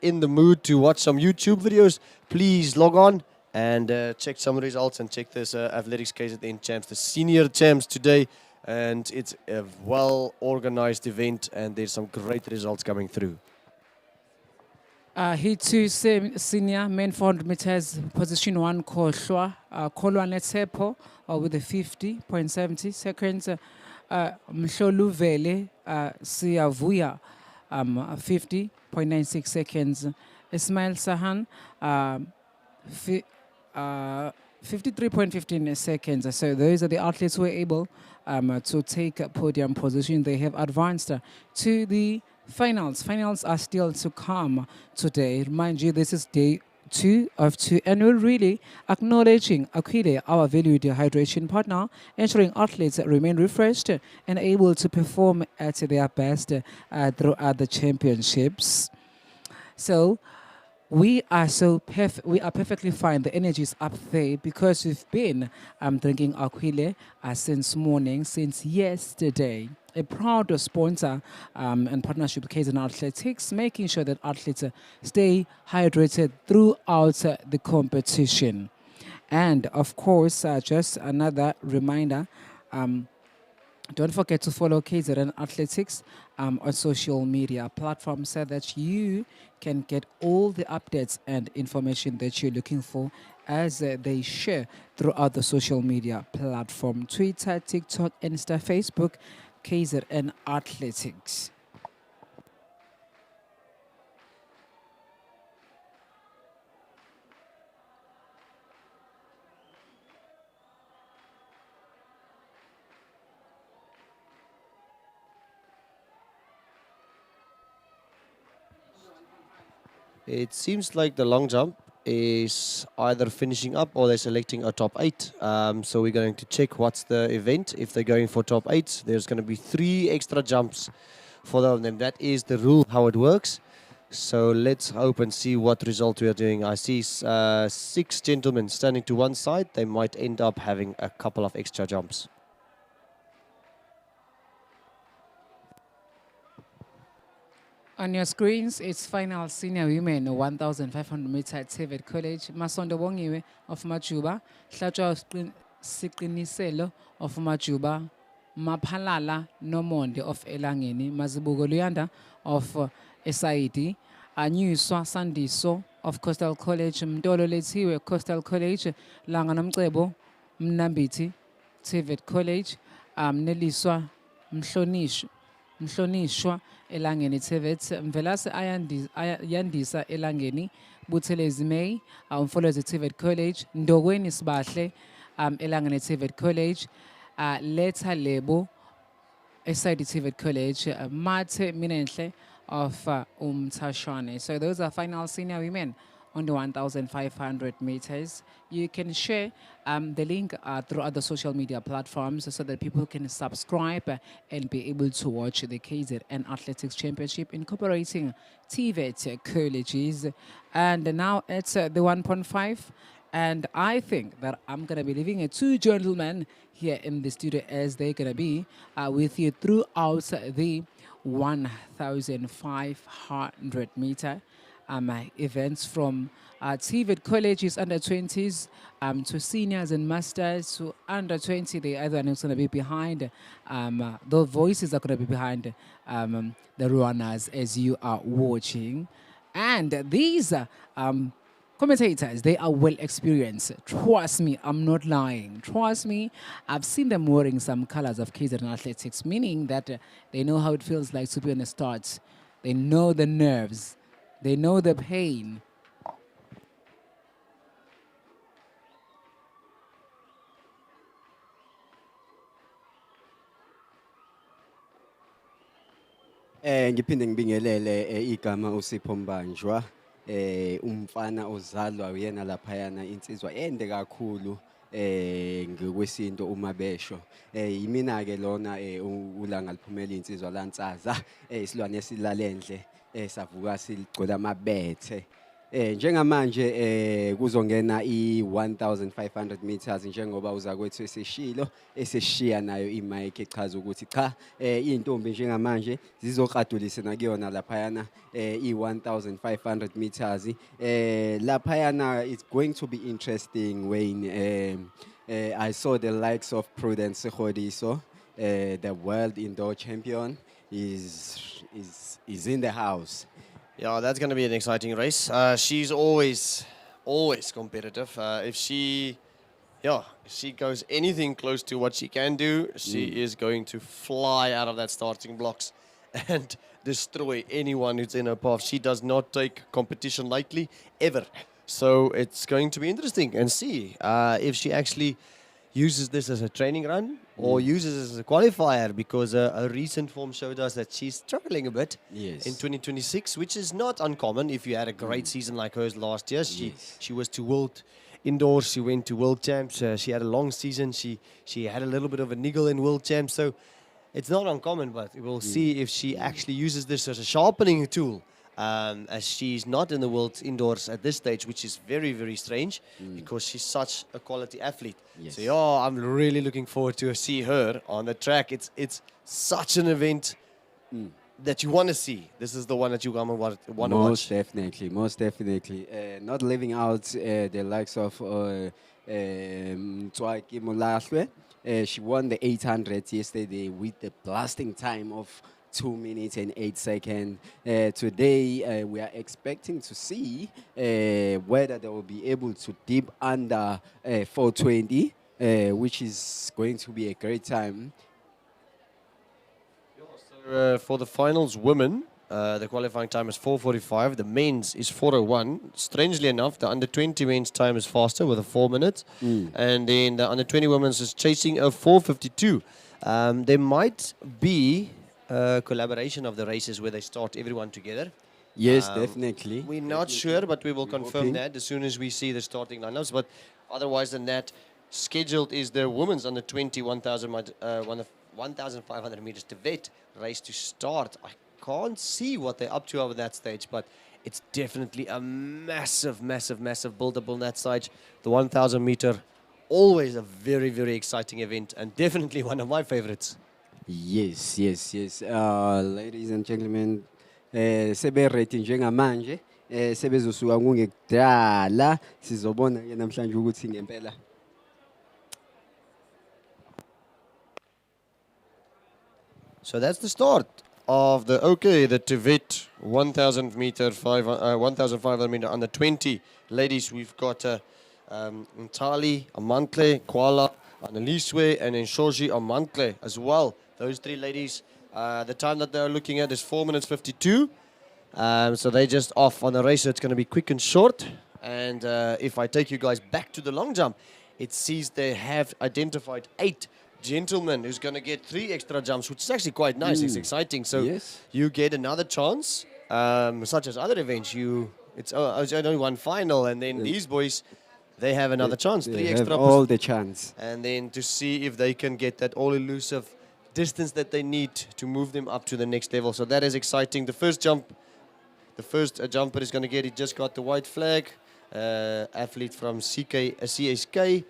in the mood to watch some YouTube videos, please log on and check some results and check this Athletics KZN champs, the senior champs today. And it's a well-organized event, and there's some great results coming through. Heat 2 senior men 400 meters, position 1, Kolwane Tsepo with the 50.70 seconds. Mhloluvele Siyavuya, 50.96 seconds. Ismail Sahan, fi- uh, 53.15 seconds. So those are the athletes who were able to take a podium position. They have advanced to the finals. Finals are still to come today. Mind you, this is day 2 of 2, and we're really acknowledging Aquile, our valued hydration partner, ensuring athletes remain refreshed and able to perform at their best throughout the championships. So we are perfectly fine. The energy is up there because we've been drinking Aquile since morning, since yesterday. A proud sponsor and partnership with KZNA Athletics, making sure that athletes stay hydrated throughout the competition. And of course, just another reminder, don't forget to follow KZN Athletics on social media platforms so that you can get all the updates and information that you're looking for as they share throughout the social media platform: Twitter, TikTok, Insta, Facebook, KZN Athletics. It seems like the long jump is either finishing up or they're selecting a top 8. So we're going to check what's the event. If they're going for top 8, there's going to be 3 extra jumps for them. That is the rule, how it works. So let's hope and see what result we are doing. I see 6 gentlemen standing to one side. They might end up having a couple of extra jumps. On your screens, it's final senior women 1,500 meter at Tivet College. Masondo Bongiwe of Majuba, Hlatshwa Siqiniselo of Majuba, Maphalala Nomonde of Elangeni, Mazibuko Luyanda of SID, Anyuswa Sandiso of Coastal College, Mdolo Lethiwe Coastal College, Langanamcebo, Mnambiti, Tivet College, Neliswa Mhlonishwa elangeni Tibet, Mvelase Yandisa elangeni Buthelezi May, Umfolozi Tibet College, Ndogweni Sibahle elangeni Tibet College, Letha Lebo SID Tibet College, Mate Minenhle of Umtashwane. So those are final senior women on the 1,500 meters. You can share the link throughout the social media platforms so that people can subscribe and be able to watch the KZN Athletics Championship incorporating TVET colleges. And now it's the 1.5. And I think that I'm going to be leaving 2 gentlemen here in the studio as they're going to be with you throughout the 1,500 meter events from TVET colleges under 20s to seniors and masters to under 20. The other one is going to be behind. The voices are going to be behind the runners as you are watching. And these commentators, they are well experienced. Trust me, I'm not lying. Trust me, I've seen them wearing some colors of KZN Athletics, meaning that they know how it feels like to be on the start. They know the nerves. They know the pain. Ngiphinde ngibingelele igama uSipho Mbanjwa, umfana ozalwa uyena laphayana insizwa ende kakhulu ngokwesinto umabesho. Yimina ke lona ulanga liphumela insizwa lantsaza, isilwane esilalendle, savuka siligcola amabethe. Njengamanje kuzongena i-1,500 meters njengoba uzakwethu eseshilo eseshiya nayo imic echaza ukuthi cha intombi njengamanje zizokradulisa nakuyona laphayana i-1,500 meters. Laphayana it's going to be interesting, Wayne. I saw the likes of Prudence Sekhodiso, the world indoor champion, is in the house. Yeah, that's going to be an exciting race. She's always competitive. If she goes anything close to what she can do, she is going to fly out of that starting blocks. and destroy anyone who's in her path. She does not take competition lightly, ever. So it's going to be interesting and see if she actually uses this as a training run or uses it as a qualifier, because a recent form showed us that she's struggling a bit in Yes. 2026, which is not uncommon if you had a great season like hers last year. Yes. She was to World Indoors, she went to World Champs, she had a long season, she had a little bit of a niggle in World Champs, so it's not uncommon, but we'll see if she actually uses this as a sharpening tool, as she's not in the World Indoors at this stage, which is very, very strange because she's such a quality athlete. Yes. So yeah, I'm really looking forward to see her on the track. It's such an event that you want to see. This is the one that you want to watch. Most definitely, most definitely. Not leaving out the likes of Tswaki Molahlwe. She won the 800 yesterday with the blasting time of 2 minutes and 8 seconds. Today, we are expecting to see whether they will be able to dip under 420, which is going to be a great time. For the finals, women, the qualifying time is 4:45. The men's is 4:01. Strangely enough, the under 20 men's time is faster with a 4 minutes, and then the under 20 women's is chasing a 4:52. There might be a collaboration of the races where they start everyone together. Yes, definitely. We're not sure, but we will confirm hoping. that as soon as we see the starting lineups. But otherwise than that, scheduled is the women's under 20 1,500 meters to vet race to start. I can't see what they're up to over that stage, but it's definitely a massive, massive, massive build-up on that stage. The 1,000 meter, always a very, very exciting event, and definitely one of my favorites. Yes, yes, yes. Ladies and gentlemen, sebe ready njengamanje, sebezosuka kungekudala, sizobona ke namhlanje ukuthi ngempela So that's the start of the Tibet 1,000 meter, 1,500 meter under 20. Ladies, we've got Ntali, Amantle, Kuala, Annaliswe, and then Shoji Amantle as well. Those three ladies, the time that they're looking at is 4 minutes 52. So they're just off on the race, so it's going to be quick and short. And if I take you guys back to the long jump, it sees they have identified 8 gentlemen who's going to get 3 extra jumps, which is actually quite nice. It's exciting. So yes. you get another chance, such as other events. It's only one final, and then these boys, they have another chance, They 3 have extra, all the chance. and then to see if they can get that all-elusive distance that they need to move them up to the next level. So that is exciting. The first jumper is going to get, he just got the white flag, athlete from CSK,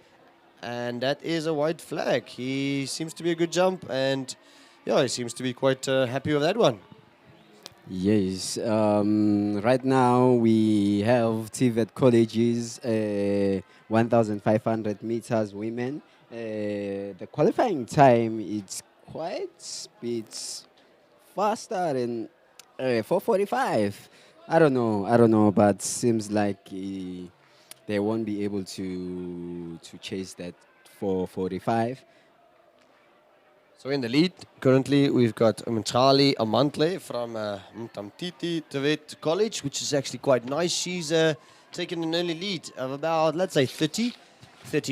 and that is a white flag. He seems to be a good jump, and yeah, he seems to be quite happy with that one. Yes. Right now we have TVET colleges, 1,500 meters women. The qualifying time is quite bit faster than 4:45. I don't know, but seems like they won't be able to chase that 4:45. So in the lead, currently we've got Mtali Amantle from Mtamtiti Tibet College, which is actually quite nice. She's taken an early lead of about, let's say, 30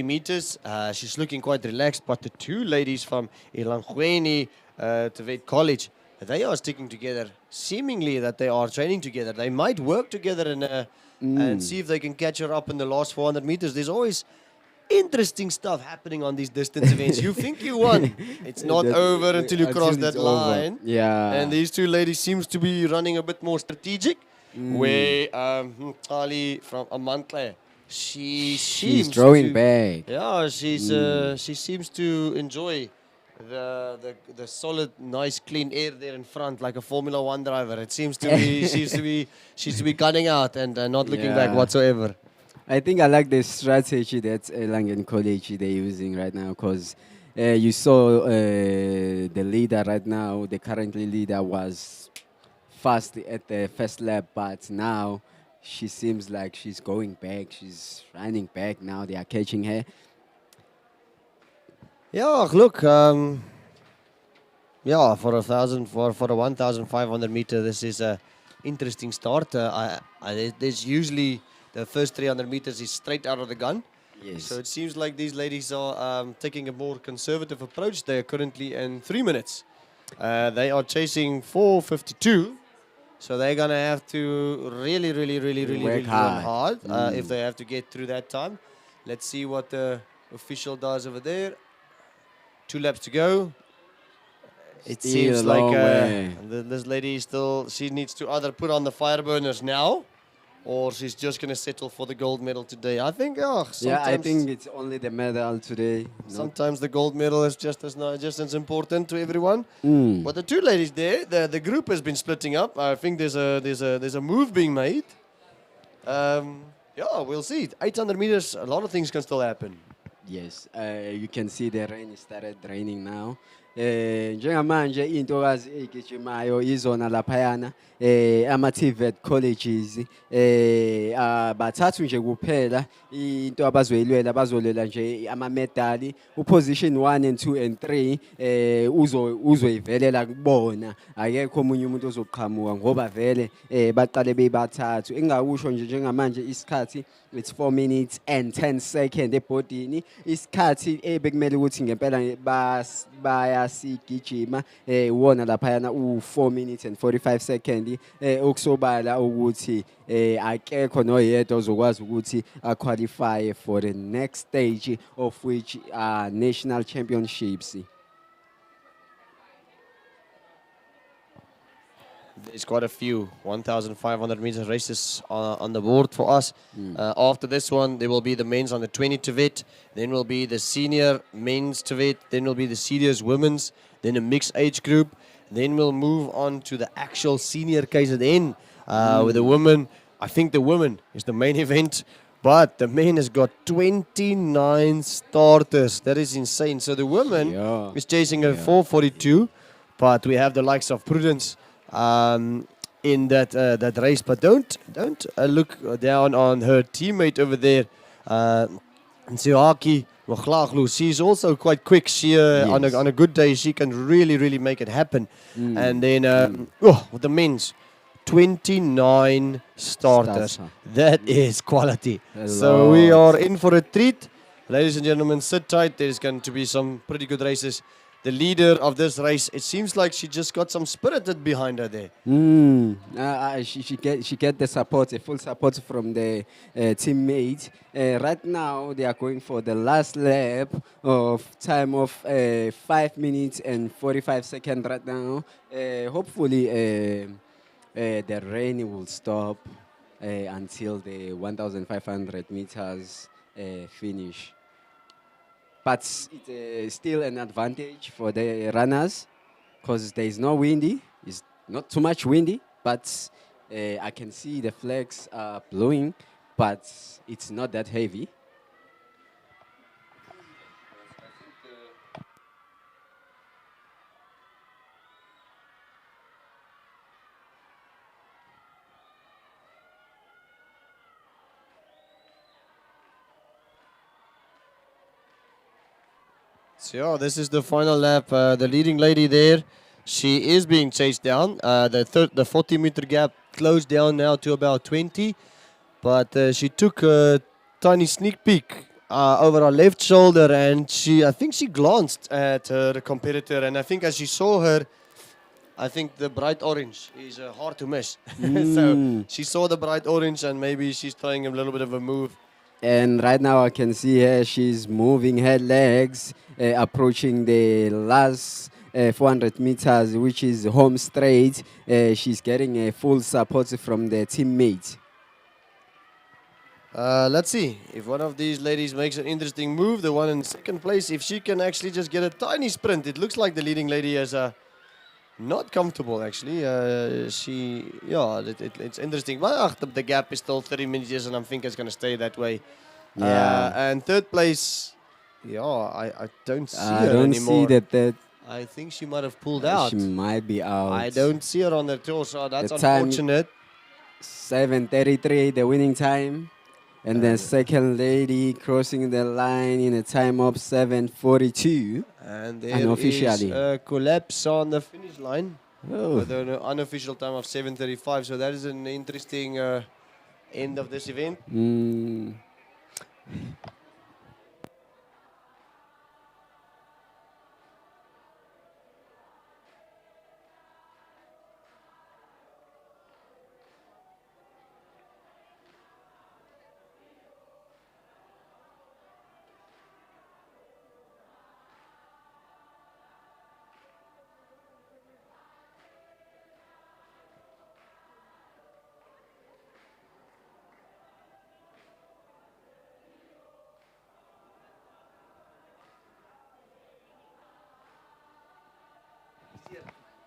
meters. She's looking quite relaxed, but the 2 ladies from Ilangweni Tibet College, they are sticking together. Seemingly that they are training together. They might work together and see if they can catch her up in the last 400 meters. There's always interesting stuff happening on these distance events. You think you won. It's not over until you cross that it's over. line. Yeah. And these 2 ladies seems to be running a bit more strategic. Where Tali from Amantle, she's throwing back. Yeah, she seems to enjoy the solid, nice, clean air there in front, like a Formula One driver. It seems to be she's to be cutting out and not looking back Yeah. whatsoever. I think I like the strategy that Langen College they're using right now, because you saw the leader right now, the currently leader was fast at the first lap, but now she seems like she's going back. She's running back now. They are catching her. Yeah, look, Yeah, for a 1,500 meter, this is a interesting start. There's usually the first 300 meters is straight out of the gun. So Yes. it seems like these ladies are taking a more conservative approach. They are currently in 3 minutes. They are chasing 4:52. So they're gonna have to Work really run hard. hard if they have to get through that time. Let's see what the official does over there. 2 laps to go. It Still seems a like long way. this lady still, she needs to either put on the fire burners now, or she's just gonna settle for the gold medal today. I think, Yeah, I sometimes, think it's only the medal today. Not sometimes the gold medal is just as important to everyone. Mm. But the two ladies there, the group has been splitting up. I think there's a move being made. Yeah, we'll see. 800 meters, a lot of things can still happen. Yes, you can see the rain started raining now. Njengamanje intokazi egijimayo izona laphayana ama-TVET colleges bathathu nje kuphela into abazoyilwela bazolwela nje ama-medali uposition 1 and 2 and 3 uzoyivelela kubona akekho omunye umuntu ozoqhamuka ngoba vele baqale bebathathu engakusho nje njengamanje isikhathi it's 4 minutes and 10 seconds ebhodini isikhathi bekumele ukuthi ngempela bayasigijima uwona laphayana u4 minutes and 45 seconds okusobala ukuthi akekho noyedwa ozokwazi ukuthi aqualify for the next stage of which are national championships. There's quite a few 1,500 meter races on the board for us. After this one, there will be the men's on the 20 TVET, then will be the senior men's TVET, then will be the seniors women's, then a mixed age group, then we'll move on to the actual senior KZN with the women. I think the women is the main event, but the men has got 29 starters. That is insane. So the women is chasing a 4:42, but we have the likes of Prudence in that race. But don't look down on her teammate over there, Ntsiaki Moglaglu. She's also quite quick. She on a good day she can really make it happen. And then with the men's 29 starters. That is quality. So we are in for a treat. Ladies and gentlemen, sit tight. There's going to be some pretty good races. The leader of this race, it seems like she just got some spirited behind her there. She get the support, the full support from the teammates. Right now, they are going for the last lap of time of 5 minutes and 45 seconds right now. Hopefully, the rain will stop until the 1,500 meters finish. But it's still an advantage for the runners because there is no windy. It's not too much windy, but I can see the flags are blowing, but it's not that heavy. So yeah, this is the final lap. The leading lady there, she is being chased down. The 40-meter gap closed down now to about 20, but she took a tiny sneak peek over her left shoulder, and I think she glanced at her competitor, and I think as she saw her, I think the bright orange is hard to miss. So she saw the bright orange, and maybe she's trying a little bit of a move. And right now I can see her, she's moving her legs, approaching the last 400 meters, which is home straight. She's getting a full support from the teammates. Let's see if one of these ladies makes an interesting move. The one in second place, if she can actually just get a tiny sprint. It looks like the leading lady is not comfortable actually. It's interesting. But the gap is still 30 meters, and I think it's going to stay that way. And third place, I don't see her anymore. I don't see that. I think she might have pulled out. She might be out. I don't see her on the tour, so that's The time- unfortunate. 7:33, the winning time. And then second lady crossing the line in a time of 7:42. And there is Unofficially. a collapse on the finish line Oh. with an unofficial time of 7:35. So that is an interesting end of this event. Mm.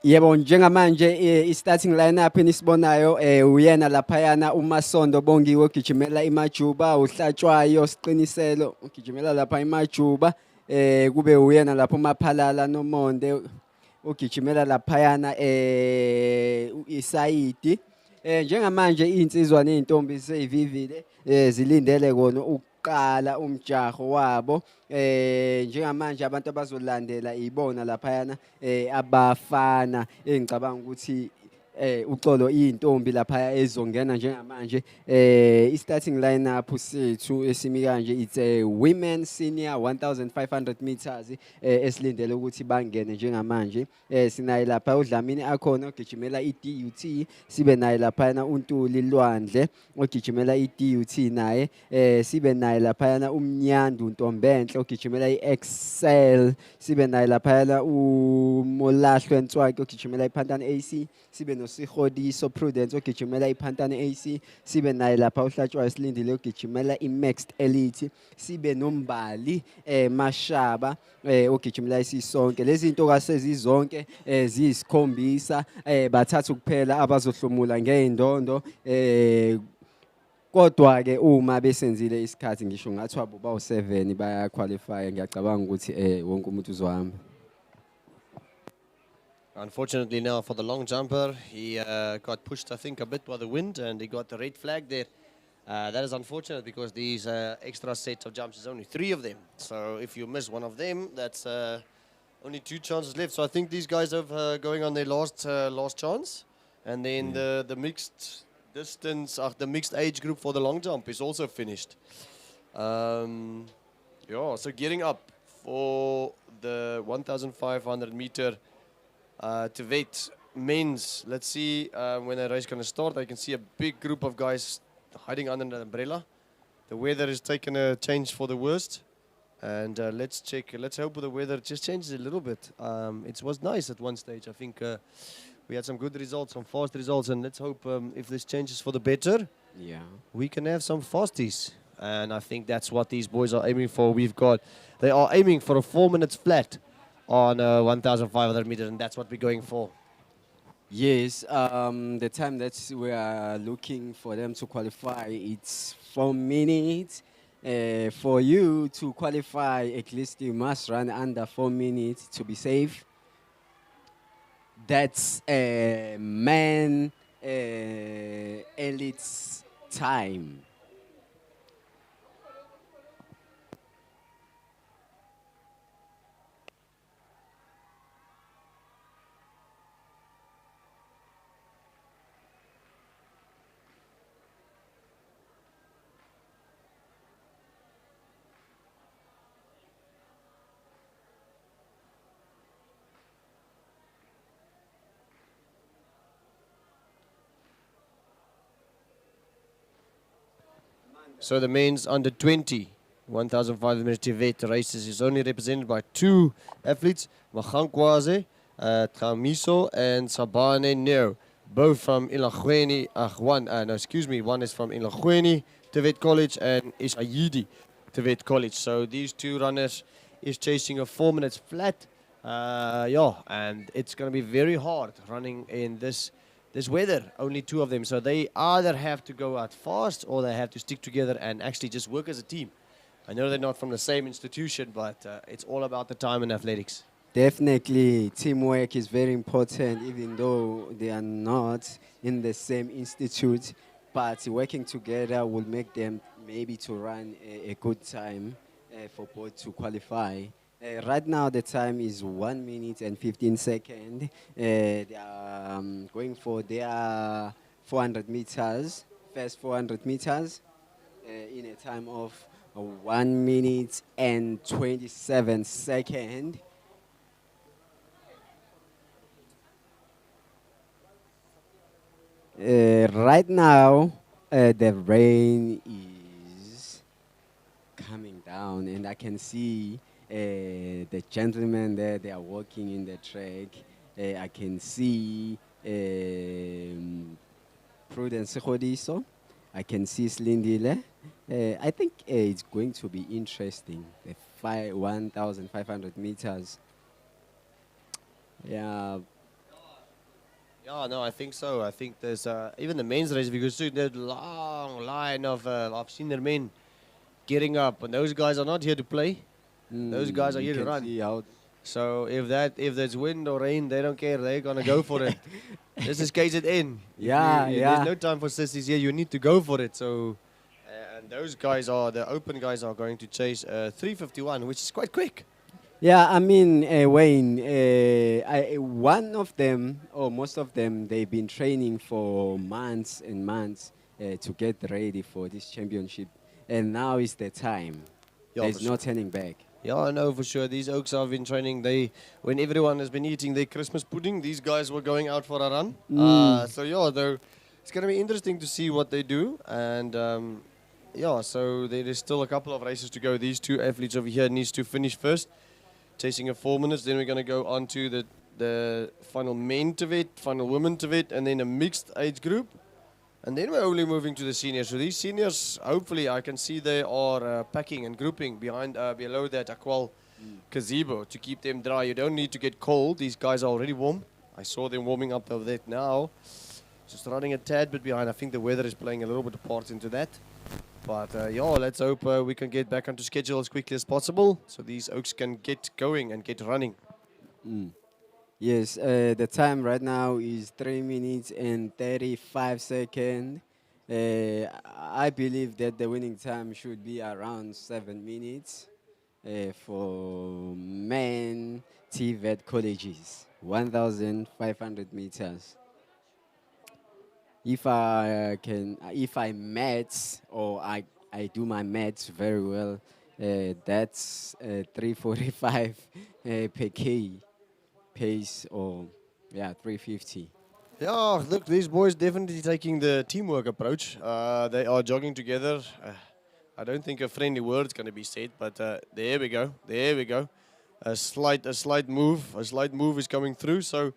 Yebo, njengamanje i-starting lineup enisibonayo uyena laphayana uMasondo Bongiwe ogijimela iMajuba, uHlatshwayo Siqiniselo ugijimela lapha iMajuba, kube uyena lapho uMaphalala Nomonde ugijimela laphayana iSayidi. Njengamanje iy'nsizwa ney'ntombi sey'vivile zilindele kona ukuqala umjaho wabo. Njengamanje abantu abazolandela ibona laphayana abafana engicabanga ukuthi uxolo iy'ntombi laphaya ezongena njengamanje. I-starting lineup sethu esimi kanje it's a women senior 1500 meters esilindele ukuthi bangene njengamanje. Sinaye lapha uDlamini akhona ogijimela i-DUT, sibe naye laphayana uNtuli Lwandle ogijimela i-DUT naye, sibe naye laphayana uMnyandu Ntombenhle ogijimela i-Excel, sibe naye laphayana uMolahlwe Ntswaki ogijimela iPhantani AC, sibe noSihodiso Prudence ogijimela iPhantani AC, sibe naye lapha uHlatshwayo Silindile ogijimela iMixed Elite, sibe noMbali Mashaba ogijimela iSisonke. Lezi zinto kasezizonke ziyisikhombisa, bathatha kuphela abazohlomula ngey'ndondo. Kodwa ke uma besenzile isikhathi ngisho ngathi wabo bawu7 baya-qualify, ngiyacabanga ukuthi wonke umuntu uzohamba. Unfortunately now for the long jumper, he got pushed, I think, a bit by the wind, and he got the red flag there. That is unfortunate because these extra sets of jumps is only 3 of them. So if you miss one of them, that's only 2 chances left. So I think these guys are going on their last chance. And then the mixed distance, the mixed age group for the long jump is also finished. So gearing up for the 1,500 meter Tibet men's. Let's see when the race is going to start. I can see a big group of guys hiding under the umbrella. The weather is taking a change for the worst. And let's check. Let's hope the weather just changes a little bit. It was nice at one stage. I think we had some good results, some fast results. And let's hope if this changes for the better, we can have some fasties. And I think that's what these boys are aiming for. They are aiming for a 4 minutes flat on 1,500 meters, and that's what we're going for. Yes, the time that we are looking for them to qualify, it's 4 minutes. For you to qualify, at least you must run under 4 minutes to be safe. That's a man elite's time. So the men's under 20, 1,500 meter Tibet races is only represented by 2 athletes, Machankwaze, Tamiso, and Sabane Neo, both from Ilagweni. One is from Ilagweni Tibet College and Ishayidi Tibet College. So these 2 runners is chasing a 4 minutes flat. And it's going to be very hard running in this weather, only 2 of them. So they either have to go out fast or they have to stick together and actually just work as a team. I know they're not from the same institution, but it's all about the time in athletics. Definitely, teamwork is very important, even though they are not in the same institute. But working together will make them maybe to run a good time for both to qualify. Right now, the time is 1 minute and 15 seconds. They are going for their 400 meters, first 400 meters, in a time of 1 minute and 27 seconds. Right now, the rain is coming down, and I can see the gentlemen there. They are walking in the track. I can see Prudence Khodiso. I can see Slindile. I think it's going to be interesting. The 1,500 meters. Yeah. Yeah, no, I think so. I think there's even the men's race, because see that long line of I've seen their men getting up, and those guys are not here to play. Those guys are you here to can run. see how So if there's wind or rain, they don't care. They're gonna go for it. This is KZN. Yeah, yeah. There's no time for sissies here. You need to go for it. So, and those guys are the open guys are going to chase 3:51, which is quite quick. Yeah, I mean, Wayne, one of them, or most of them, they've been training for months and months to get ready for this championship. And now is the time. Yeah, There's for no sure. turning back. Yeah, I know for sure. These Oaks have been training. When everyone has been eating their Christmas pudding, these guys were going out for a run. So yeah, though, it's gonna be interesting to see what they do. And yeah, so there is still a couple of races to go. These two athletes over here needs to finish first, chasing a 4 minutes. Then we're gonna go on to the final men to vet, final women to vet, and then a mixed age group. And then we're only moving to the seniors. So these seniors, hopefully, I can see they are packing and grouping below that Aqual gazebo to keep them dry. You don't need to get cold. These guys are already warm. I saw them warming up over there now. Just running a tad bit behind. I think the weather is playing a little bit of part into that. But yeah, let's hope we can get back onto schedule as quickly as possible so these Oaks can get going and get running. Yes, the time right now is 3 minutes and 35 seconds. I believe that the winning time should be around 7 minutes for men TVET colleges, 1,500 meters. If I maths or I do my maths very well, that's 345 per K pace, or yeah, 350. Yeah, look, these boys definitely taking the teamwork approach. They are jogging together. I don't think a friendly word's going to be said, but there we go. There we go. A slight move. A slight move is coming through. So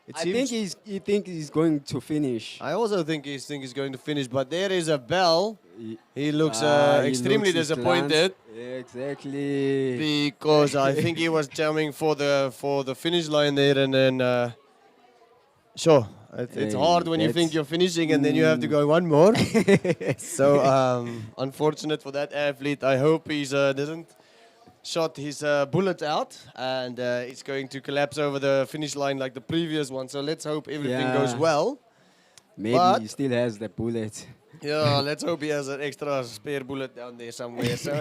it I seems. think he think he's going to finish. I also think he's going to finish, but there is a bell. He looks He extremely looks his disappointed glance. Exactly. because I think he was jamming for the finish line there, and then sure, it's hard when you think you're finishing and then you have to go one more. So unfortunate for that athlete. I hope he's doesn't shot his bullet out and it's going to collapse over the finish line like the previous one. So let's hope everything goes Yeah. well. Maybe But- he still has the bullet. Yeah, let's hope he has an extra spare bullet down there somewhere. So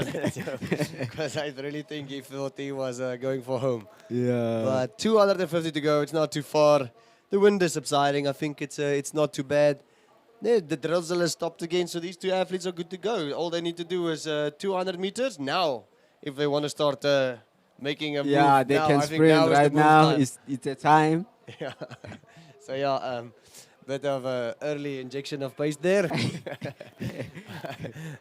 because I really think he thought he was going for home. Yeah. But 250 to go. It's not too far. The wind is subsiding. I think it's not too bad. The drizzle has stopped again, so these two athletes are good to go. All they need to do is 200 meters now. If they want to start making a move, Yeah, they now, can I think now sprint is the right move now. time. It's a time. Yeah. So yeah, bit of early injection of pace there.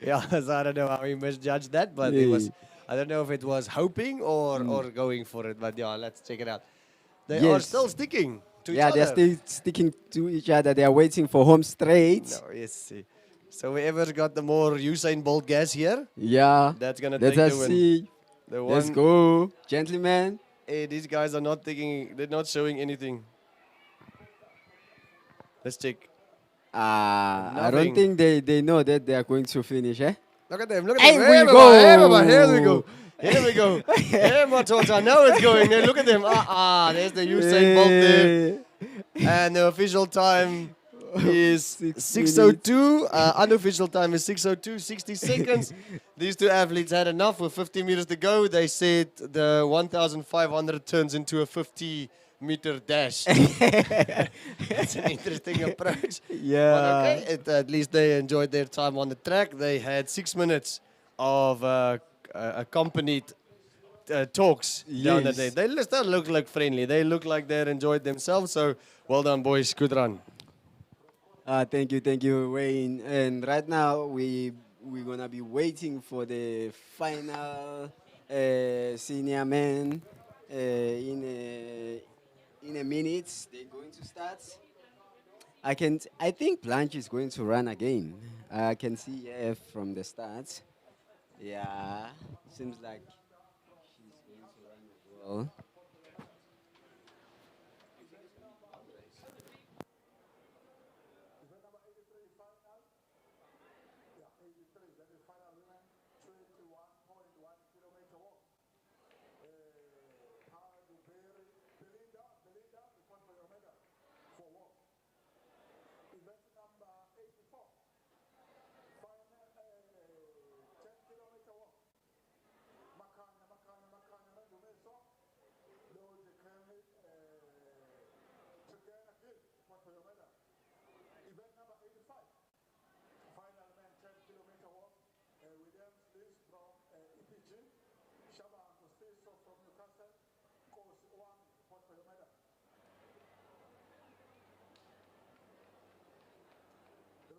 Yeah, so I don't know how he misjudged that, but it was. I don't know if it was hoping or going for it, but yeah, let's check it out. They are Yes. still sticking to each Yeah, other. they're still sticking to each other. They are waiting for home straight. No, yes. See. So whoever's got the more Usain Bolt gas here, Yeah. that's gonna Let take us the win. see. The Let's one, go, gentlemen. these guys are not taking. They're not showing anything. Let's check. I don't Nothing. think they know that they are going to finish, eh? Look at them. Look at Here them. we Here go. we go. Here we go. Here, Matota. Now it's going. Look at them. There's the Usain Bolt there. Eh, And the official time is 6 6:02. Unofficial time is 6:02, 60 seconds. These two athletes had enough with 50 meters to go. They said the 1,500 turns into a 50-meter dash. It's an interesting approach. But Yeah. okay, at least they enjoyed their time on the track. They had 6 minutes of accompanied talks down the day. Yes. They still look like friendly. They look like they enjoyed themselves. So well done, boys. Good run. Thank you, Wayne. And right now we're gonna be waiting for the final senior men in a minute. They're going to start. I think Blanche is going to run again. I can see F from the start. Yeah, seems like she's going to run as well. Event number 83 final. Yeah, 83. That is final women 21.1 kilometer walk. How do Belinda, report for your medal for walk. Event number 84. Final 10-kilometer walk. Makanya, Dumeso. Lord Kemi, together again, report for your medal. Event number 85. Final man 10-kilometer walk. Williams Liz from EPG. Shaba Costiso from Newcastle. Course 1, report for your medal. The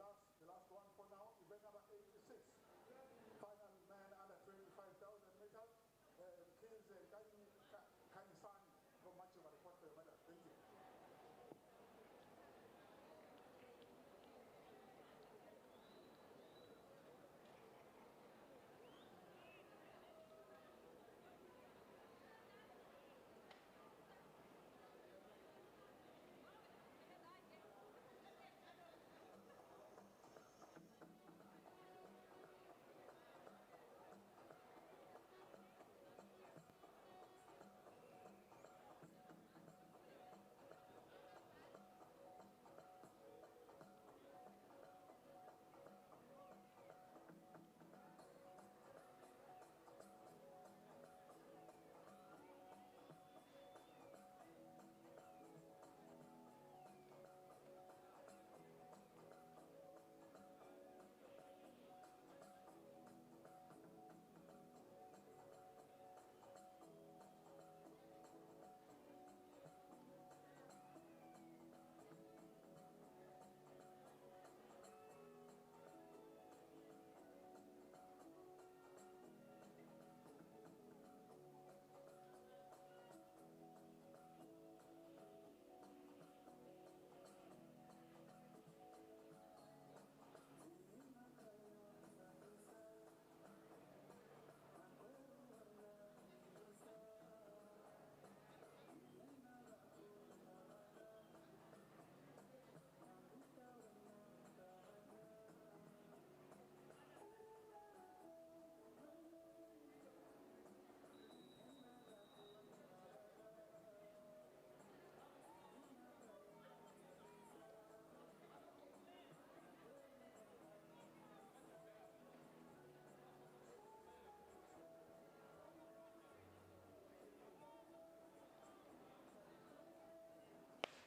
last one for now, event number 86. Final man under 25,000 meters. KZNA Kanisani from Manchester, report for your medal. Thank you.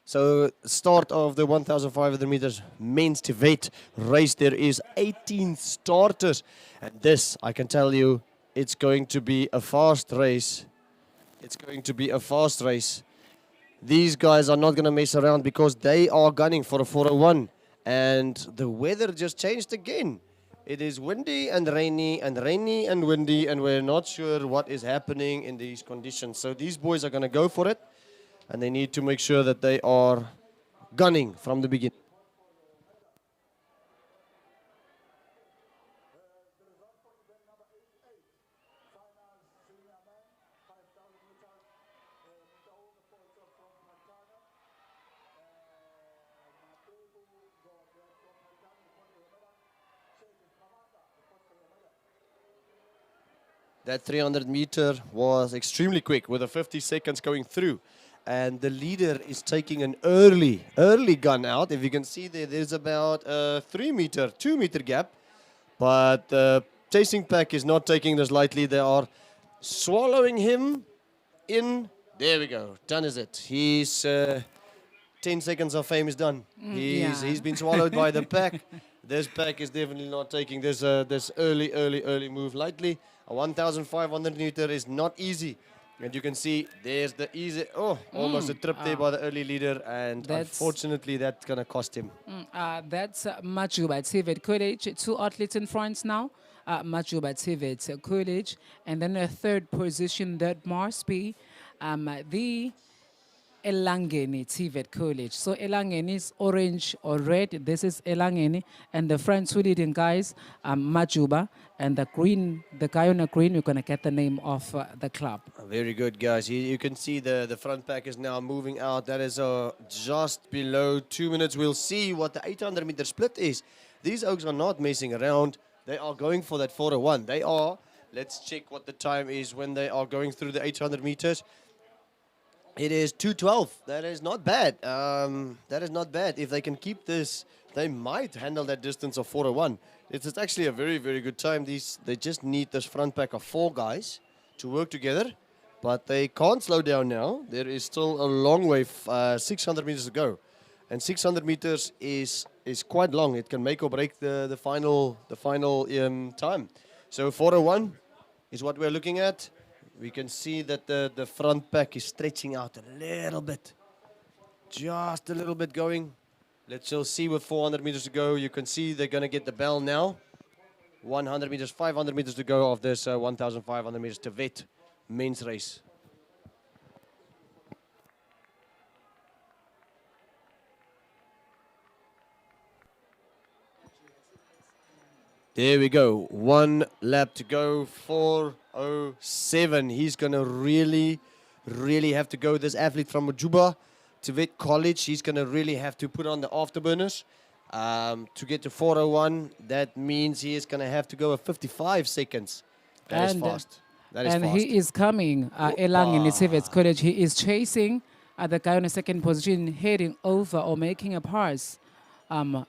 So start of the 1,500 meters men's debate race. There is 18 starters. And this, I can tell you, it's going to be a fast race. It's going to be a fast race. These guys are not going to mess around because they are gunning for a 401. And the weather just changed again. It is windy and rainy and rainy and windy, and we're not sure what is happening in these conditions. So these boys are going to go for it, and they need to make sure that they are gunning from the beginning. The result for event number 88. Final senior man, 5,000 meters. Mtaunga Porter from Montana. Mabebu Gobert from Montana, report for your medal. Sheikh Mamanda, report for your medal. That 300 meter was extremely quick with the 50 seconds going through. and the leader is taking an early gun out. If you can see there, there's about a 2 meter gap, but the chasing pack is not taking this lightly. They are swallowing him in. There we go. Done is it. He's 10 seconds of fame is done. He's been swallowed by the pack. This pack is definitely not taking this early move lightly. A 1,500 meter is not easy. And you can see there's the easy, almost a trip there by the early leader. And unfortunately, that's going to cost him. That's Majuba Tivet College. 2 athletes in front now. Majuba Tivet College. And then a third position that must be the Elangeni Tivet College. So Elangeni is orange or red. This is Elangeni. And the front two leading guys, Majuba. And the green, the guy on the green, we're going to get the name of the club. Very good, guys. You can see the front pack is now moving out. That is just below 2 minutes. We'll see what the 800 meter split is. These oaks are not messing around. They are going for that 401. They are. Let's check what the time is when they are going through the 800 meters. It is 2:12. That is not bad. That is not bad. If they can keep this, they might handle that distance of 4:01. It's actually a very, very good time. They just need this front pack of 4 guys to work together, but they can't slow down now. There is still a long way, 600 meters to go, and 600 meters is quite long. It can make or break the final time. So 4:01 is what we're looking at. We can see that the front pack is stretching out a little bit. Just a little bit going. Let's just see with 400 meters to go. You can see they're going to get the bell now. 100 meters, 500 meters to go of this 1,500 meters to vet men's race. There we go. 1 lap to go. 4:07. He's going to really have to go. This athlete from Majuba Tivet College, he's going to really have to put on the afterburners to get to 4:01. That means he is going to have to go 55 seconds. That is fast. That is fast. He is coming, Elang in Tivet College. He is chasing the guy on the second position, heading over or making a pass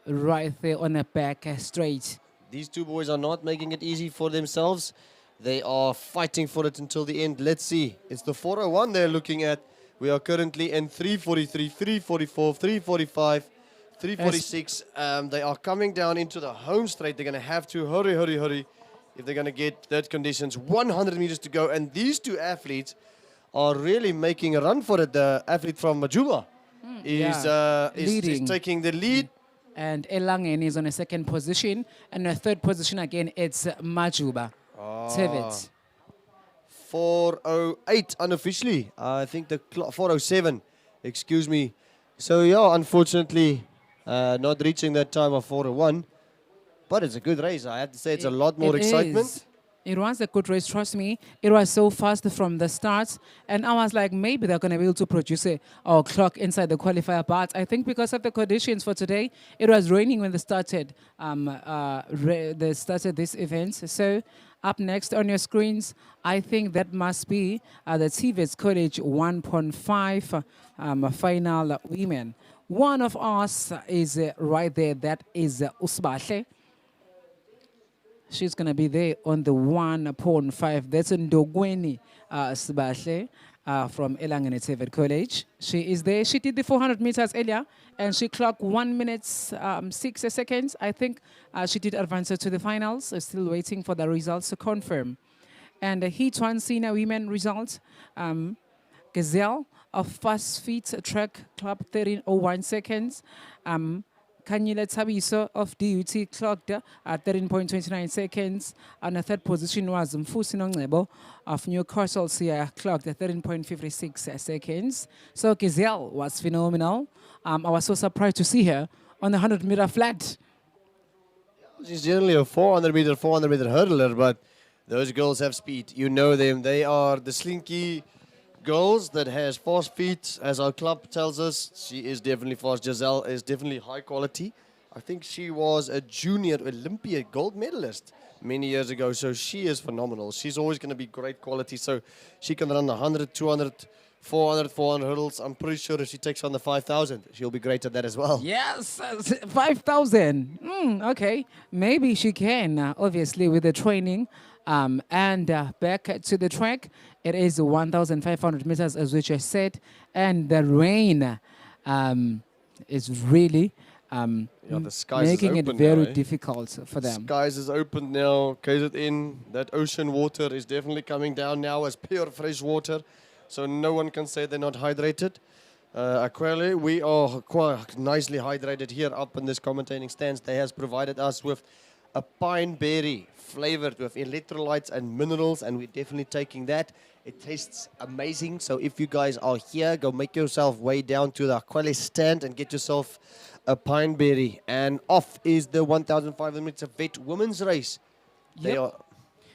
right there on the back straight. These two boys are not making it easy for themselves. They are fighting for it until the end. Let's see. It's the 4:01 they're looking at. We are currently in 3:43, 3:44, 3:45, 3:46. They are coming down into the home straight. They're going to have to hurry if they're going to get that conditions. 100 meters to go. And these two athletes are really making a run for it. The athlete from Majuba is taking the lead. And Elangen is on a second position. And the third position, again, it's Majuba Tivet. 4:08 unofficially. I think the 4:07, excuse me. So, yeah, unfortunately, not reaching that time of 4:01. But it's a good race. I have to say it's a lot more excitement. It was a good race, trust me. It was so fast from the start. And I was like, maybe they're going to be able to produce our clock inside the qualifier. But I think because of the conditions for today, it was raining when they started, this event. So up next on your screens, I think that must be the TVS College 1.5 final women. One of us is right there. That is Usbahle. She's going to be there on the 1.5. That's Ndogweni Sbahle from Elangeni Tivet College. She is there. She did the 400 meters earlier, and she clocked 1 minute 6 seconds. I think she did advance to the finals. Still waiting for the results to confirm. And the Heat 1 senior women results. Gazelle of Fast Feet Track Club 13:01 seconds. Kanyile Tabiso of DUT clocked at 13.29 seconds. And the third position was Mfusi Nongebo of Newcastle Sia clocked at 13.56 seconds. So Gazelle was phenomenal. I was so surprised to see her on the 100-meter flat. She's generally a 400 meter hurdler, but those girls have speed. You know them. They are the slinky girls that has fast feet, as our club tells us. She is definitely fast. Giselle is definitely high quality. I think she was a junior Olympiad gold medalist many years ago, so she is phenomenal. She's always going to be great quality, so she can run 100, 200, 400 hurdles. I'm pretty sure if she takes on the 5,000, she'll be great at that as well. Yes, 5,000. Okay, maybe she can, obviously, with the training. And back to the track, it is 1,500 meters, as we just said. And the rain is really Yeah, the skies is making it open very now, eh? difficult for them. Skies is open now. KZN, that ocean water is definitely coming down now as pure fresh water. So no one can say they're not hydrated. Aquele, we are quite nicely hydrated here up in this commentating stands. They has provided us with a pine berry flavored with electrolytes and minerals, and we're definitely taking that. It tastes amazing. So if you guys are here, go make yourself way down to the Aquele stand and get yourself a pine berry. And off is the 1,500 meters vet women's race. They Yep. are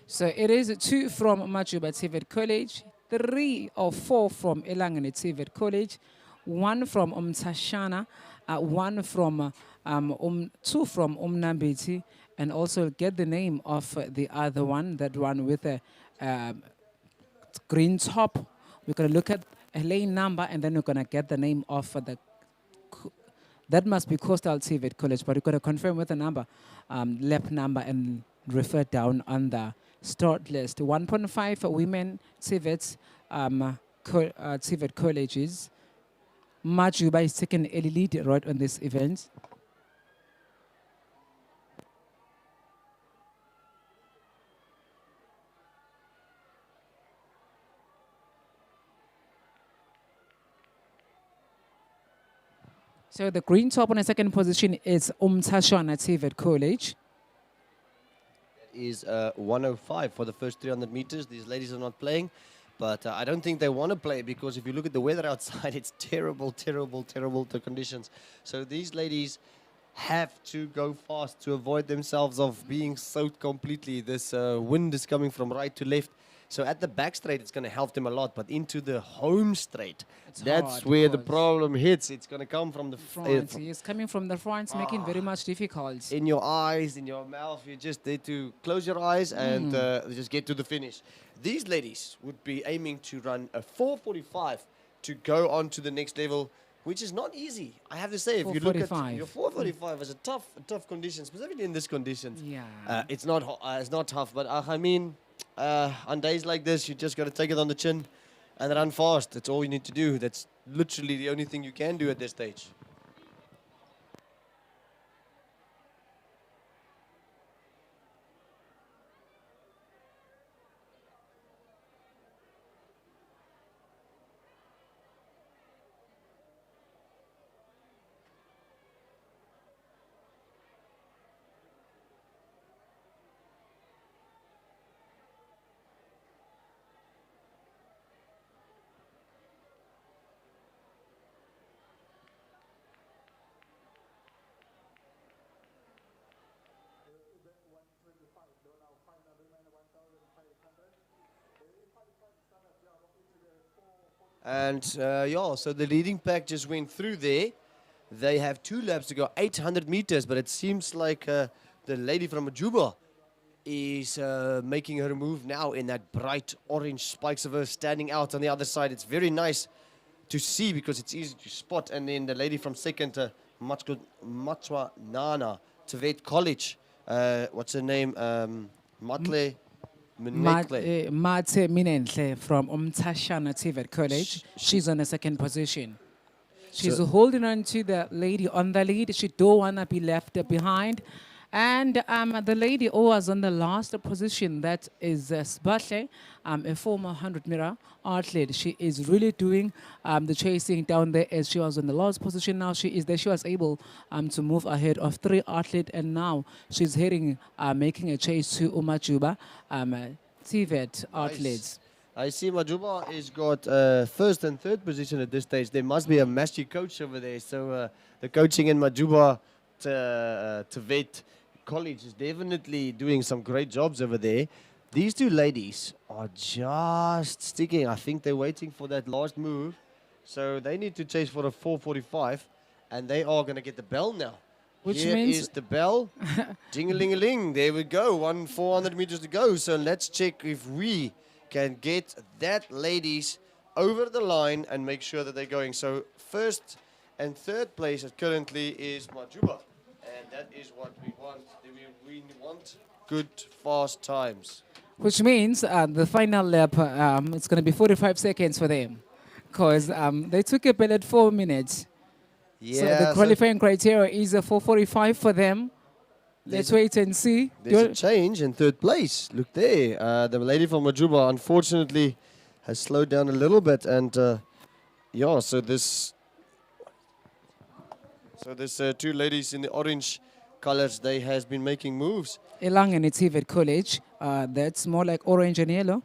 So it is 2 from Majuba TVET College, 3 or 4 from Elangeni TVET College, 1 from Umtashana, 1 from 2 from Umnambiti, and also get the name of the other one, that one with a green top. We're going to look at a lane number, and then we're going to get the name of that must be Coastal TVET College, but we're going to confirm with the number, lap number, and refer down on the start list. 1.5 for women TVET, TVET colleges. Majuba is taking early lead right on this event. So the green top on the second position is Umtashana TVET College. is 105 for the first 300 meters. These ladies are not playing, but I don't think they want to play because if you look at the weather outside, it's terrible, terrible, terrible the conditions. So these ladies have to go fast to avoid themselves of being soaked completely. This wind is coming from right to left. So at the back straight, it's going to help them a lot, but into the home straight, that's hard where the because problem hits. It's going to come from the front. It's coming from the front, making very much difficult. in your eyes, in your mouth. You just need to close your eyes and just get to the finish. These ladies would be aiming to run a 4:45 to go on to the next level, which is not easy. I have to say, if you look at 4:45. your 4:45 is a tough condition, specifically in this conditions. Yeah. It's not tough, but I mean, on days like this, you just got to take it on the chin and run fast. That's all you need to do. That's literally the only thing you can do at this stage. And yeah, so the leading pack just went through there. They have 2 laps to go, 800 meters, but it seems like the lady from Majuba is making her move now in that bright orange spikes of her standing out on the other side. It's very nice to see because it's easy to spot. And then the lady from second, Matwa Nana, TVET College. What's her name? Matle Minekle. Mate Minentle from Umtashana TVET College. She's on the second position. She's holding on to the lady on the lead. She don't want to be left behind. And the lady who was on the last position, that is Sbahle, a former 100-meter athlete. She is really doing the chasing down there as she was on the last position. Now she is there. She was able to move ahead of 3 athletes, and now she's heading, making a chase to Umajuba TVET athletes. I see Majuba has got first and third position at this stage. There must be a master coach over there. So the coaching in Majuba TVET College is definitely doing some great jobs over there. These 2 ladies are just sticking. I think they're waiting for that last move. So they need to chase for a 4:45, and they are going to get the bell now. Which Here means is the bell. Ding-a-ling-a-ling. There we go. 400 meters to go. So let's check if we can get that ladies over the line and make sure that they're going. So first and third place currently is Majuba. And that is what we want. We want good, fast times. Which means the final lap, it's going to be 45 seconds for them. Because they took a bit at 4 minutes. So the qualifying criteria is a 4:45 for them. Let's wait and see. There's a change in third place. Look there. The lady from Majuba, unfortunately, has slowed down a little bit. And yeah, so there's two ladies in the orange colors. They has been making moves. Elang and TVET College. That's more like orange and yellow.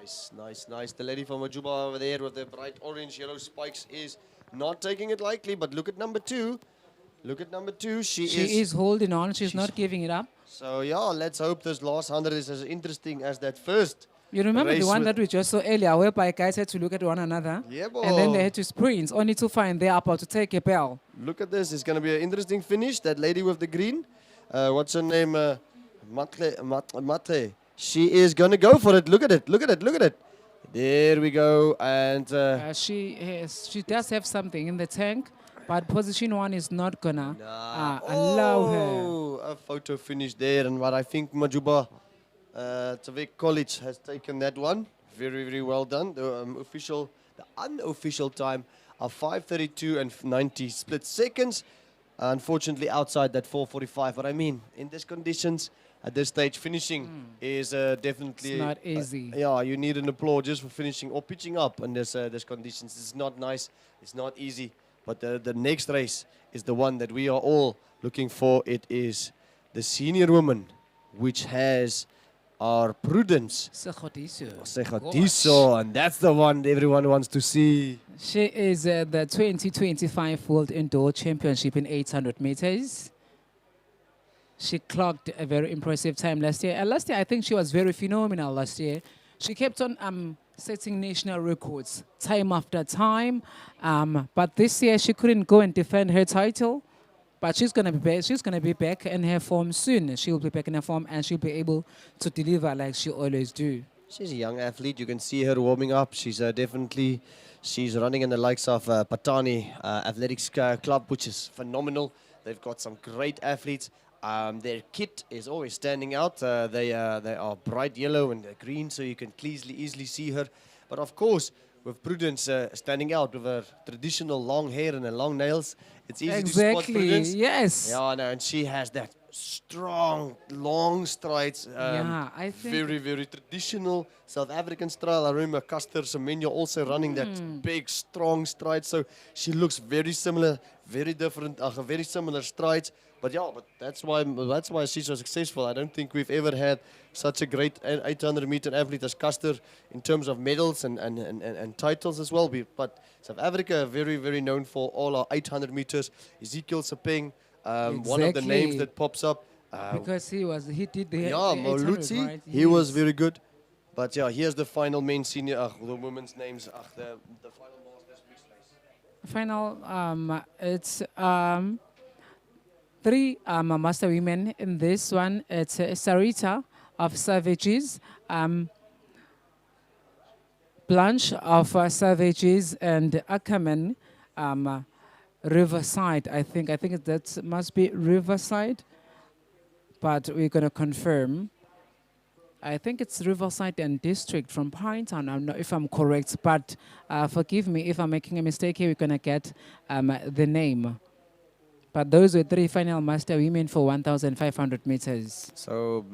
Nice, nice, nice. The lady from Majuba over there with the bright orange, yellow spikes is not taking it lightly. But look at number 2. Look at number 2. She is holding on. She's not giving it up. So, yeah, let's hope this last 100 is as interesting as that first. You remember the one that we just saw earlier, whereby guys had to look at one another? Yeah, boy. And then they had to sprint, only to find they're about to take a bell. Look at this. It's going to be an interesting finish. That lady with the green, what's her name? Mate. She is going to go for it. Look at it. Look at it. Look at it. There we go. And she does have something in the tank. But position 1 is not gonna allow her. A photo finish there, and what I think Majuba Tvek College has taken that one. Very, very well done. The unofficial time of 5:32 and 90 split seconds. Unfortunately, outside that 4:45. But I mean, in these conditions, at this stage, finishing is definitely it's not easy. Yeah, you need an applause just for finishing or pitching up in this conditions. It's not nice. It's not easy. But the next race is the one that we are all looking for. It is the senior woman, which has our Prudence Sekhotiso, and that's the one that everyone wants to see. She is the 2025 World Indoor Championship in 800 meters. She clocked a very impressive time last year. And last year, I think she was very phenomenal last year. She kept on setting national records time after time. But this year, she couldn't go and defend her title. But she's going to be back. She's going to be back in her form soon. She'll be back in her form, and she'll be able to deliver like she always do. She's a young athlete. You can see her warming up. She's she's running in the likes of Patani Athletics Club, which is phenomenal. They've got some great athletes. Their kit is always standing out. They are bright yellow and green, so you can easily see her. But of course, with Prudence standing out with her traditional long hair and her long nails, it's easy to spot Prudence. Yes. Yeah, no, and she has that strong, long strides. I think very, very traditional South African style. I remember Caster Semenya also running that big, strong stride. So she looks very similar, very different, very similar strides. But yeah, that's why she's so successful. I don't think we've ever had such a great 800-meter athlete as Caster in terms of medals and titles as well. But South Africa are very, very known for all our 800 meters. Ezekiel Sapeng, one of the names that pops up. Because he did the Molutsi, right? He was very good. But yeah, here's the final main senior, the women's names, the final masters race. Final, it's 3 master women in this one. It's Sarita of Savages, Blanche of Savages, and Ackerman, Riverside. I think that must be Riverside, but we're going to confirm. I think it's Riverside and District from Pinetown. I don't know if I'm correct, but forgive me if I'm making a mistake here. We're going to get the name. But those were 3 final master women for 1,500 meters. So,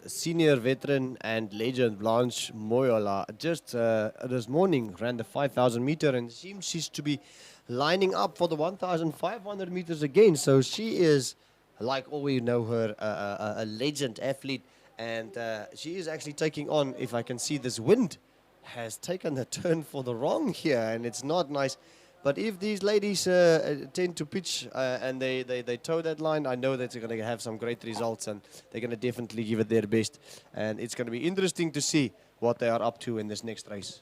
senior veteran and legend Blanche Moyola just this morning ran the 5,000 meter and seems she's to be lining up for the 1,500 meters again. So she is, like all we know her, a legend athlete. And she is actually taking on, if I can see this wind, has taken a turn for the wrong here. And it's not nice. But if these ladies tend to pitch and they toe that line, I know that they're going to have some great results and they're going to definitely give it their best. And it's going to be interesting to see what they are up to in this next race.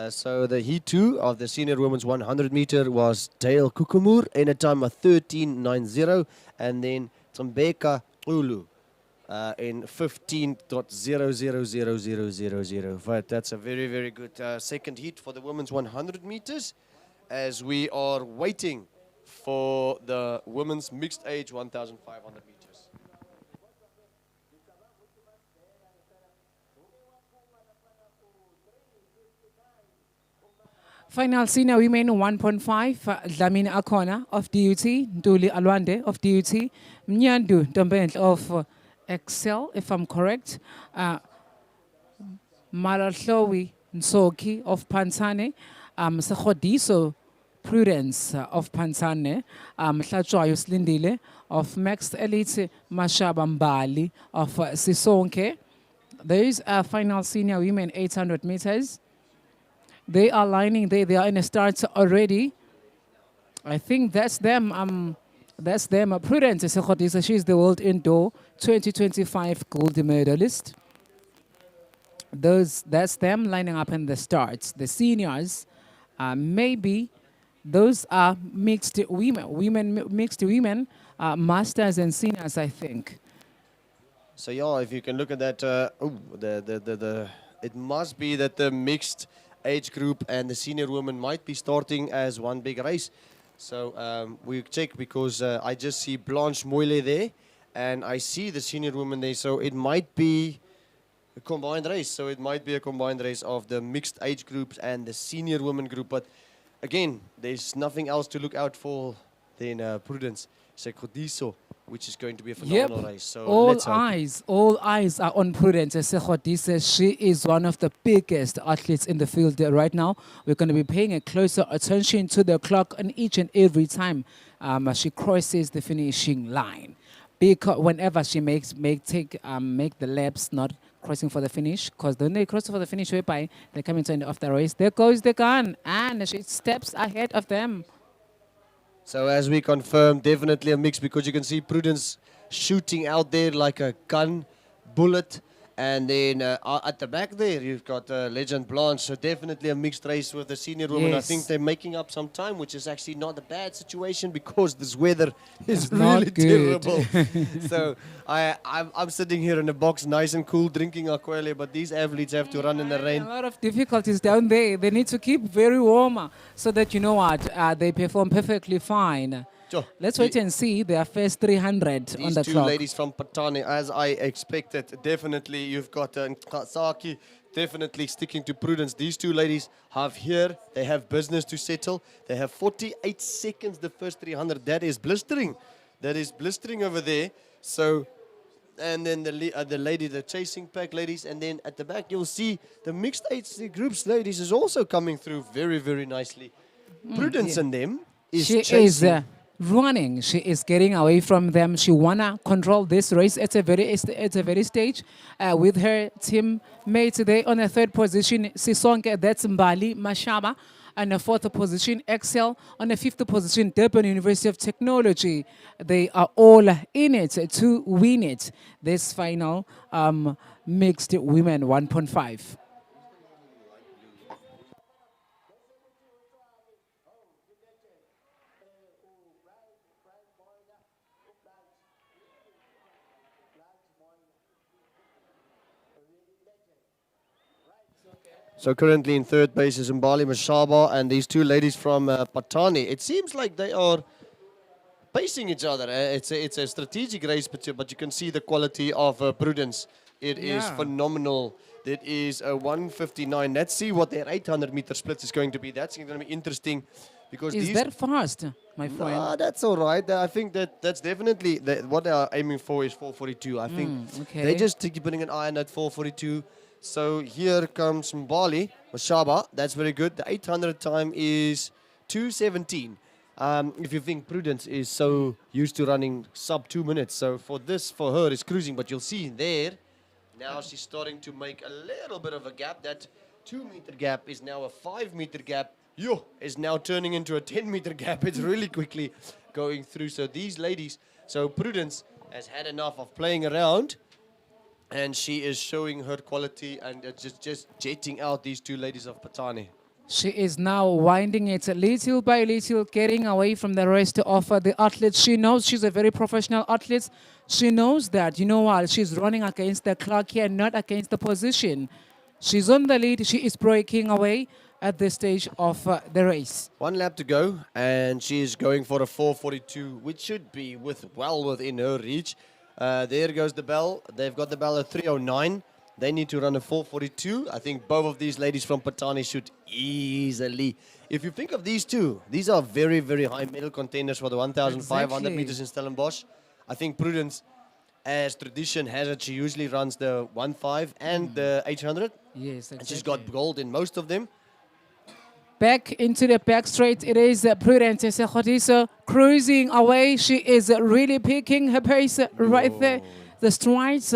So the heat 2 of the senior women's 100 meter was Dale Kukumur in a time of 13.90, and then Tsambeka Ulu in 15.000000. But that's a very, very good second heat for the women's 100 meters, as we are waiting for the women's mixed age 1,500 meters. Final senior women 1.5, Dlamini Akona of DUT, Nduli Alwande of DUT, Mnyandu Dombentle of Excel, if I'm correct, Malatlowi Nsoki of Pansane, Sekhodiso Prudence of Pansane, Hlachwayo Slindile of Max Elite Mashaba Mbali of Sisonke. There is a final senior women 800 meters. They are lining there. They are in a start already. I think that's them. That's them. Prudence Sekhodisa. She's the World Indoor 2025 gold medalist. That's them lining up in the starts. The seniors, maybe those are mixed mixed women, masters and seniors, I think. So yeah, if you can look at that, it must be that the mixed age group and the senior women might be starting as one big race. So we check because I just see Blanche Moile there, and I see the senior women there. So it might be a combined race. So it might be a combined race of the mixed age groups and the senior women group. But again, there's nothing else to look out for than Prudence Sekodiso, which is going to be a phenomenal race. So all eyes are on Prudence Sekhodise. She is one of the biggest athletes in the field right now. We're going to be paying a closer attention to the clock and each and every time she crosses the finishing line. Because whenever she make the laps, not crossing for the finish, because when they cross for the finish, whereby they come into the end of the race, there goes the gun, and she steps ahead of them. So as we confirm, definitely a mix, because you can see Prudence shooting out there like a gun bullet. And then at the back there, you've got Legend Blanche. So definitely a mixed race with the senior women. I think they're making up some time, which is actually not a bad situation because this weather is really terrible. So I'm sitting here in the box, nice and cool, drinking aquele, but these athletes have to run in the rain. A lot of difficulties down there. They need to keep very warm so that, you know what, they perform perfectly fine. Sure. Let's wait and see their first 300 on the These two clock. ladies from Patani, as I expected, definitely you've got Nkasaki, definitely sticking to Prudence. These two ladies they have business to settle. They have 48 seconds the first 300. That is blistering. That is blistering over there. So, and then the chasing pack ladies, and then at the back you'll see the mixed age groups ladies is also coming through very, very nicely. Prudence and them is chasing. Running. She is getting away from them. She wanna control this race at a very stage with her teammate today on a third position. Sisonke, that's Mbali Mashaba, on a fourth position. Excel on a fifth position. Durban University of Technology. They are all in it to win it. This final mixed women 1.5. So currently in third place is Mbali Mashaba and these two ladies from Patani. It seems like they are pacing each other. It's a strategic race, but you can see the quality of Prudence. It is phenomenal. That is a 1:59. Let's see what their 800-meter split is going to be. That's going to be interesting. Because is that fast, my friend? Nah, that's all right. I think that's definitely what they are aiming for is 4:42. I think they just keep putting an eye on that 4:42. So here comes Mbali Mashaba. That's very good. The 800 time is 2:17. If you think Prudence is so used to running sub 2 minutes, so for her is cruising. But you'll see there, now she's starting to make a little bit of a gap. That 2-meter gap is now a 5-meter gap. Is now turning into a 10-meter gap. It's really quickly going through. So these ladies, so Prudence has had enough of playing around. and she is showing her quality and just jetting out these two ladies of Patani. She is now winding it little by little, getting away from the rest of the athletes. She knows she's a very professional athlete. She knows that, you know what, she's running against the clock here, not against the position. She's on the lead. She is breaking away at this stage of the race. 1 lap to go, and she's going for a 4:42, which should be well within her reach. There goes the bell. They've got the bell at 3:09. They need to run a 4:42. I think both of these ladies from Patani should easily. If you think of these two, these are very, very high medal contenders for the 1,500 Exactly. meters in Stellenbosch. I think Prudence, as tradition has it, she usually runs the 1.5 and the 800. Yes, And she's got gold in most of them. Back into the back straight, it is Prudence Sekgodiso cruising away. She is really picking her pace right there. The strides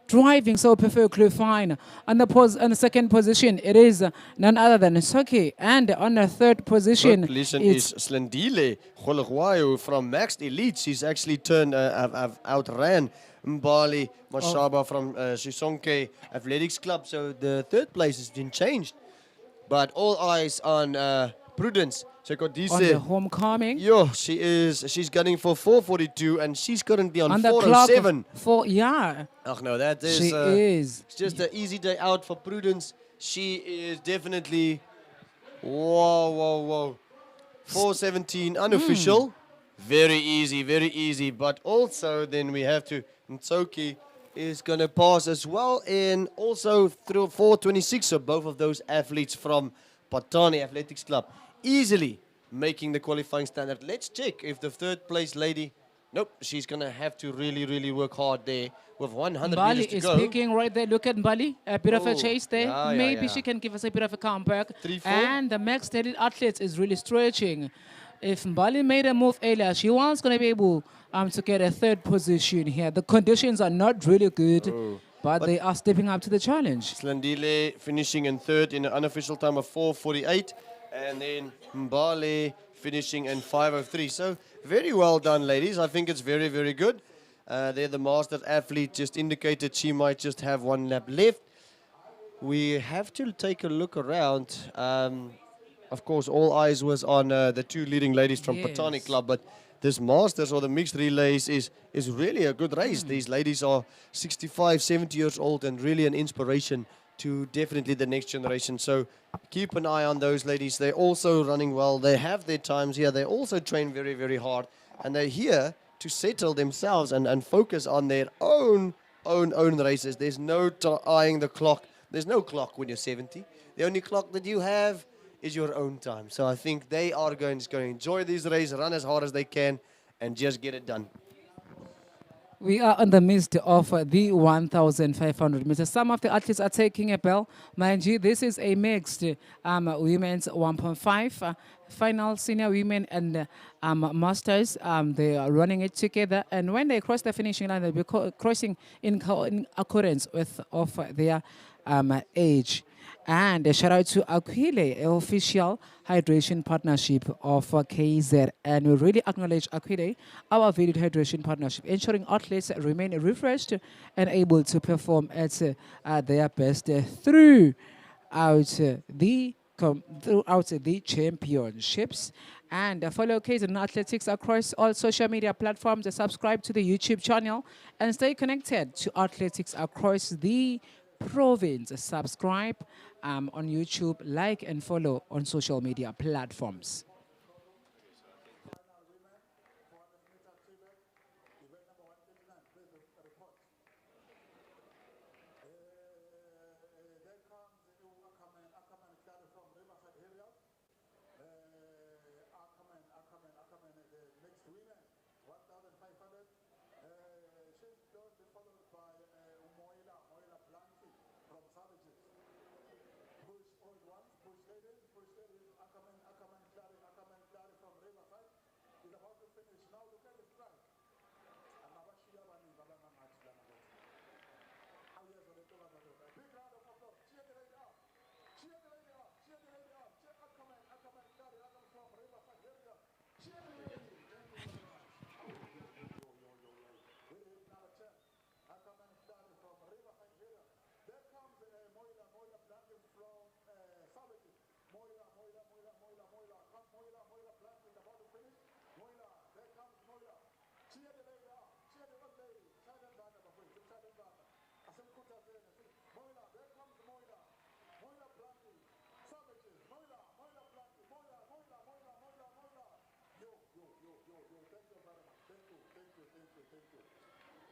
driving so perfectly fine. On the second position, it is none other than Soki. And on the third position, Third position it's is Slendile Golegwayo from Maxed Elite. She's actually have outran Mbali Mashaba from Sisonke Athletics Club. So the third place has been changed. But all eyes on Prudence. on the Sekgodiso. homecoming. Yo, she's gunning for 4:42 and she's currently on On the clock, 4:07. yeah, Ach no, that is. she is. It's just an easy day out for Prudence. She is definitely. Whoa. 4:17 unofficial. Very easy. But also then we have to. Ntsoki is going to pass as well in also through 4:26. So both of those athletes from Patani Athletics Club easily making the qualifying standard. Let's check if the third place lady. Nope, she's going to have to really work hard there with 100 Bali meters to is go. picking right there. Look at Bali. A bit of a Oh, chase there. yeah, Maybe yeah. she can give us a bit of a comeback. 3-4. And the max stated athlete is really stretching. If Bali made a move earlier, she was going to be able to get a third position here. The conditions are not really good, but they are stepping up to the challenge. Slendile finishing in third in an unofficial time of 4:48, and then Mbale finishing in 5:03. So very well done, ladies. I think it's very good. There, the master athlete just indicated she might just have 1 lap left. We have to take a look around. Of course, all eyes was on the two leading ladies from Patani Yes. Club, but this Masters or the mixed relays is really a good race. These ladies are 65, 70 years old and really an inspiration to definitely the next generation. So keep an eye on those ladies. They're also running well. They have their times here. They also train very hard, and they're here to settle themselves and focus on their own races. There's no eyeing the clock. There's no clock when you're 70. The only clock that you have is your own time. So I think they are going to enjoy these races, run as hard as they can, and just get it done. We are in the midst of the 1,500 meters. Some of the athletes are taking a bell. Mind you, this is a mixed women's 1.5 final senior women and masters. They are running it together, and when they cross the finishing line, they'll be crossing in accordance with of their age. And a shout out to Aquile, official hydration partnership of KZ. And we really acknowledge Aquile, our valued hydration partnership, ensuring athletes remain refreshed and able to perform at their best throughout the championships. And follow KZN Athletics across all social media platforms. And subscribe to the YouTube channel and stay connected to athletics across the province. Subscribe on YouTube, like and follow on social media platforms.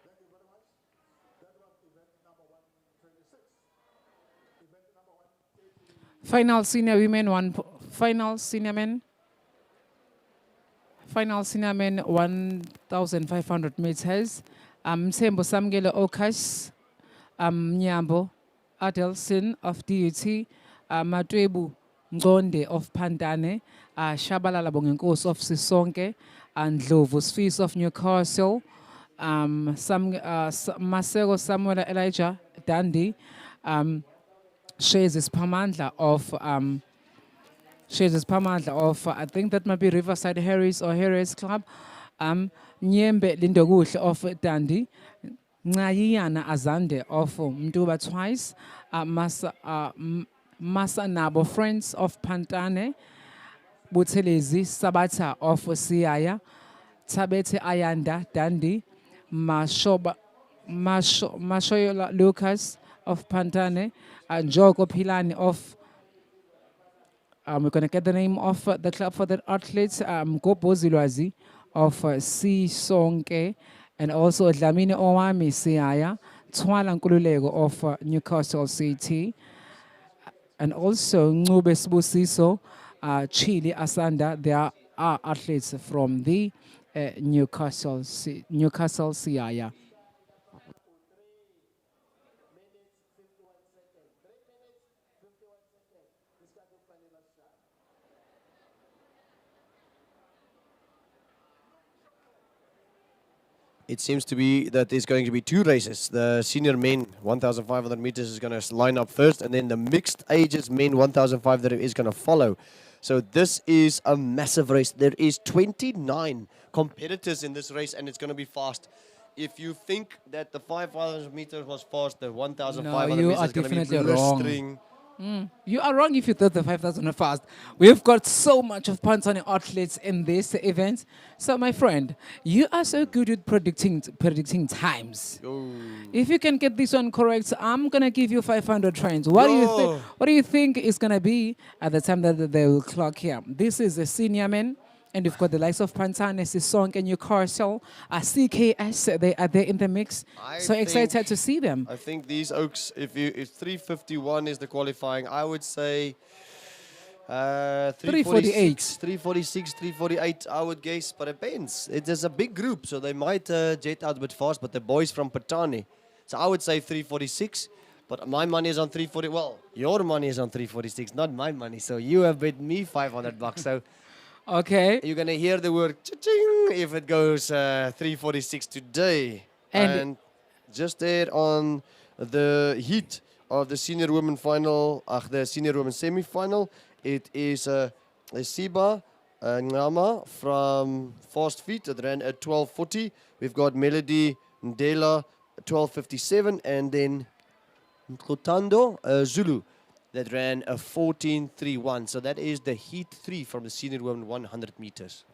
Thank you very much. That was event number 126. Event number 130. Final senior women, final senior men. Final senior men 1,500 meters. Mthembu Samgele Okas, Nyambo Adelson of DUT, Matwebu Ngonde of Pandane, Shabalala Bongenkos of Sisonke, and Ndlovu Sfees of Newcastle, Masego Samuel Elijah Dandy, Shazes Pamandla of I think that might be Riverside Harris or Harris Club. Nyembe Lindogush of Dundee. Ngayiyana Azande of Mduba Twice. Masa Nabo Friends of Pantane. Butelezi Sabata of Siaya. Tabete Ayanda Dundee. Mashoyola Lucas of Pantane. And Jogo Pilani of we're going to get the name of the club for the athletes, Gopo Zilwazi of Sisonke, and also Dlamini Owami Siaya, Twala Nkululego of Newcastle City, and also Ngube Sibusiso, Chile Asanda. They are athletes from the Newcastle Siaya. It seems to be that there's going to be two races. The senior men 1,500 meters is going to line up first, and then the mixed ages men 1,500 is going to follow. So this is a massive race. There is 29 competitors in this race, and it's going to be fast. If you think that the 5,000 meters was fast, the 1,500 you meters are is going to be definitely wrong. blistering. You are wrong if you thought the 5,000 are fast. We've got so much of Pantone athletes in this event. So, my friend, you are so good at predicting times. If you can get this one correct, I'm gonna give you 500 trains. What do you think? What do you think is gonna be at the time that they will clock here? This is a senior men. And you've got the likes of Pantane, Sisonke, and Newcastle, CKS, they are there in the mix. So excited to see them. I think these Oaks, if 351 is the qualifying, I would say 348. 346, 348, I would guess, but it depends. It is a big group, so they might jet out a bit fast, but the boys from Patani. So I would say 346, but my money is on 340. Well, your money is on 346, not my money, so you have bet me $500, so... Okay. You're going to hear the word cha-ching if it goes 346 today. And just there on the heat of the senior women final, the senior women semi-final, it is Siba Ngama from Fast Feet that ran at 12:40. We've got Melody Ndela 12:57, and then Nkutando Zulu that ran a 14:31. So that is the heat 3 from the senior women 100 meters.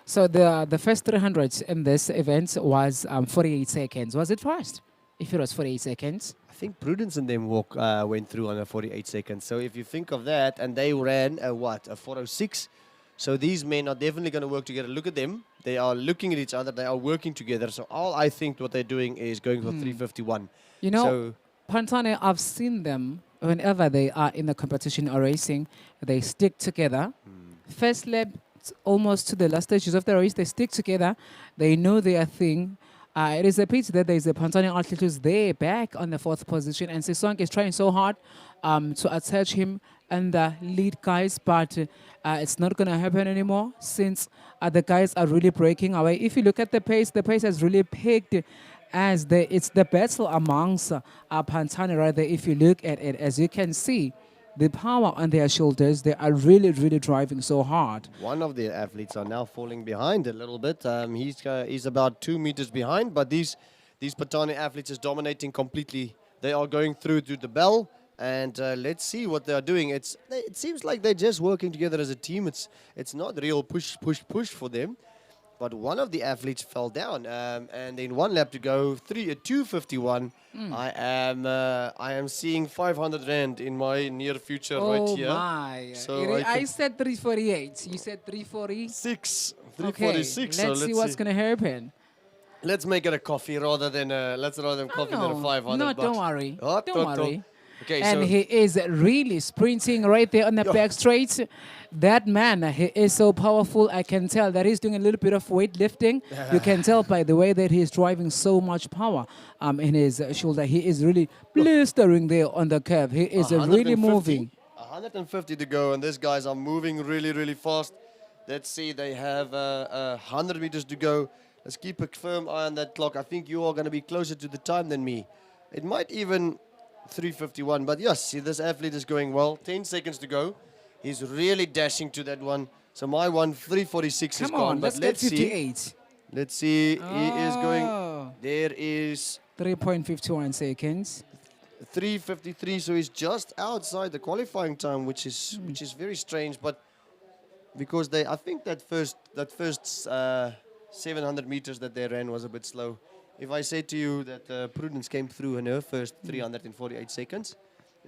So the first 300 in this event was 48 seconds. Was it fast? If it was 48 seconds. I think Prudence and them went through on a 48 seconds. So if you think of that, and they ran a 4:06. So these men are definitely going to work together. Look at them. They are looking at each other. They are working together. So all I think what they're doing is going for 3:51. You know, Pantane, I've seen them whenever they are in the competition or racing, they stick together. First lap, almost to the last stages of the race, they stick together. They know their thing. It is a pity that there is a Pantane athlete who's there back on the 4th position, and Sisonke is trying so hard to attach him and the lead guys, but it's not going to happen anymore since the guys are really breaking away. If you look at the pace has really picked as it's the battle amongst Pantane right there. If you look at it, as you can see, the power on their shoulders, they are really, really driving so hard. One of the athletes are now falling behind a little bit. He's about 2 meters behind, but these Pantane athletes is dominating completely. They are going through to the bell, and let's see what they are doing. It seems like they're just working together as a team. It's not real push for them. But one of the athletes fell down, and in 1 lap to go, 2:51. I am seeing 500 rand in my near future right here. Oh my! So I said 348. You said 340. 346. Okay, let's see what's gonna happen. Let's make it a coffee rather than coffee than a No, 500 no, don't bucks. worry. Oh, Don't Toto. worry. Okay, And so he is really sprinting right there on the Yo. back straight. That man, he is so powerful. I can tell that he's doing a little bit of weightlifting. You can tell by the way that he's driving so much power in his shoulder. He is really blistering there on the curve. He is really 150, moving. 150 to go, and these guys are moving really, really fast. Let's see, they have 100 meters to go. Let's keep a firm eye on that clock. I think you are going to be closer to the time than me. It might even 3:51, but yes, see, this athlete is going well. 10 seconds to go. He's really dashing to that one. So my one, 3:46 is Come gone. on, But let's get let's see. 58. Let's see. He is going. Oh. There is 3.51 seconds. 3:53, so he's just outside the qualifying time, which is very strange. But because I think that first 700 meters that they ran was a bit slow. If I say to you that Prudence came through in her first 348 seconds,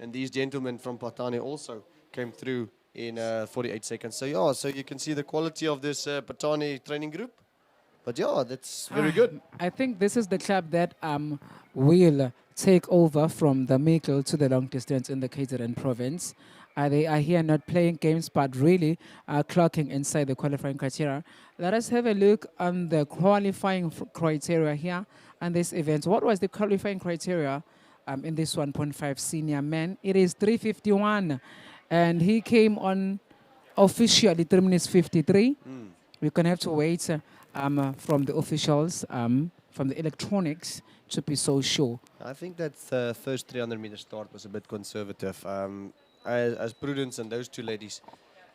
and these gentlemen from Patani also came through in 48 seconds. So yeah, so you can see the quality of this Patani training group. But yeah, that's very good. I think this is the club that will take over from the Mikkel to the long distance in the KZN province. They are here not playing games, but really clocking inside the qualifying criteria. Let us have a look on the qualifying criteria here on this event. What was the qualifying criteria in this 1.5 senior man? It is 3:51, and he came on officially 3 minutes 53. We're going to have to wait from the officials, from the electronics, to be so sure. I think that first 300-meter start was a bit conservative. As Prudence and those two ladies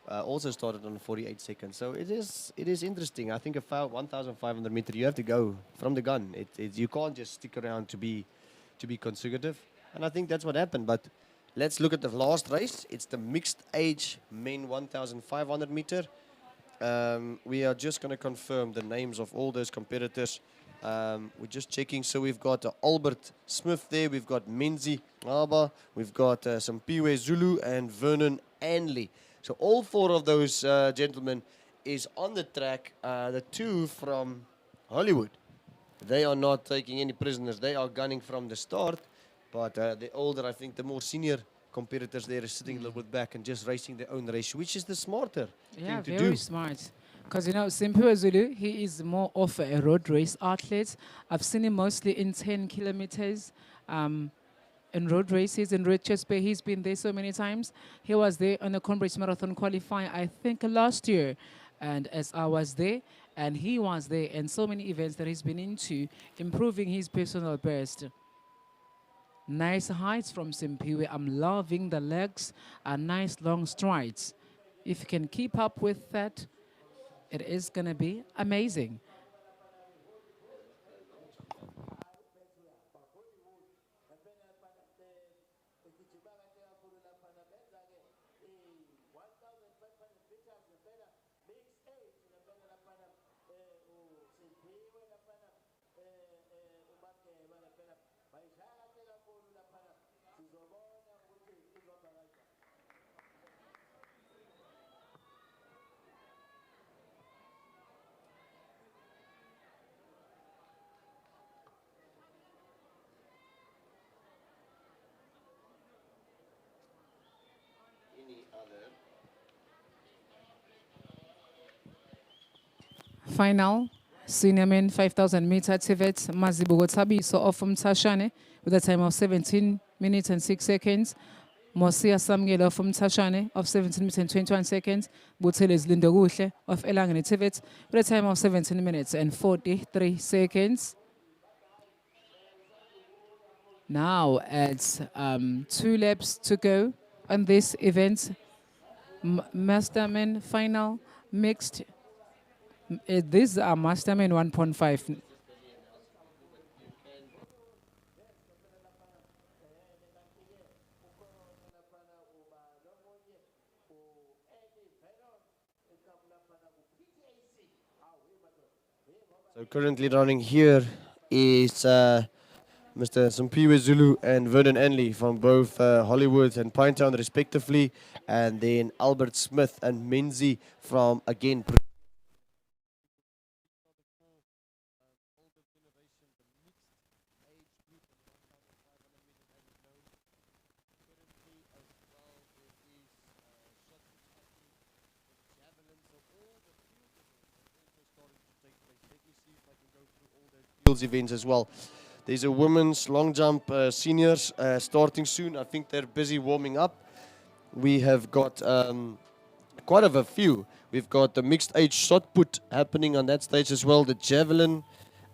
also started on 48 seconds. So it is interesting. I think a 1,500 meter, you have to go from the gun. You can't just stick around to be consecutive. And I think that's what happened. But let's look at the last race. It's the mixed age men 1,500 meter. We are just going to confirm the names of all those competitors. We're just checking. So we've got Albert Smith there. We've got Menzi Aba. We've got some Piwe Zulu and Vernon Anley. So all four of those gentlemen is on the track. The two from Hollywood, they are not taking any prisoners. They are gunning from the start. But the older, I think the more senior competitors there is sitting a little bit back and just racing their own race, which is the smarter Yeah, thing to very do. smart. Because, Simpiwe Zulu, he is more of a road race athlete. I've seen him mostly in 10 kilometers in road races in Richards Bay. He's been there so many times. He was there on the Conbridge Marathon qualifying, I think, last year. And as I was there, and he was there, and so many events that he's been into, improving his personal best. Nice heights from Simpiwe. I'm loving the legs and nice long strides. If you can keep up with that, it is going to be amazing. Final, senior men 5,000 meter Tivet, Mazibugo Tabiso of Tashane with a time of 17 minutes and 6 seconds. Mosia Samgela from Tashane of 17 minutes and 21 seconds. Buteles Lindoguhle of Elangani Tivet with a time of 17 minutes and 43 seconds. Now it's 2 laps to go on this event. Masterman final mixed. These are Masterman 1.5. So currently running here is Mr. Simpiwe Zulu and Vernon Anley from both Hollywood and Pinetown respectively, and then Albert Smith and Menzi from again fields events as well. There's a women's long jump seniors starting soon. I think they're busy warming up. We have got quite a few. We've got the mixed age shot put happening on that stage as well. The javelin.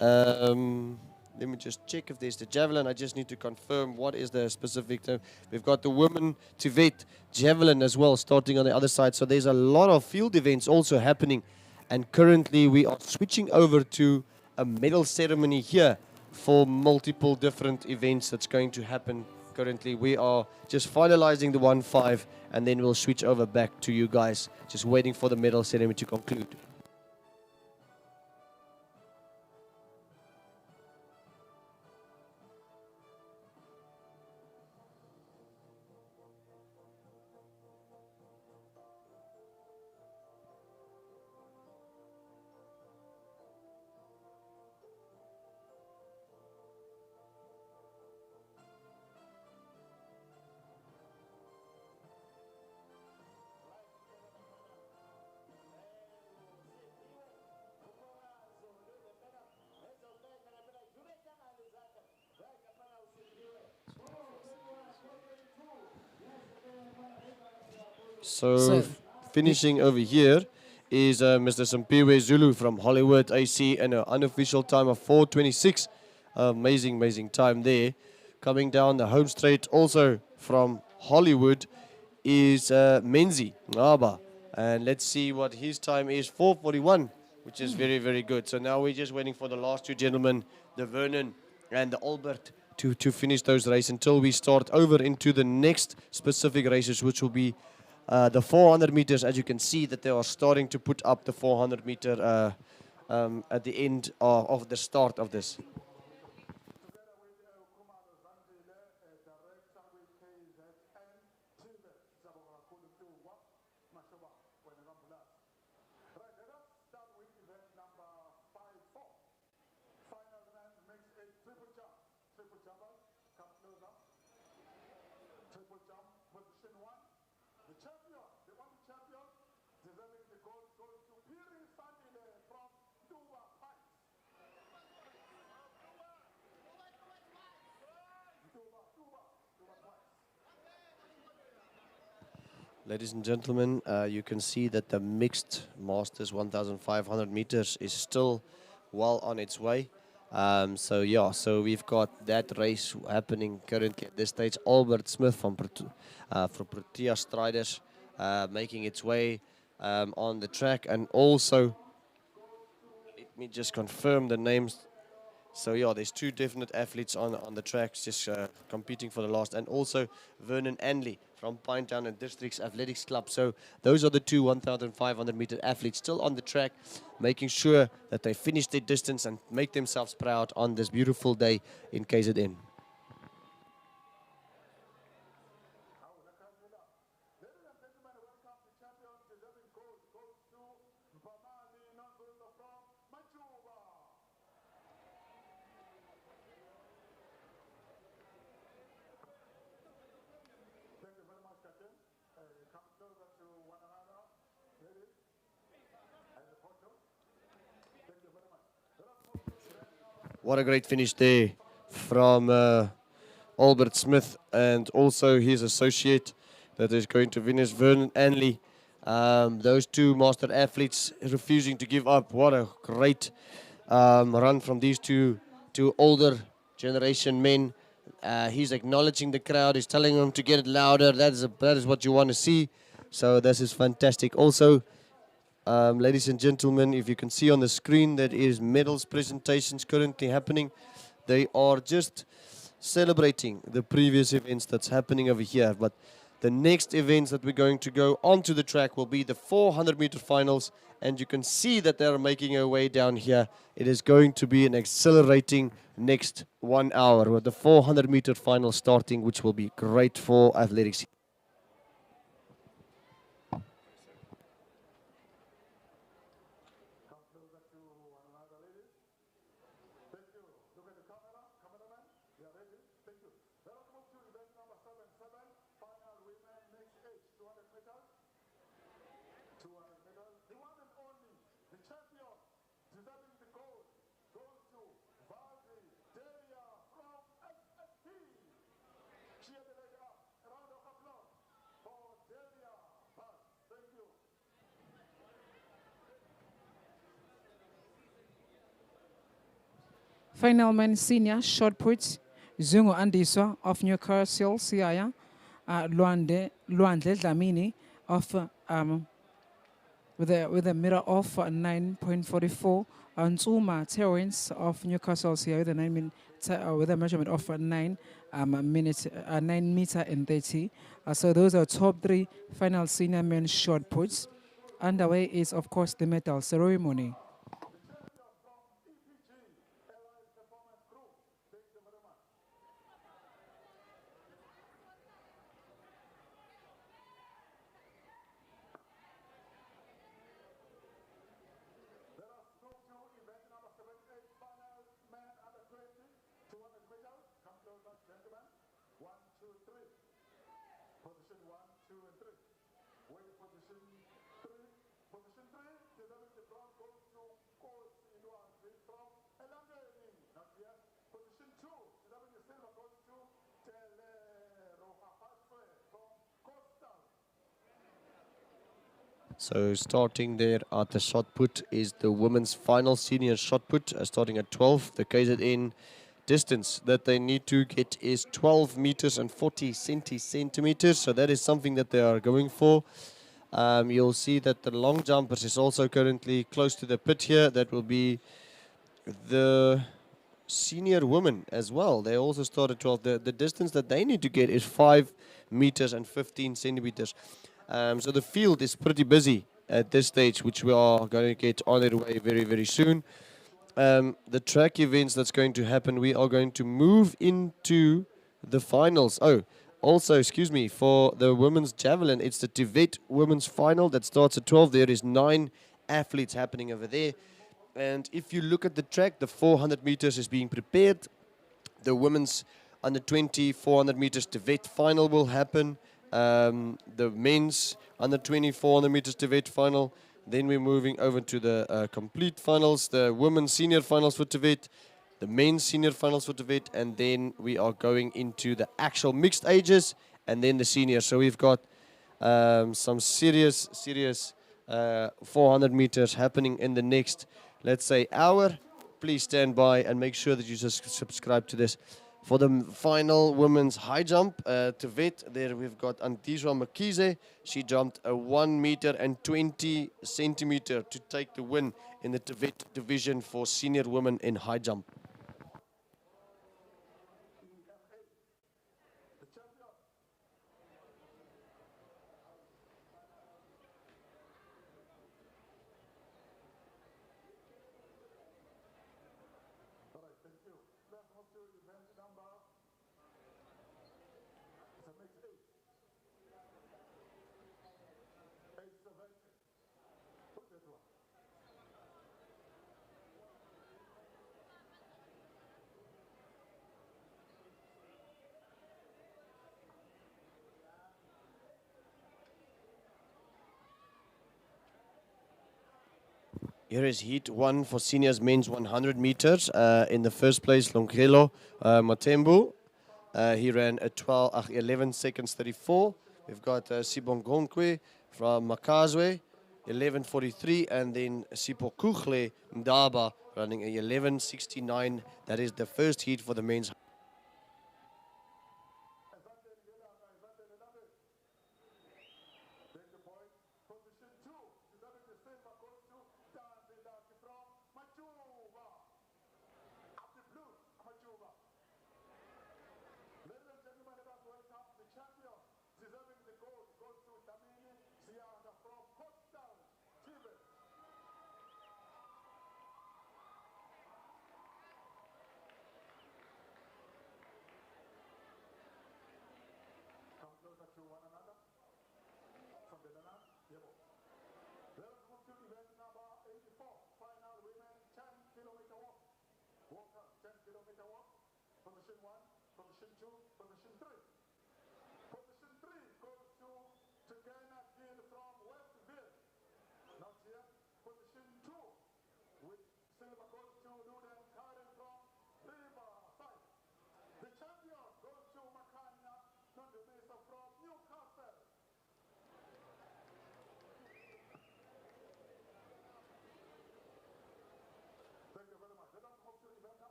Let me just check if there's the javelin. I just need to confirm what is the specific term. We've got the women to vet javelin as well starting on the other side. So there's a lot of field events also happening. And currently we are switching over to a medal ceremony here for multiple different events that's going to happen. Currently we are just finalizing the 1-5 and then we'll switch over back to you guys. Just waiting for the medal ceremony to conclude. So finishing over here is Mr. Simpiwe Zulu from Hollywood AC and an unofficial time of 4:26. Amazing time there. Coming down the home straight also from Hollywood is Menzi Ngaba. And let's see what his time is, 4:41, which is very good. So now we're just waiting for the last two gentlemen, the Vernon and the Albert, to finish those races until we start over into the next specific races, which will be the 400 meters. As you can see that they are starting to put up the 400 meter at the end of the start of this. Together with Kumalo Zandile, director with KZN, Tilde, Zabora Kulutuwa, Mashoba, Wenegambula. Right, let us start with event number 5-4. Final man makes a triple jump. Triple jumper, come closer. Triple jump, position 1. The champion, the only champion, deserving the gold goes to Piri Sandile from Duba Heights. Ladies and gentlemen, you can see that the mixed Masters 1,500 meters is still well on its way. So we've got that race happening currently at this stage. Albert Smith from Protea Striders making its way on the track, and also let me just confirm the names. So yeah, there's two definite athletes on the tracks just competing for the last, and also Vernon Anley from Pinetown and Districts Athletics Club. So those are the two 1,500 meter athletes still on the track, making sure that they finish their distance and make themselves proud on this beautiful day in KZN. Ladies and gentlemen, welcome to champion deserving gold goes to Mpamani Nangolo from Machuba. Thank you very much, Captain. Come closer to one another. Ladies, and the photo. Thank you very much. Let us move to event number. What a great finish there from Albert Smith and also his associate that is going to finish, Vernon Anley. Those two master athletes refusing to give up. What a great run from these two older generation men. He's acknowledging the crowd. He's telling them to get it louder. That is what you want to see. So this is fantastic. Also, ladies and gentlemen, if you can see on the screen, that is medals presentations currently happening. They are just celebrating the previous events that's happening over here. But the next events that we're going to go onto the track will be the 400 meter finals. And you can see that they're making their way down here. It is going to be an accelerating next 1 hour with the 400 meter final starting, which will be great for athletics. Come closer to one another, ladies. Thank you. Look at the camera, cameraman. We are ready. Thank you. Let us move to event number 7-7. Final women mixed age 200 meters. 200 meters. The one and only, the champion, deserving the gold, goes to Val Final men senior shot put, Zungu Andiswa of Newcastle, Siaya, Luandle Dlamini of with a mirror of 9.44, and Zuma Terrence of Newcastle Siaya with a with a measurement of 9 meter and 30. So those are top 3 final senior men shot puts. Underway is of course the medal ceremony. So starting there at the shot put is the women's final senior shot put, starting at 12. The KZN distance that they need to get is 12 meters and 40 centimeters. So that is something that they are going for. You'll see that the long jumpers is also currently close to the pit here. That will be the senior women as well. They also start at 12. The distance that they need to get is 5 meters and 15 centimeters. So the field is pretty busy at this stage, which we are going to get on their way very, very soon. The track events that's going to happen, we are going to move into the finals. Oh, also, excuse me, for the women's javelin, it's the Tibet women's final that starts at 12. There is 9 athletes happening over there. And if you look at the track, the 400 meters is being prepared. The women's under 20 400 meters Tibet final will happen. The men's under 20 400 meters Tibet final. Then we're moving over to the complete finals, the women's senior finals for Tibet, the men's senior finals for Tibet, and then we are going into the actual mixed ages and then the seniors. So we've got some serious 400 meters happening in the next, let's say, hour. Please stand by and make sure that you just subscribe to this. For the final women's high jump, Tibet, there we've got Antizwa Makize. She jumped a 1 meter and 20 centimeter to take the win in the Tibet division for senior women in high jump. Here is heat 1 for seniors men's 100 meters. In the first place, Longelo Matembu. He ran a 11 seconds 34. We've got Sibongonkwe from Makazwe, 11:43, and then Sipokukhle Ndaba running a 11:69. That is the first heat for the men's.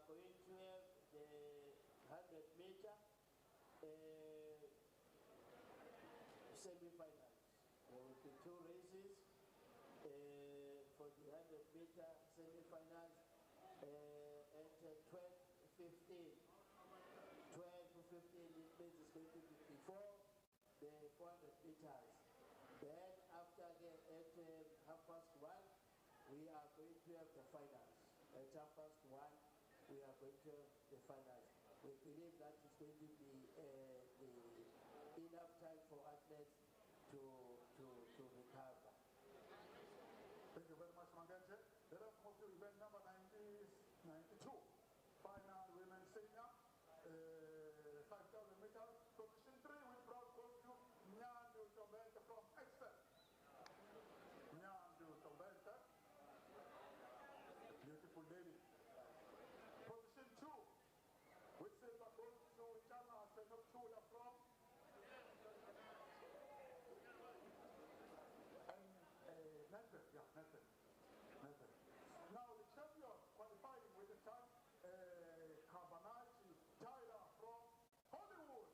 going to have the 100-meter semi-finals. There will be two races for the 100-meter semi-finals at 12:15. 12:15, it means it's going to be before the 400 meters. Then after at 1:30, we are going to have the finals. At 1:30, we are going to have the finals. We believe that is going to be enough time for athletes to recover. Thank you very much, Mangenje. Let us move to event number 92. Final women senior, 5,000 meters. Position 3 with proud goes to Nyandu Tobenta from Excel. Nyandu Tobenta, beautiful lady. Position 2 with silver goes to Chana Senok Chula from Nathan. Yeah, Nathan. Now the champion qualifying with the time, Kabanachi Tyler from Hollywood.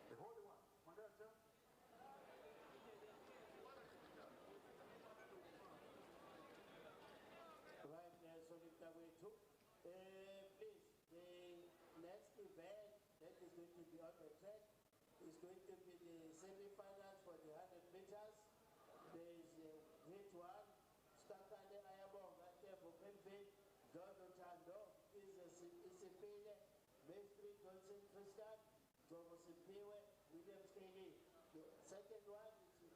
The Holy One. Mangacha. Right, Solita way too. Please, the next event that is going to be on the track is going to be the semi-finals for the 100 meters. There is grade 1, Stakane Ayabonga, Tempo Penvin, Dodo Tando, Isipile, Maestri Johnson Tristan, Jomo Sipiwe, William Skelly. The second one is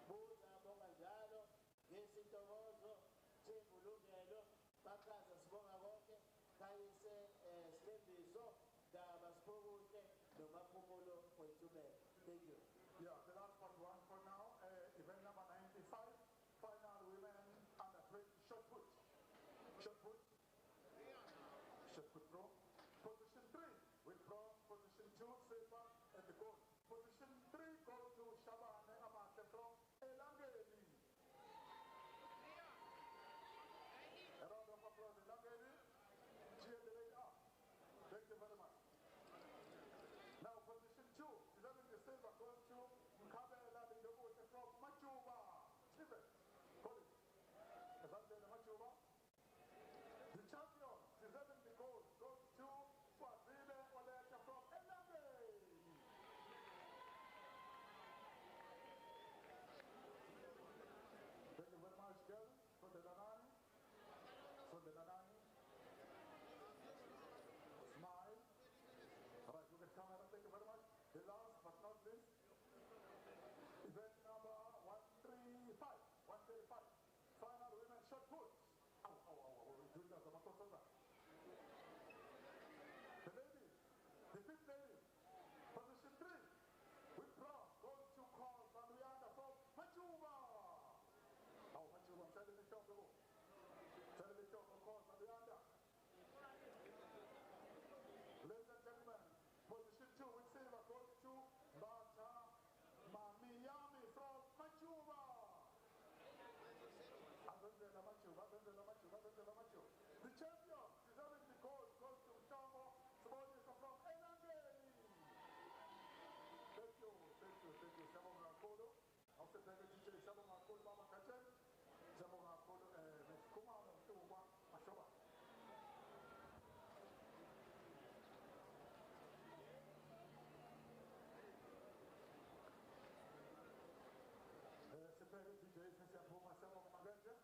Buza Bongajalo, Gesi Tomozo, Tempo Lugelo, Pakaza Sbongagoke, Kayese Stembiso, Daba Spogute, Nomapumulo, Poitume. Thank you. Yeah, the last one for now, event number 95, final women under 20 shot put. Shot put. Shot put pro. Position 3 with bronze, position 2 silver and the gold. Position 3 goes to Shabane Amate from Elangeli. A round of applause, Elangeli. Cheer the lady up. Thank you very much. Now position 2, 11 the silver goes to Kabela the Yogo from Machuba. Tibet. Hold it. Evangel Machuba. The champion, 11 the gold goes to Swazile Oleka from Elame. Thank you very much, girls, for the Danani. Smile. All right, look at camera, thank you very much. The last but not least, event number 135. Final women shot put. The lady, the fifth lady, position 3, with bronze, goes to call Sandriana from Machuba. Machuba, I'm telling the show, bro. Tell the show, of course, Sandriana. Ladies and gentlemen, position 2 with silver goes to Bata Miami from Machuba. The champion, deserving the gold, goes to Chamo Smolisha from Elangeli. Thank you. Chamo Ngakolo. I'll say thank you to Chamo Ngakolo, Mama Kachen. Chamo Ngakolo, Ms. Kuma, Mtuwa, Mashoba. Secretary DJ, since I'm home myself on my venture.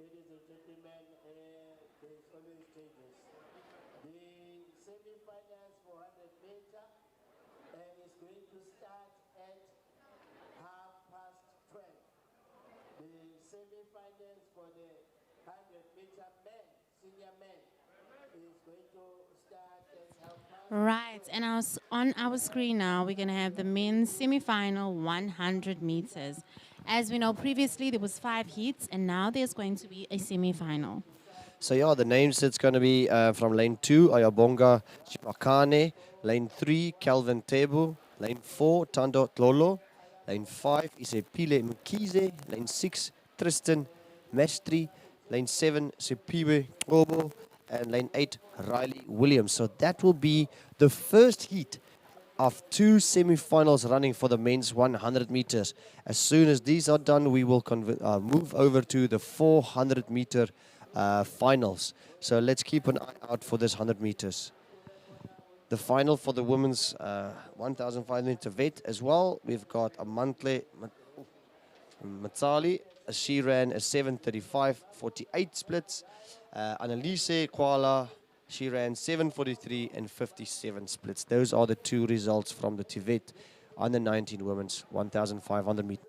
ladies and gentlemen, there's always changes. The semi-finals for 100 meter is going to start at 12:30. The semi-finals for the 100-meter men, senior men, is going to start at 12:30. Right, and on our screen now, we're going to have the men's semi-final 100 meters. As we know, previously there was 5 heats, and now there's going to be a semi-final. So yeah, the names it's going to be from lane 2, Ayabonga Chipakane, lane 3, Calvin Tebu, lane 4, Tando Tlolo, lane 5, Isepile Mkize, lane 6, Tristan Mestri, lane 7, Sipiwe Obo, and lane 8, Riley Williams. So that will be the first heat of 2 semi-finals running for the men's 100 meters. As soon as these are done, we will move over to the 400 meter finals. So let's keep an eye out for this 100 meters. The final for the women's 1,500 meter vet as well. We've got Amantle Matsali. She ran a 7:35.48 splits. Annalise Kwala, she ran 7:43 and 57 splits. Those are the 2 results from the Tibet under 19 women's 1,500 meters.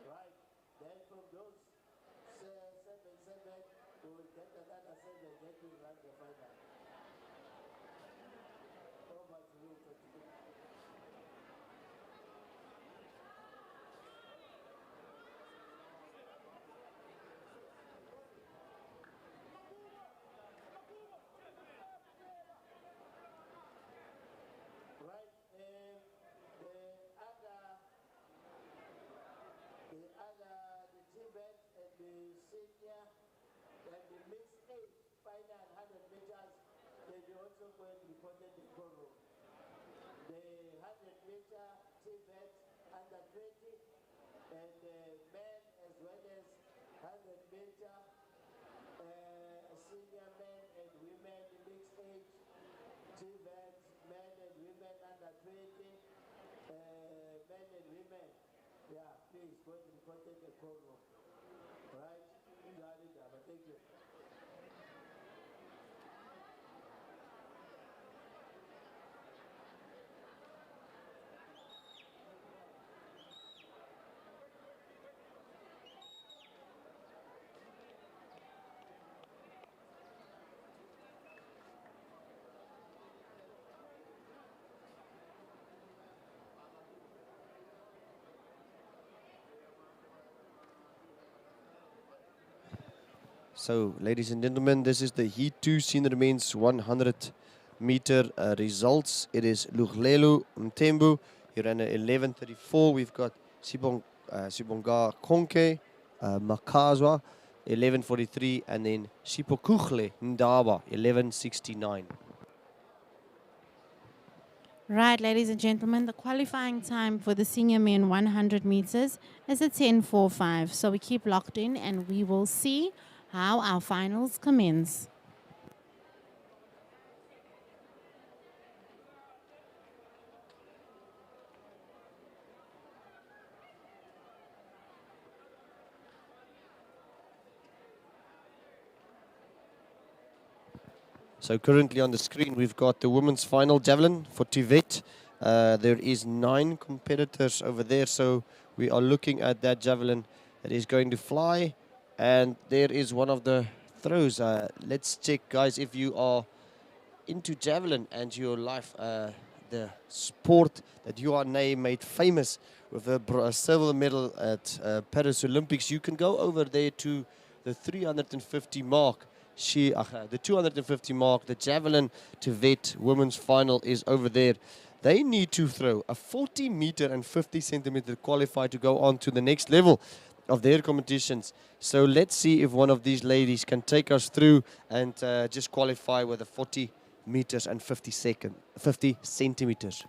Right, then from those 7, we will get another 7 that will run the final. Over to you, Coach. Right, the Tibet and the senior and the mixed age final 100 meters, they also going to be reported in Goro. The 100 meter Tibet under 20 and men as well as 100 meter senior men and women mixed age Tibet, men and women under 20, men and women. Yeah, please go to the content the program. Right? Thank you. So, ladies and gentlemen, this is the Heat 2 senior men's 100 meter results. It is Luglelu Mtembu. He ran at 11:34. We've got Sibonga Konke Makazwa, 11:43. And then Sipokukhle Ndaba, 11:69. Right, ladies and gentlemen, the qualifying time for the senior men 100 meters is at 10:45. So we keep locked in and we will see how our finals commence. So currently on the screen, we've got the women's final javelin for Tibet. There is 9 competitors over there, so we are looking at that javelin that is going to fly. And there is one of the throws. Let's check, guys, if you are into javelin and your life, the sport that you are made famous with a silver medal at Paris Olympics. You can go over there to the 350 mark. The 250 mark, the javelin Tibet women's final is over there. They need to throw a 40 meter and 50 centimeter qualify to go on to the next level of their competitions. So let's see if one of these ladies can take us through and just qualify with a 40 meters and 50 centimeters.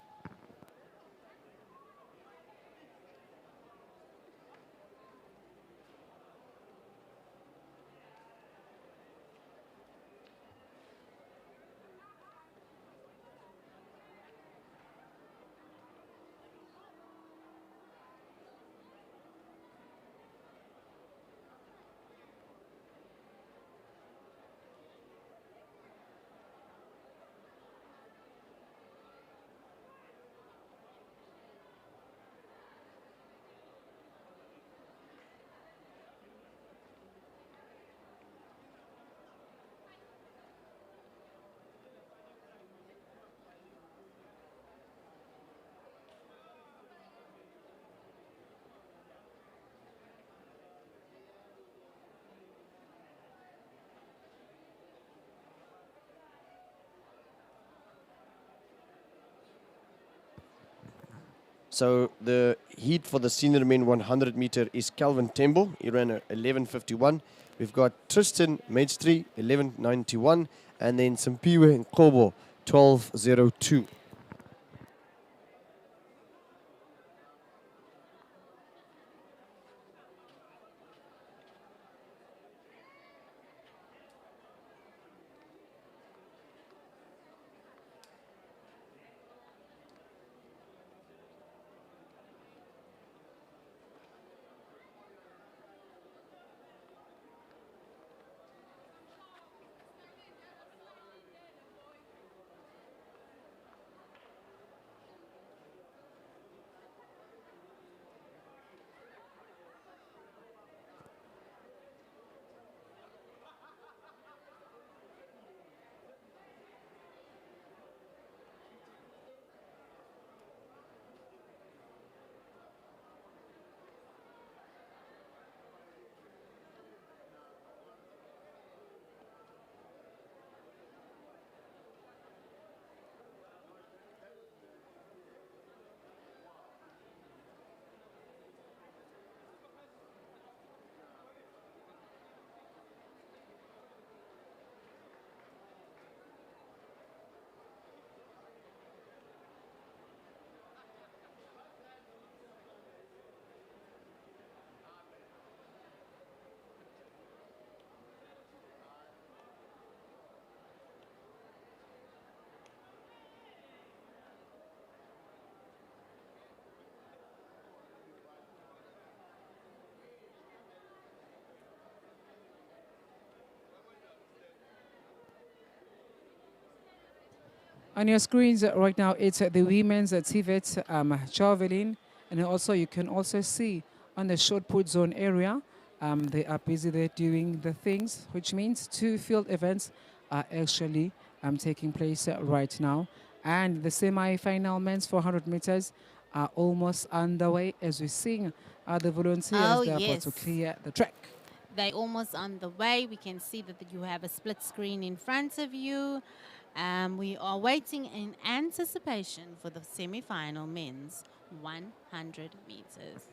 So the heat for the senior men 100 meter is Calvin Temple. He ran a 11:51. We've got Tristan Maidstri 11:91, and then Simpiwe Nkobo 12:02. On your screens right now, it's the women's TVET javelin, and also you can also see on the short put zone area, they are busy there doing the things, which means 2 field events are actually taking place right now. And the semi-final men's 400 meters are almost underway as we sing the volunteers Oh, that are about to yes. clear the track. They're almost on the way. We can see that you have a split screen in front of you. We are waiting in anticipation for the semi-final men's 100 meters.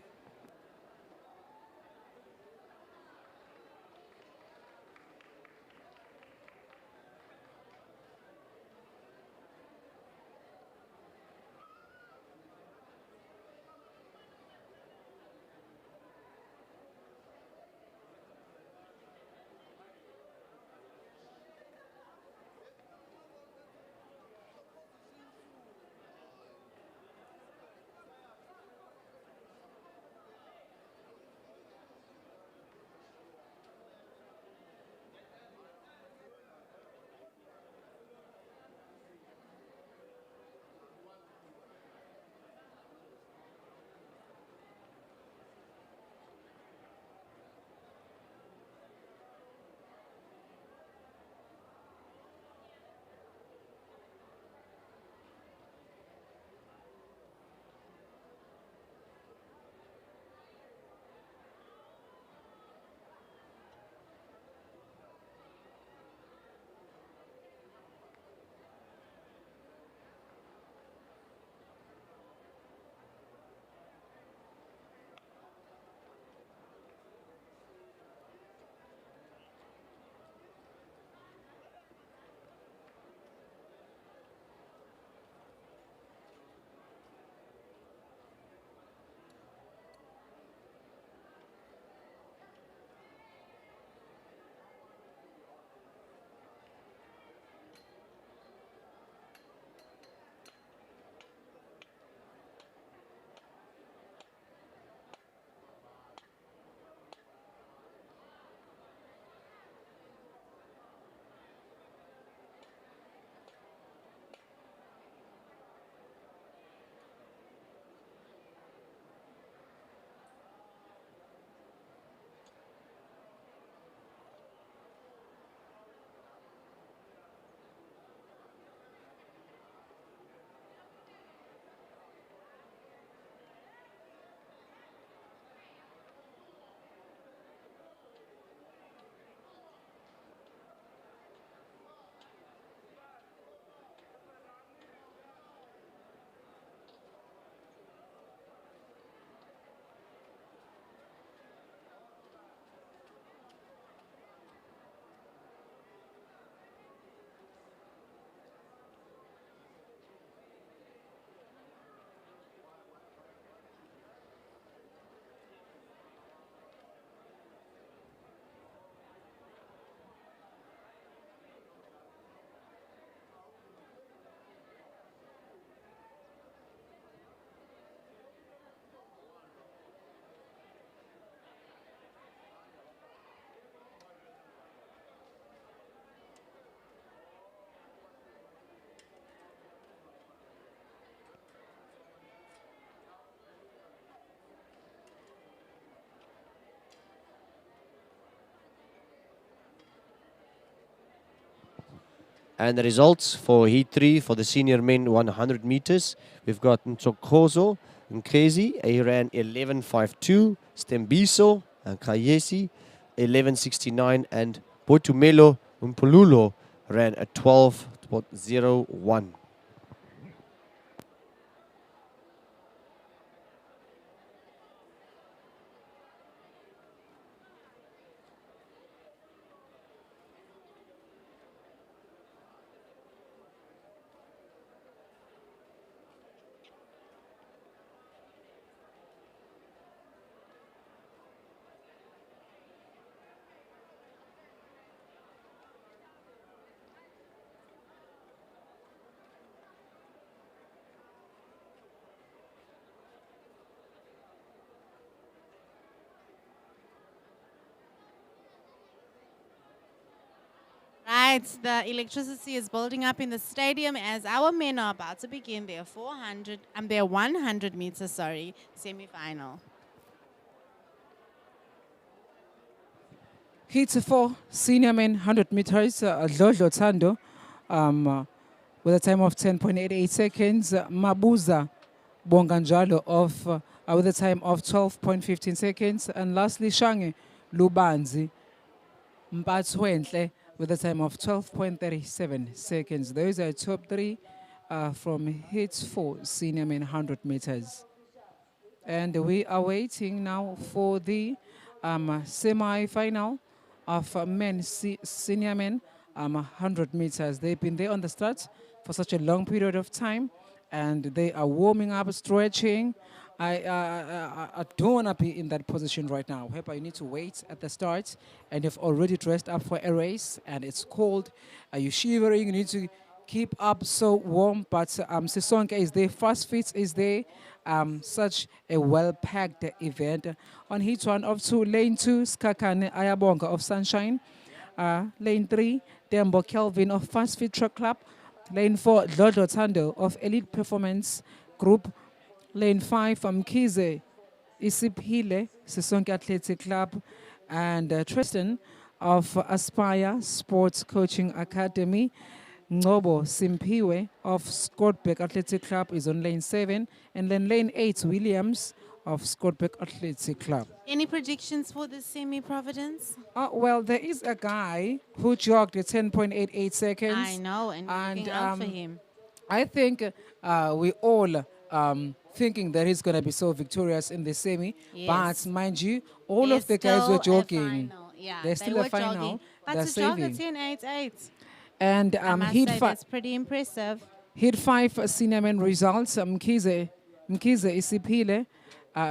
And the results for Heat 3 for the senior men 100 meters, we've got Ntsokozo Nkezi, he ran 11.52, Stembiso and Kayesi 11.69, and Botumelo Mpululo ran at 12.01. Right, the electricity is building up in the stadium as our men are about to begin their 100 meters, semi-final. Heat 4, senior men 100 meters, Dlodlo Tando, with a time of 10.88 seconds. Mabuza Bonganjalo with a time of 12.15 seconds. And lastly, Shange Lubanzi Mpatswentle with a time of 12.37 seconds. Those are top three from Heat 4, senior men 100 meters. And we are waiting now for the semi-final of senior men 100 meters. They've been there on the start for such a long period of time, and they are warming up, stretching. I don't want to be in that position right now. However, you need to wait at the start, and you've already dressed up for a race, and it's cold. Are you shivering? You need to keep up so warm. But Sisonke is there, Fast Fit is there. Such a well-packed event. On Heat 1 of 2, Lane 2, Skakane Ayabonga of Sunshine. Lane 3, Dembo Kelvin of Fast Fit Truck Club. Lane 4, Dlodlo Tando of Elite Performance Group. Lane 5, Kize Isiphile, Sisonke Athletic Club. And Tristan of Aspire Sports Coaching Academy. Ngobo Simpiwe of Scottbeck Athletic Club is on lane 7. And then lane 8, Williams of Scottbeck Athletic Club. Any predictions for the semi-Providence? Well, there is a guy who jogged at 10.88 seconds. I know, and we're looking out for him. I think we all thinking that he's going to be so victorious in the semi. Yes. But mind you, all There's of the guys were still a jogging. final. Yeah, There's they still a were final. jogging. But They're to jog saving. at 10.88, And I must Heat say that's pretty impressive. Heat 5 senior men results. Mkize Isiphile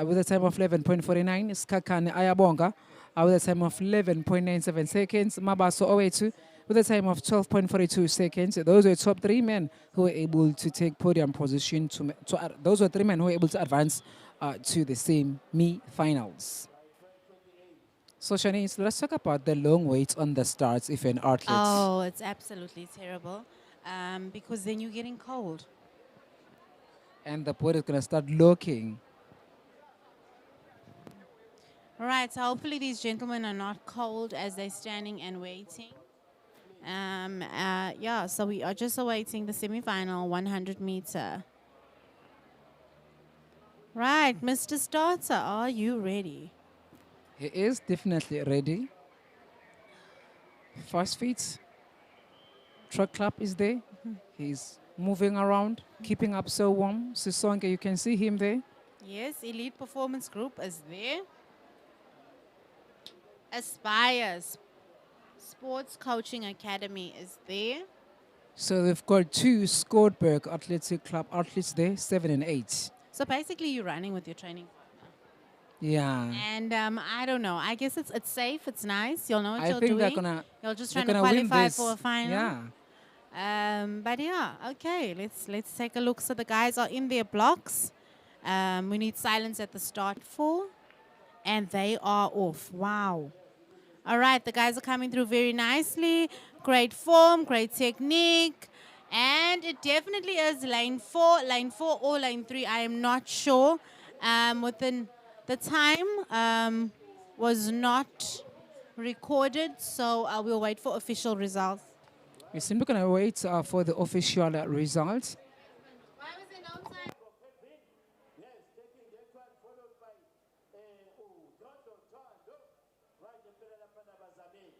with a time of 11.49. Skakane Ayabonga with a time of 11.97 seconds. Mabaso Owetu with a time of 12.42 seconds. Those were top three men who were able to take podium position. Those were three men who were able to advance to the semi-finals. So Shanice, let's talk about the long wait on the starts if an athlete. Oh, it's absolutely terrible because then you're getting cold. And the body is going to start looking. All right, so hopefully these gentlemen are not cold as they're standing and waiting. Yeah, so we are just awaiting the semi-final 100 meter. Right, Mr. Starter, are you ready? He is definitely ready. Fast feet. Truck Club is there. He's moving around, keeping up so warm. Sisonke, you can see him there. Yes, Elite Performance Group is there. Aspires Sports Coaching Academy is there. So they've got two Scottberg Athletic Club athletes there, 7 and 8. So basically you're running with your training partner. Yeah. And I don't know. I guess it's safe, it's nice. You'll know what I you're think doing. they're gonna. You're just they're trying to gonna win qualify this. for a final. Yeah. But yeah, okay. Let's take a look. So the guys are in their blocks. We need silence at the start for, and they are off. Wow. All right, the guys are coming through very nicely. Great form, great technique. And it definitely is lane 4 or lane 3. I am not sure. Within the time was not recorded, so we'll wait for official results. We're simply going to wait for the official results. Yes, taking that one, followed by Dodo Tondo, right the Perela Panabazame.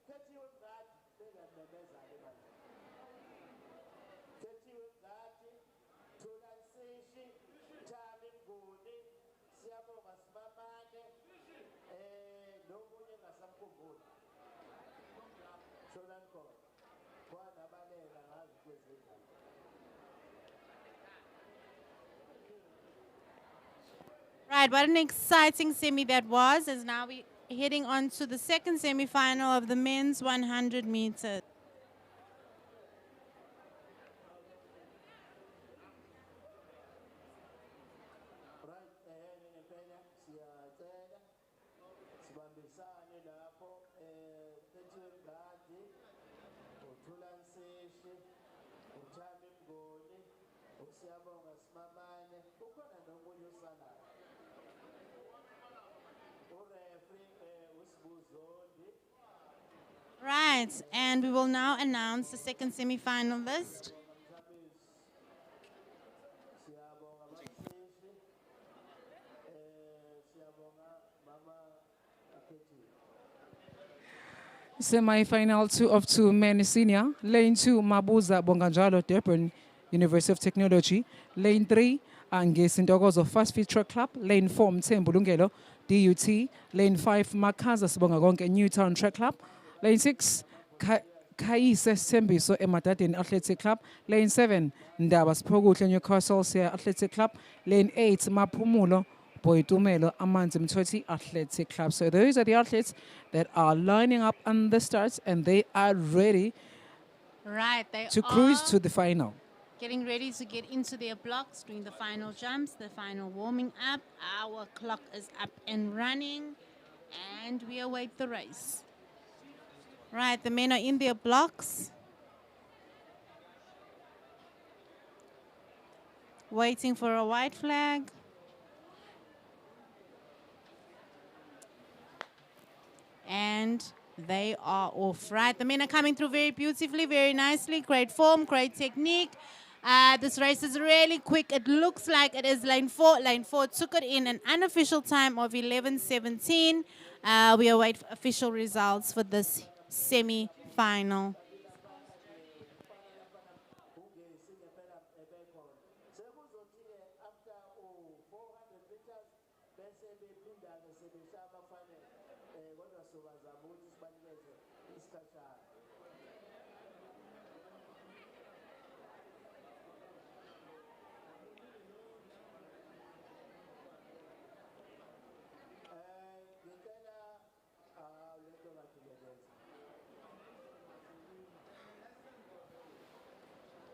Keti with that, Pega Nemeza Levan. Keti with that, Tulanseshi, Charming Gune, Siamo Masmamane, no Munye Nasamkumbu. Solanko, Kwana Banela, as Gwezina. Right, what an exciting semi that was. As now we heading on to the second semi-final of the men's 100 meters. Right, ngempela siyacela sibambisane lapho eThemgadi uThulanseshi uThami Mngoni uSiyabonga Simamane ukhona nomunye usanayo ureferee uSibuzondi. Right, and we will now announce the second semi-finalist. Siyabonga Bamseshi siyabonga mama akhethiwe. Semi-final 2 of 2 men senior. Lane 2, Mabuza Bonganjalo, Durban, University of Technology. Lane 3, Ngesintokozo Fast Feed Truck Club. Lane 4, Mthembu Lungelo, DUT. Lane 5, Makaza Sibongakonke, Newtown Track Club. Lane 6, Kaise Sembiso Emadadeni Athletic Club. Lane 7, Ndaba Spogutle Newcastle Sea Athletic Club. Lane 8, Mapumulo Boitumelo Amanzi Mtoti Athletic Club. So those are the athletes that are lining up on the starts and they are ready Right, they to are cruise to the final. getting ready to get into their blocks, doing the final jumps, the final warming up. Our clock is up and running, and we await the race. Right, the men are in their blocks, waiting for a white flag. And they are off. Right, the men are coming through very beautifully, very nicely. Great form, great technique. This race is really quick. It looks like it is lane 4. Lane 4 took it in an unofficial time of 11:17. We await official results for this semi-final. Sekuzothi-ke after 400 meters bese bephindane sebeshaya amafanele kodwa sobazama ukuthi sibanikeze isikhashana. Ngicela lento kaJulius.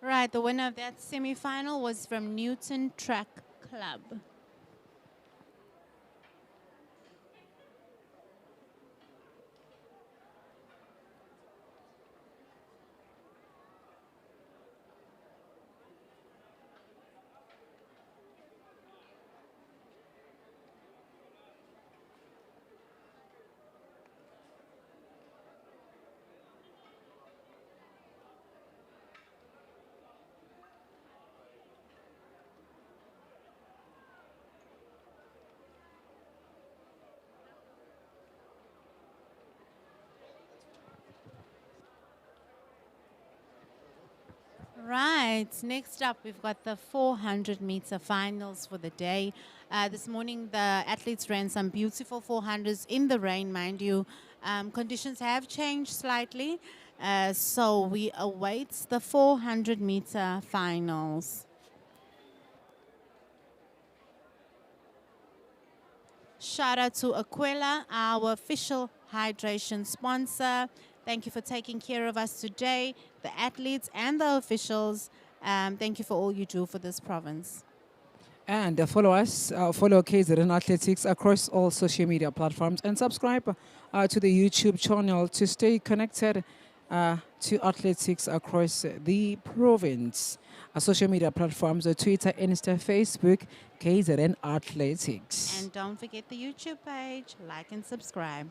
Right, the winner of that semi-final was from Newton Track Club. Right, next up we've got the 400-meter finals for the day. This morning the athletes ran some beautiful 400s in the rain, mind you. Conditions have changed slightly, so we await the 400-meter finals. Shout out to Aquila, our official hydration sponsor. Thank you for taking care of us today, the athletes and the officials. Thank you for all you do for this province. And follow us, follow KZN Athletics across all social media platforms and subscribe to the YouTube channel to stay connected to athletics across the province. Social media platforms are Twitter, Insta, Facebook, KZN Athletics. And don't forget the YouTube page, like and subscribe.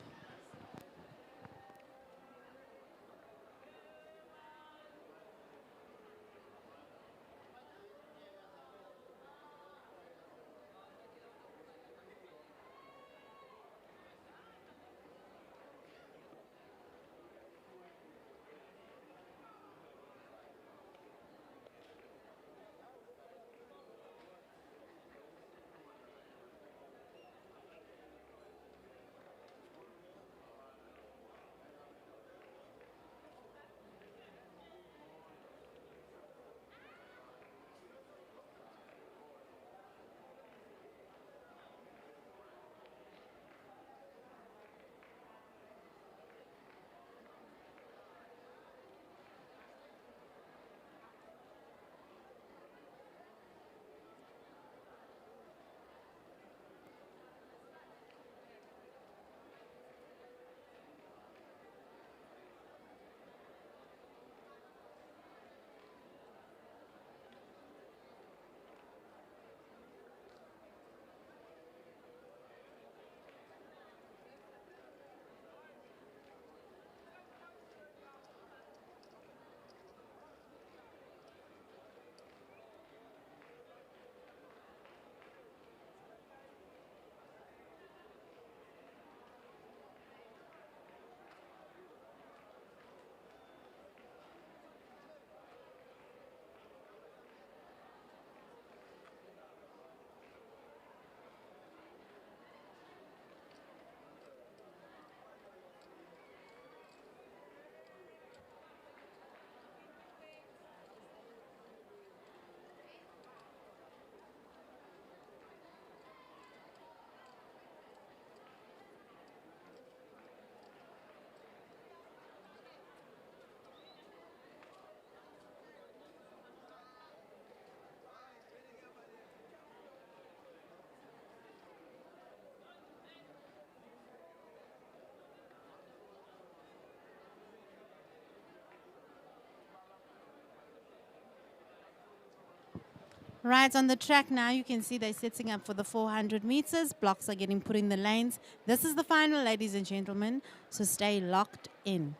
Right, on the track now, you can see they're setting up for the 400 meters. Blocks are getting put in the lanes. This is the final, ladies and gentlemen, so stay locked in.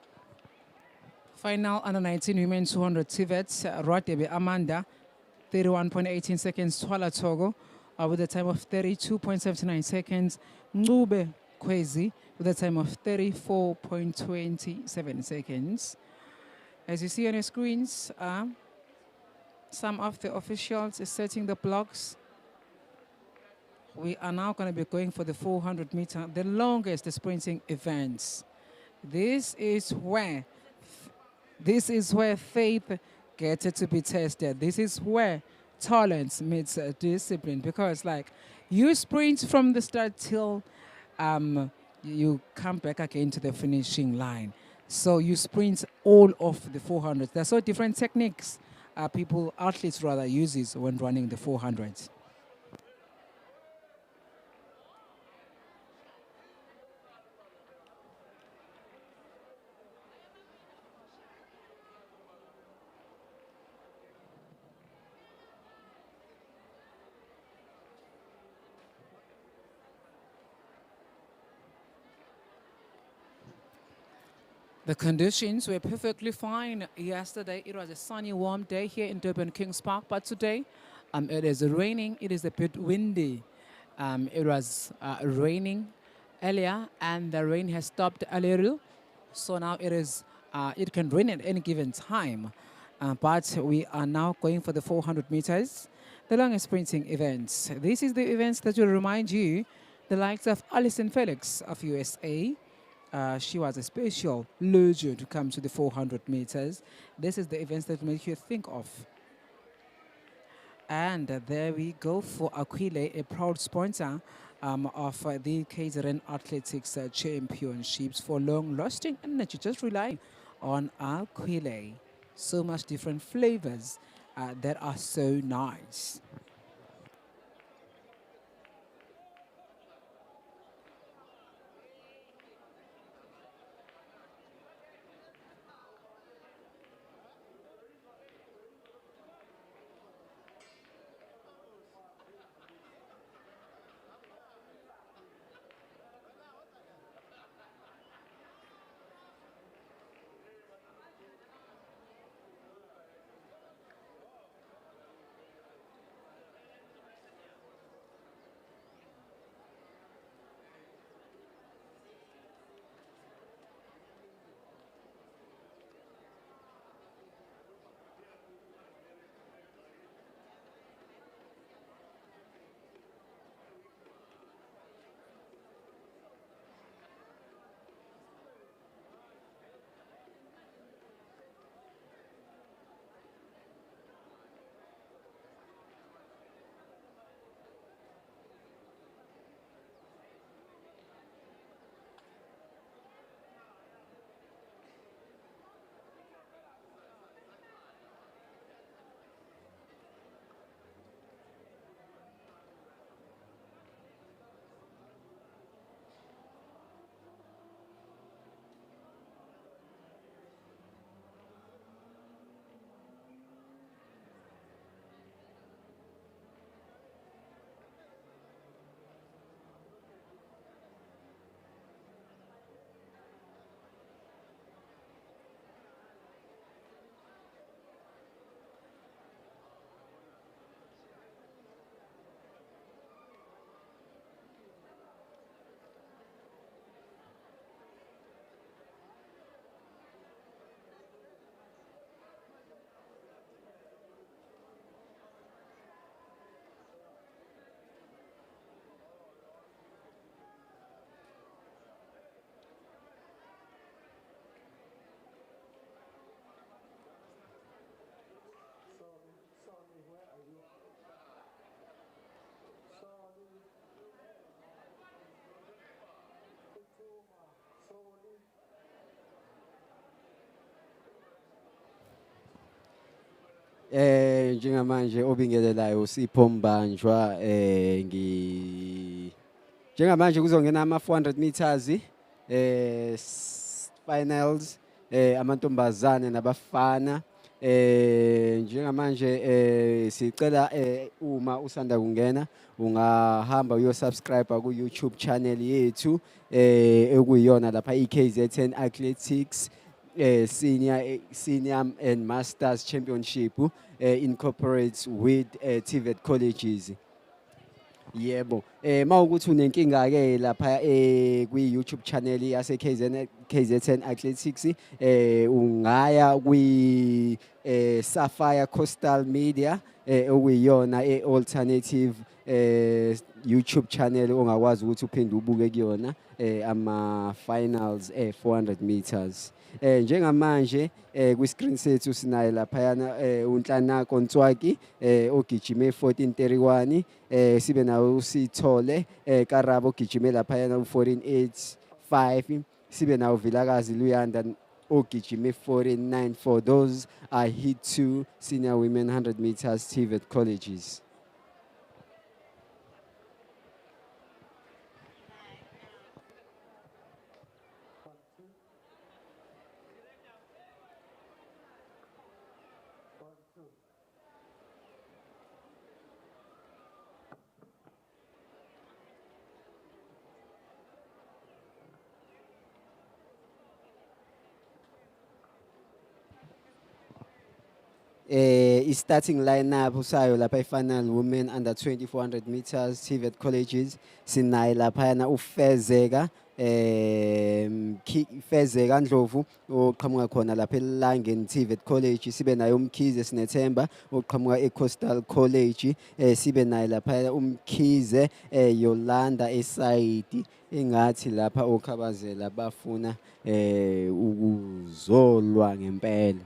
Final under 19 women 200 TVETs. Rotebe Amanda, 31.18 seconds. Twala Togo with a time of 32.79 seconds. Ngube Kwezi with a time of 34.27 seconds. As you see on your screens, some of the officials is setting the blocks. We are now going to be going for the 400 meter, the longest sprinting events. This is where faith gets to be tested. This is where talent meets discipline, because like you sprint from the start till you come back again to the finishing line. So you sprint all of the 400. There's so different techniques athletes rather uses when running the 400s. The conditions were perfectly fine yesterday. It was a sunny, warm day here in Durban Kings Park, but today it is raining. It is a bit windy. It was raining earlier, and the rain has stopped a little. So now it can rain at any given time. But we are now going for the 400 meters, the longest sprinting events. This is the events that will remind you the likes of Alison Felix of USA. She was a special legend to come to the 400 meters. This is the events that make you think of. And there we go for Aquile, a proud sponsor of the KZN Athletics Championships for long-lasting energy. Just rely on Aquile. So much different flavors that are so nice. Sorry, where are you? Sorry. Kuchuma, sorry. Njengamanje obingelelayo Sipho Mbanjwa njengamanje kuzongena ama 400 meters finals amantombazane nabafana Njengamanje sicela uma usanda kungena ungahamba uyosubscribe ku YouTube channel yethu ekuyiyona lapha KZN Athletics senior and masters championship incorporates with TVET colleges. Yebo. Mawukuthi unenkinga ke lapha kwi-YouTube channel yase KZN Athletics ungaya kwi Sapphire Coastal Media okuyiyona alternative YouTube channel ongakwazi ukuthi uphinde ubuke kuyona ama finals 400 meters. Njengamanje kwi-screen sethu sinaye laphayana uNhlanako Ntswaki ogijime 14:31 sibe nawo Sithole Karabo ogijime laphayana u-14:85 sibe nawo Vilakazi Luyanda ogijime 14:94. Those are hit 2 senior women 100 meters TVET colleges. Starting lineup sayo lapha final women under 2400 meters TVET colleges sinaye laphayana uFezeka Fezeka Ndlovu oqhamuka khona lapha eLangeni TVET college sibe naye uMkhize Sinethemba oqhamuka eCoastal College sibe naye lapha uMkhize Yolanda eside engathi lapha okhabazela bafuna ukuzolwa ngempela.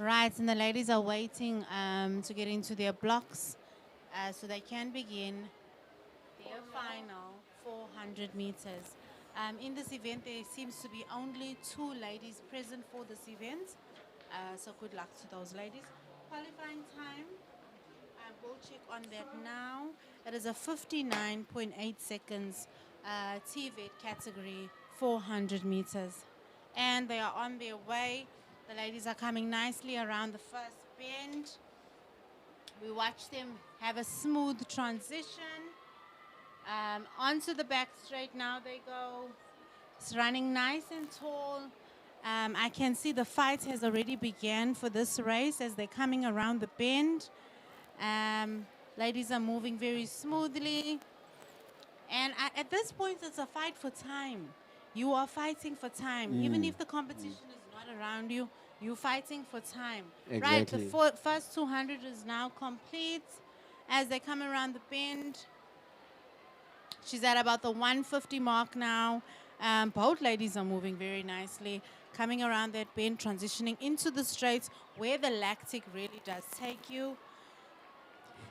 Right, and the ladies are waiting to get into their blocks so they can begin their final 400 meters. In this event, there seems to be only 2 ladies present for this event. So good luck to those ladies. Qualifying time, we'll check on that now. It is a 59.8 seconds TVET category 400 meters. And they are on their way. The ladies are coming nicely around the first bend. We watch them have a smooth transition. Onto the back straight now they go. It's running nice and tall. I can see the fight has already begun for this race as they're coming around the bend. Ladies are moving very smoothly. And at this point, it's a fight for time. You are fighting for time. Even if the competition is not around you, you're fighting for time. Exactly. Right, the first 200 is now complete. As they come around the bend, she's at about the 150 mark now. Both ladies are moving very nicely, coming around that bend, transitioning into the straights where the lactic really does take you.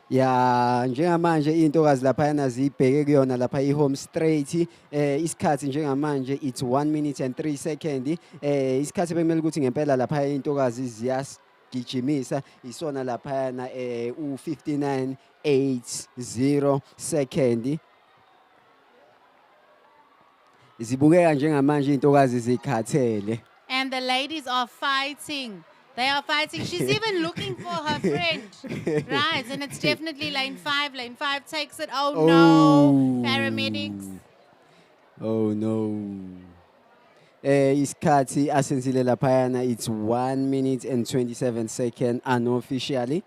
Ya njengamanje intokazi laphayana zibheke kuyona lapha i-home straight isikhathi njengamanje it's 1 minute and 3 seconds isikhathi bekumele ukuthi ngempela lapha intokazi ziyagijimisa isona laphayana u-59.80 second zibukeka njengamanje intokazi zikhathele. And the ladies are fighting. They are fighting. She's even looking for her friend. Right, and it's definitely lane 5. Lane 5 takes it. Oh, no. Paramedics. Oh no. Isikhathi asenzile laphayana it's 1 minute and 27 seconds unofficially.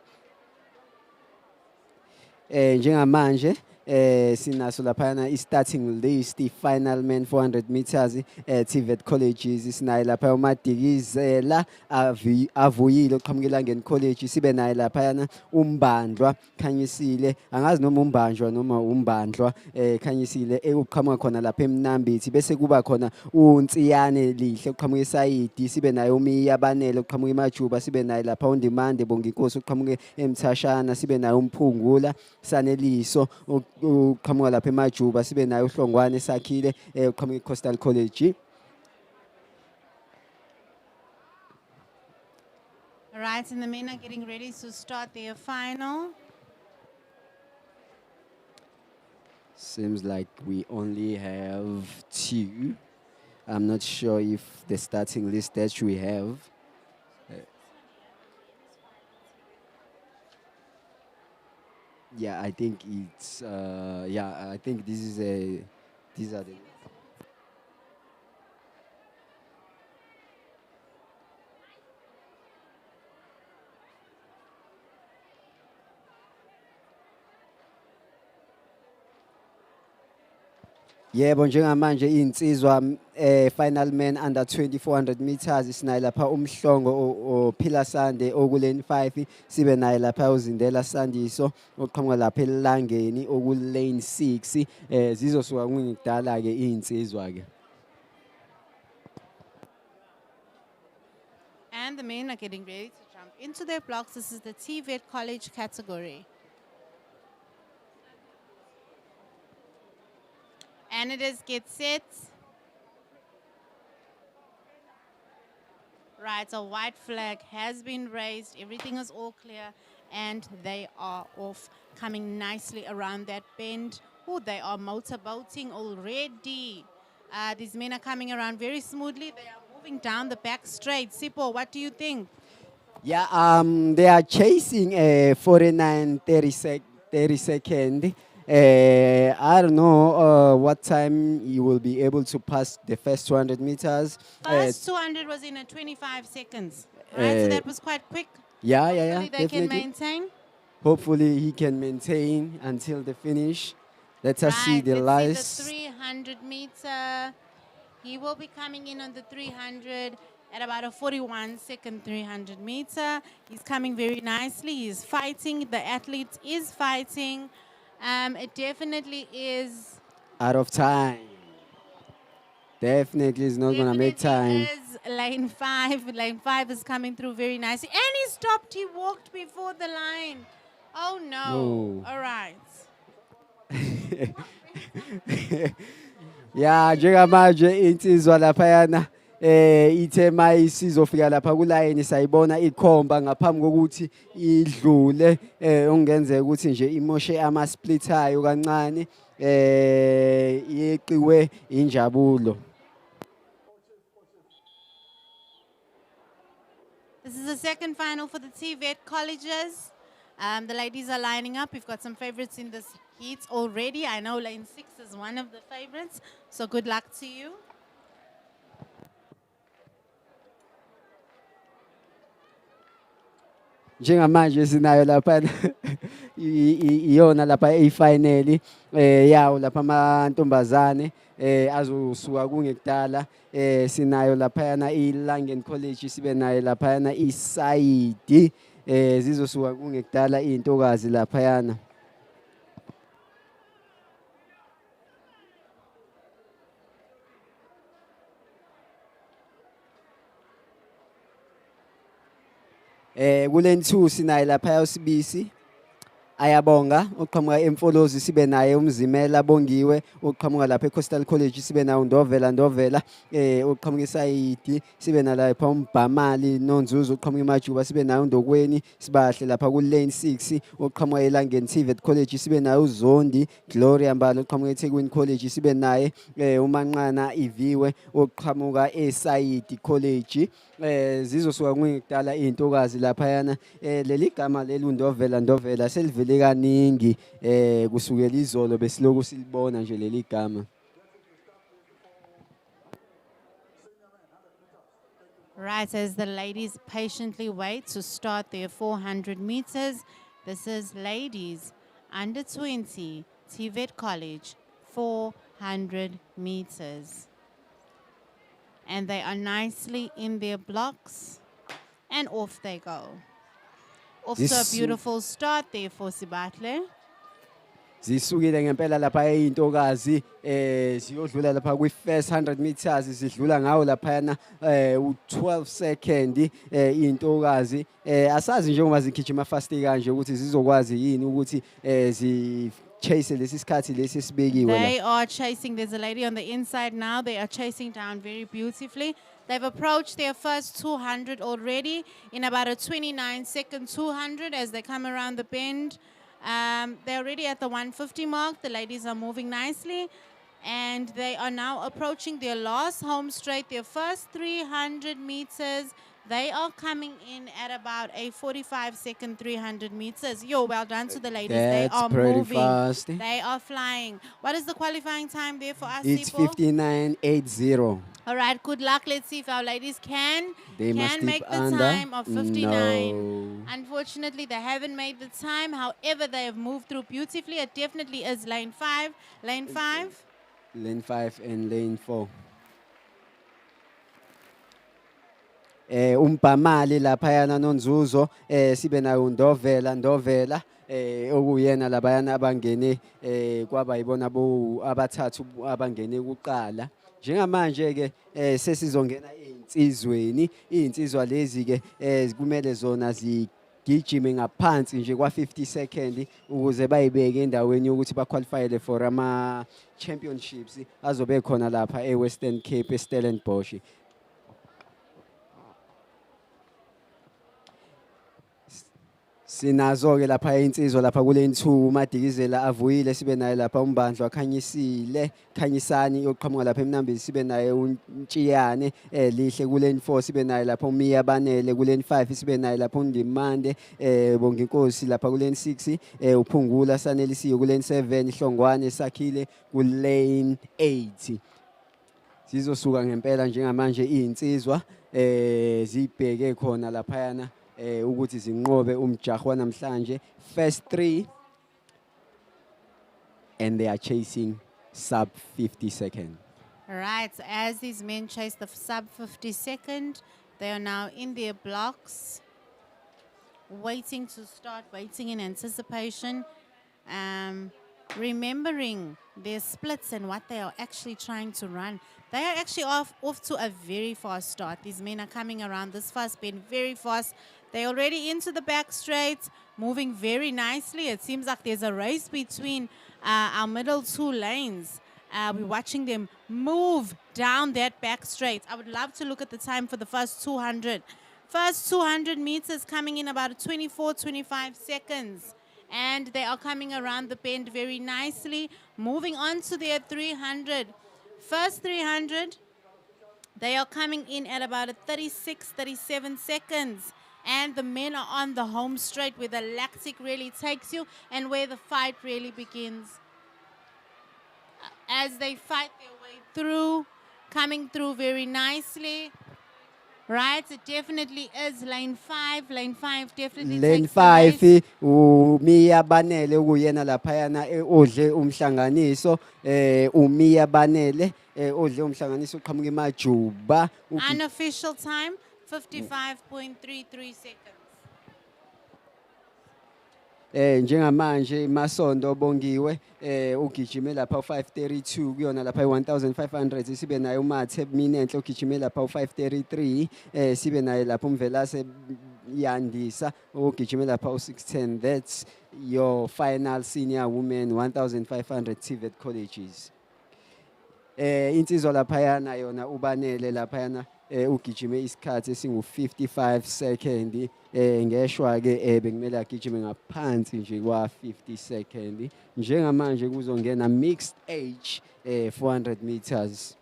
Njengamanje sinaso laphayana i-starting list, i-final man 400 meters TVET colleges. Sinaye lapha uMadikizela avuyile oqhamuke elangeni college. Sibe naye laphayana uMbandlwa Khanyisile, angazi noma uMbanjwa noma uMbandlwa Khanyisile uqhamuka khona lapha eMnambithi. Bese kuba khona uNsiyane Lihle uqhamuke eSayidi. Sibe naye uMiya Banele uqhamuke eMajuba. Sibe naye lapha uNdimande Bonginkosi uqhamuke eMthashana. Sibe naye uMphungula Saneliso uqhamuka lapha eMajuba. Sibe naye uHlongwane Sakhile uqhamuke eCoastal College. All right, and the men are getting ready to start their final. Seems like we only have 2. I'm not sure if the starting list that we have. Yeah, I think it's I think these are the. Yebo, njengamanje insizwa final man under 2400 meters sinaye lapha uMhlongo Philasande okulane 5. Sibe naye lapha uZindela Sandiso oqhamuka lapha elangeni okulane 6. Zizosuka kungidala ke insizwa ke. And the men are getting ready to jump into their blocks. This is the TVET college category. And it is get set. Right, a white flag has been raised. Everything is all clear. And they are off, coming nicely around that bend. Oh, they are motorboating already. These men are coming around very smoothly. They are moving down the back straight. Sipho, what do you think? Yeah, they are chasing 49 30 second. I don't know what time you will be able to pass the first 200 meters. First 200 was in 25 seconds. Right, so that was quite quick. Yeah, Hopefully they definitely. can maintain. Hopefully he can maintain until the finish. Let us see the let's last. see the 300 meter. He will be coming in on the 300 at about a 41-second 300 meter. He's coming very nicely. He's fighting. The athlete is fighting. It definitely is. Out of time. Definitely is not going to make time. Is lane 5. Lane 5 is coming through very nicely. And he stopped. He walked before the line. Oh, no. All right. Yeah, njengamanje insizwa laphayana ithe mayisizofika lapha kulayini sayibona ikhomba ngaphambi kokuthi idlule ongenzeka ukuthi nje imoshe ama-splithayo kancane yeqiwe injabulo. This is the second final for the TVET colleges. The ladies are lining up. We've got some favorites in this heat already. I know lane 6 is one of the favorites. So good luck to you. Njengamanje sinayo lapha iyona lapha eyifinali yawo lapha amantombazane azosuka kungekudala sinayo laphayana iLangen College sibe nayo laphayana iSayidi zizosuka kungekudala intokazi laphayana. Kuleni 2 sinaye lapha uSibisi ayabonga oqhamuka eMfolozi sibe naye uMzimela Bongiwe oqhamuka lapha eCoastal College sibe naye uNdovela oqhamuka eSayidi sibe nalapha uMbhamali Nonzuzu oqhamuka eMajuba sibe naye uNdokweni Sibahle lapha ku lane 6 oqhamuka eLangeni TVET College sibe naye uZondi Gloria Mbalo oqhamuka eThekwini College sibe naye uManqana Iviwe oqhamuka eSayidi College. Zizosuka kungekudala intokazi laphayana leli gama lelundovela selivele kaningi kusukela izolo besiloku silibona nje leli gama. Right, as the ladies patiently wait to start their 400 meters. This is ladies under 20 TVET College, 400 meters. And they are nicely in their blocks, and off they go. Off to a Zisu- beautiful start there for Sibatle. Zisukile ngempela lapha eyintokazi ziyodlula lapha kwi-first 100 meters zidlula ngawo laphayana u-12 second iy'ntokazi asazi njengoba zigijima fast kanje ukuthi zizokwazi yini ukuthi chase lesi sikhathi lesi esibekiwe la. They are chasing. There's a lady on the inside now. They are chasing down very beautifully. They've approached their first 200 already in about a 29-second 200 as they come around the bend. They're already at the 150 mark. The ladies are moving nicely. And they are now approaching their last home straight, their first 300 meters. They are coming in at about a 45-second 300 meters. Yo, well done to the ladies. They That's are pretty moving. fast. They are flying. What is the qualifying time there for us, It's Sipho? 59.80. All right, good luck. Let's see if our ladies can Must make dip the under. time of 59. No. Unfortunately, they haven't made the time. However, they have moved through beautifully. It definitely is lane 5. Lane 5. Lane 5 and lane 4. Umbhamali laphayana noNzuzo sibe nayo Ndovela okuyena labayana abangene kwaba yibona abathathu abangene kuqala njengamanje ke sesizongena iy'nsizwa lezi ke kumele zona zigijime ngaphansi nje kwa-50 second ukuze bayibeke endaweni yokuthi baqualifyele for ama-championships azobe khona lapha e-Western Cape eStellenbosch. Sinazo-ke lapha insizwa lapha kule 2 uMadikizela avuyile sibe naye lapha uMbandlo Khanyisani yoqhamuka lapha eMnambisi sibe naye uNtshiyane lihle kule 4 sibe naye lapha uMiya Banele kule 5 sibe naye lapha uNdimande Bonginkosi lapha kule 6 uPhungula Sanelisiwe kule 7 Hlongwane Sakhile kule 8 zizosuka ngempela njengamanje izinsizwa zibheke khona laphayana ukuthi zinqobe umjaho wanamhlanje first 3 and they are chasing sub 50 second. Right, so as these men chase the sub 50 second, they are now in their blocks, waiting to start, waiting in anticipation, remembering their splits and what they are actually trying to run. They are actually off to a very fast start. These men are coming around this first bend very fast. They're already into the back straight, moving very nicely. It seems like there's a race between our middle 2 lanes. We're watching them move down that back straight. I would love to look at the time for the first 200. First 200 meters coming in about 24, 25 seconds. And they are coming around the bend very nicely, moving on to their 300. First 300, they are coming in at about 36, 37 seconds. And the men are on the home straight where the lactic really takes you and where the fight really begins. As they fight their way through, coming through very nicely. Right, it definitely is lane 5. Lane 5 definitely Lane takes the race. 5 uMiya Banele ukuyena laphayana odle umhlanganiso uMiya Banele odle umhlanganiso uqhamuka eMajuba. Unofficial time, 55.33 seconds. Njengamanje Masondo Bongiwe ugijime lapha u532 kuyona lapha i1500 sibe naye uMathe Minenhle ugijime lapha u533 sibe naye lapha uMvelase Yandisa ugijime lapha u610. That's your final senior women 1500 TVET colleges. Insizwa laphayana yona uBanele laphayana ugijime isikhathi esingu-55 second ngeshwa ke bekumele agijime ngaphansi nje kwa-50 second njengamanje kuzongena mixed age 400 meters.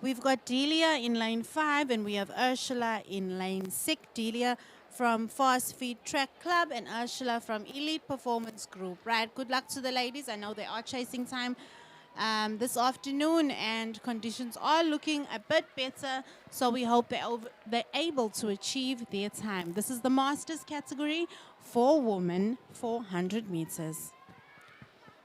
We've got Delia in lane 5 and we have Ursula in lane 6. Delia from Fast Feed Track Club and Ursula from Elite Performance Group. Right, good luck to the ladies. I know they are chasing time. this afternoon, and conditions are looking a bit better. So we hope they're able to achieve their time. This is the Masters category for women, 400 meters.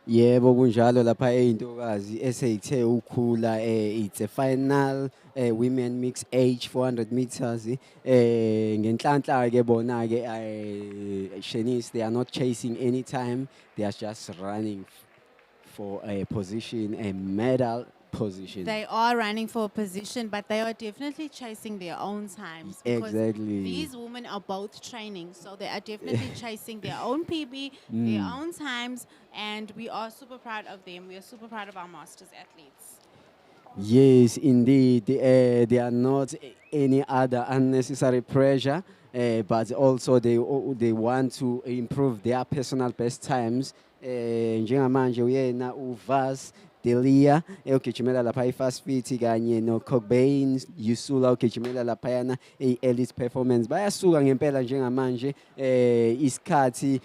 Yebo kunjalo lapha eyintokazi eseyithe ukhula it's a final women mixed age 400 meters ngenhlanhla ke bona ke Shanice, they are not chasing any time, they are just running for a position, a medal position. They are running for a position, but they are definitely chasing their own times. Because Exactly. these women are both training, so they are definitely chasing their own PB, their own times, and we are super proud of them. We are super proud of our Masters athletes. Yes, indeed. They are not any other unnecessary pressure, but also they want to improve their personal best times. Njengamanje uyena uVas Delia ogijimela lapha i-fast fit kanye no-Cobain Yusula ogijimela laphayana i-elite performance bayasuka ngempela njengamanje isikhathi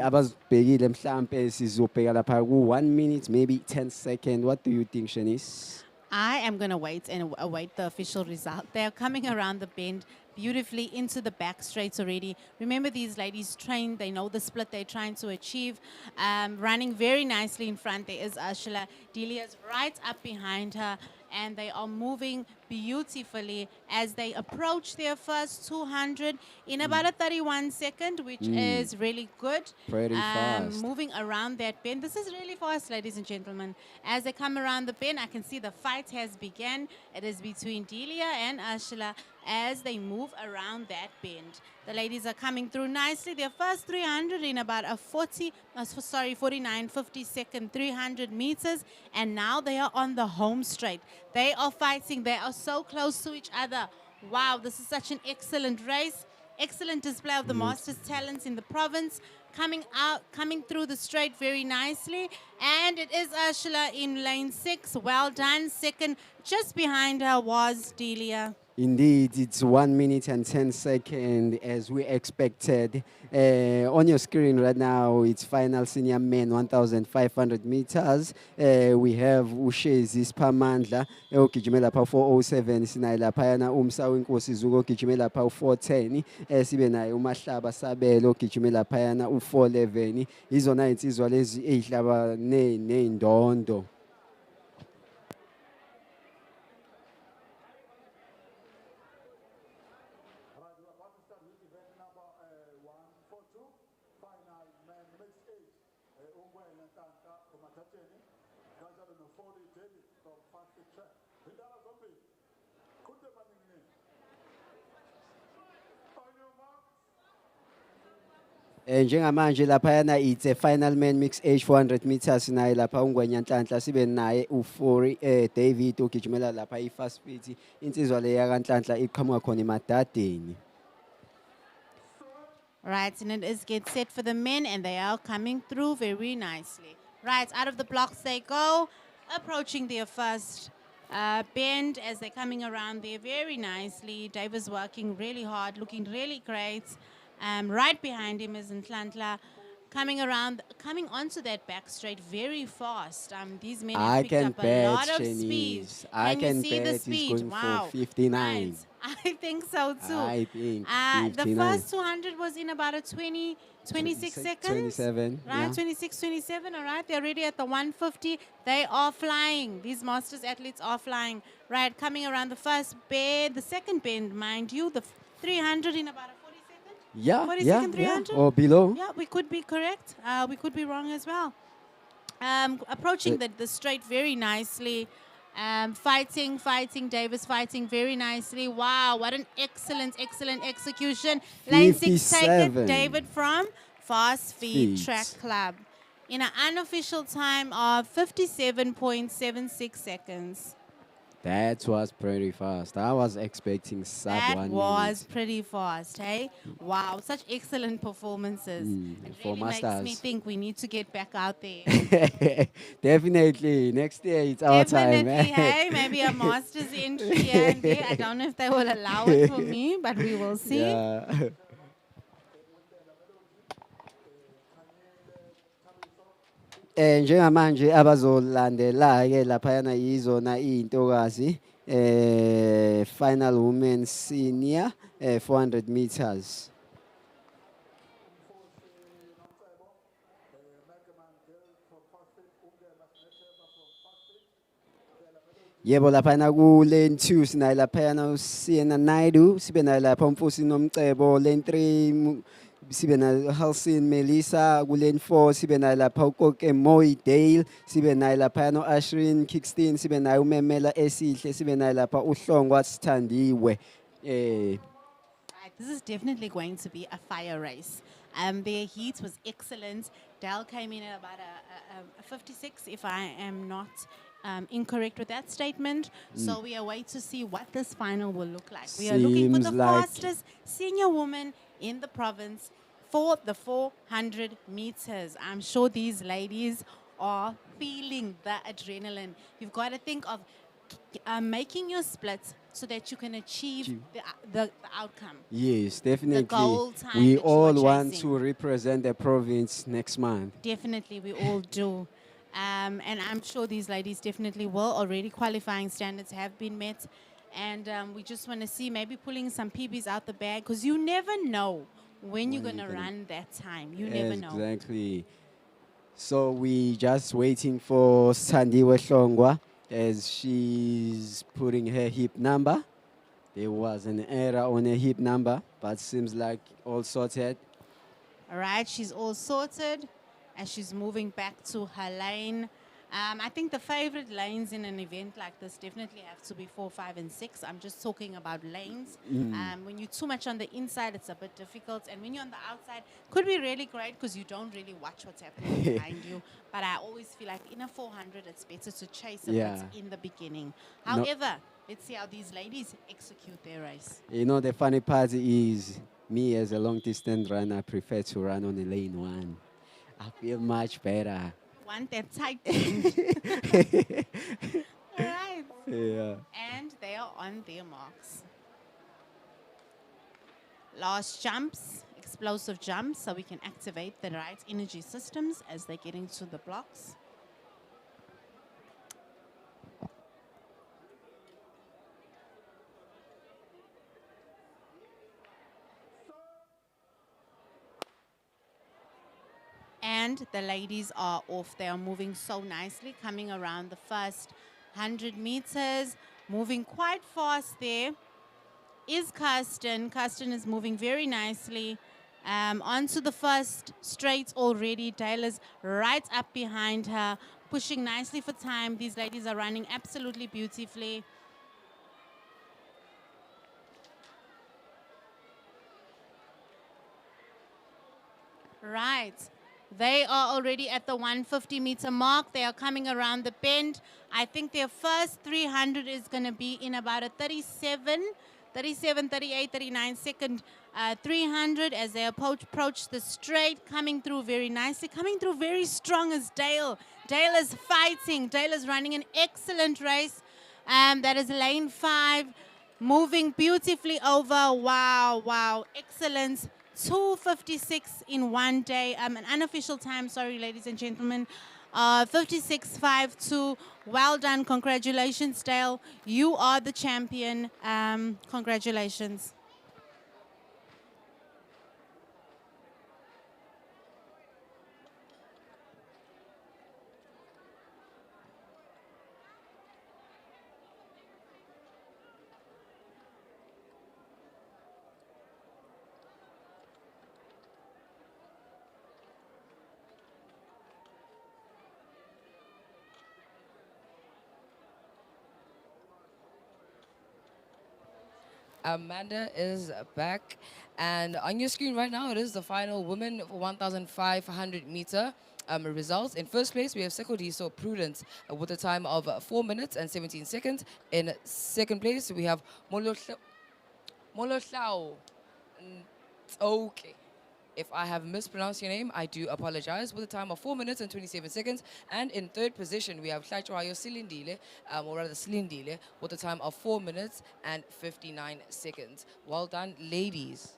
abazibhekile mhlambe sizobheka lapha ku-1 minute maybe 10 seconds. What do you think, Shanice? I am going to wait and await the official result. They are coming around the bend beautifully into the back straights already. Remember, these ladies train. They know the split they're trying to achieve. Running very nicely in front, there is Ashila. Delia's right up behind her, and they are moving beautifully as they approach their first 200 in about a 31 second, which is really good. Pretty fast. Moving around that bend. This is really fast, ladies and gentlemen. As they come around the bend, I can see the fight has begun. It is between Delia and Ashila as they move around that bend. The ladies are coming through nicely. Their first 300 in about a 49, 50 second 300 meters. And now they are on the home straight. They are fighting. They are so close to each other. Wow, this is such an excellent race. Excellent display of the Masters talents in the province. Coming through the straight very nicely. And it is Ursula in lane 6. Well done. Second, just behind her was Delia. Indeed, it's 1 minute and 10 seconds as we expected. On your screen right now, it's final senior men 1,500 meters. We have Ushezi Spamandla, ogijimela pa 407, sinaye laphayana umsa wenkosi Zuko ogijimela pa 410, sibe naye uMahlaba Sabelo ogijimela laphayana u411. Izona insizwa lezi ezihlaba neindondo. Right, we are about to start with event number 142, final men mixed age. Ungwenya Ntanka umathatheni kanjalo no40 David from fast track. Indaba zombili. Kude baningini. On your mark. Njengamanje laphayana it's a final man mixed age 400 meters naye lapha ungwenya Nhlanhla sibe naye u4 David ogijimela lapha i-fast fit insizwa le yakanhlanhla iqhamuka khona emadadeni. Right, and it is get set for the men, and they are coming through very nicely. Right, out of the blocks they go, approaching their first bend as they're coming around there very nicely. Dave is working really hard, looking really great. Right behind him is Nhlanhla, coming onto that back straight very fast. These men I have picked can up a bet, lot of speed. Shanice. I Can you can see the bet he's speed? going Wow. for 59. Right. I think so too. I think The 59. first 200 was in about a 26 seconds. 27, Right, yeah. 26, 27, all right. They're already at the 150. They are flying. These Masters athletes are flying. Right, coming around the first bend, the second bend, mind you, the 300 in about a 40 second. Yeah, 40 yeah, second 300? yeah, or below. Yeah, we could be correct. We could be wrong as well. Approaching the straight very nicely. Fighting, Davis fighting very nicely. Wow, what an excellent execution. Lane 6 taken, 57. David from Fast Feet Feet. Track Club. In an unofficial time of 57.76 seconds. That was pretty fast. I was expecting sub That 1 was pretty fast, hey? Wow, such excellent performances. It for really makes Masters. me think we need to get back out there. minutes. Definitely. Next year it's our time. Definitely, hey, maybe a master's entry here and there. I don't know if they will allow it for me, but we will see. Yeah. Njengamanje abazolandela-ke laphayana yizona iy'ntokazi final women senior 400 meters. Yebo laphayana ku-lane 2 sinayo laphayana uSiena Naidu, sibe nayo lapha uMfusi Nomcebo, lane 3 sibe nayo Halcyon Melissa, ku-lane 4 sibe nayo lapha uKoke Moy Dale, sibe nayo laphayana u-Ashrin Kingston, sibe nayo uMemela Esihle, sibe nayo lapha uHlongwa Sithandiwe. Right, this is definitely going to be a fire race. Their heat was excellent. Dal came in at about a 56, if I am not incorrect with that statement. So we await to see what this final will look like. We are looking for Seems the like- fastest senior woman in the province for the 400 meters. I'm sure these ladies are feeling the adrenaline. You've got to think of making your splits so that you can achieve the outcome. Yes, definitely. goal time We that you are all want chasing. to represent the province next month. Definitely, we all do. And I'm sure these ladies definitely will. Already qualifying standards have been met. And we just want to see maybe pulling some PBs out the bag because you never know when you're going to run that time. You never know. Exactly. So we just waiting for Sandiwe Hlongwa as she's putting her hip number. There was an error on her hip number, but seems like all sorted. All right, she's all sorted as she's moving back to her lane. I think the favorite lanes in an event like this definitely have to be 4, 5, and 6. I'm just talking about lanes. When you're too much on the inside, it's a bit difficult. And when you're on the outside, could be really great because you don't really watch what's happening behind you. But I always feel like in a 400, it's better to chase a Yeah. bit in the beginning. No- However, let's see how these ladies execute their race. You know, the funny part is me as a long distance runner, I prefer to run on the lane 1. I feel much better. Want that tight. All right. Yeah. And they are on their marks. Last jumps, explosive jumps, so we can activate the right energy systems as they get into the blocks. And the ladies are off. They are moving so nicely, coming around the first 100 meters, moving quite fast there. Is Kirsten. Kirsten is moving very nicely. Onto the first straight already. Taylor's right up behind her, pushing nicely for time. These ladies are running absolutely beautifully. Right. They are already at the 150-meter mark. They are coming around the bend. I think their first 300 is going to be in about a 38, 39 second 300 as they approach the straight, coming through very nicely, coming through very strong as Dale. Dale is fighting. Dale is running an excellent race. That is lane 5, moving beautifully over. Wow, wow, excellent. 2:56 in one day. An unofficial time, sorry, ladies and gentlemen. 56.52. Well done. Congratulations, Dale. You are the champion. Congratulations. Amanda is back. And on your screen right now, it is the final women for 1,500 meter results. In first place, we have Sekodiso Prudence with a time of 4 minutes and 17 seconds. In second place, we have Molohlao. Okay. If I have mispronounced your name, I do apologize. With a time of 4 minutes and 27 seconds. And in third position, we have Hlaitwayo Silindile, or rather Silindile, with a time of 4 minutes and 59 seconds. Well done, ladies.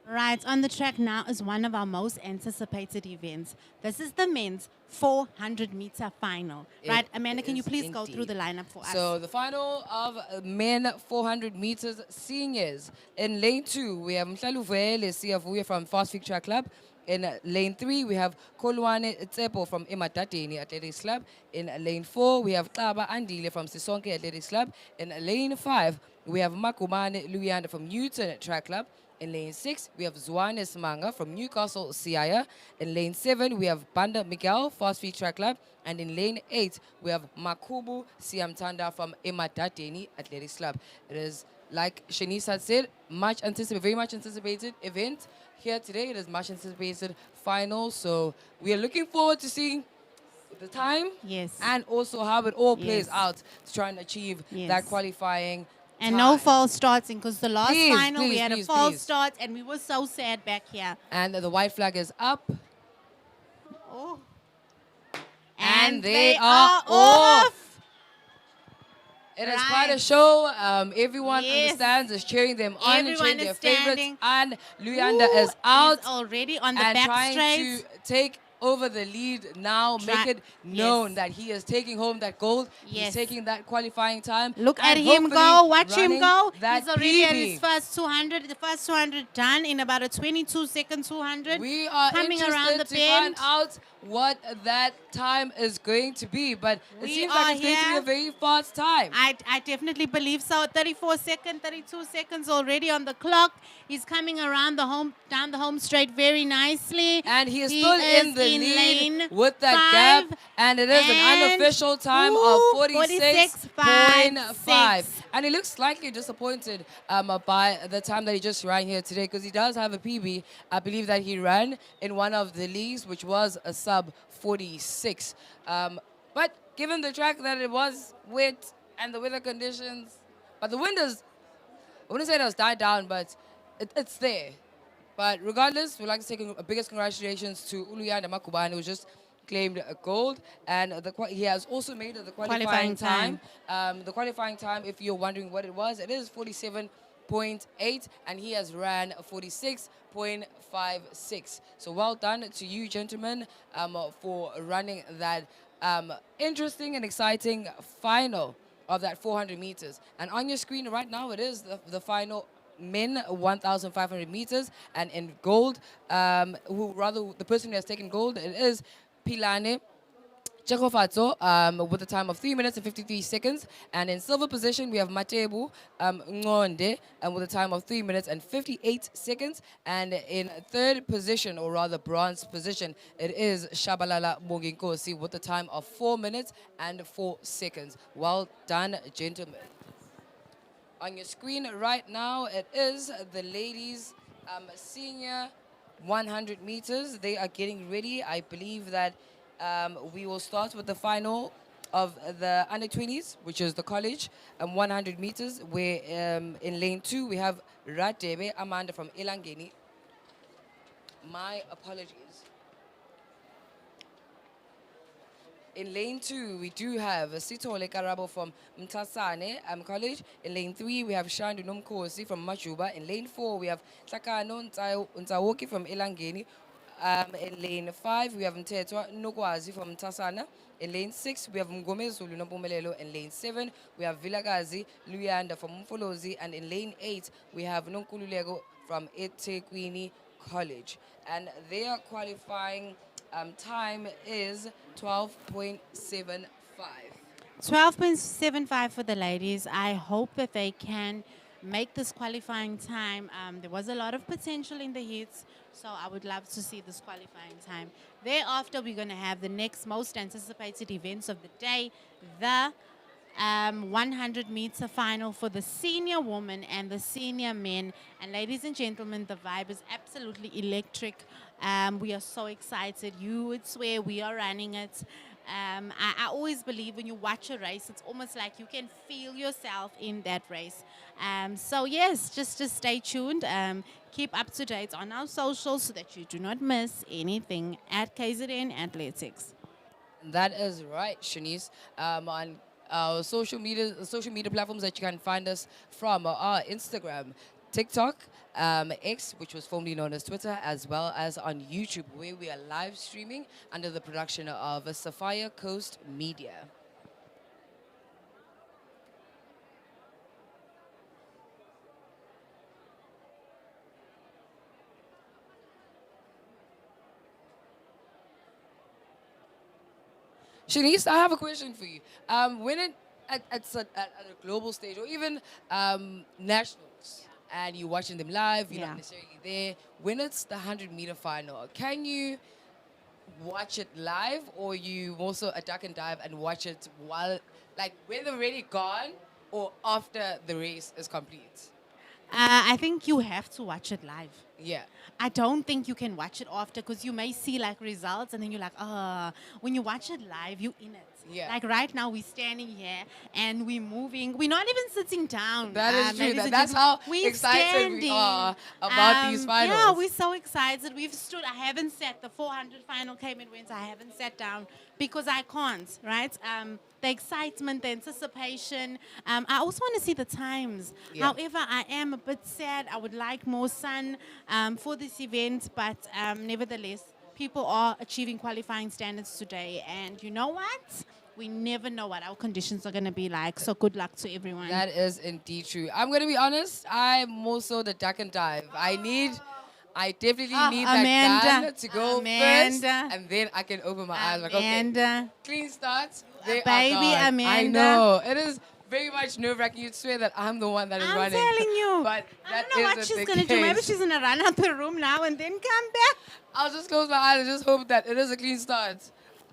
Right, on the track now is one of our most anticipated events. This is the men's 400-meter final. Right, It Amanda, can you is please go through indeed. the lineup for us? So the final of men 400 meters seniors. In lane 2, we have Mhlaluvele Siyavuya from Fast Feet Track Club. In lane 3, we have Kolwane Tsepo from Imatateni Athletics Club. In lane 4, we have Kaba Andile from Sisonke Athletics Club. In lane 5, we have Makumane Luyanda from Newton Track Club. In lane 6, we have Zwane Manga from Newcastle Siaya. In lane 7, we have Banda Miguel, Fast Feet Track Club. And in lane 8, we have Makubu Siamtanda from Imadateni Athletics Club. It is, like Shanice had said, very much anticipated event here today. It is much anticipated final. So we are looking forward to seeing the time Yes. and also how it all plays Yes. out to try and achieve Yes. that qualifying And time. no false starts, because the last Please, final we please, had a please, false please. start and we were so sad back here. And the white flag is up. Oh. And they are off. It is quite a Right. show. Everyone Yes. understands, is cheering them on, and Everyone cheering their is favorites. standing. And Luyanda Ooh, is out He's already on the and back trying straight. to take over the lead now, make it known that he is taking home that gold. Yes. He's taking that qualifying time. Look at and him hopefully go. Watch him running go. that He's already at PB. his first 200. The first 200 done in about a 22-second 200. We are coming interested around the to bend. find out what that time is going to be, but it We seems are like it's going to be here. a very fast time. I definitely believe so. 32 seconds already on the clock. He's coming around down the home straight very nicely. And he is still in the lead lane with that 5, gap, and it is an and unofficial time ooh, of 46.5. 46.56. And he looks slightly disappointed by the time that he just ran here today, because he does have a PB. I believe that he ran in one of the leagues, which was a sub 46. But given the track that it was wet and the weather conditions, but the wind is, I wouldn't say it has died down, but it's there. But regardless, we'd like to take a biggest congratulations to Uluyanda Makubane, who just claimed a gold. And he has also made the qualifying time. The qualifying time, if you're wondering what it is 47.8, and he has ran 46.56. So well done to you, gentlemen, for running that interesting and exciting final of that 400 meters. And on your screen right now, it is the final men 1,500 meters, and in gold, the person who has taken gold, it is Pilane Chekofatso with a time of 3 minutes and 53 seconds. And in silver position, we have Matebu Ngonde with a time of 3 minutes and 58 seconds. And in third position, or rather bronze position, it is Shabalala Moginkosi with a time of 4 minutes and 4 seconds. Well done, gentlemen. On your screen right now, it is the ladies' senior 100 meters. They are getting ready. I believe that we will start with the final of the under 20s, which is the college 100 meters, where in lane 2 we have Ratebe Amanda from Elangeni. My apologies. In lane 2, we do have Sitole Karabo from Mtasane College. In lane 3, we have Shandu Nomkosi from Machuba. In lane 4, we have Takano Ntawoki from Elangeni. In lane 5, we have Mtetwa Nokwazi from Mtasana. In lane 6, we have Mgomezulu Nompumelelo. In lane 7, we have Vilagazi Luyanda from Mfolozi. And in lane 8, we have Nonkululego from eThekwini College. And their qualifying time is 12.75. 12.75 for the ladies. I hope that they can make this qualifying time. There was a lot of potential in the heats, so I would love to see this qualifying time. Thereafter, we're going to have the next most anticipated events of the day, the 100-meter final for the senior women and the senior men. And ladies and gentlemen, the vibe is absolutely electric. We are so excited. You would swear we are running it. I always believe when you watch a race, it's almost like you can feel yourself in that race. So yes, just stay tuned. Keep up to date on our socials so that you do not miss anything at KZN Athletics. That is right, Shanice. On our social media platforms that you can find us from are Instagram, TikTok, X, which was formerly known as Twitter, as well as on YouTube, where we are live streaming under the production of Sapphire Coast Media. Shanice, I have a question for you. When it at a global stage or even nationals, and you're watching them live, you're Yeah. not necessarily there. When it's the 100-meter final, can you watch it live, or you also a duck and dive and watch it while, like, when they're already gone, or after the race is complete? I think you have to watch it live. Yeah. I don't think you can watch it after because you may see like results and then you're like, when you watch it live, you in it. Yeah. Like right now, we're standing here and we're moving. We're not even sitting down. That is true. ladies and That's how gentlemen. We're excited we standing. are about these finals. Yeah, we're so excited. We've stood. I haven't sat. The 400 final came and went. I haven't sat down because I can't, right? The excitement, the anticipation. I also want to see the times. Yeah. However, I am a bit sad. I would like more sun for this event, but nevertheless, people are achieving qualifying standards today. And you know what? We never know what our conditions are going to be like. So good luck to everyone. That is indeed true. I'm going to be honest. I'm more so the duck and dive. I definitely need that Amanda. gun to go first, Amanda. and then I can open my eyes. Like, okay, Amanda. clean starts. They Baby are gone. I Amanda. know. It is very much nerve-wracking. You'd swear that I'm the one that is I'm running. telling you. But I that don't know what isn't she's the going to do. Maybe case. she's going to run out the room now and then come back. I'll just close my eyes and just hope that it is a clean start.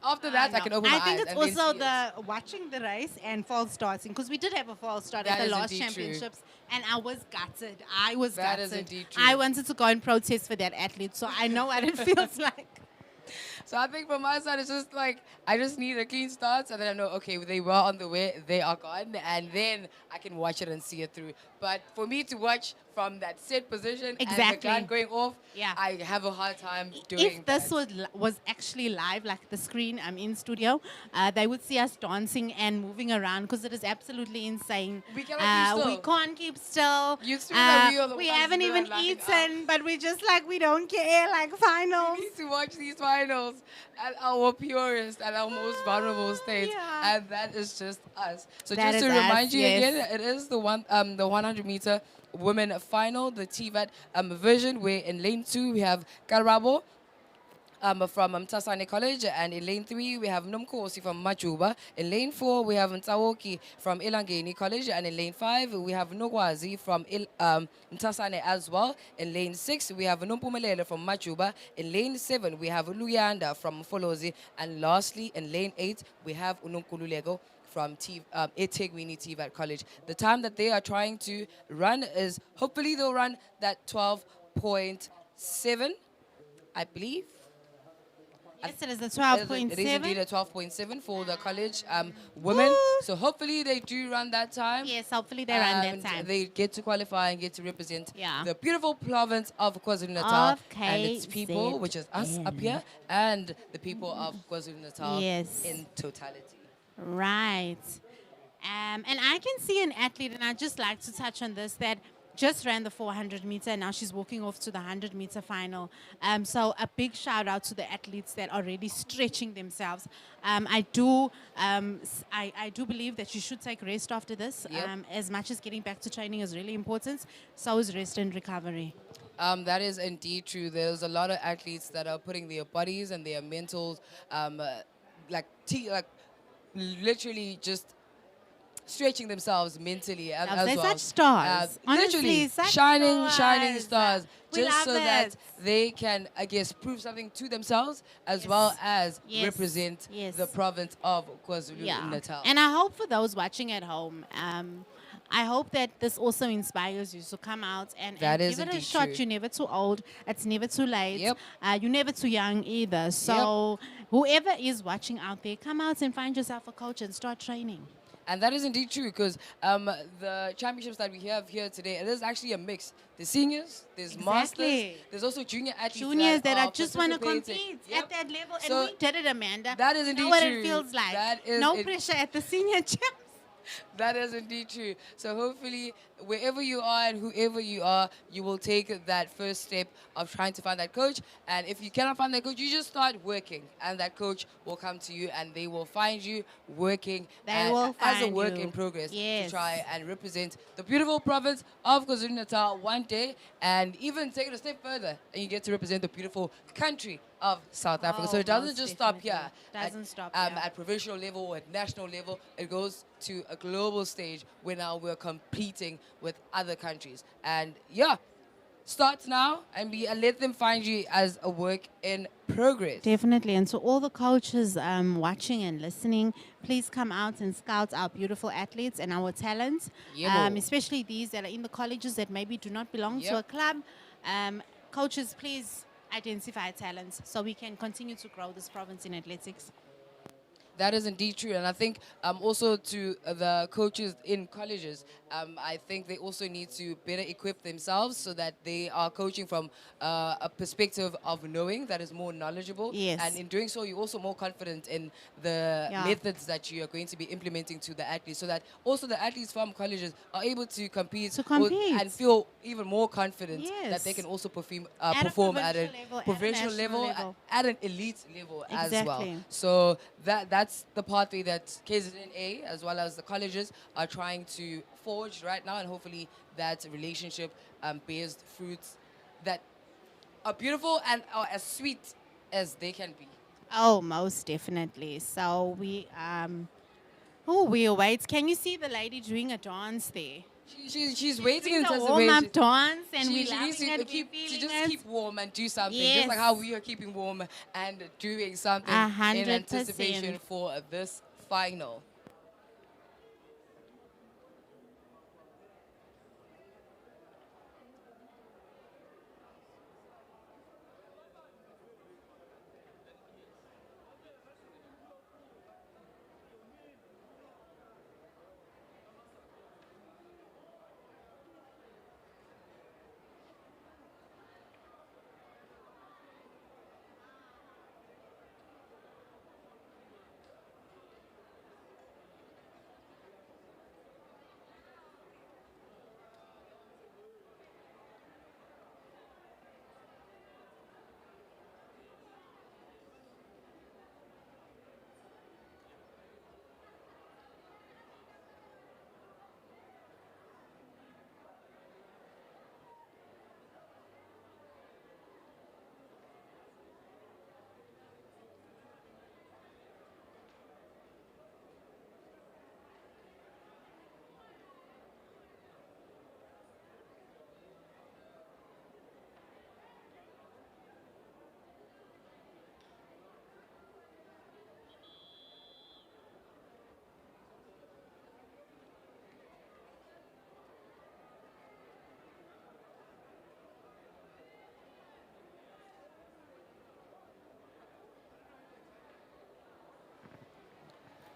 After that, I No. can open my eyes. I think it's and then also see it. the watching the race and false starting because we did have a false start That at the is last indeed true. championships and I was gutted. I was That gutted. is indeed true. I wanted to go and protest for that athlete, so I know what it feels like. So I think from my side, it's just like, I just need a clean start, and then I know, okay, they were on the way, they are gone, and then I can watch it and see it through. But for me to watch from that set position and the Exactly. gun going off, Yeah. I have a hard time doing If this that. was actually live, like the screen in studio, they would see us dancing and moving around because it is absolutely insane. We cannot keep still. We can't keep still. You see that we are the we ones haven't that are even laughing eaten, but we just like we don't care. Like finals. We need to watch these finals at our purest, at our most vulnerable state, Yeah. and that is just us. So That just to is us, remind you yes. again, it is the 100-meter women final, the TVET version, where in lane 2 we have Karabo from Mtasane College, and in lane 3 we have Nomkosi from Majuba. In lane 4 we have Ntawoki from Ilangeni College, and in lane 5 we have Nogwazi from Mtasane as well. In lane 6 we have Nompumelele from Majuba. In lane 7 we have Luyanda from Folozi, and lastly in lane 8 we have Ununkululego from eThekwini TVET College. The time that they are trying to run is, hopefully they'll run that 12.7, I believe. Yes, it is the It is 12.7. indeed a 12.7 for the college women. Woo! So hopefully they do run that time. Yes, hopefully they run that And time. they get to qualify and get to represent Yeah. the beautiful province of KwaZulu-Natal Of and its people, which is us up KZN. here, and the people of KwaZulu-Natal Yes. in totality. Right. And I can see an athlete, and I'd just like to touch on this, that just ran the 400 meter, and now she's walking off to the 100 meter final. So a big shout out to the athletes that are really stretching themselves. I do believe that you should take rest after this. Yep. As much as getting back to training is really important, so is rest and recovery. That is indeed true. There's a lot of athletes that are putting their bodies and their mentals, literally just stretching themselves mentally as They're well. such stars. Honestly, Literally such shining stars. stars, We just love so that it. they can, I guess, prove something to themselves as Yes. well as Yes. represent Yes. the province of KwaZulu-Natal. And I hope for those watching at home, I hope that this also inspires you to come out and That is give it a indeed shot. true. You're never too old. It's never too late. Yep. You're never too young either. So whoever is watching out there, come out and find yourself a coach and start training. And that is indeed true, because the championships that we have here today, it is actually a mix. There's seniors, there's masters, Exactly. there's also junior athletes Juniors that are I just want to participating. compete Yep. at that level. So and we did it, Amanda. that is You indeed know what true. it feels like. That is no it- pressure at the senior champs. That is indeed true. So hopefully, wherever you are and whoever you are, you will take that first step of trying to find that coach. And if you cannot find that coach, you just start working, and that coach will come to you, and they will find you working They will as a find work in you. progress to Yes. try and represent the beautiful province of KwaZulu-Natal one day, and even take it a step further, and you get to represent the beautiful country of South Africa. So Oh, it doesn't most just stop definitely. here. Doesn't stop here. At provincial level or at national level, it goes to a global stage where now we're competing with other countries. And yeah, start now and let them find you as a work in progress. Definitely. And so, all the coaches watching and listening, please come out and scout our beautiful athletes and our talents, Yebo. especially these that are in the colleges that maybe do not belong to Yep. a club. Coaches, please identify talents so we can continue to grow this province in athletics. That is indeed true. And I think also to the coaches in colleges, I think they also need to better equip themselves so that they are coaching from a perspective of knowing that is more knowledgeable. Yes. And in doing so, you're also more confident in the Yeah. methods that you are going to be implementing to the athletes, so that also the athletes from colleges are able to compete, and feel even more confident that they Yes. can also perform at a provincial level, at a provincial national level, level. at an elite level as well. Exactly. So that's the pathway that KZNA as well as the colleges are trying to forge right now, and hopefully that relationship bears fruits that are beautiful and are as sweet as they can be. Oh, most definitely. So we await. Can you see the lady doing a dance there? She's waiting in doing a anticipation. warm-up dance, and she we needs laughing to at, keep we to feeling just it. keep warm and do something, Yes. just like how we are keeping warm and doing something in 100%. anticipation for this final.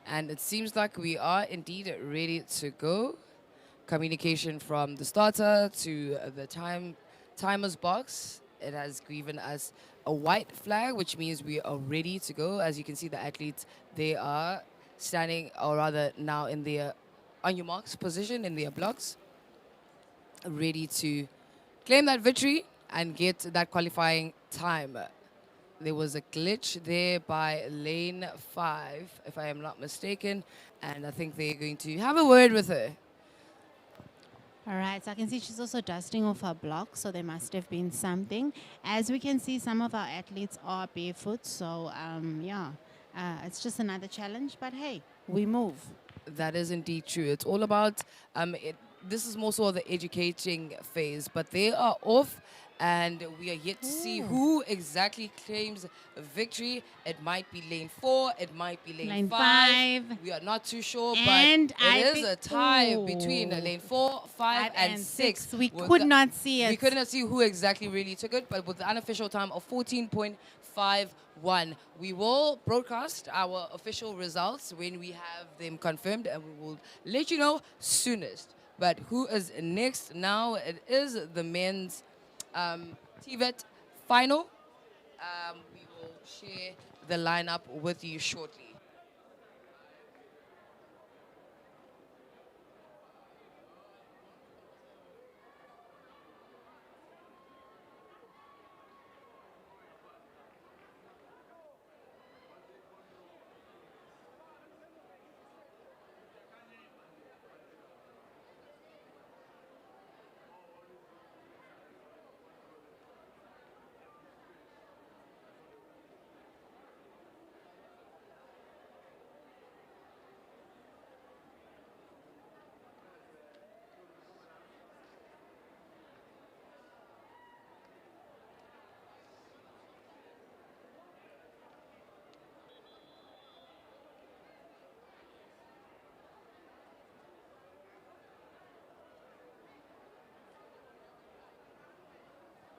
And it seems like we are indeed ready to go. Communication from the starter to the timer's box. It has given us a white flag, which means we are ready to go. As you can see, the athletes, they are standing, or rather now in their on your marks position in their blocks, ready to claim that victory and get that qualifying time. There was a glitch there by lane 5, if I am not mistaken, and I think they're going to have a word with her. All right, so I can see she's also dusting off her block, so there must have been something. As we can see, some of our athletes are barefoot, so it's just another challenge, but hey, we move. That is indeed true. It's all about, this is more so the educating phase, but they are off, and we are yet to see who exactly claims victory. It might be lane 4, it might be lane 5. We are not too sure, And but it is a tie between lane 4, 5, and 6. We could not see it. We could not see who exactly really took it, but with the unofficial time of 14.51, we will broadcast our official results when we have them confirmed, and we will let you know soonest. But who is next now? It is the men's TVET final. We will share the lineup with you shortly.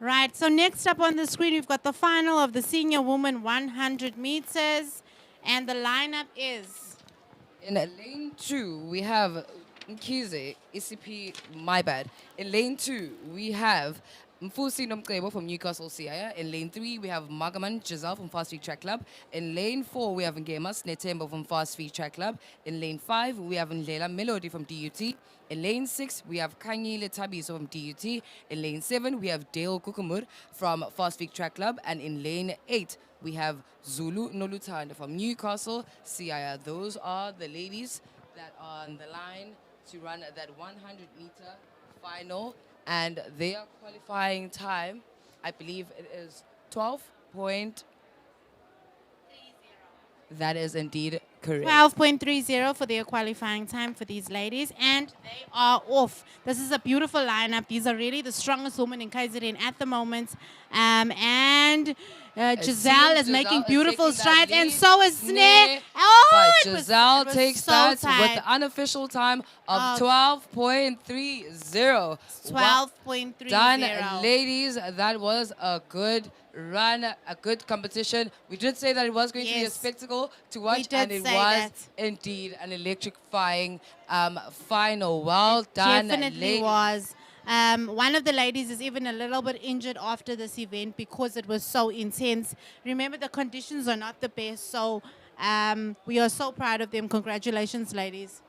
Right, so next up on the screen, we've got the final of the senior woman 100 meters. And the lineup is In lane 2, we have Mkize, ECP, my bad. In lane 2, we have Mfusi Nomcebo from Newcastle CIA. In lane 3, we have Magaman Giselle from Fast Feet Track Club. In lane 4, we have Ngemas Netembo from Fast Feet Track Club. In lane 5, we have Ndlela Melody from DUT. In lane 6, we have Kanyile Tabiso from DUT. In lane 7, we have Dale Kukumur from Fast Feet Track Club. And in lane 8, we have Zulu Nolutanda from Newcastle CIA. Those are the ladies that are on the line to run that 100-meter final. And their qualifying time, I believe it is 12 point. That is indeed correct. 12.30 for their qualifying time for these ladies, and they are off. This is a beautiful lineup. These are really the strongest women in KZN at the moment. And Giselle is making beautiful strides, and so is Snare. But it Giselle was takes so that with tight. the unofficial time of Of 12.30. 12.30. Done, ladies. That was a good run, a good competition. We did say that it was going to be a Yes. spectacle to watch, did and it say was that. indeed an electrifying final. Well done, Definitely ladies. was. One of the ladies is even a little bit injured after this event because it was so intense. Remember, the conditions are not the best, so we are so proud of them. Congratulations, ladies.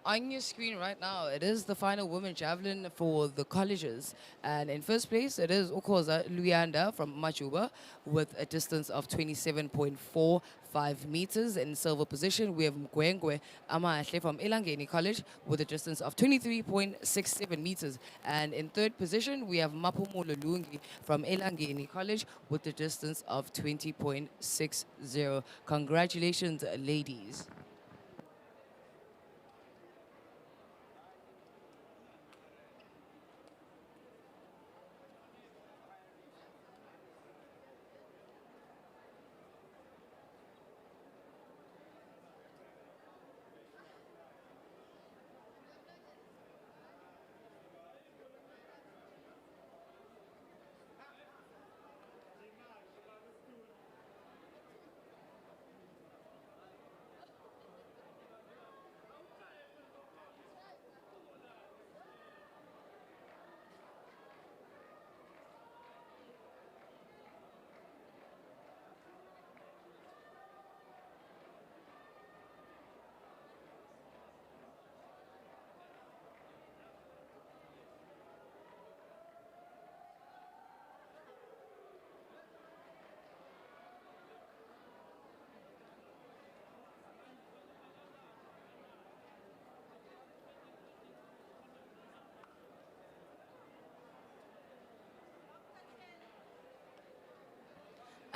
On your screen right now, it is the final women javelin for the colleges. And in first place, it is Okoza Luyanda from Majuba with a distance of 27.45 meters. In silver position, we have Mgwengwe Amahle from Elangeni College with a distance of 23.67 meters. And in third position, we have Mapumo Lulungi from Elangeni College with a distance of 20.60. Congratulations, ladies.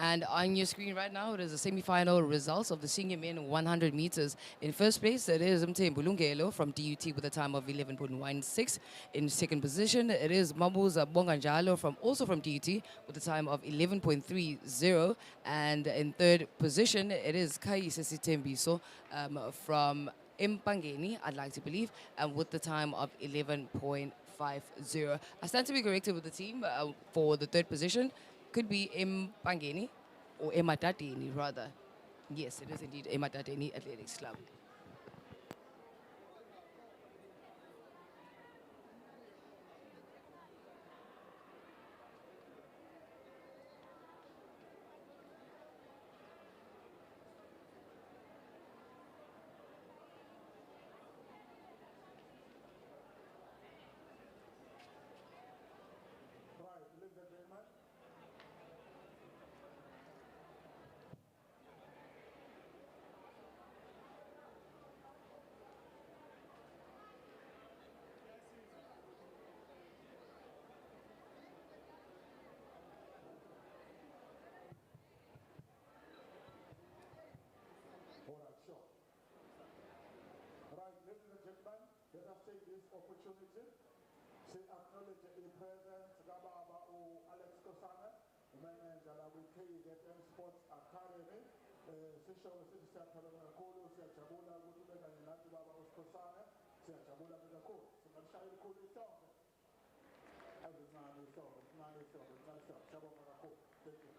And on your screen right now, it is the semi-final results of the senior men 100 meters. In first place, it is Mthembu Lungelo from DUT with a time of 11.16. In second position, it is Mabuza Bonganjalo also from DUT with a time of 11.30. And in third position, it is Kaisa Sitembiso from Mpangeni, I'd like to believe, and with the time of 11.50. I stand to be corrected with the team for the third position. Could be Mpangeni or Ematateni rather. Yes, it is indeed Ematateni Athletics Club. Right, leave the agreement. All right, sure. Right, ladies and gentlemen, let us take this opportunity to acknowledge the presence Gaba Alex Kosana, manager with KZN Sports Academy. Sisho sisiyathola kakhulu siyajabula ukuthi ube kanye nathi baba uSikhosana siyajabula kakhulu singalishayela ikhulu ihlombe azincane ihlombe lincane ihlombe siyabonga kakhulu. Thank you.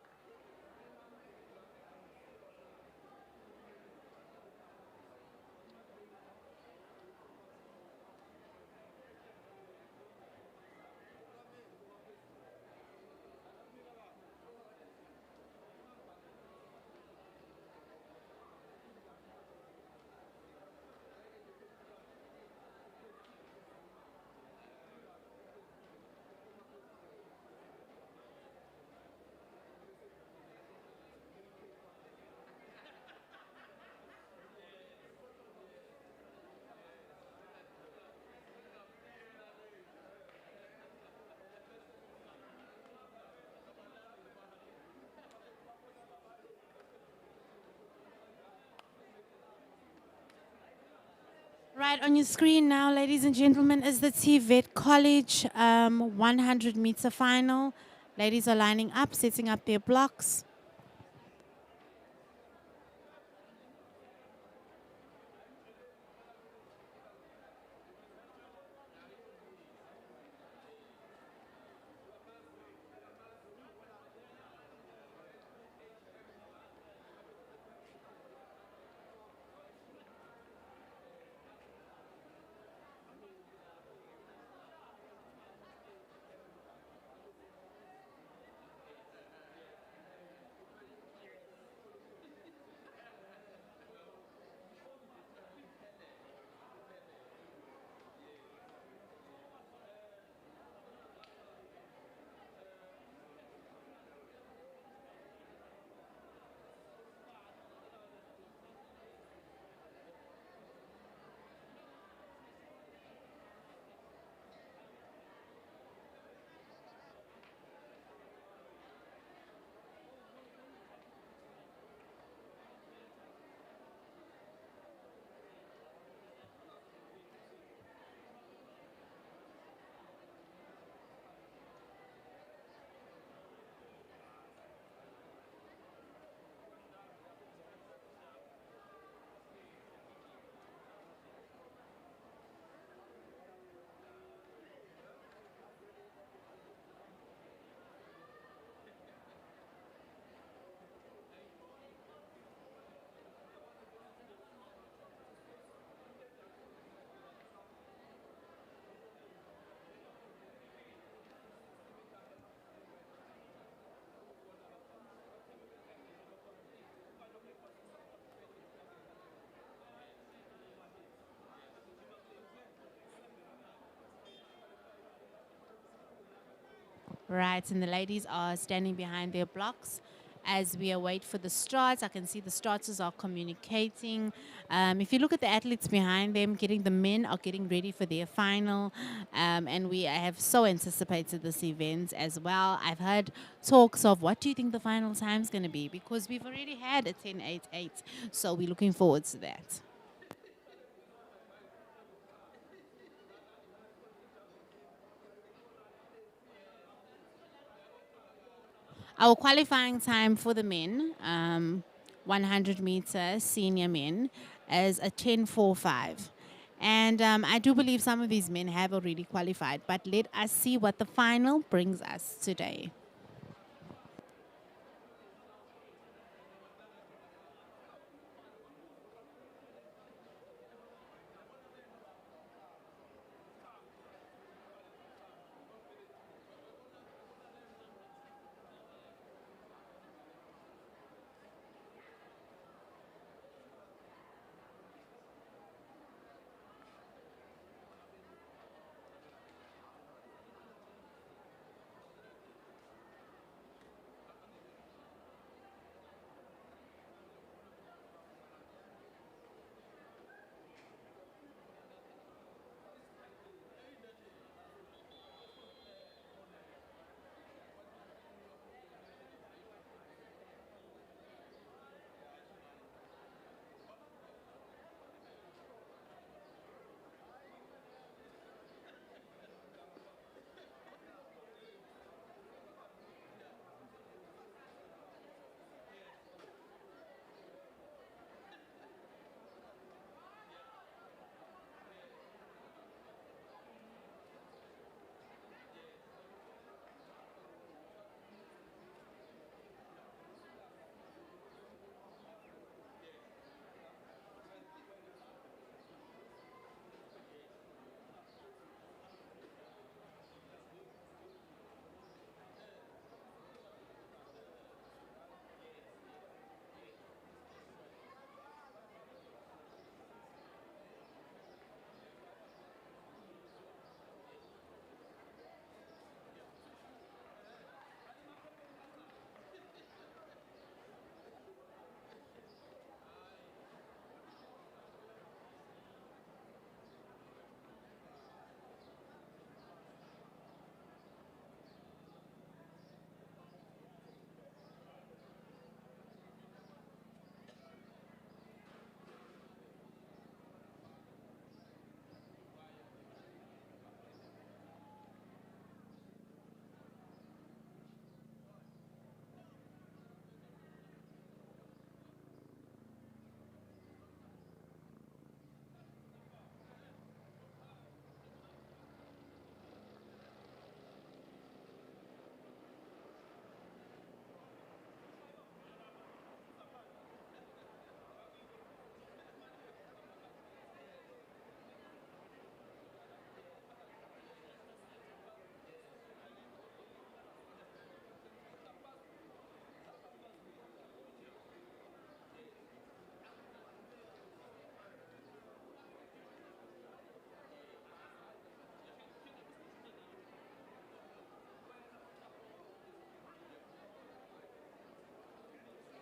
Right on your screen now, ladies and gentlemen, is the TVET College 100-meter final. Ladies are lining up, setting up their blocks. Right, and the ladies are standing behind their blocks as we await for the starts. I can see the starters are communicating. If you look at the athletes behind them, the men are getting ready for their final. And we have so anticipated this event as well. I've heard talks of what do you think the final time is going to be, because we've already had a 10.88. So we're looking forward to that. Our qualifying time for the men, 100 meter senior men, is a 10:45. And I do believe some of these men have already qualified, but let us see what the final brings us today.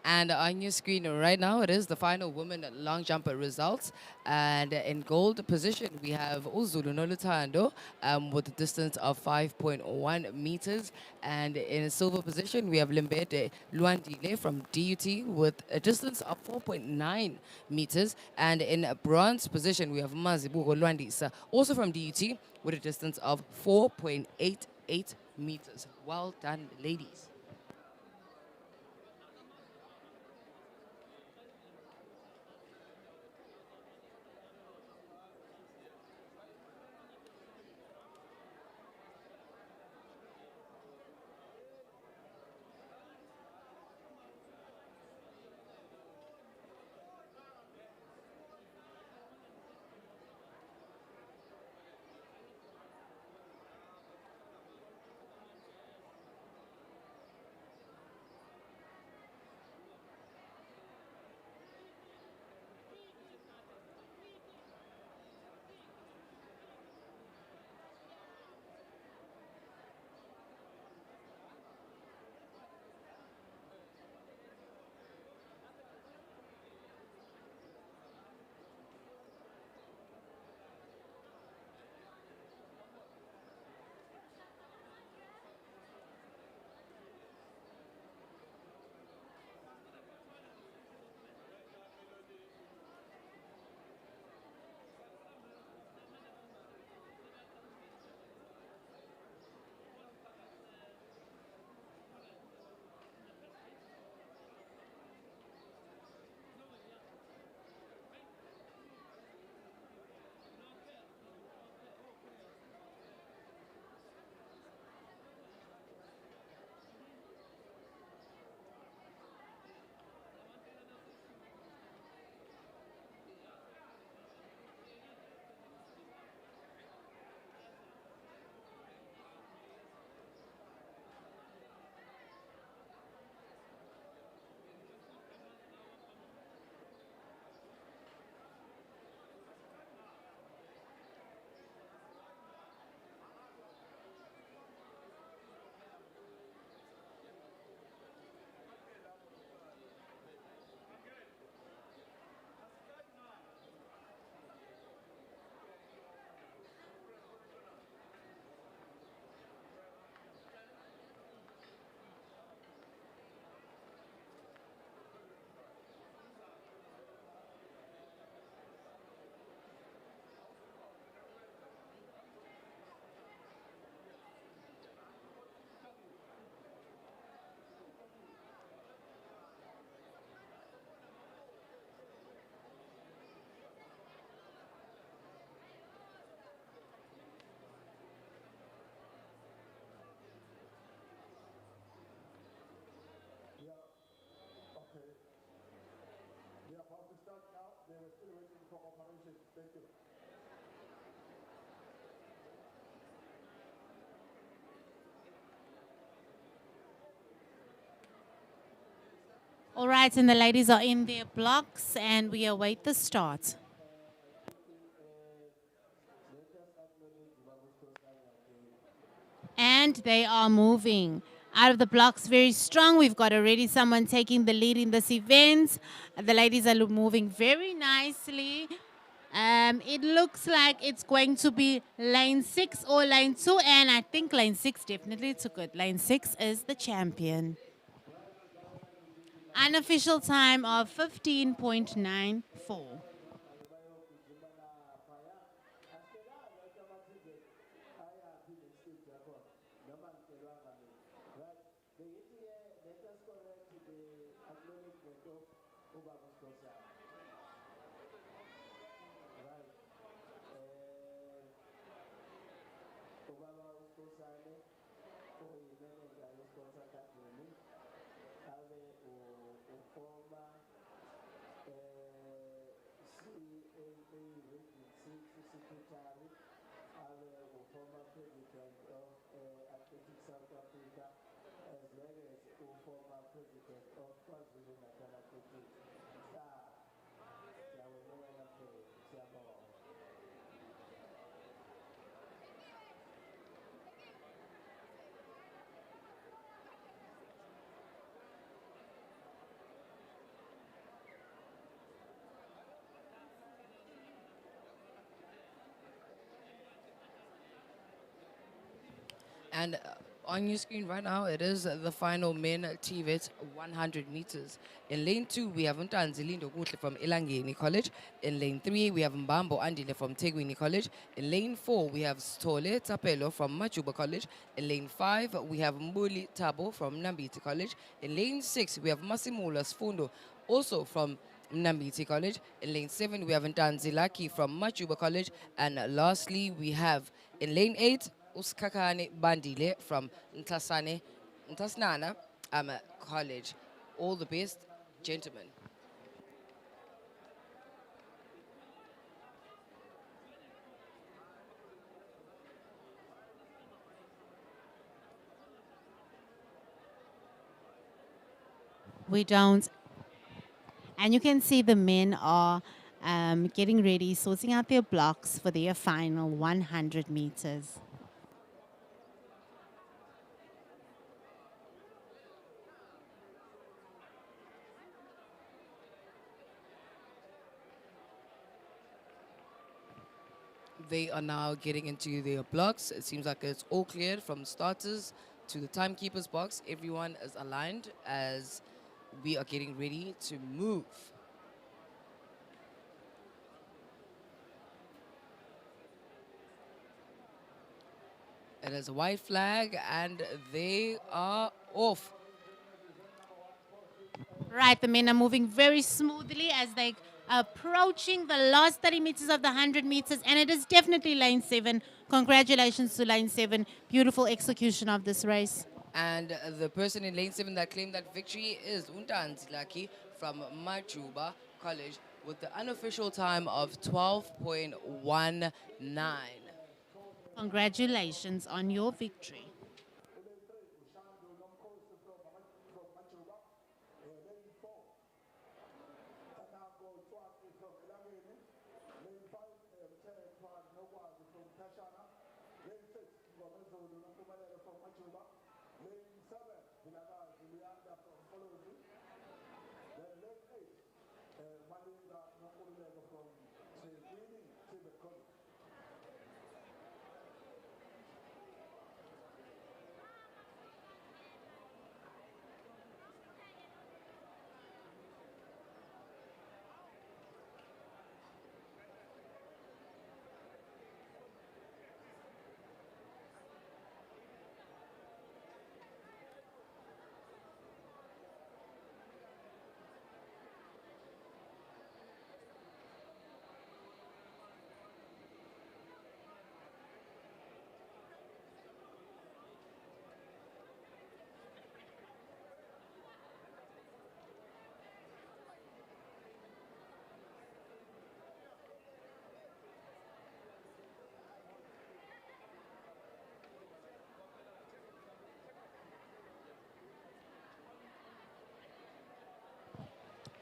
And on your screen right now, it is the final women long jumper results. And in gold position, we have Uzulu Nolutando with a distance of 5.1 meters. And in silver position, we have Limbete Luandile from DUT with a distance of 4.9 meters. And in bronze position, we have Mazibuko Luandisa, also from DUT, with a distance of 4.88 meters. Well done, ladies. we're still waiting for operation. Thank you. All right, and the ladies are in their blocks, and we await the start. And they are moving out of the blocks very strong. We've got already someone taking the lead in this event. The ladies are moving very nicely. It looks like it's going to be lane 6 or lane 2, and I think lane 6 definitely took it. Lane 6 is the champion. Unofficial time of 15.94. And on your screen right now, it is the final men TVET 100 meters. In lane 2, we have Ntanzi Lindo Kutle from Elangeni College. In lane 3, we have Mbambo Andile from Tegwini College. In lane 4, we have Stole Tapelo from Machuba College. In lane 5, we have Mbuli Tabo from Nambiti College. In lane 6, we have Masimula Sfundo, also from Nambiti College. In lane 7, we have Ntanzi Laki from Machuba College. And lastly, we have in lane 8, Uskakane Bandile from Ntasnana College. All the best, gentlemen. We don't. And you can see the men are getting ready, sorting out their blocks for their final 100 meters. They are now getting into their blocks. It seems like it's all cleared from starters to the timekeeper's box. Everyone is aligned as we are getting ready to move. It is a white flag and they are off. Right, the men are moving very smoothly as they are approaching the last 30 meters of the 100 meters, and it is definitely lane 7. Congratulations to lane 7. Beautiful execution of this race. And the person in lane 7 that claimed that victory is Untanzi Laki from Machuba College with the unofficial time of 12.19. Congratulations on your victory.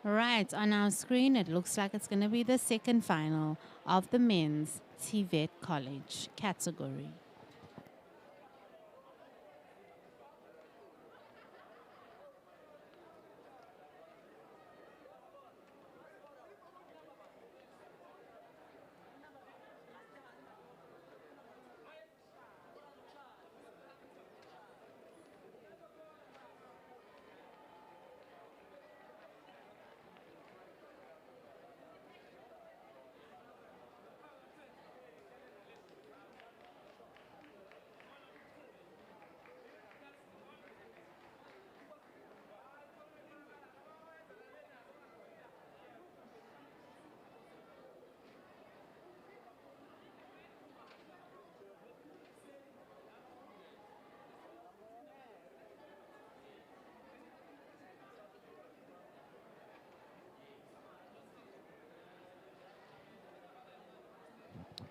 Right, on our screen, it looks like it's going to be the second final of the men's TVET College category.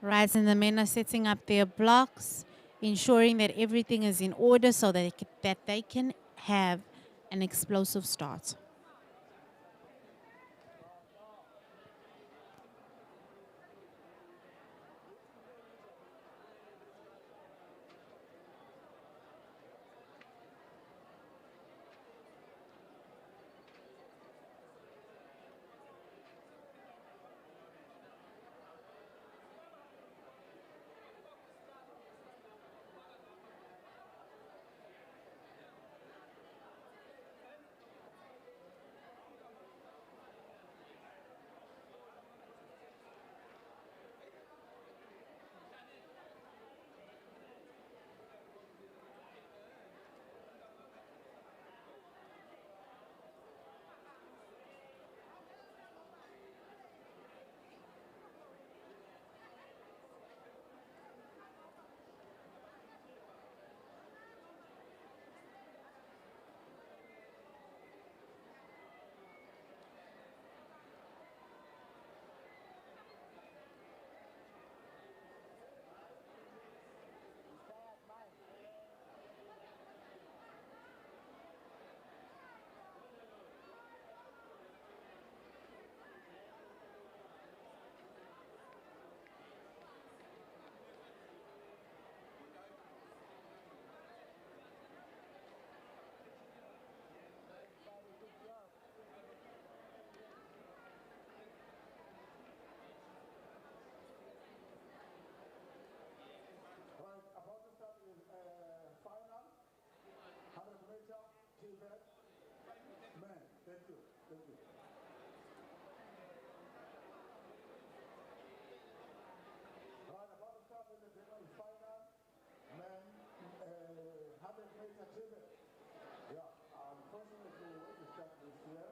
Right, and the men are setting up their blocks, ensuring that everything is in order so that they can have an explosive start. Right, about to start is final, 100-meter TVET. Men, thank you, thank you. Right, about to start in the final, men, 100-meter TVET. Yeah, unfortunately, we have to start this year.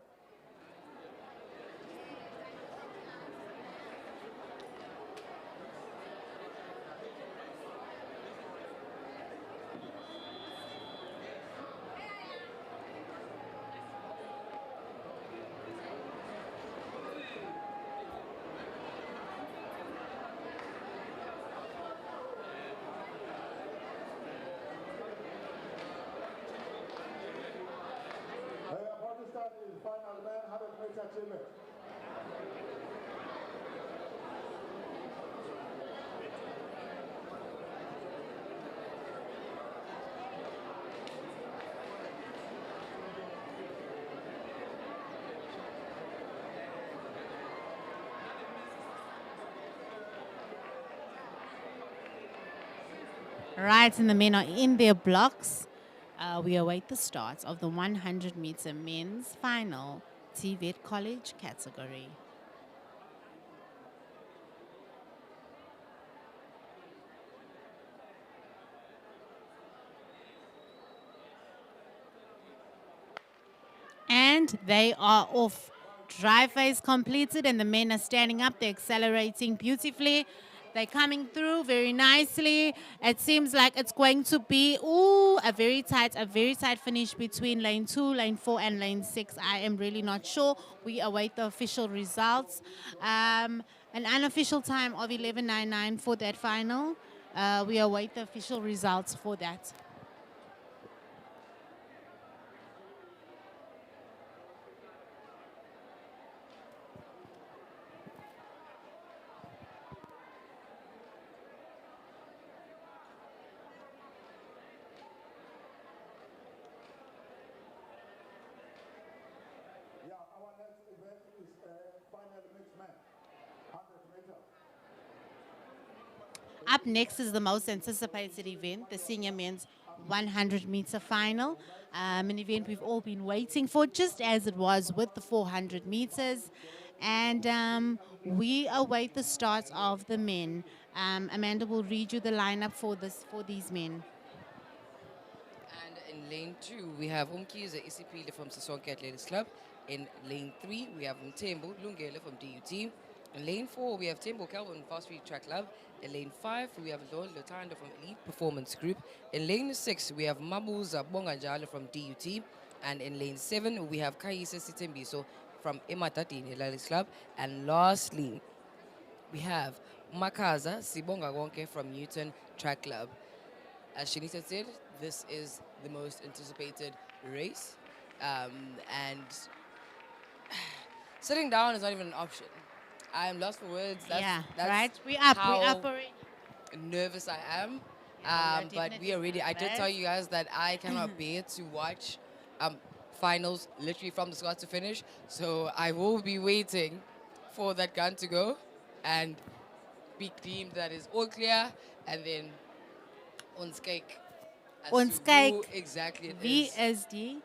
About to start is final man, 100-meter TVET. Right, and the men are in their blocks. We await the start of the 100-meter men's final TVET College category. And they are off. Dry phase completed and the men are standing up. They're accelerating beautifully. They're coming through very nicely. It seems like it's going to be a very tight finish between lane 2, lane 4, and lane 6. I am really not sure. We await the official results. An unofficial time of 11:99 for that final. We await the official results for that. Up next is the most anticipated event, the senior men's 100-meter final. An event we've all been waiting for, just as it was with the 400 meters. And we await the start of the men. Amanda will read you the lineup for these men. And in lane 2, we have Umkiza Isipile from Sisonke Athletics Club. In lane 3, we have Mtembu Lungele from DUT. In lane 4, we have Tembo Calvin Fast Street Track Club. In lane 5, we have Lon Lotando from Elite Performance Group. In lane 6, we have Mabuza Bonganjala from DUT. And in lane 7, we have Kaisa Sitembiso from Imatatini Athletics Club. And lastly, we have Makaza Sibonga Wonke from Newton Track Club. As Shanita said, this is the most anticipated race. And sitting down is not even an option. I am lost for words. That's right. We're up how already. nervous I am. Yeah, we are But we definitely are ready. I did nervous. tell you guys that I cannot bear to watch finals literally from the start to finish. So I will be waiting for that gun to go and be deemed that is all clear, and then ons kyk as to Ons kyk who exactly it wie is. is die?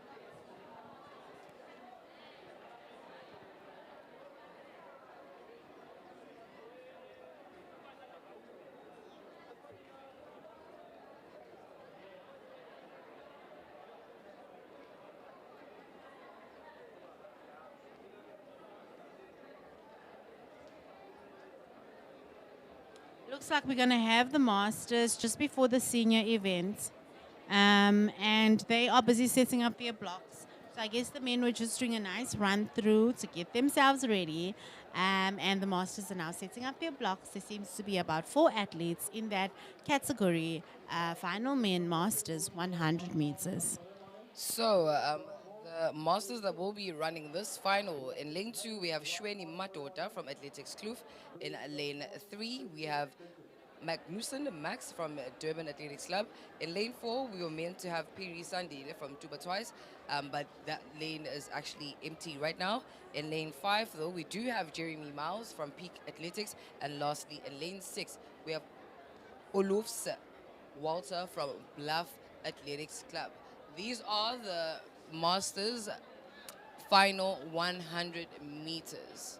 Looks like we're going to have the Masters just before the senior event. And they are busy setting up their blocks. So I guess the men were just doing a nice run through to get themselves ready. And the Masters are now setting up their blocks. There seems to be about 4 athletes in that category. Final men Masters 100 meters. So, the masters that will be running this final, in lane 2, we have Shweni Matota from Athletics Kloof. In lane 3, we have Magnussen Max from Durban Athletics Club. In lane 4, we were meant to have Piri Sandile from Tuba Twice, but that lane is actually empty right now. In lane 5, though, we do have Jeremy Miles from Peak Athletics. And lastly, in lane 6, we have Olufs Walter from Bluff Athletics Club. These are the Masters final 100 meters.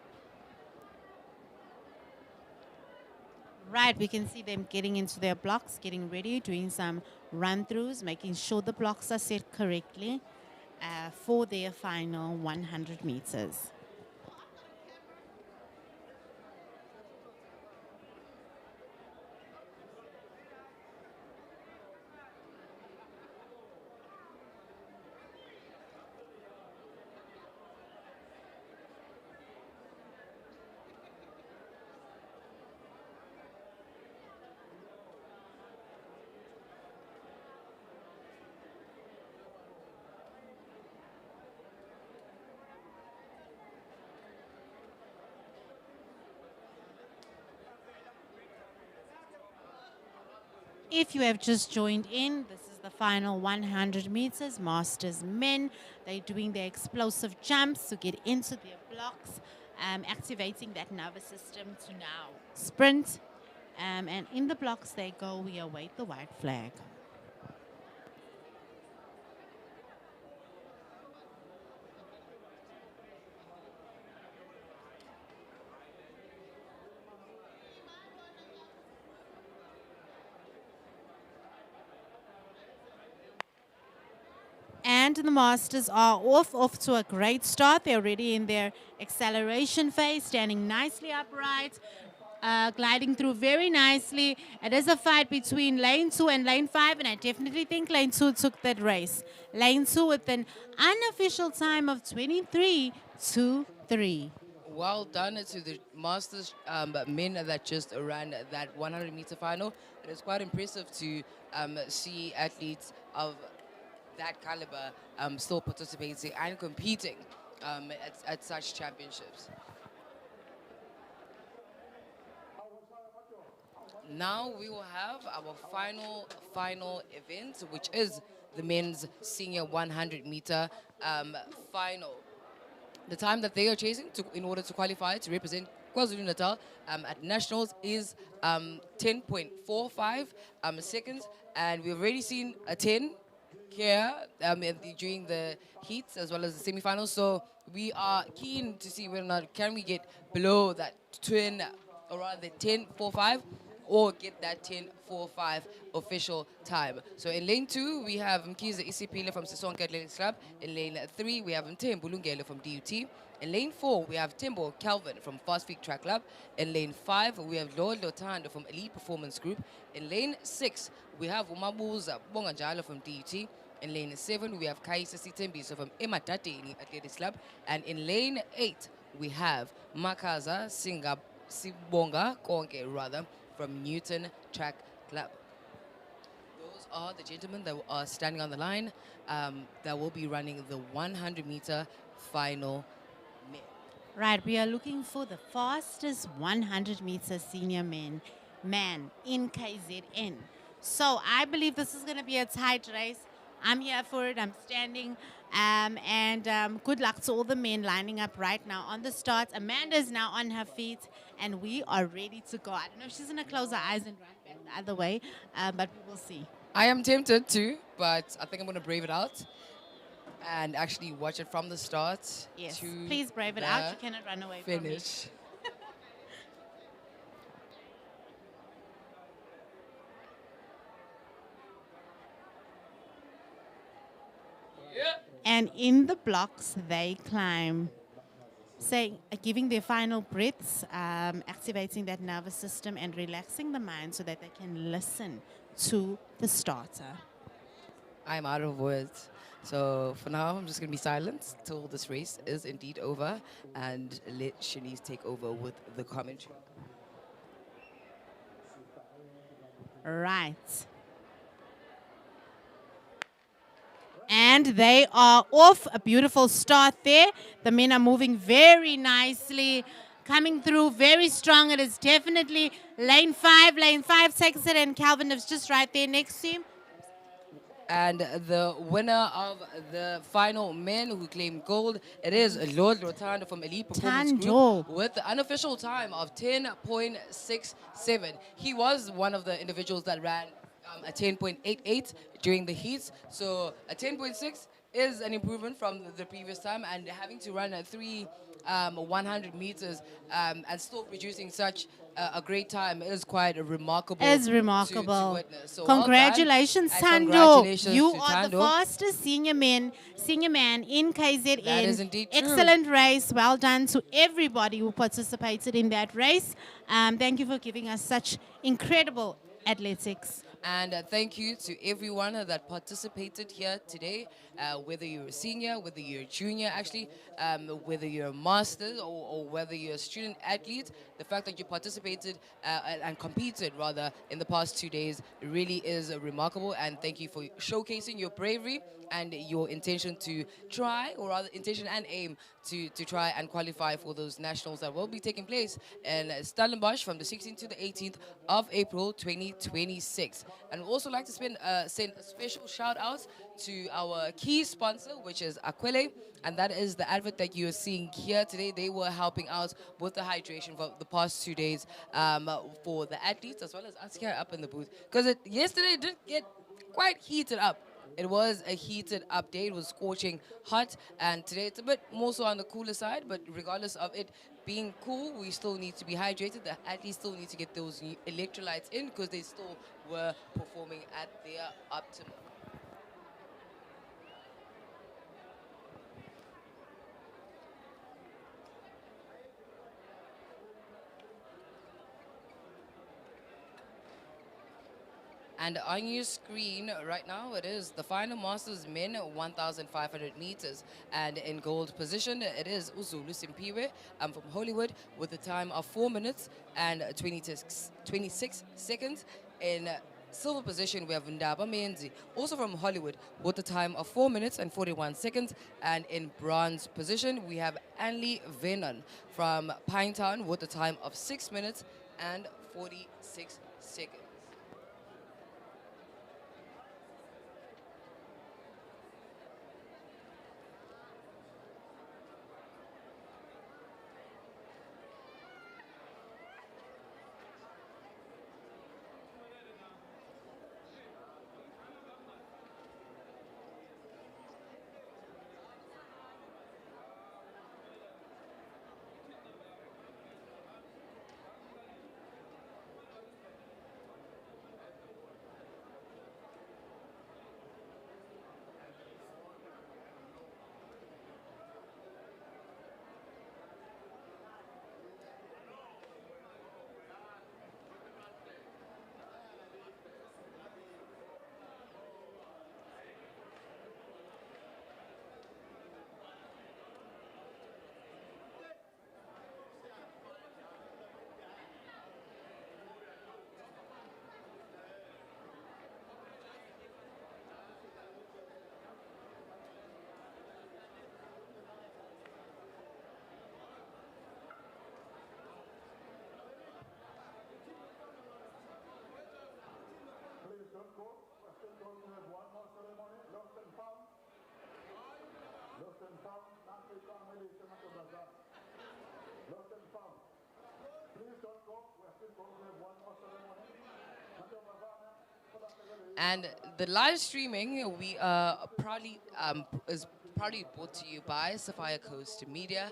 Right, we can see them getting into their blocks, getting ready, doing some run-throughs, making sure the blocks are set correctly for their final 100 meters. If you have just joined in, this is the final 100 meters, Masters men. They're doing their explosive jumps to get into their blocks, activating that nervous system to now sprint. And in the blocks they go, we await the white flag. And the Masters are off to a great start. They're already in their acceleration phase, standing nicely upright, gliding through very nicely. It is a fight between lane 2 and lane 5, and I definitely think lane 2 took that race. Lane 2 with an unofficial time of 23:3. Well done to the Masters men that just ran that 100-meter final. It is quite impressive to see athletes of that caliber still participating and competing at such championships. Now we will have our final event, which is the men's senior 100-meter final. The time that they are chasing in order to qualify to represent KwaZulu-Natal at nationals is 10.45 seconds, and we've already seen a 10 here during the heats as well as the semifinals. So we are keen to see whether or not can we get below that twin, or rather 10.45, or get that 10.45 official time. So in lane 2, we have Mkiza Isipile from Sisonke Athletics Club. In lane 3, we have Mtembu Lungelo from DUT. In lane 4, we have Timbo Calvin from Fast Feet Track Club. In lane 5, we have Lord Lotando from Elite Performance Group. In lane 6, we have Umabuza Bonganjalo from DUT. In lane 7, we have Kaisa Sitembiso from Ematati Athletics Club. And in lane 8, we have Makaza Sibonga Konke, rather, from Newton Track Club. Those are the gentlemen that are standing on the line that will be running the 100-meter final men. Right, we are looking for the fastest 100-meter senior man in KZN. So I believe this is going to be a tight race. I'm here for it. I'm standing. And good luck to all the men lining up right now on the start. Amanda's now on her feet, and we are ready to go. I don't know if she's going to close her eyes and run back the other way, but we will see. I am tempted to, but I think I'm going to brave it out and actually watch it from the start. Yes, to please brave it out. You cannot run away from me. finish. And in the blocks, they climb, giving their final breaths, activating that nervous system and relaxing the mind so that they can listen to the starter. I'm out of words. So for now, I'm just going to be silent till this race is indeed over and let Shanice take over with the commentary. Right. And they are off. A beautiful start there. The men are moving very nicely, coming through very strong. It is definitely lane 5. Lane 5 takes it, and Calvin is just right there next to him. And the winner of the final men who claimed gold, it is Lord Rotando from Elite Performance Tando. Group with the unofficial time of 10.67. He was one of the individuals that ran a 10.88 during the heats. So a 10.6 is an improvement from the previous time, and having to run a 100 meters and still producing such a great time is quite remarkable. Is remarkable. To witness. So Congratulations, well done, and Tando. congratulations You to are the Tando. fastest senior man in KZN. That is indeed true. Excellent race. Well done to everybody who participated in that race. Thank you for giving us such incredible athletics. And thank you to everyone that participated here today, whether you're a senior, whether you're a junior, actually, whether you're a master or whether you're a student athlete. The fact that you participated and competed, rather, in the past 2 days really is remarkable. And thank you for showcasing your bravery and your intention to try, or rather intention and aim to try and qualify for those nationals that will be taking place in Stellenbosch from the 16th to the 18th of April 2026. And we'd also like to send a special shout out to our key sponsor, which is Aquile, and that is the advert that you're seeing here today. They were helping out with the hydration for the past 2 days for the athletes as well as us here up in the booth. Because yesterday it did get quite heated up. It was a heated up day. It was scorching hot, and today it's a bit more so on the cooler side, but regardless of it being cool, we still need to be hydrated. The athletes still need to get those electrolytes in because they still were performing at their optimum. And on your screen right now, it is the final Masters men 1,500 meters. And in gold position, it is Uzulu Simpiwe from Hollywood with a time of 4 minutes and 26 seconds. In silver position, we have Ndaba Menzi, also from Hollywood, with a time of 4 minutes and 41 seconds. And in bronze position, we have Anli Venon from Pinetown with a time of 6 minutes and 46 seconds. And the live streaming we proudly is proudly brought to you by Sapphire Coast Media.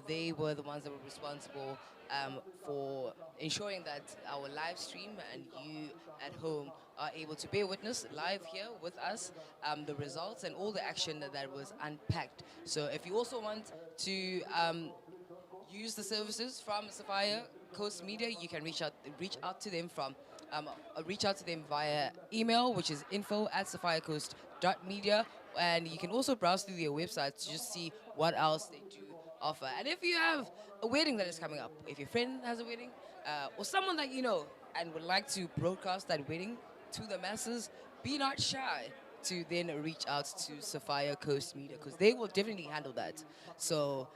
They were the ones that were responsible for ensuring that our live stream and you at home are able to bear witness live here with us, the results and all the action that was unpacked. So if you also want to use the services from Sapphire Coast Media, you can reach out to them via email, which is info@sapphirecoast.media, and you can also browse through their website to just see what else they do offer. And if you have a wedding that is coming up, if your friend has a wedding, or someone that you know and would like to broadcast that wedding to the masses, be not shy to then reach out to Sapphire Coast Media because they will definitely handle that. So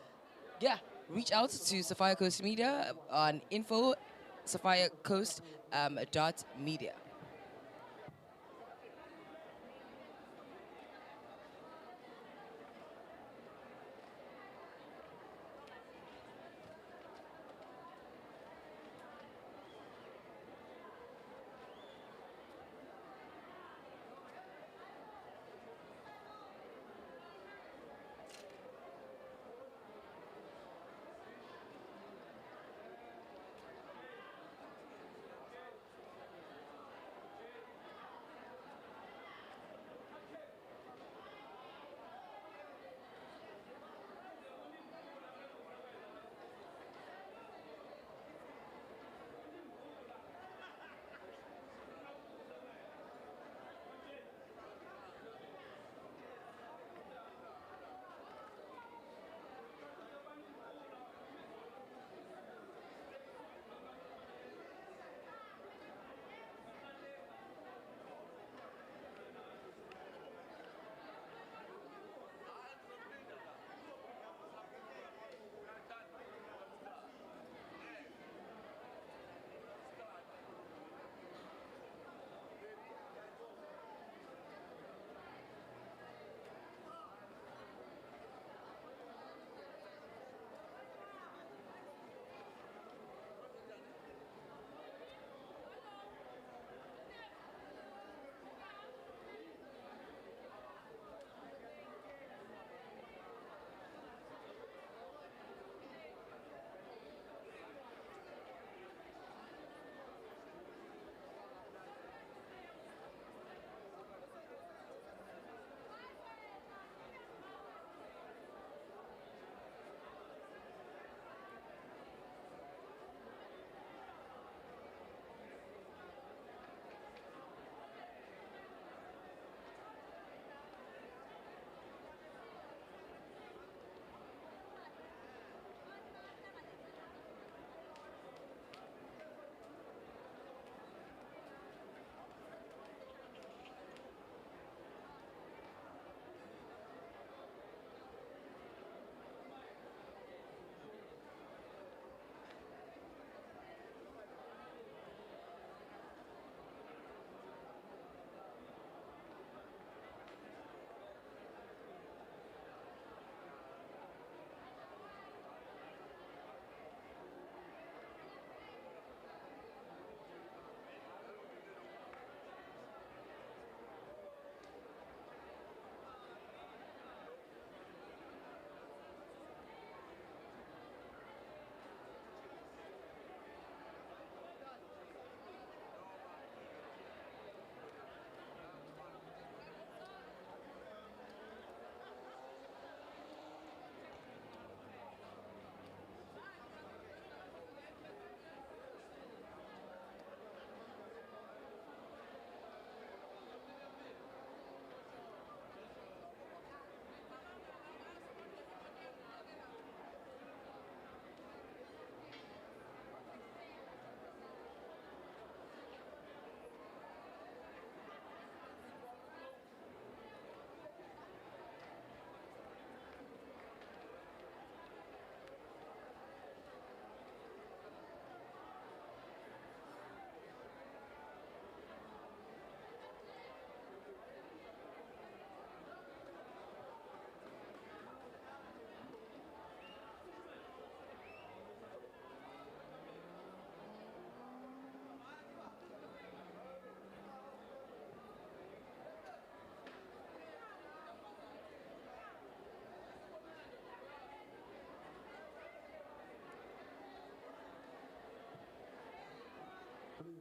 yeah, reach out to Sapphire Coast Media on info sapphirecoast dot media.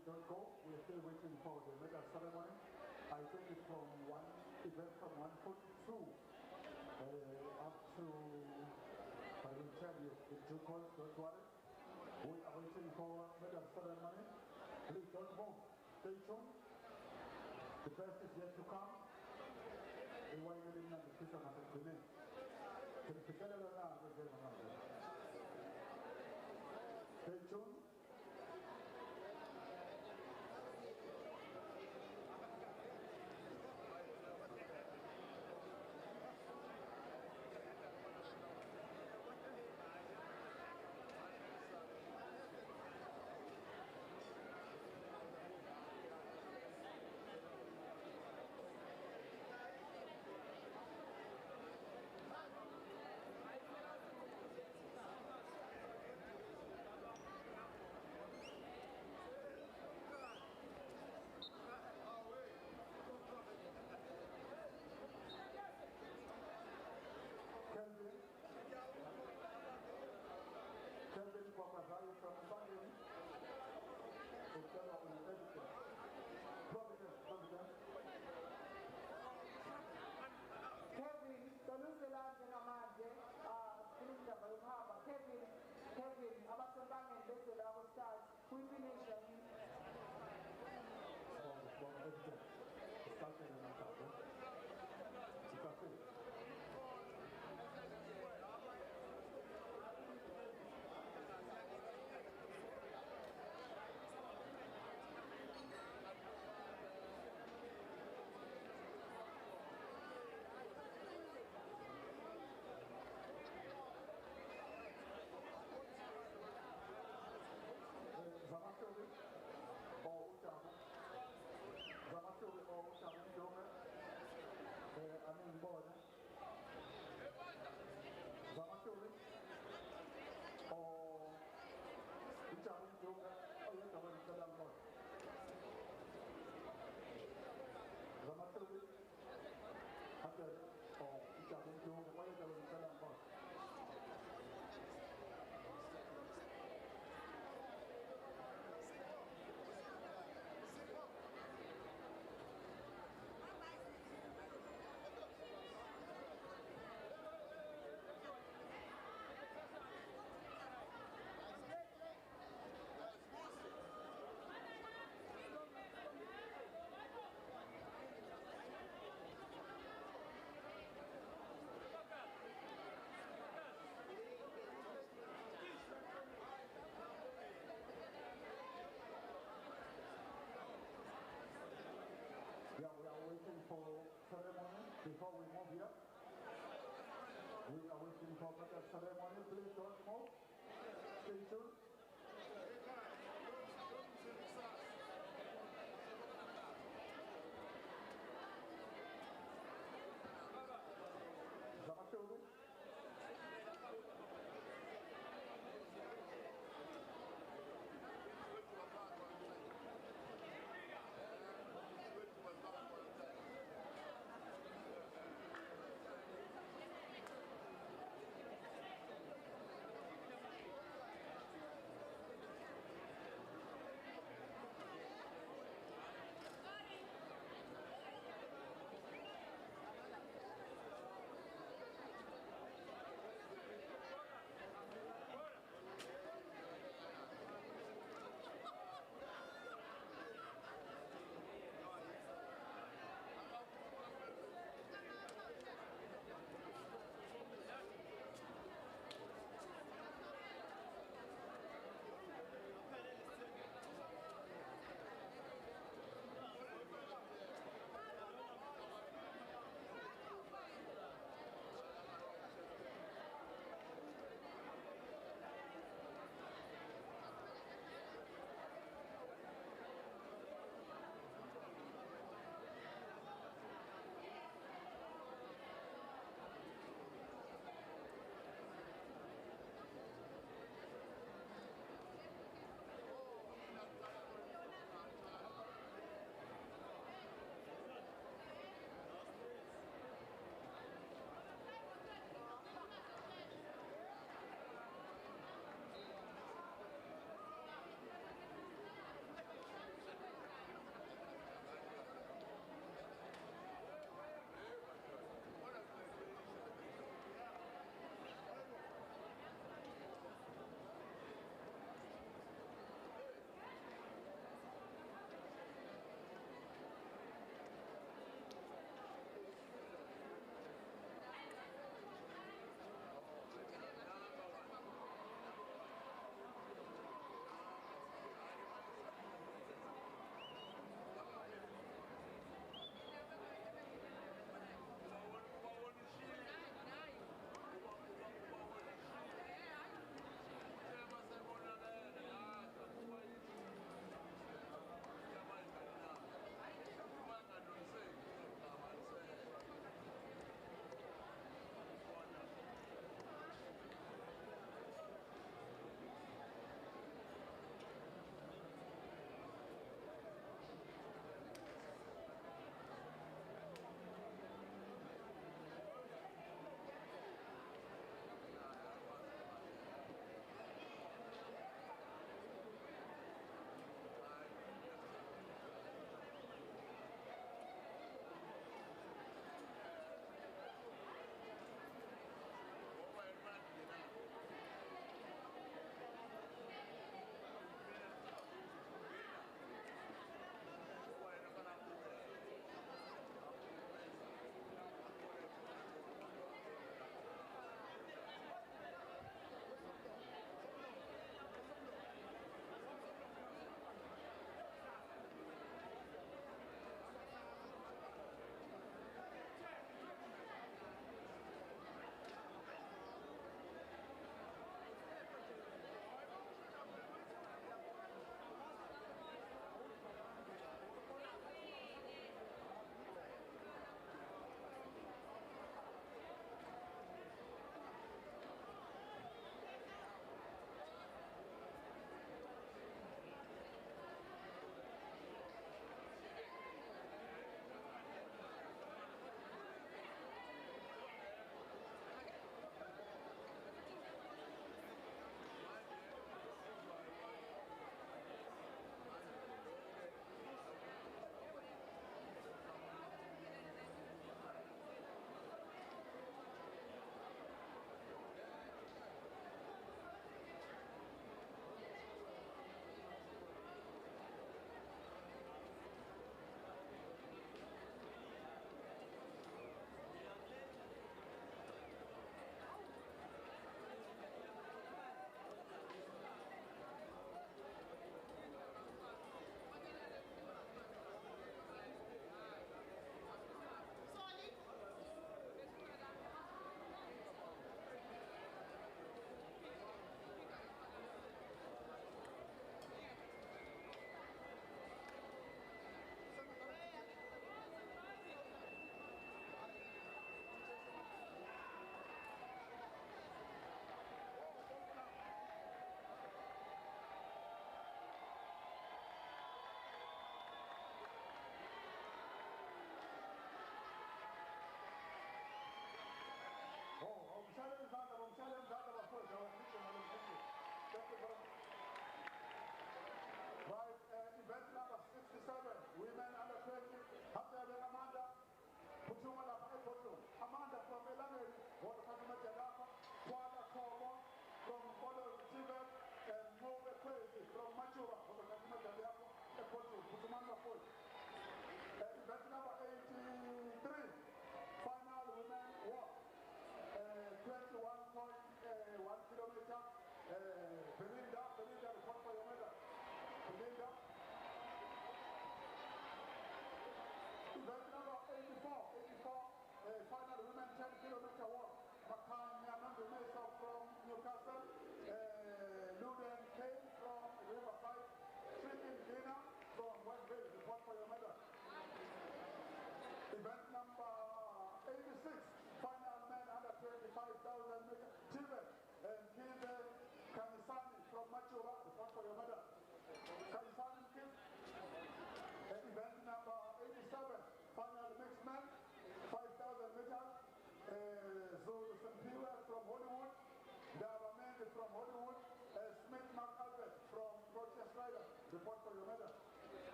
please don't go. We're still waiting for the medal ceremony. I think it's from one event from 142 up to, I will tell you, in due course, don't worry. We are waiting for medal ceremony. Please don't move. Stay tuned. The best is yet to come. We want to get in the kitchen at the beginning. Stay tuned. Kelvin Kwakazai from Bangladesh. Providence. Kevin, toluzelanje ngamanje silinda bayihamba Kevin abasebangeni bezela abostars kwi-finish Yeah, we are waiting for ceremony before we move here. We are waiting for the ceremony. Please don't move. Stay tuned. Zamatobi.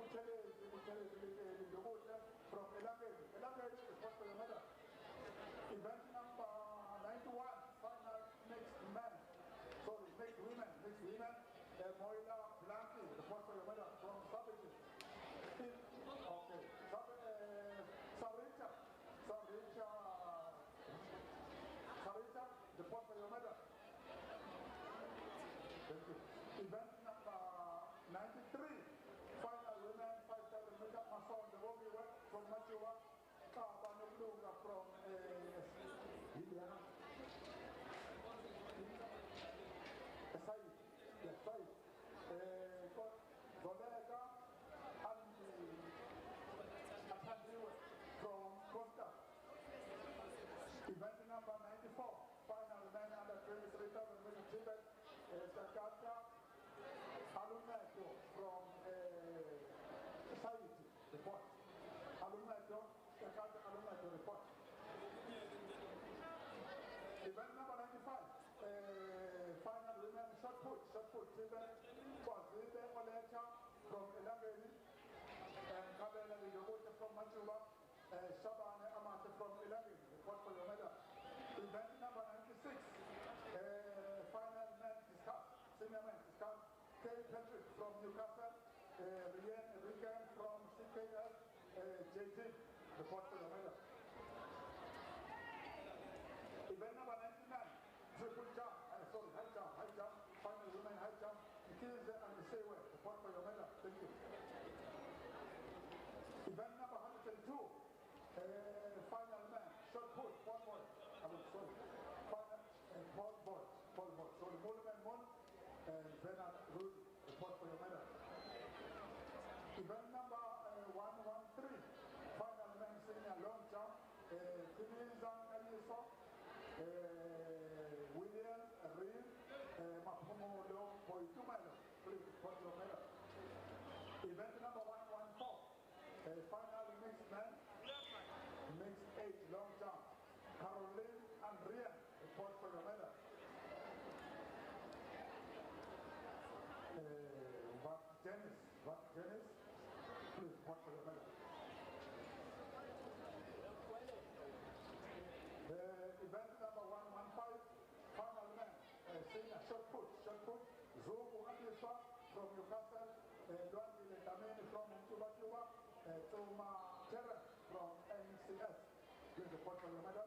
Buthelezi, Ndobuhle from Elangeni. Elangeni is what for your medal. Event number 91, final mixed men. Sorry, mixed women. Moila Blanky, the what for your medal from Savages. Okay. Sarita, the what for your medal. Thank you. Event number 93, final women 5,000 meter Mason, the Wogi from Machuwa, Kabanukluga from Indiana. Sai, Zolega and Atandiwe from Costa. Event number 94, final men under 23,000 meter Tibet, Sakata Alunato from Society report. Alunato, Sakata Alunato report. Event number 95, final women shot put, Tibet, Kwazide Oleta from Elangeni, and Kabela Lidobucha from Machuba, Shabane Amate from Elangeni, report for your medal. Event number 96, final men discussed, senior men discussed, Kay Patrick from Newcastle, Rian Rigan from CKS, JT, report for your medal. Event number 99, triple jump, high jump, final women high jump, the kids and the say way, report for your medal, thank you. Event number 102, final man, shot put, Paul Boy, final, Paul Boy, so the Mulliman Mon, Bernard Rudy, report for your medal. Event number 113, final man senior long jump, Kinin Zang Kaniso, William Reed, Mapumo Long Poitumelo, please report your medal. Event number 114, final mixed man, mixed 8 long jump, Caroline and Rian, report for your medal. What Dennis, please report for your medal. Event number 115, final man, senior shot put, Zubu Adisa from Newcastle, Luandi Letamini from Cuba, Toma Terra from NCS. Please report for your medal.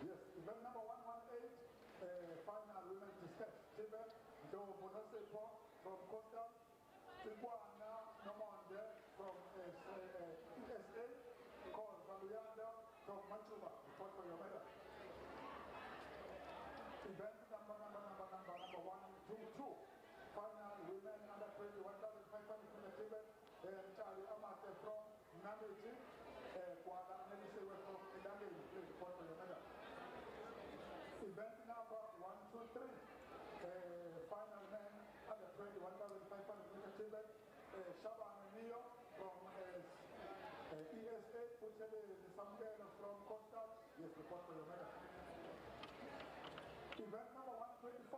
Yes, event number 118, final women discuss, Tibet, Do Bonasepo from Costa, Tijuana Namonde from USA, called Valuyanda from Machuba. Report for your medal. Event number 122, final women under 21,500 in the Tibet, Charlie Amate from Nameji, Kuala Nelisewe from Idangeli. Please report for your medal. Event number 123, final men under 21,500 in the Tibet, Shaban Neo from ESA, Puchele Samgela from Costa. Yes, report for your medal. Event number 124,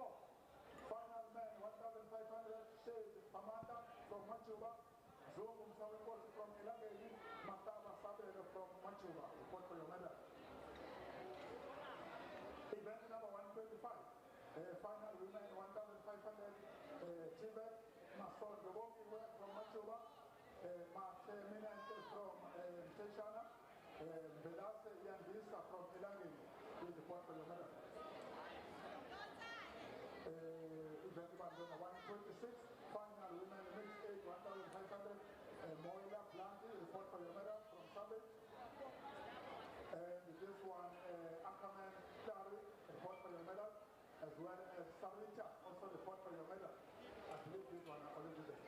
final men 1,500, Shade Amanda from Machuba, Zoom Sawekos from Elangeni, Mataba Sabeda from Machuba. Report for your medal. Event number 125, final women 1,500, Tibet, Masol Gaboki from Machuba, Mate Minante from Teshana, Velase Yandisa from Elangeni. Please report for your medal. Event number 126, final women mixed age 1,500, Moila Blanky, report for your medal from Sabit. And this one, Akaman Dari, report for your medal, as well as Sarita, also report for your medal. I believe this one I already did.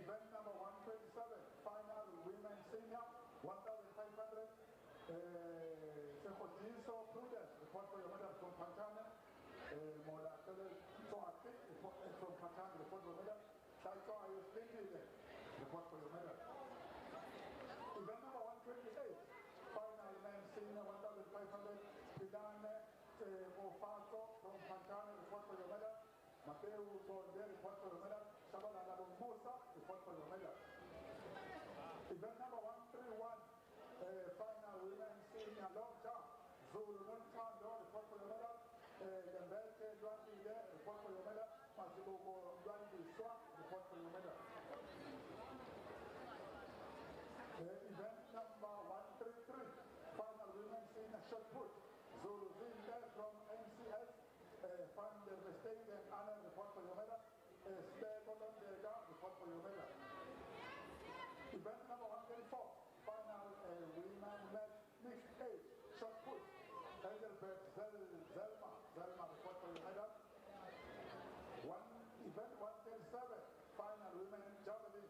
Event number 127, final women senior, 1,500, Sekojiso Prudence, report for your medal from Pantana. Mola from Pantana, report for your medal. Taito Ayus report for your medal. Event number 128, final men senior 1,500, Pidane Mofato from Pantana, report for your medal. Mateo Bonde, report for your medal. Shabalala for your medal. Event number 131, final women senior long jump. Zulu Muntando, report for your medal. Gambete Dwandi there, report for your medal. Masibuko Dwandi Swan, report for your medal. Event number 133, final women senior shot put. Zulu Zinde from MCS, Fan der Mistake and Anna, report for your medal. Stable on the ground, report for your medal. Event number 134, final women match mixed age shot put. Engelbert Zelma, report for your medal. Event 137, final women javelin.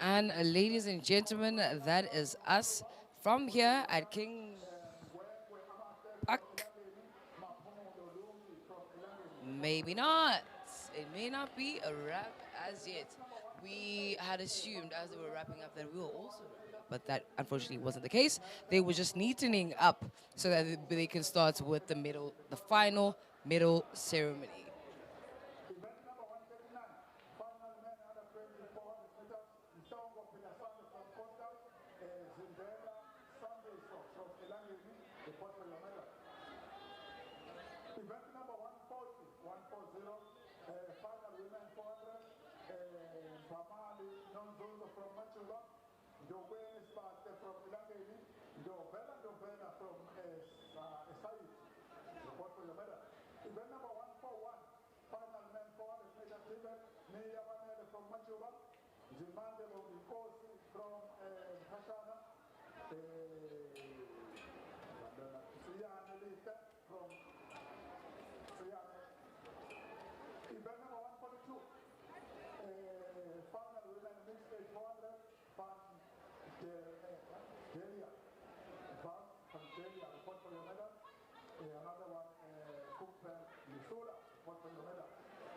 And ladies and gentlemen, that is us from here at King Park. Maybe not. It may not be a wrap as yet. We had assumed as they were wrapping up that we were also wrapping up, but that unfortunately wasn't the case. They were just neatening up so that they can start with the final middle ceremony. Event number 139, final men under 2400 meters. Mtongo Pinasano from Costa, Zindela Sunday from Elangeni, report for your medal. Event number 140, final women 400, Pamali Nonzolo from Machula, Jowen Spate from Elangeni, Jovela from Esai, report for your medal. Event number 141, final men 400 meters event, Nia Vanele from Machula, Jimande Lomikosi from Hashana, Suyane Lita from Suyane. Event number 142, final women mixed age 400, from Delia. From Delia, report for your medal. Another one, Kumpen Missoula, report for your medal.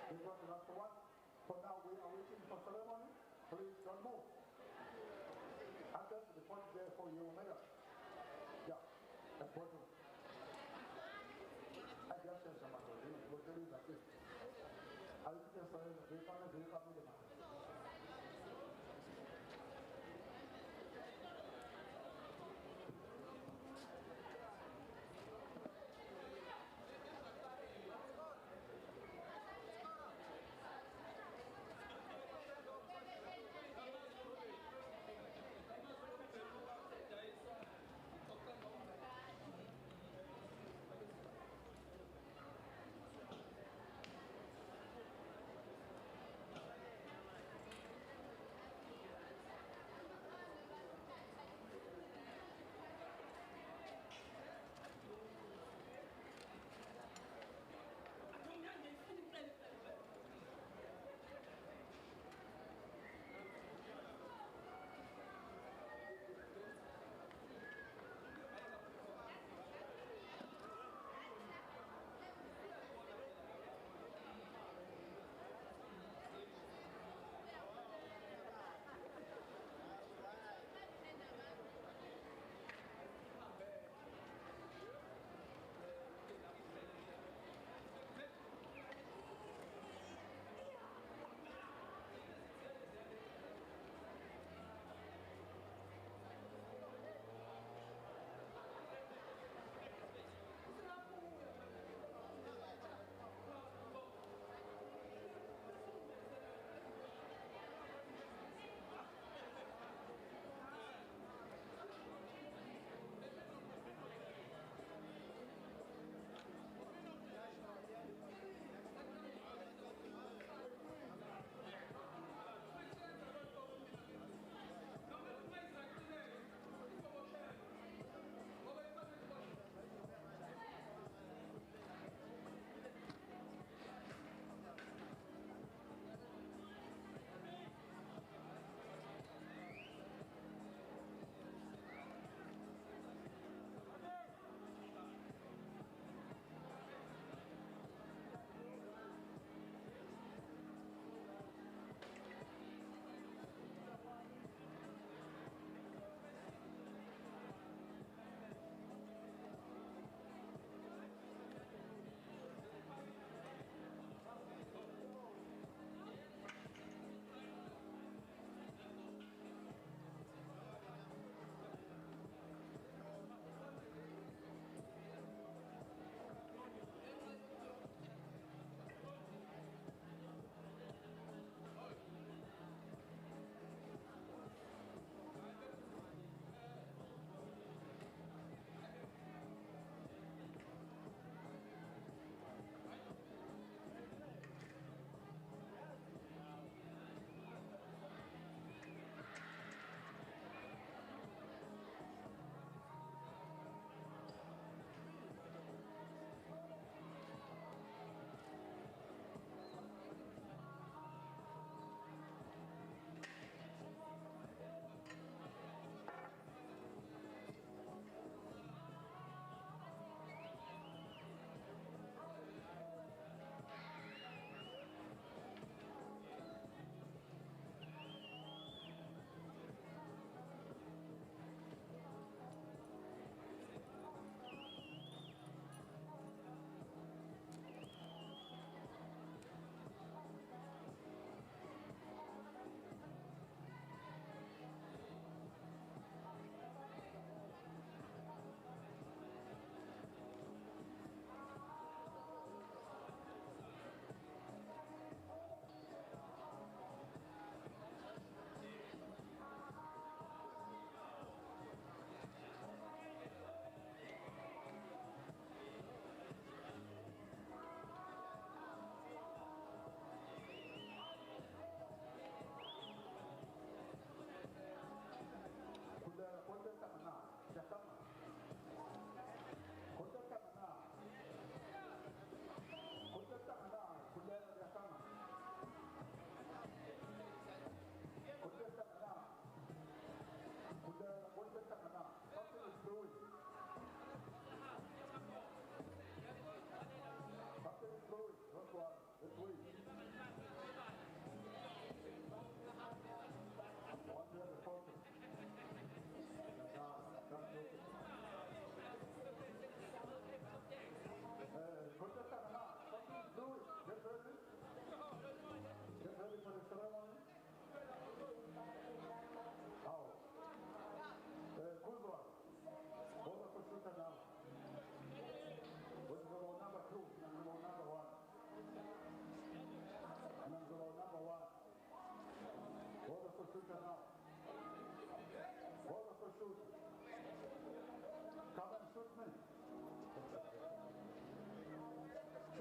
This was the last one. For now, we are waiting for ceremony. Please don't move. Others, report there for your medal. Yeah, at bottom. I just said somebody, we'll tell you that it. I just said, they can't do it.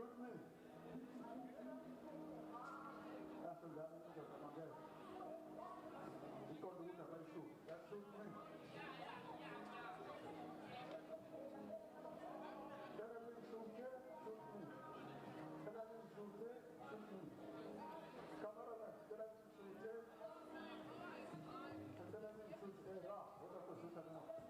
Shoot me. That's the guy who's got my head. He's going to win a race shoot. That shoot me. Can I be shoot here? Shoot me. Can I be shoot here? Shoot me. Cameraman, can I be shoot here? Can I be shoot here? Ah, what are the shooters now?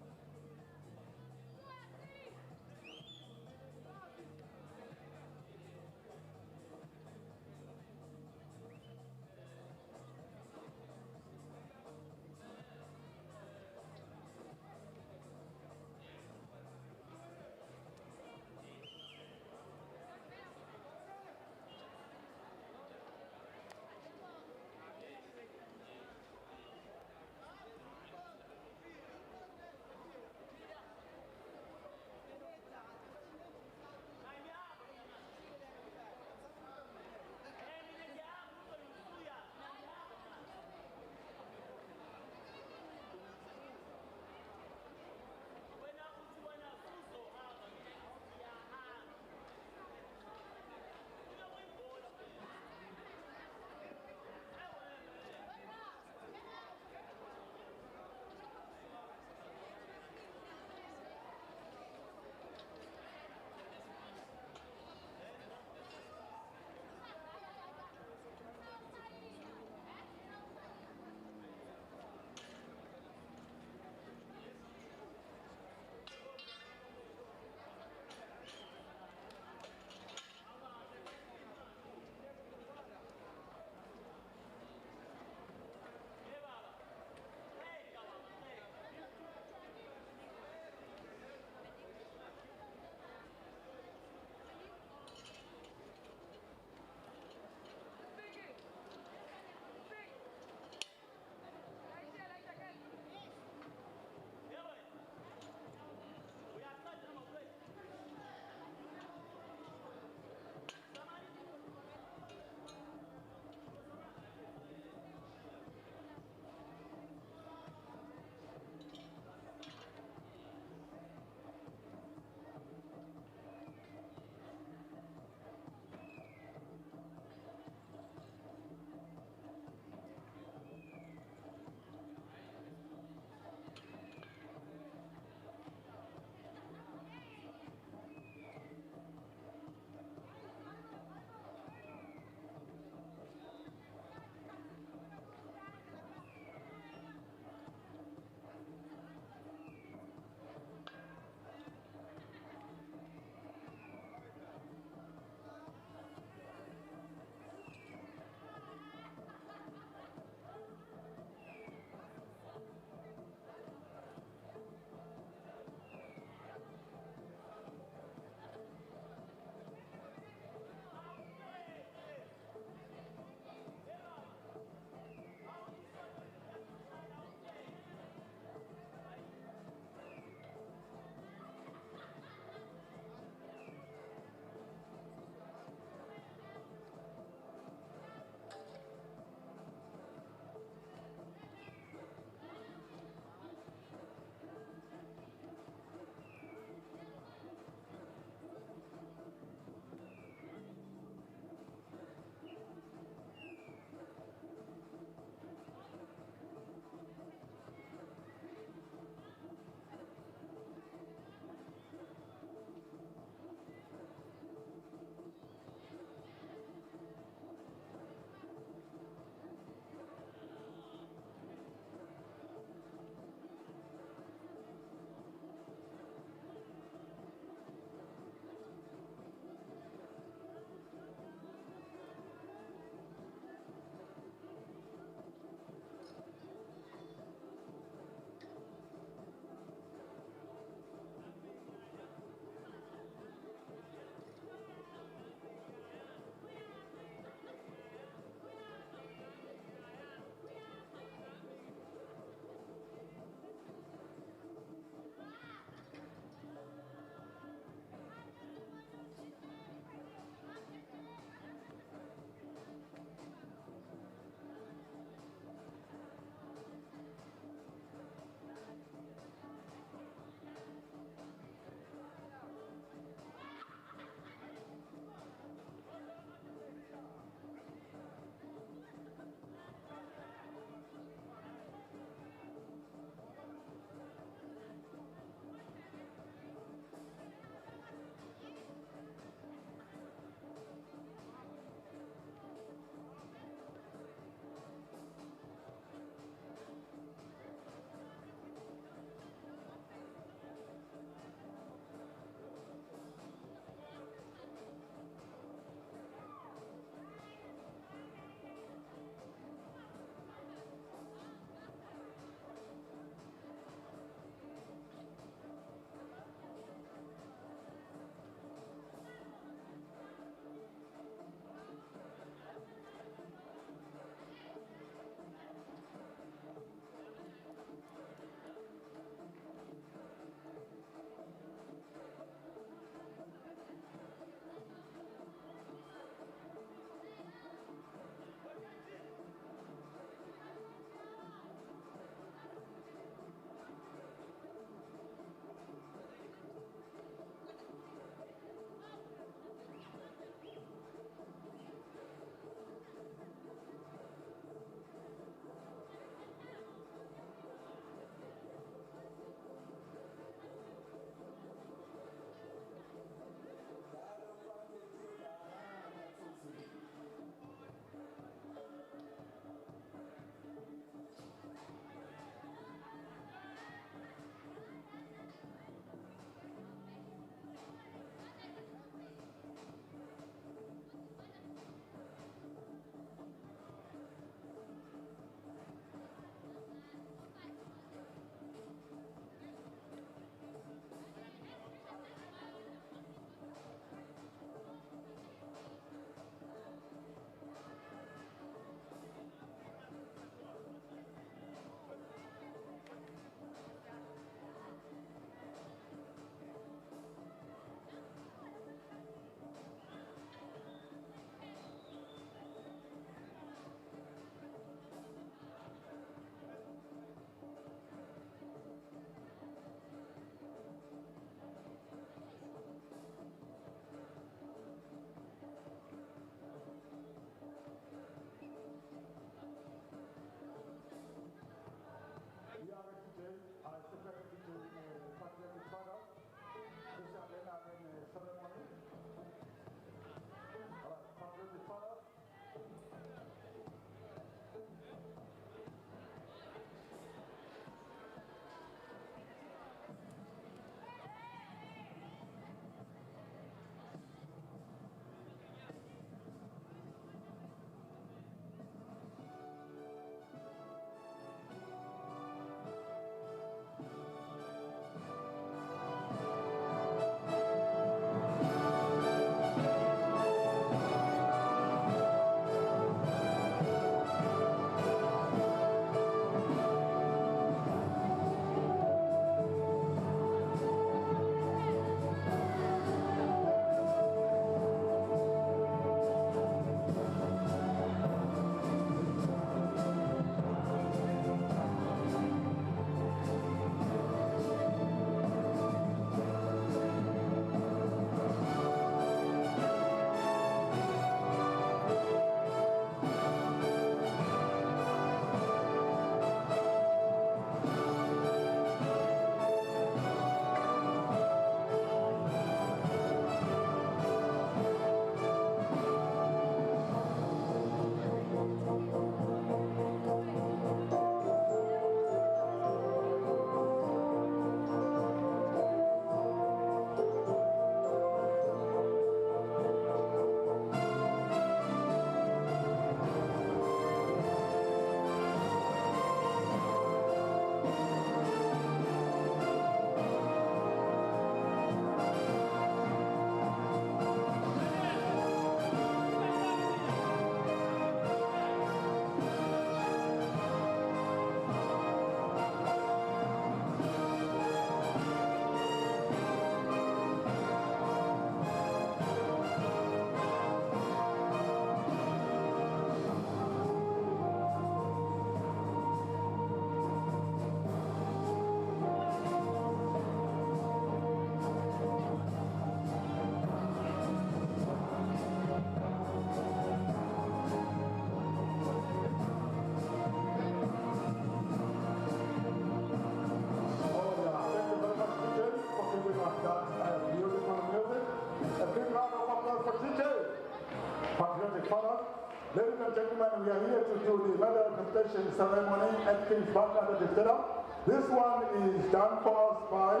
Ladies and gentlemen, we are here to do the medal presentation ceremony at King's Park under the setup. This one is done for us by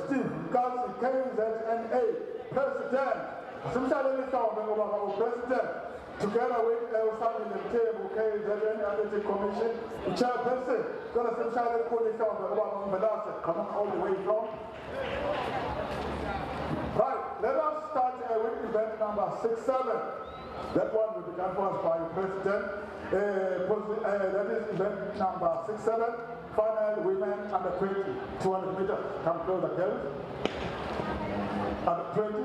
Steve Gazi, KZNA President. Simshaleni Sawbe Obaba President, together with El Sami Lemtebu, KZN Athletic Commission, the chairperson. Gonna Simshaleni Kuni Sawbe Obaba Mbelase, coming all the way from. Right, let us start with event number 67. That one will be done for us by the President. That is event number 67. Final women under 20, 200 meters. Come closer, girls. Under 20.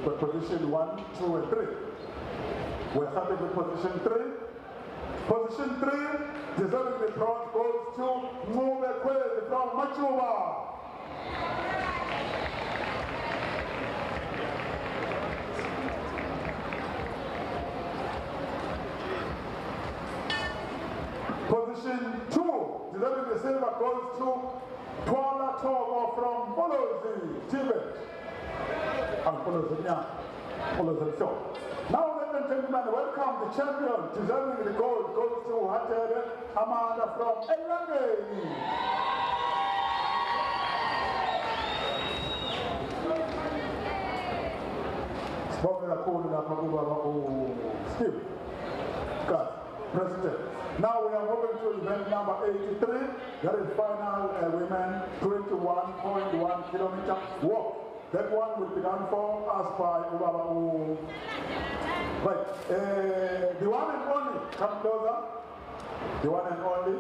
With position 1, 2, and 3. We're starting with position 3. Position 3, deserving the bronze goes to Mubekwe from Machuba. Position 2, deserving the silver goes to Twala Togo from Bolozi, Tibet. And Bolozi, now, ladies and gentlemen, welcome the champion, deserving the gold, goes to Hatere Amanda from Elangeni. Steve, God, President. Now we are moving to event number 83. That is final women 21.1 kilometer walk. That one will be done for us by Ubaba. Right. The one and only, come closer. The one and only,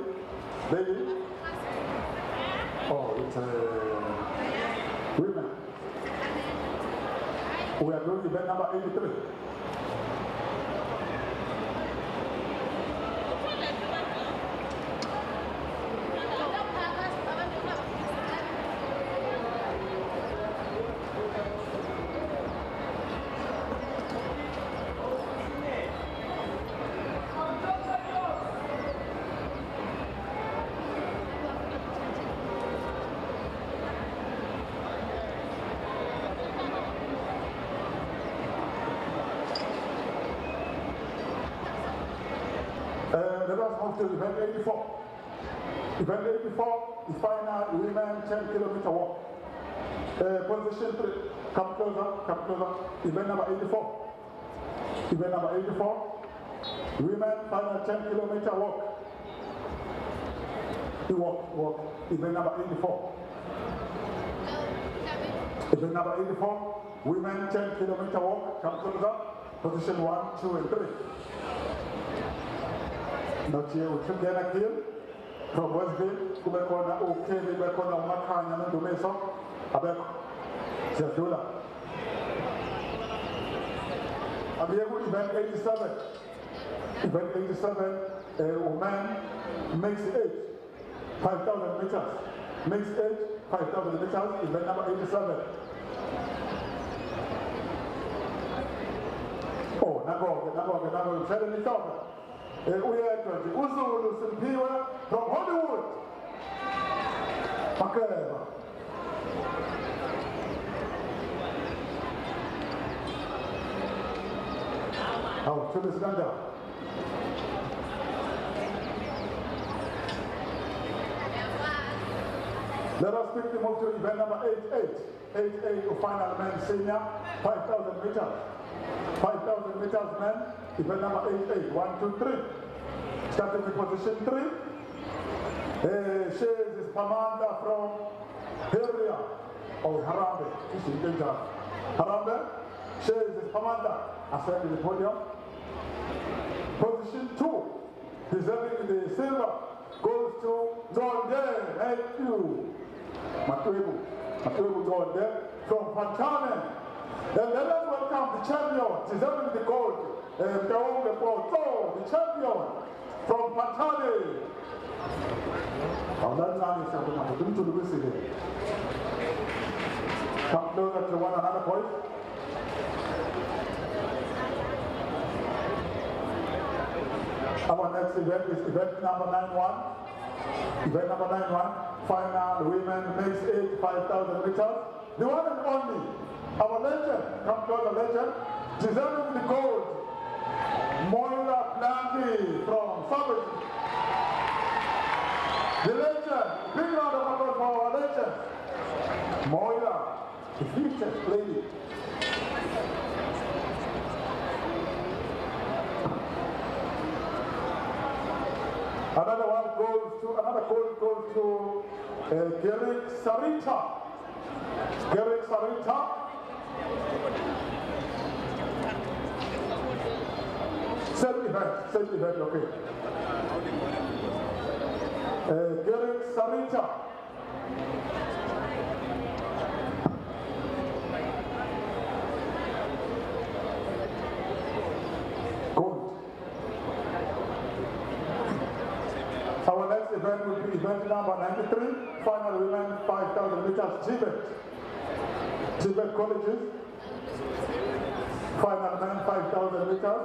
lady. Oh, it's women. We are doing event number 83. Let us move to event 84. Event 84, the final women 10 kilometer walk. Position 3, come closer. Event number 84. Event number 84, women final 10 kilometer walk. The walk. Event number 84. Event number 84, women 10 kilometer walk, come closer. Position 1, 2, and 3. Not here, we took the kill from Westville, Kubekona, okay, Kubekona, Makanya, and Dumeso, Abek, Zerdula. Abiyagu, event 87. Event 87, a woman makes 8, 5,000 meters. Makes 8, 5,000 meters, event number 87. Oh, Nago, Shannon is over. We are 20. Uzulu Simpiwa from Hollywood. Makeba. Oh, to this Ganda. Let us quickly move to event number 88. 88 to final men senior, 5,000 meters. 5,000 meters men, event number 88. 1, 2, 3. Starting with position 3. Shares is Pamanda from Heria. Oh, Harambe. This is danger. Harambe. Shares is Pamanda. Ascending the podium. Position 2. Deserving the silver goes to Jordan. Thank you. Matuebu Jordan from Pantane. Then let us welcome the champion, deserving the gold, the champion from Pantane. Come closer to one another, boys. Our next event is event number 91. Event number 91, final women mixed 5,000 meters. The one and only Our legend, come closer, legend, deserving the gold. Moira Blanky from Savage. The legend, big round of applause for our legend. Moira, the featured lady. Another goal goes to Gerrit Sarita. Gerrit Sarita. Same event, okay. Gerrit Sarita. Gold. Our next event will be event number 93, final women 5,000 meters Tibet. Tibet colleges, final men 5,000 meters.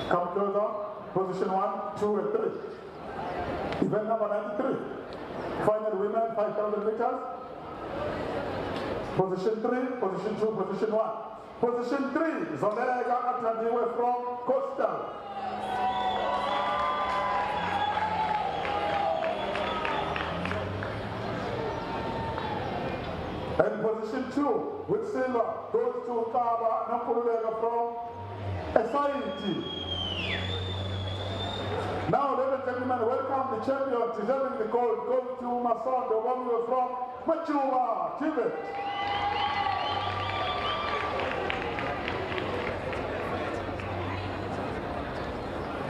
Come closer, position 1, 2, and 3. Event number 93, final women 5,000 meters. Position 3, position 2, position 1. Position 3, Zolega Atadiwe from Coastal. And position 2 with silver goes to Kaba Nakurulega from SIT. Now, ladies and gentlemen, welcome the champion deserving the gold goes to Masondo Wamio from Machuwa, Tibet.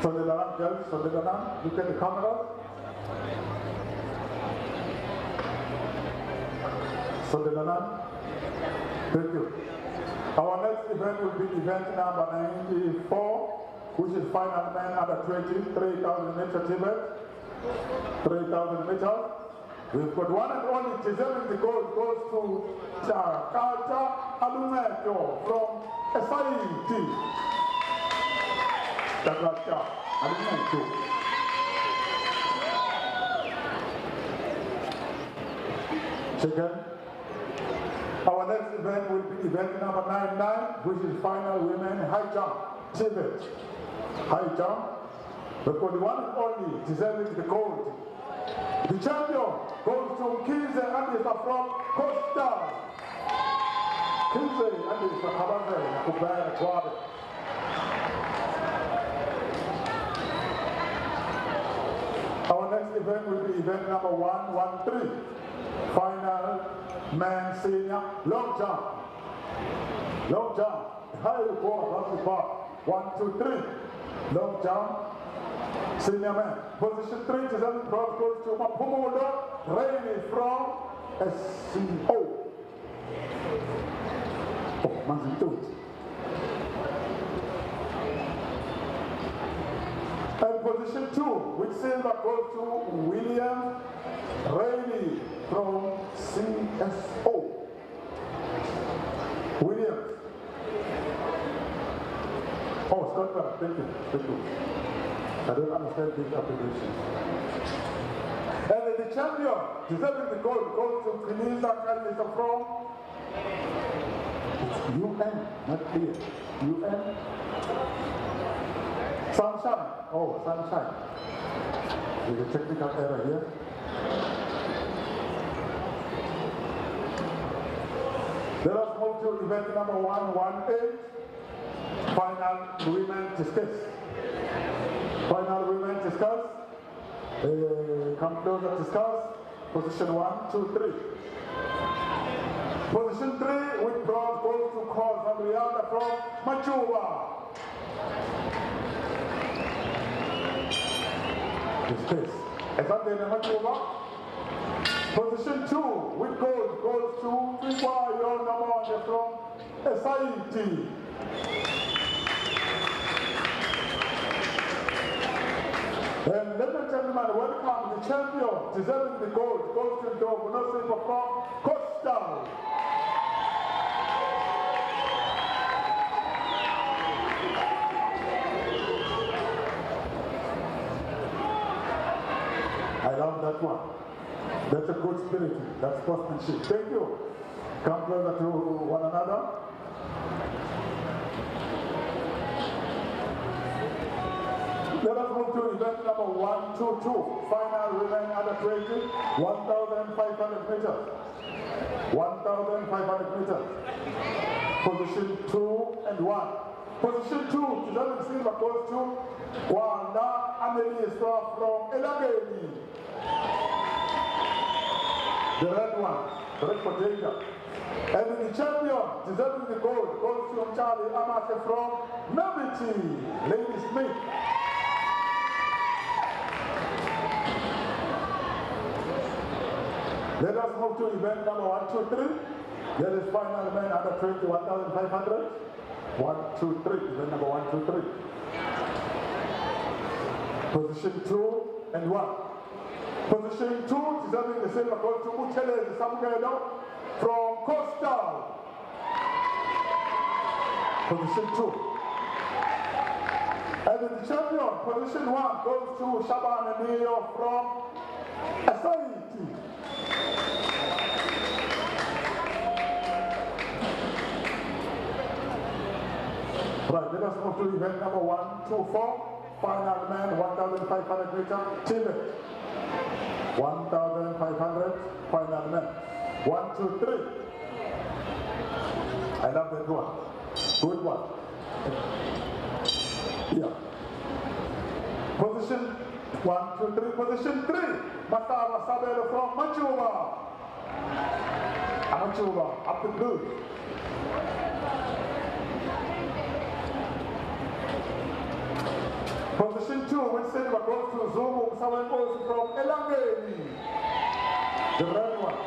Sondelanam, girls, Sondelanam, look at the camera. Sondelanam, thank you. Our next event will be event number 94, which is final men under 20, 3,000 meter Tibet, 3,000 meters. We've got one and only deserving the gold goes to Chakata Alumeto from SIT. Chakata Alumeto. Second. Our next event will be event number 99, which is final women high jump, Tibet. High jump. We've got the one and only deserving the gold. The champion goes to KZNA from Costa. KZNA from Habane, Kubaya, Guabe. Our next event will be event number 113. Final man senior long jump. Long jump. High ball, that's the bar. 1, 2, 3. Long jump. Senior man. Position 3 to 7 cross goes to Mapumulo Rainy from SCO. Oh, man's into it. And position 2 with silver goes to William Rainy from CSO. Williams. Oh, Scotland, thank you, thank you. I don't understand this application. And the champion, deserving the gold, goes to Kenisa Kalisa from UN, not clear. UN. Sunshine. Oh, Sunshine. There's a technical error here. Let us move to event number 118. Final women discuss. Final women discuss. Come closer, discuss. Position 1, 2, 3. Position 3 with bronze goes to Cos Andriana from Machuwa. Discuss. Is that the Machuwa? Position 2 with gold goes to Triwayo Namande from SIT. And ladies and gentlemen, welcome the champion deserving the gold goes to Dogonosi from Costa. I love that one. That's a good spirit. That's sportsmanship. Thank you. Come closer to one another. Let us move to event number 122. Final women under 20, 1,500 meters. 1,500 meters. Position 2 and 1. Position 2, Tizabi Silva goes to Wanda Amelisa from Elageni. The red one, the red potato. And the champion, deserving the gold, goes to Charlie Amate from Nabiti, Lady Smith. Let us move to event number 123. There is final men under 20, 1,500. 123, event number 123. Position 2 and 1. Position 2, deserving the silver goes to Uchele Samgedo from Coastal. Position 2. And the champion, position 1, goes to Shaban Emilio from Asaiti. Right, let us move to event number 124. Final man, 1,500 meter, team event. 1,500, final man. 1, 2, 3. I love that one. Good one. Yeah. Position 1, 2, 3. Position 3. Matava Sabelo from Machuba. Machuba, up the blue. Position 2, which silver goes to Zumu Sawan goes from Elangeni. The red one.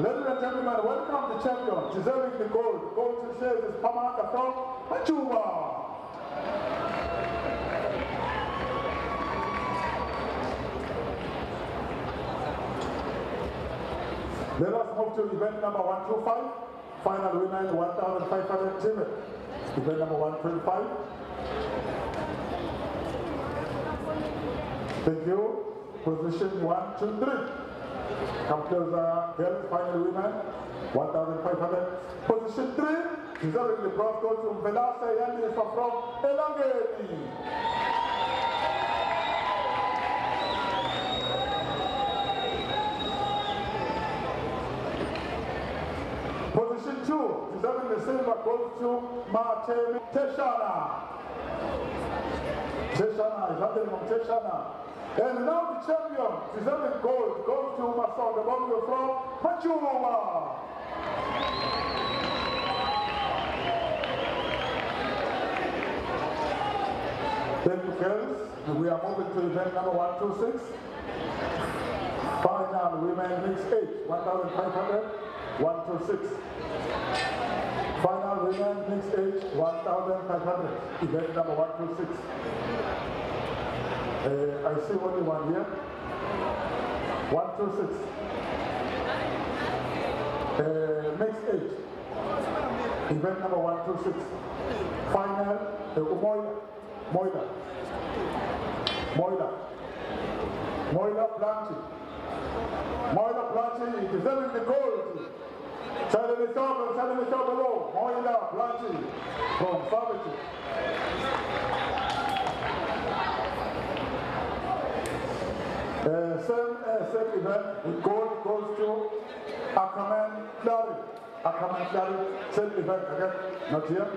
Ladies and gentlemen, welcome the champion, deserving the gold. Gold to shares is Pamaka from Machuba. Let us move to event number 125. Final women 1,500 team. Event number 125. Thank you. Position 1, 2, 3. Come closer, girls, final women, 1,500. Position 3, deserving the bronze goes to Velasa Yandi from Elangeni. Position 2, deserving the silver goes to Martin Teshana. Teshana is happening from Teshana. And now the champion, deserving gold, goes to Mason, the Bobby from Machuba. Thank you, girls. We are moving to event number 126. Final women mixed age, 1,500, 126. Final women mixed age, 1,500. Event number 126. I see only one here. 126. Mixed age. Event number 126. Final Moila Planchi. Moila Planchi deserving the gold. Charlie below. Moila Planchi from Savage. Same event with gold goes to Akaman Clary. Akaman Clary, same event again, not here.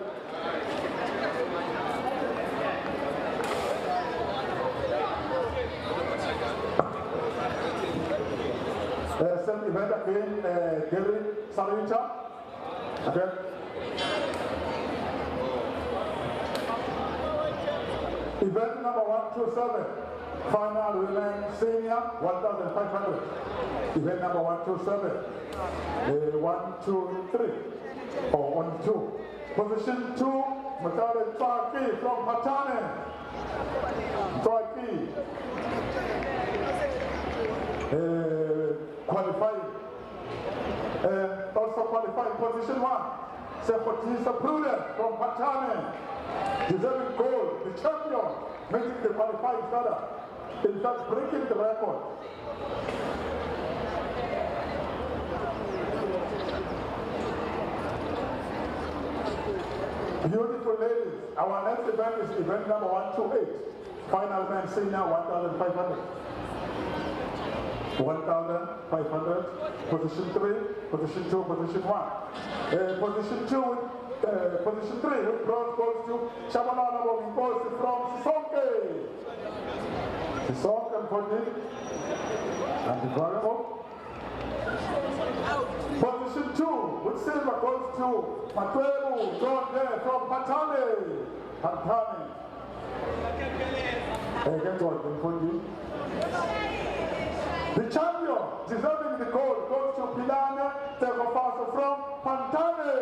Same event again, Gary Sarita. Again. Event number 127. Final women senior 1,500. Event number 127. 1, 2, 3. Or 1, 2. Position 2, Matare Twaki from Patane. Twaki. Qualifying. Also qualifying position 1. Sepotisa Prudent from Patane. Deserving gold, the champion, making the qualifying starter. In fact, breaking the record. Beautiful ladies, our next event is event number 128. Final men senior 1,500. 1,500. Position 3, position 2, position 1. Position 2, position 3 with bronze goes to Shabalala Bobinkosi from Sisonke. Sisonke and Fondi. And the variable. Position 2 with silver goes to Matwebu John there from Patane. Patane. Again, God, the champion deserving the gold goes to Pilane Tegofaso from Pantane.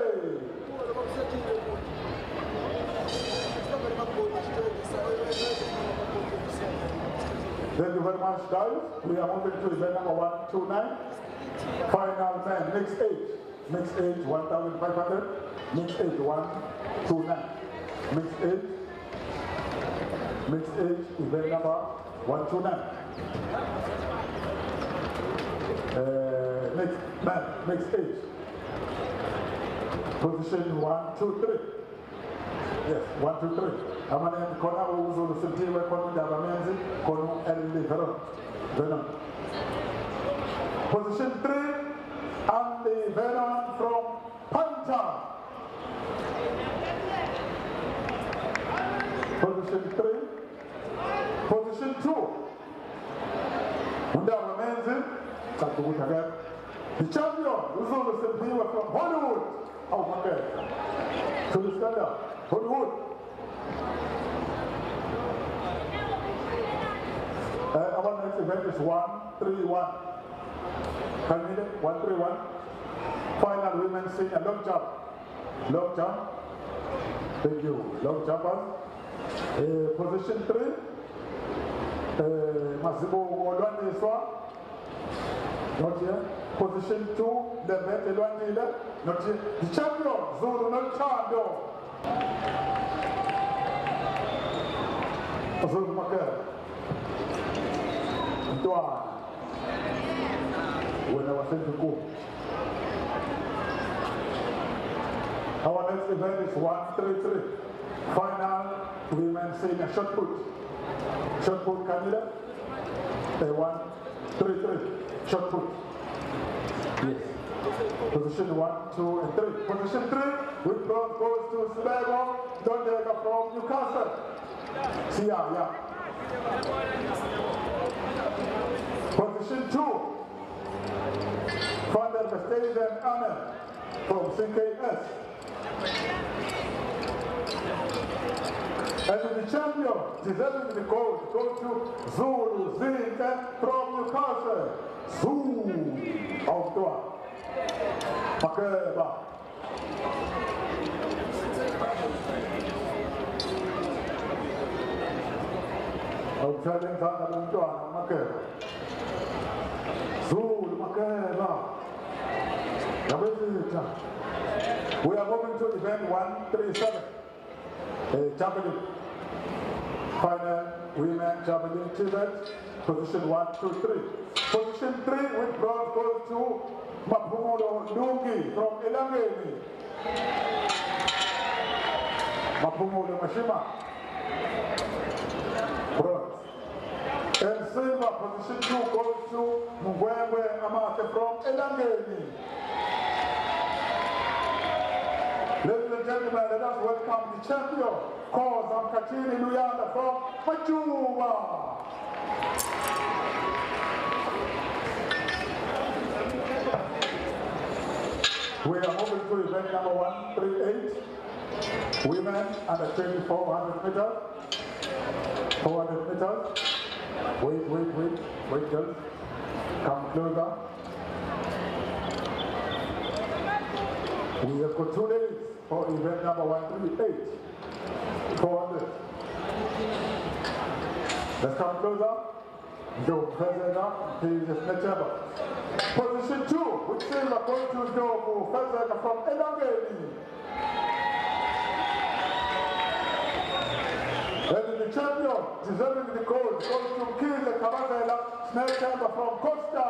Thank you very much, guys. We are moving to event number 129. Final man, mixed age. Mixed age 1,500. Mixed age 129. Mixed age. Mixed age, event number 129. Next man, mixed age. Position 1, 2, 3. Yes, 1, 2, 3. Amane kona uzulu sintiwe kono jabamenzi kono elli venom. Position 3, and the venom from Panta. Position 3. Position 2. Undabamenzi Kakubuta. The champion, Uzulu Simpiwa from Hollywood. Oh, my God. So you stand up. Hollywood. Our next event is 131. Can you read it? 131. Final women senior long jump. Long jump. Thank you. Long jumpers. Position 3. Masibo Olwaniswa. Not here. Position 2, the better one leader. Not here. The champion, Zulu no Chando. Zulu Maker. Dwan. When I was sent to go. Our next event is 133. Final women senior shot put. Shot put candidate. 133. Shot put. Yes. Position 1, 2, and 3. Position 3 with bronze goes to Sibego Dondega from Newcastle. See ya, yeah. Position 2. Father Vestasian Anna from CKS. And the champion, deserving the gold, goes to Zulu Zinke from Newcastle. Zulu outdoor. Makeba. Outside Makeba. Zulu Makeba. We are moving to event 137. Javelin. Final women javelin Tibet. Position 1, 2, 3. Position 3 with bronze goes to Mapumulo Lungi from Elangeni. Mapumulo Mashima. Bronze. And silver, position 2 goes to Mungwengwe Amate from Elangeni. Ladies and gentlemen, let us welcome the champion, Kozam Katini Luyanda from Majuba. We are moving to event number 138. Women under 2,400 meters. 400 meters. Wait, girls. Come closer. We have got 2 ladies for event number 138. 400. Let's come closer. Go KZNA, KZNA. Position 2, with silver goes to Jobu KZNA from Elangeni. And the champion, deserving the gold, goes to KZNA, snare chamber from Costa.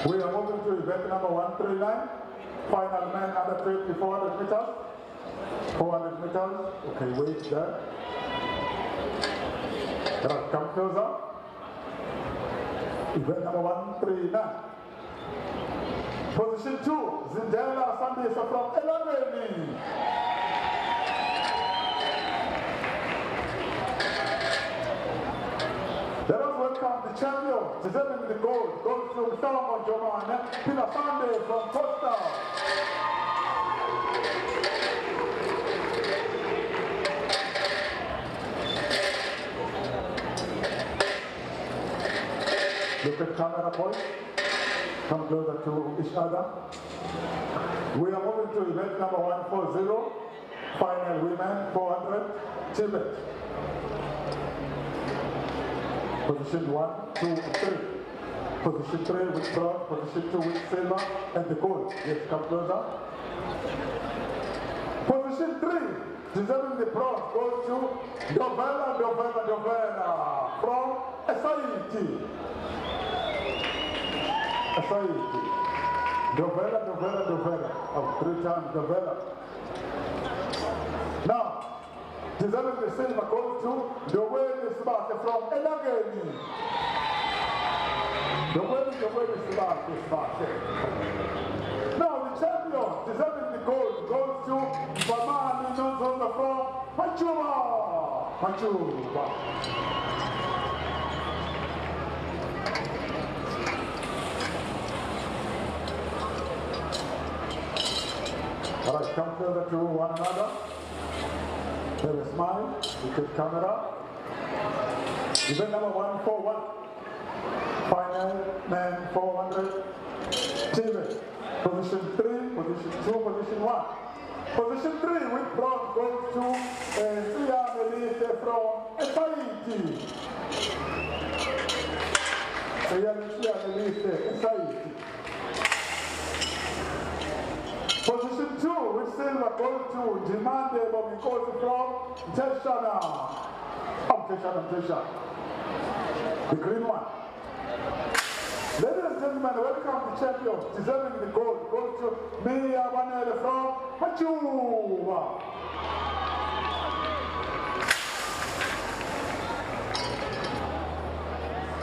We are moving to event number 139, final man under 20, 400 meters. 400 meters, okay, wait there. Right, come closer. Event number 139. Position 2, Zindela Sambisa from Elangeni. Let us welcome the champion, deserving the gold, goes to Salomon Jomane, Pina Sunday from Costa. Look at camera, boys. Come closer to each other. We are moving to event number 140, final women 400, Tibet. Position 1, 2, 3. Position 3 with bronze, position 2 with silver, and the gold. Yes, come closer. Position 3, deserving the bronze, goes to Dovela from SIT. Dovela. Oh, 3 times Dovela. Now, deserving the silver goes to Doweli Sibake from Elangeni. Doweli Sibake. Now, the champion, deserving the gold, goes to Bamani Nonzoza from Machuba. All right, come closer to one another. There is smile, look at camera. Event number 141. Final man 400. Tibet. Position 3, position 2, position 1. Position 3 with bronze goes to Sia Melise from SIT. Sia Melise, SIT. Position 2 with silver goes to Jimande Bobikosi from Teshana. Teshana. The green one. Ladies and gentlemen, welcome the champion, deserving the gold, goes to Mia Wanele from Machuba.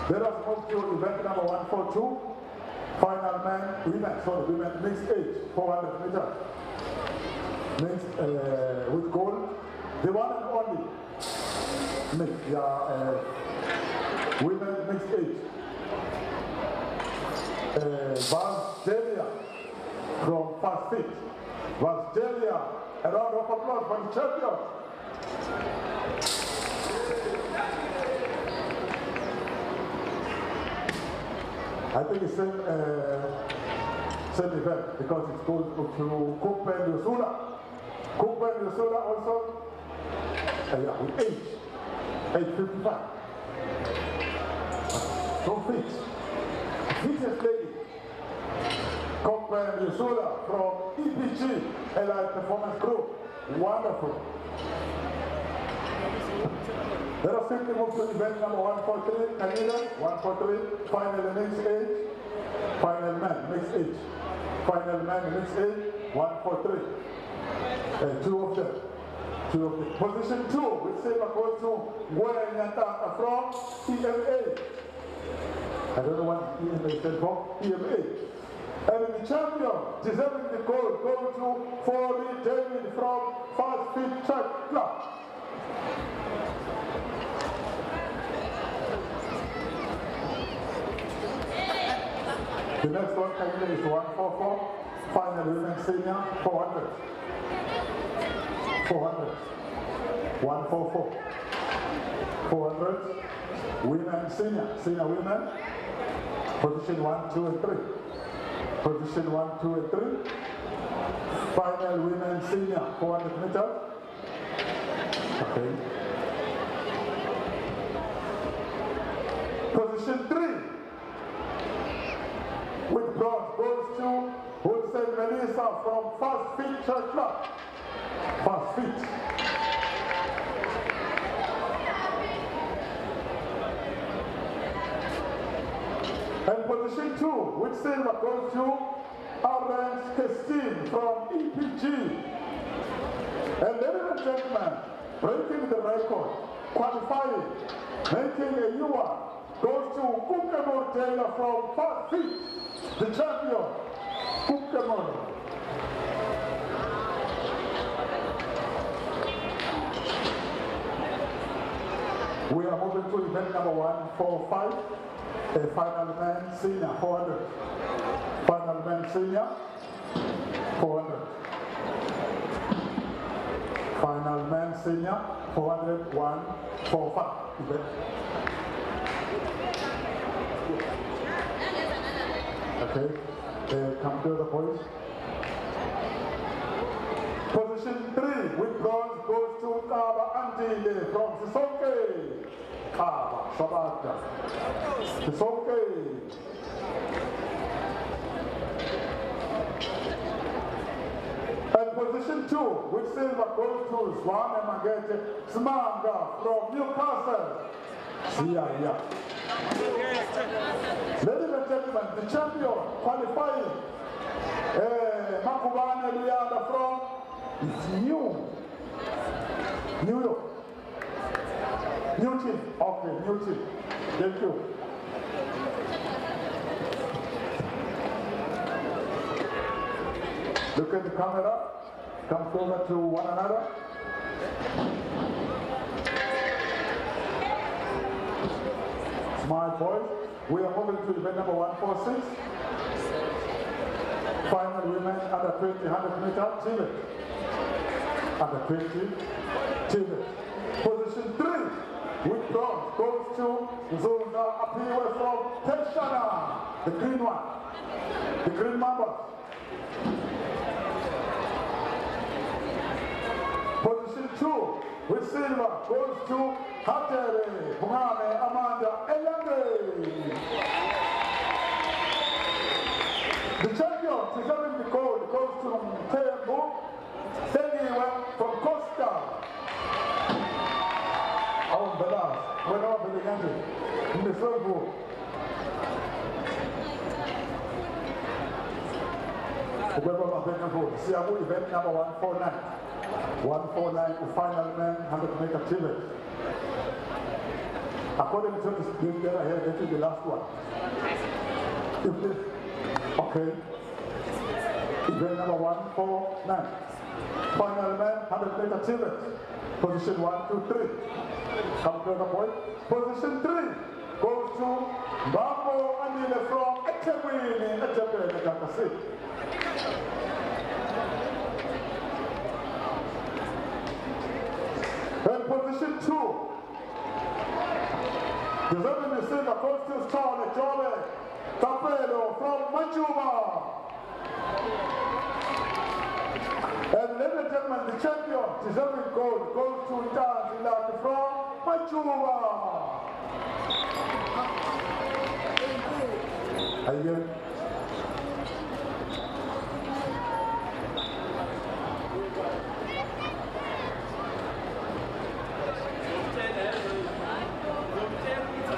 Let us move to event number 142. Final man, women mixed age, 400 meters. Mixed with gold. The one and only mixed, women mixed age. Valdelia from Fast Fit. Valdelia, a round of applause for the champion. I think it's same event because it's called to Kupen Yusula. Kupen Yusula also with age 55. So fit. Fittest lady. Kupen Yusula from EPG, Allied Performance Group. Wonderful. Let us quickly move to event number 143, Canada, 143, final mixed age, final man mixed age, final man mixed age, 143. Two of them. Position 2 with silver goes to Gwenyataka from EMA. I don't know what EMA stands for, EMA. And the champion, deserving the gold, goes to Foley David from Fast Fit Track Club. The next one is 144, final women senior, 400. 144. 400, women senior women, position 1, 2, and 3. Position 1, 2, and 3. Final women senior, 400 meters. Okay. Position 3. With bronze goes to will send Melissa from Fast Feet Church Club. Fast Feet. And position 2, with silver goes to Orange Christine from EPG. And ladies and gentlemen, breaking the record, qualifying, making a new one, goes to Kukemur Taylor from Fast Feet, the champion, Kukemur. We are moving to event number 145, a final man senior 400. Final man senior 400. Final man senior 400, 145 event. Okay, come to the boys. Position 3 with bronze goes to Kaba Antile from Sisonke. Kaba, Shabaka. Sisonke. And position 2 with silver goes to Swame Magete Smanga from Newcastle. Yeah. Ladies and gentlemen, the champion qualifying Makubane Luyanda from New York. New team. Okay, new team. Thank you. Look at the camera. Come closer to one another. Smart boys. We are moving to event number 146. Final women under 20, 100 meter Tibet. Under 20, Tibet. Position 3 with bronze goes to Zona Apiwe from KZNA, the green one, the green mamba. Position 2 with silver goes to Hatere Bungame Amanda Elange. The champion deserving the gold goes to Tembo Anyway from Costa. Our Belas, we're not the country in the circle. Siabu event number 149. 149, the final man, 100 meter Tibet. According to this data here, that is the last one. Okay. Event number 149. Final man, 100 meter Tibet. Position 1, 2, 3. Come to the point. Position 3 goes to Bambo Anile from Etewini, Etewini. And position 2. Deserving the silver goes to Charlie Jole Tapelo from Manjuma. And ladies and gentlemen, the champion, deserving gold, goes to Itan Zilaki from Manjuma. Again.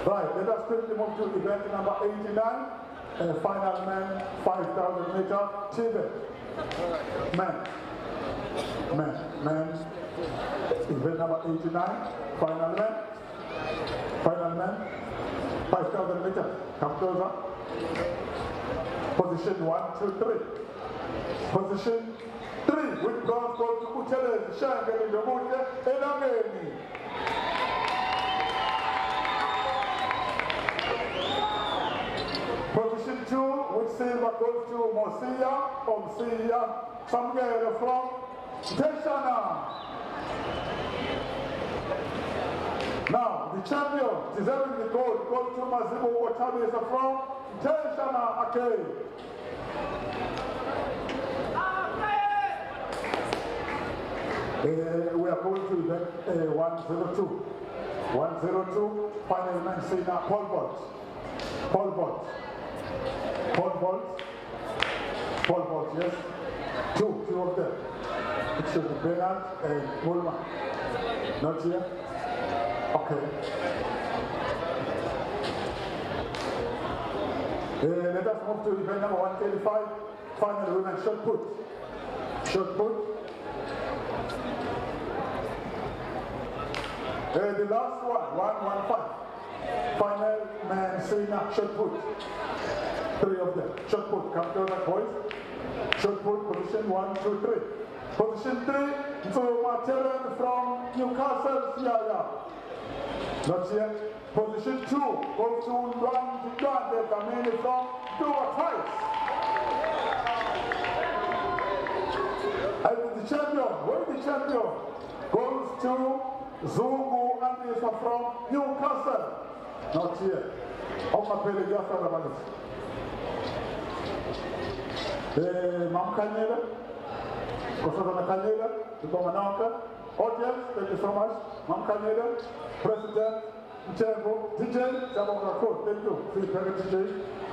Right, let us quickly move to event number 89, final man, 5,000 meter, Tibet. Man. Event number 89, final man, 5,000 meters. Come closer. Position 1, 2, 3. Position 3 with bronze goes to Uchele, Shangeli, Domute, Elangeni. Position 2 with silver goes to Mosia, Samgere from KZNA. Now, the champion, deserving the gold, goes to Mazibu Watabisa from KZNA. Okay. We are going to event 102. 102, final man senior, Paul Bolt. Pole vault, yes? Two of them. It should be Bernard and Mulma. Not here? Okay. Let us move to event number 135, final women shot put. Shot put. The last one, 115. Final man senior shot put. Three of them. Shot put. Come to that boys. Shot put, position 1, 2, 3. Position 3, so Martin from Newcastle, yeah. Not yet. Position 2, goes to Luan Jigande, Kamini from dropouts. And the champion, where is the champion? Goes to Zungu Andisa from Newcastle. Not yet. Okapele Jaffa Rabanis. Mam Kanyela, Kosovana Kanyela, the Bomanaka. Audience, thank you so much. Mam Kanyela, President, Mchengo, DJ, Sabonga, thank you. Free Parent DJ,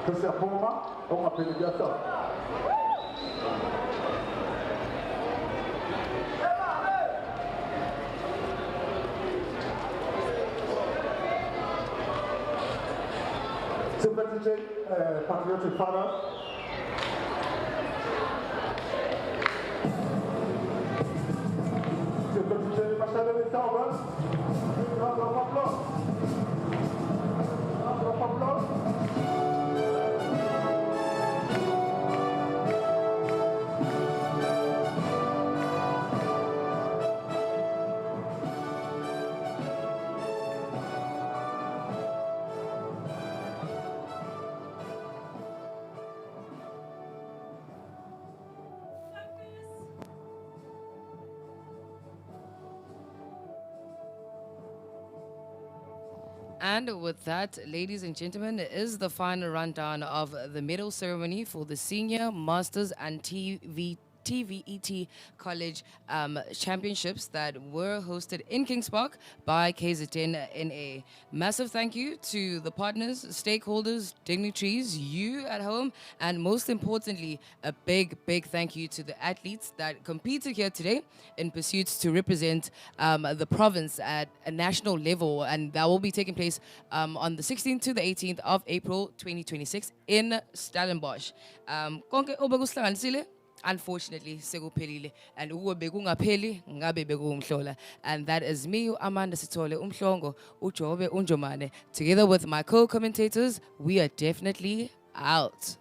Christian Poma, Okapele Jaffa. Super DJ, Patriotic Father. Super DJ, Machado Calvas. Round of applause. Round of applause. And with that, ladies and gentlemen, is the final rundown of the medal ceremony for the Senior, Masters, and TVET College Championships that were hosted in Kings Park by KZNA. Massive thank you to the partners, stakeholders, dignitaries, you at home, and most importantly, a big thank you to the athletes that competed here today in pursuits to represent the province at a national level, and that will be taking place on the 16th to the 18th of April 2026 in Stellenbosch. Konke obekuhlanganisile unfortunately sekuphelile, and ukube bekungapheli ngabe bekuwumhlola. And that is me, Amanda Sithole, Umhlongo, Ujobe Unjomane. Together with my co-commentators, we are definitely out.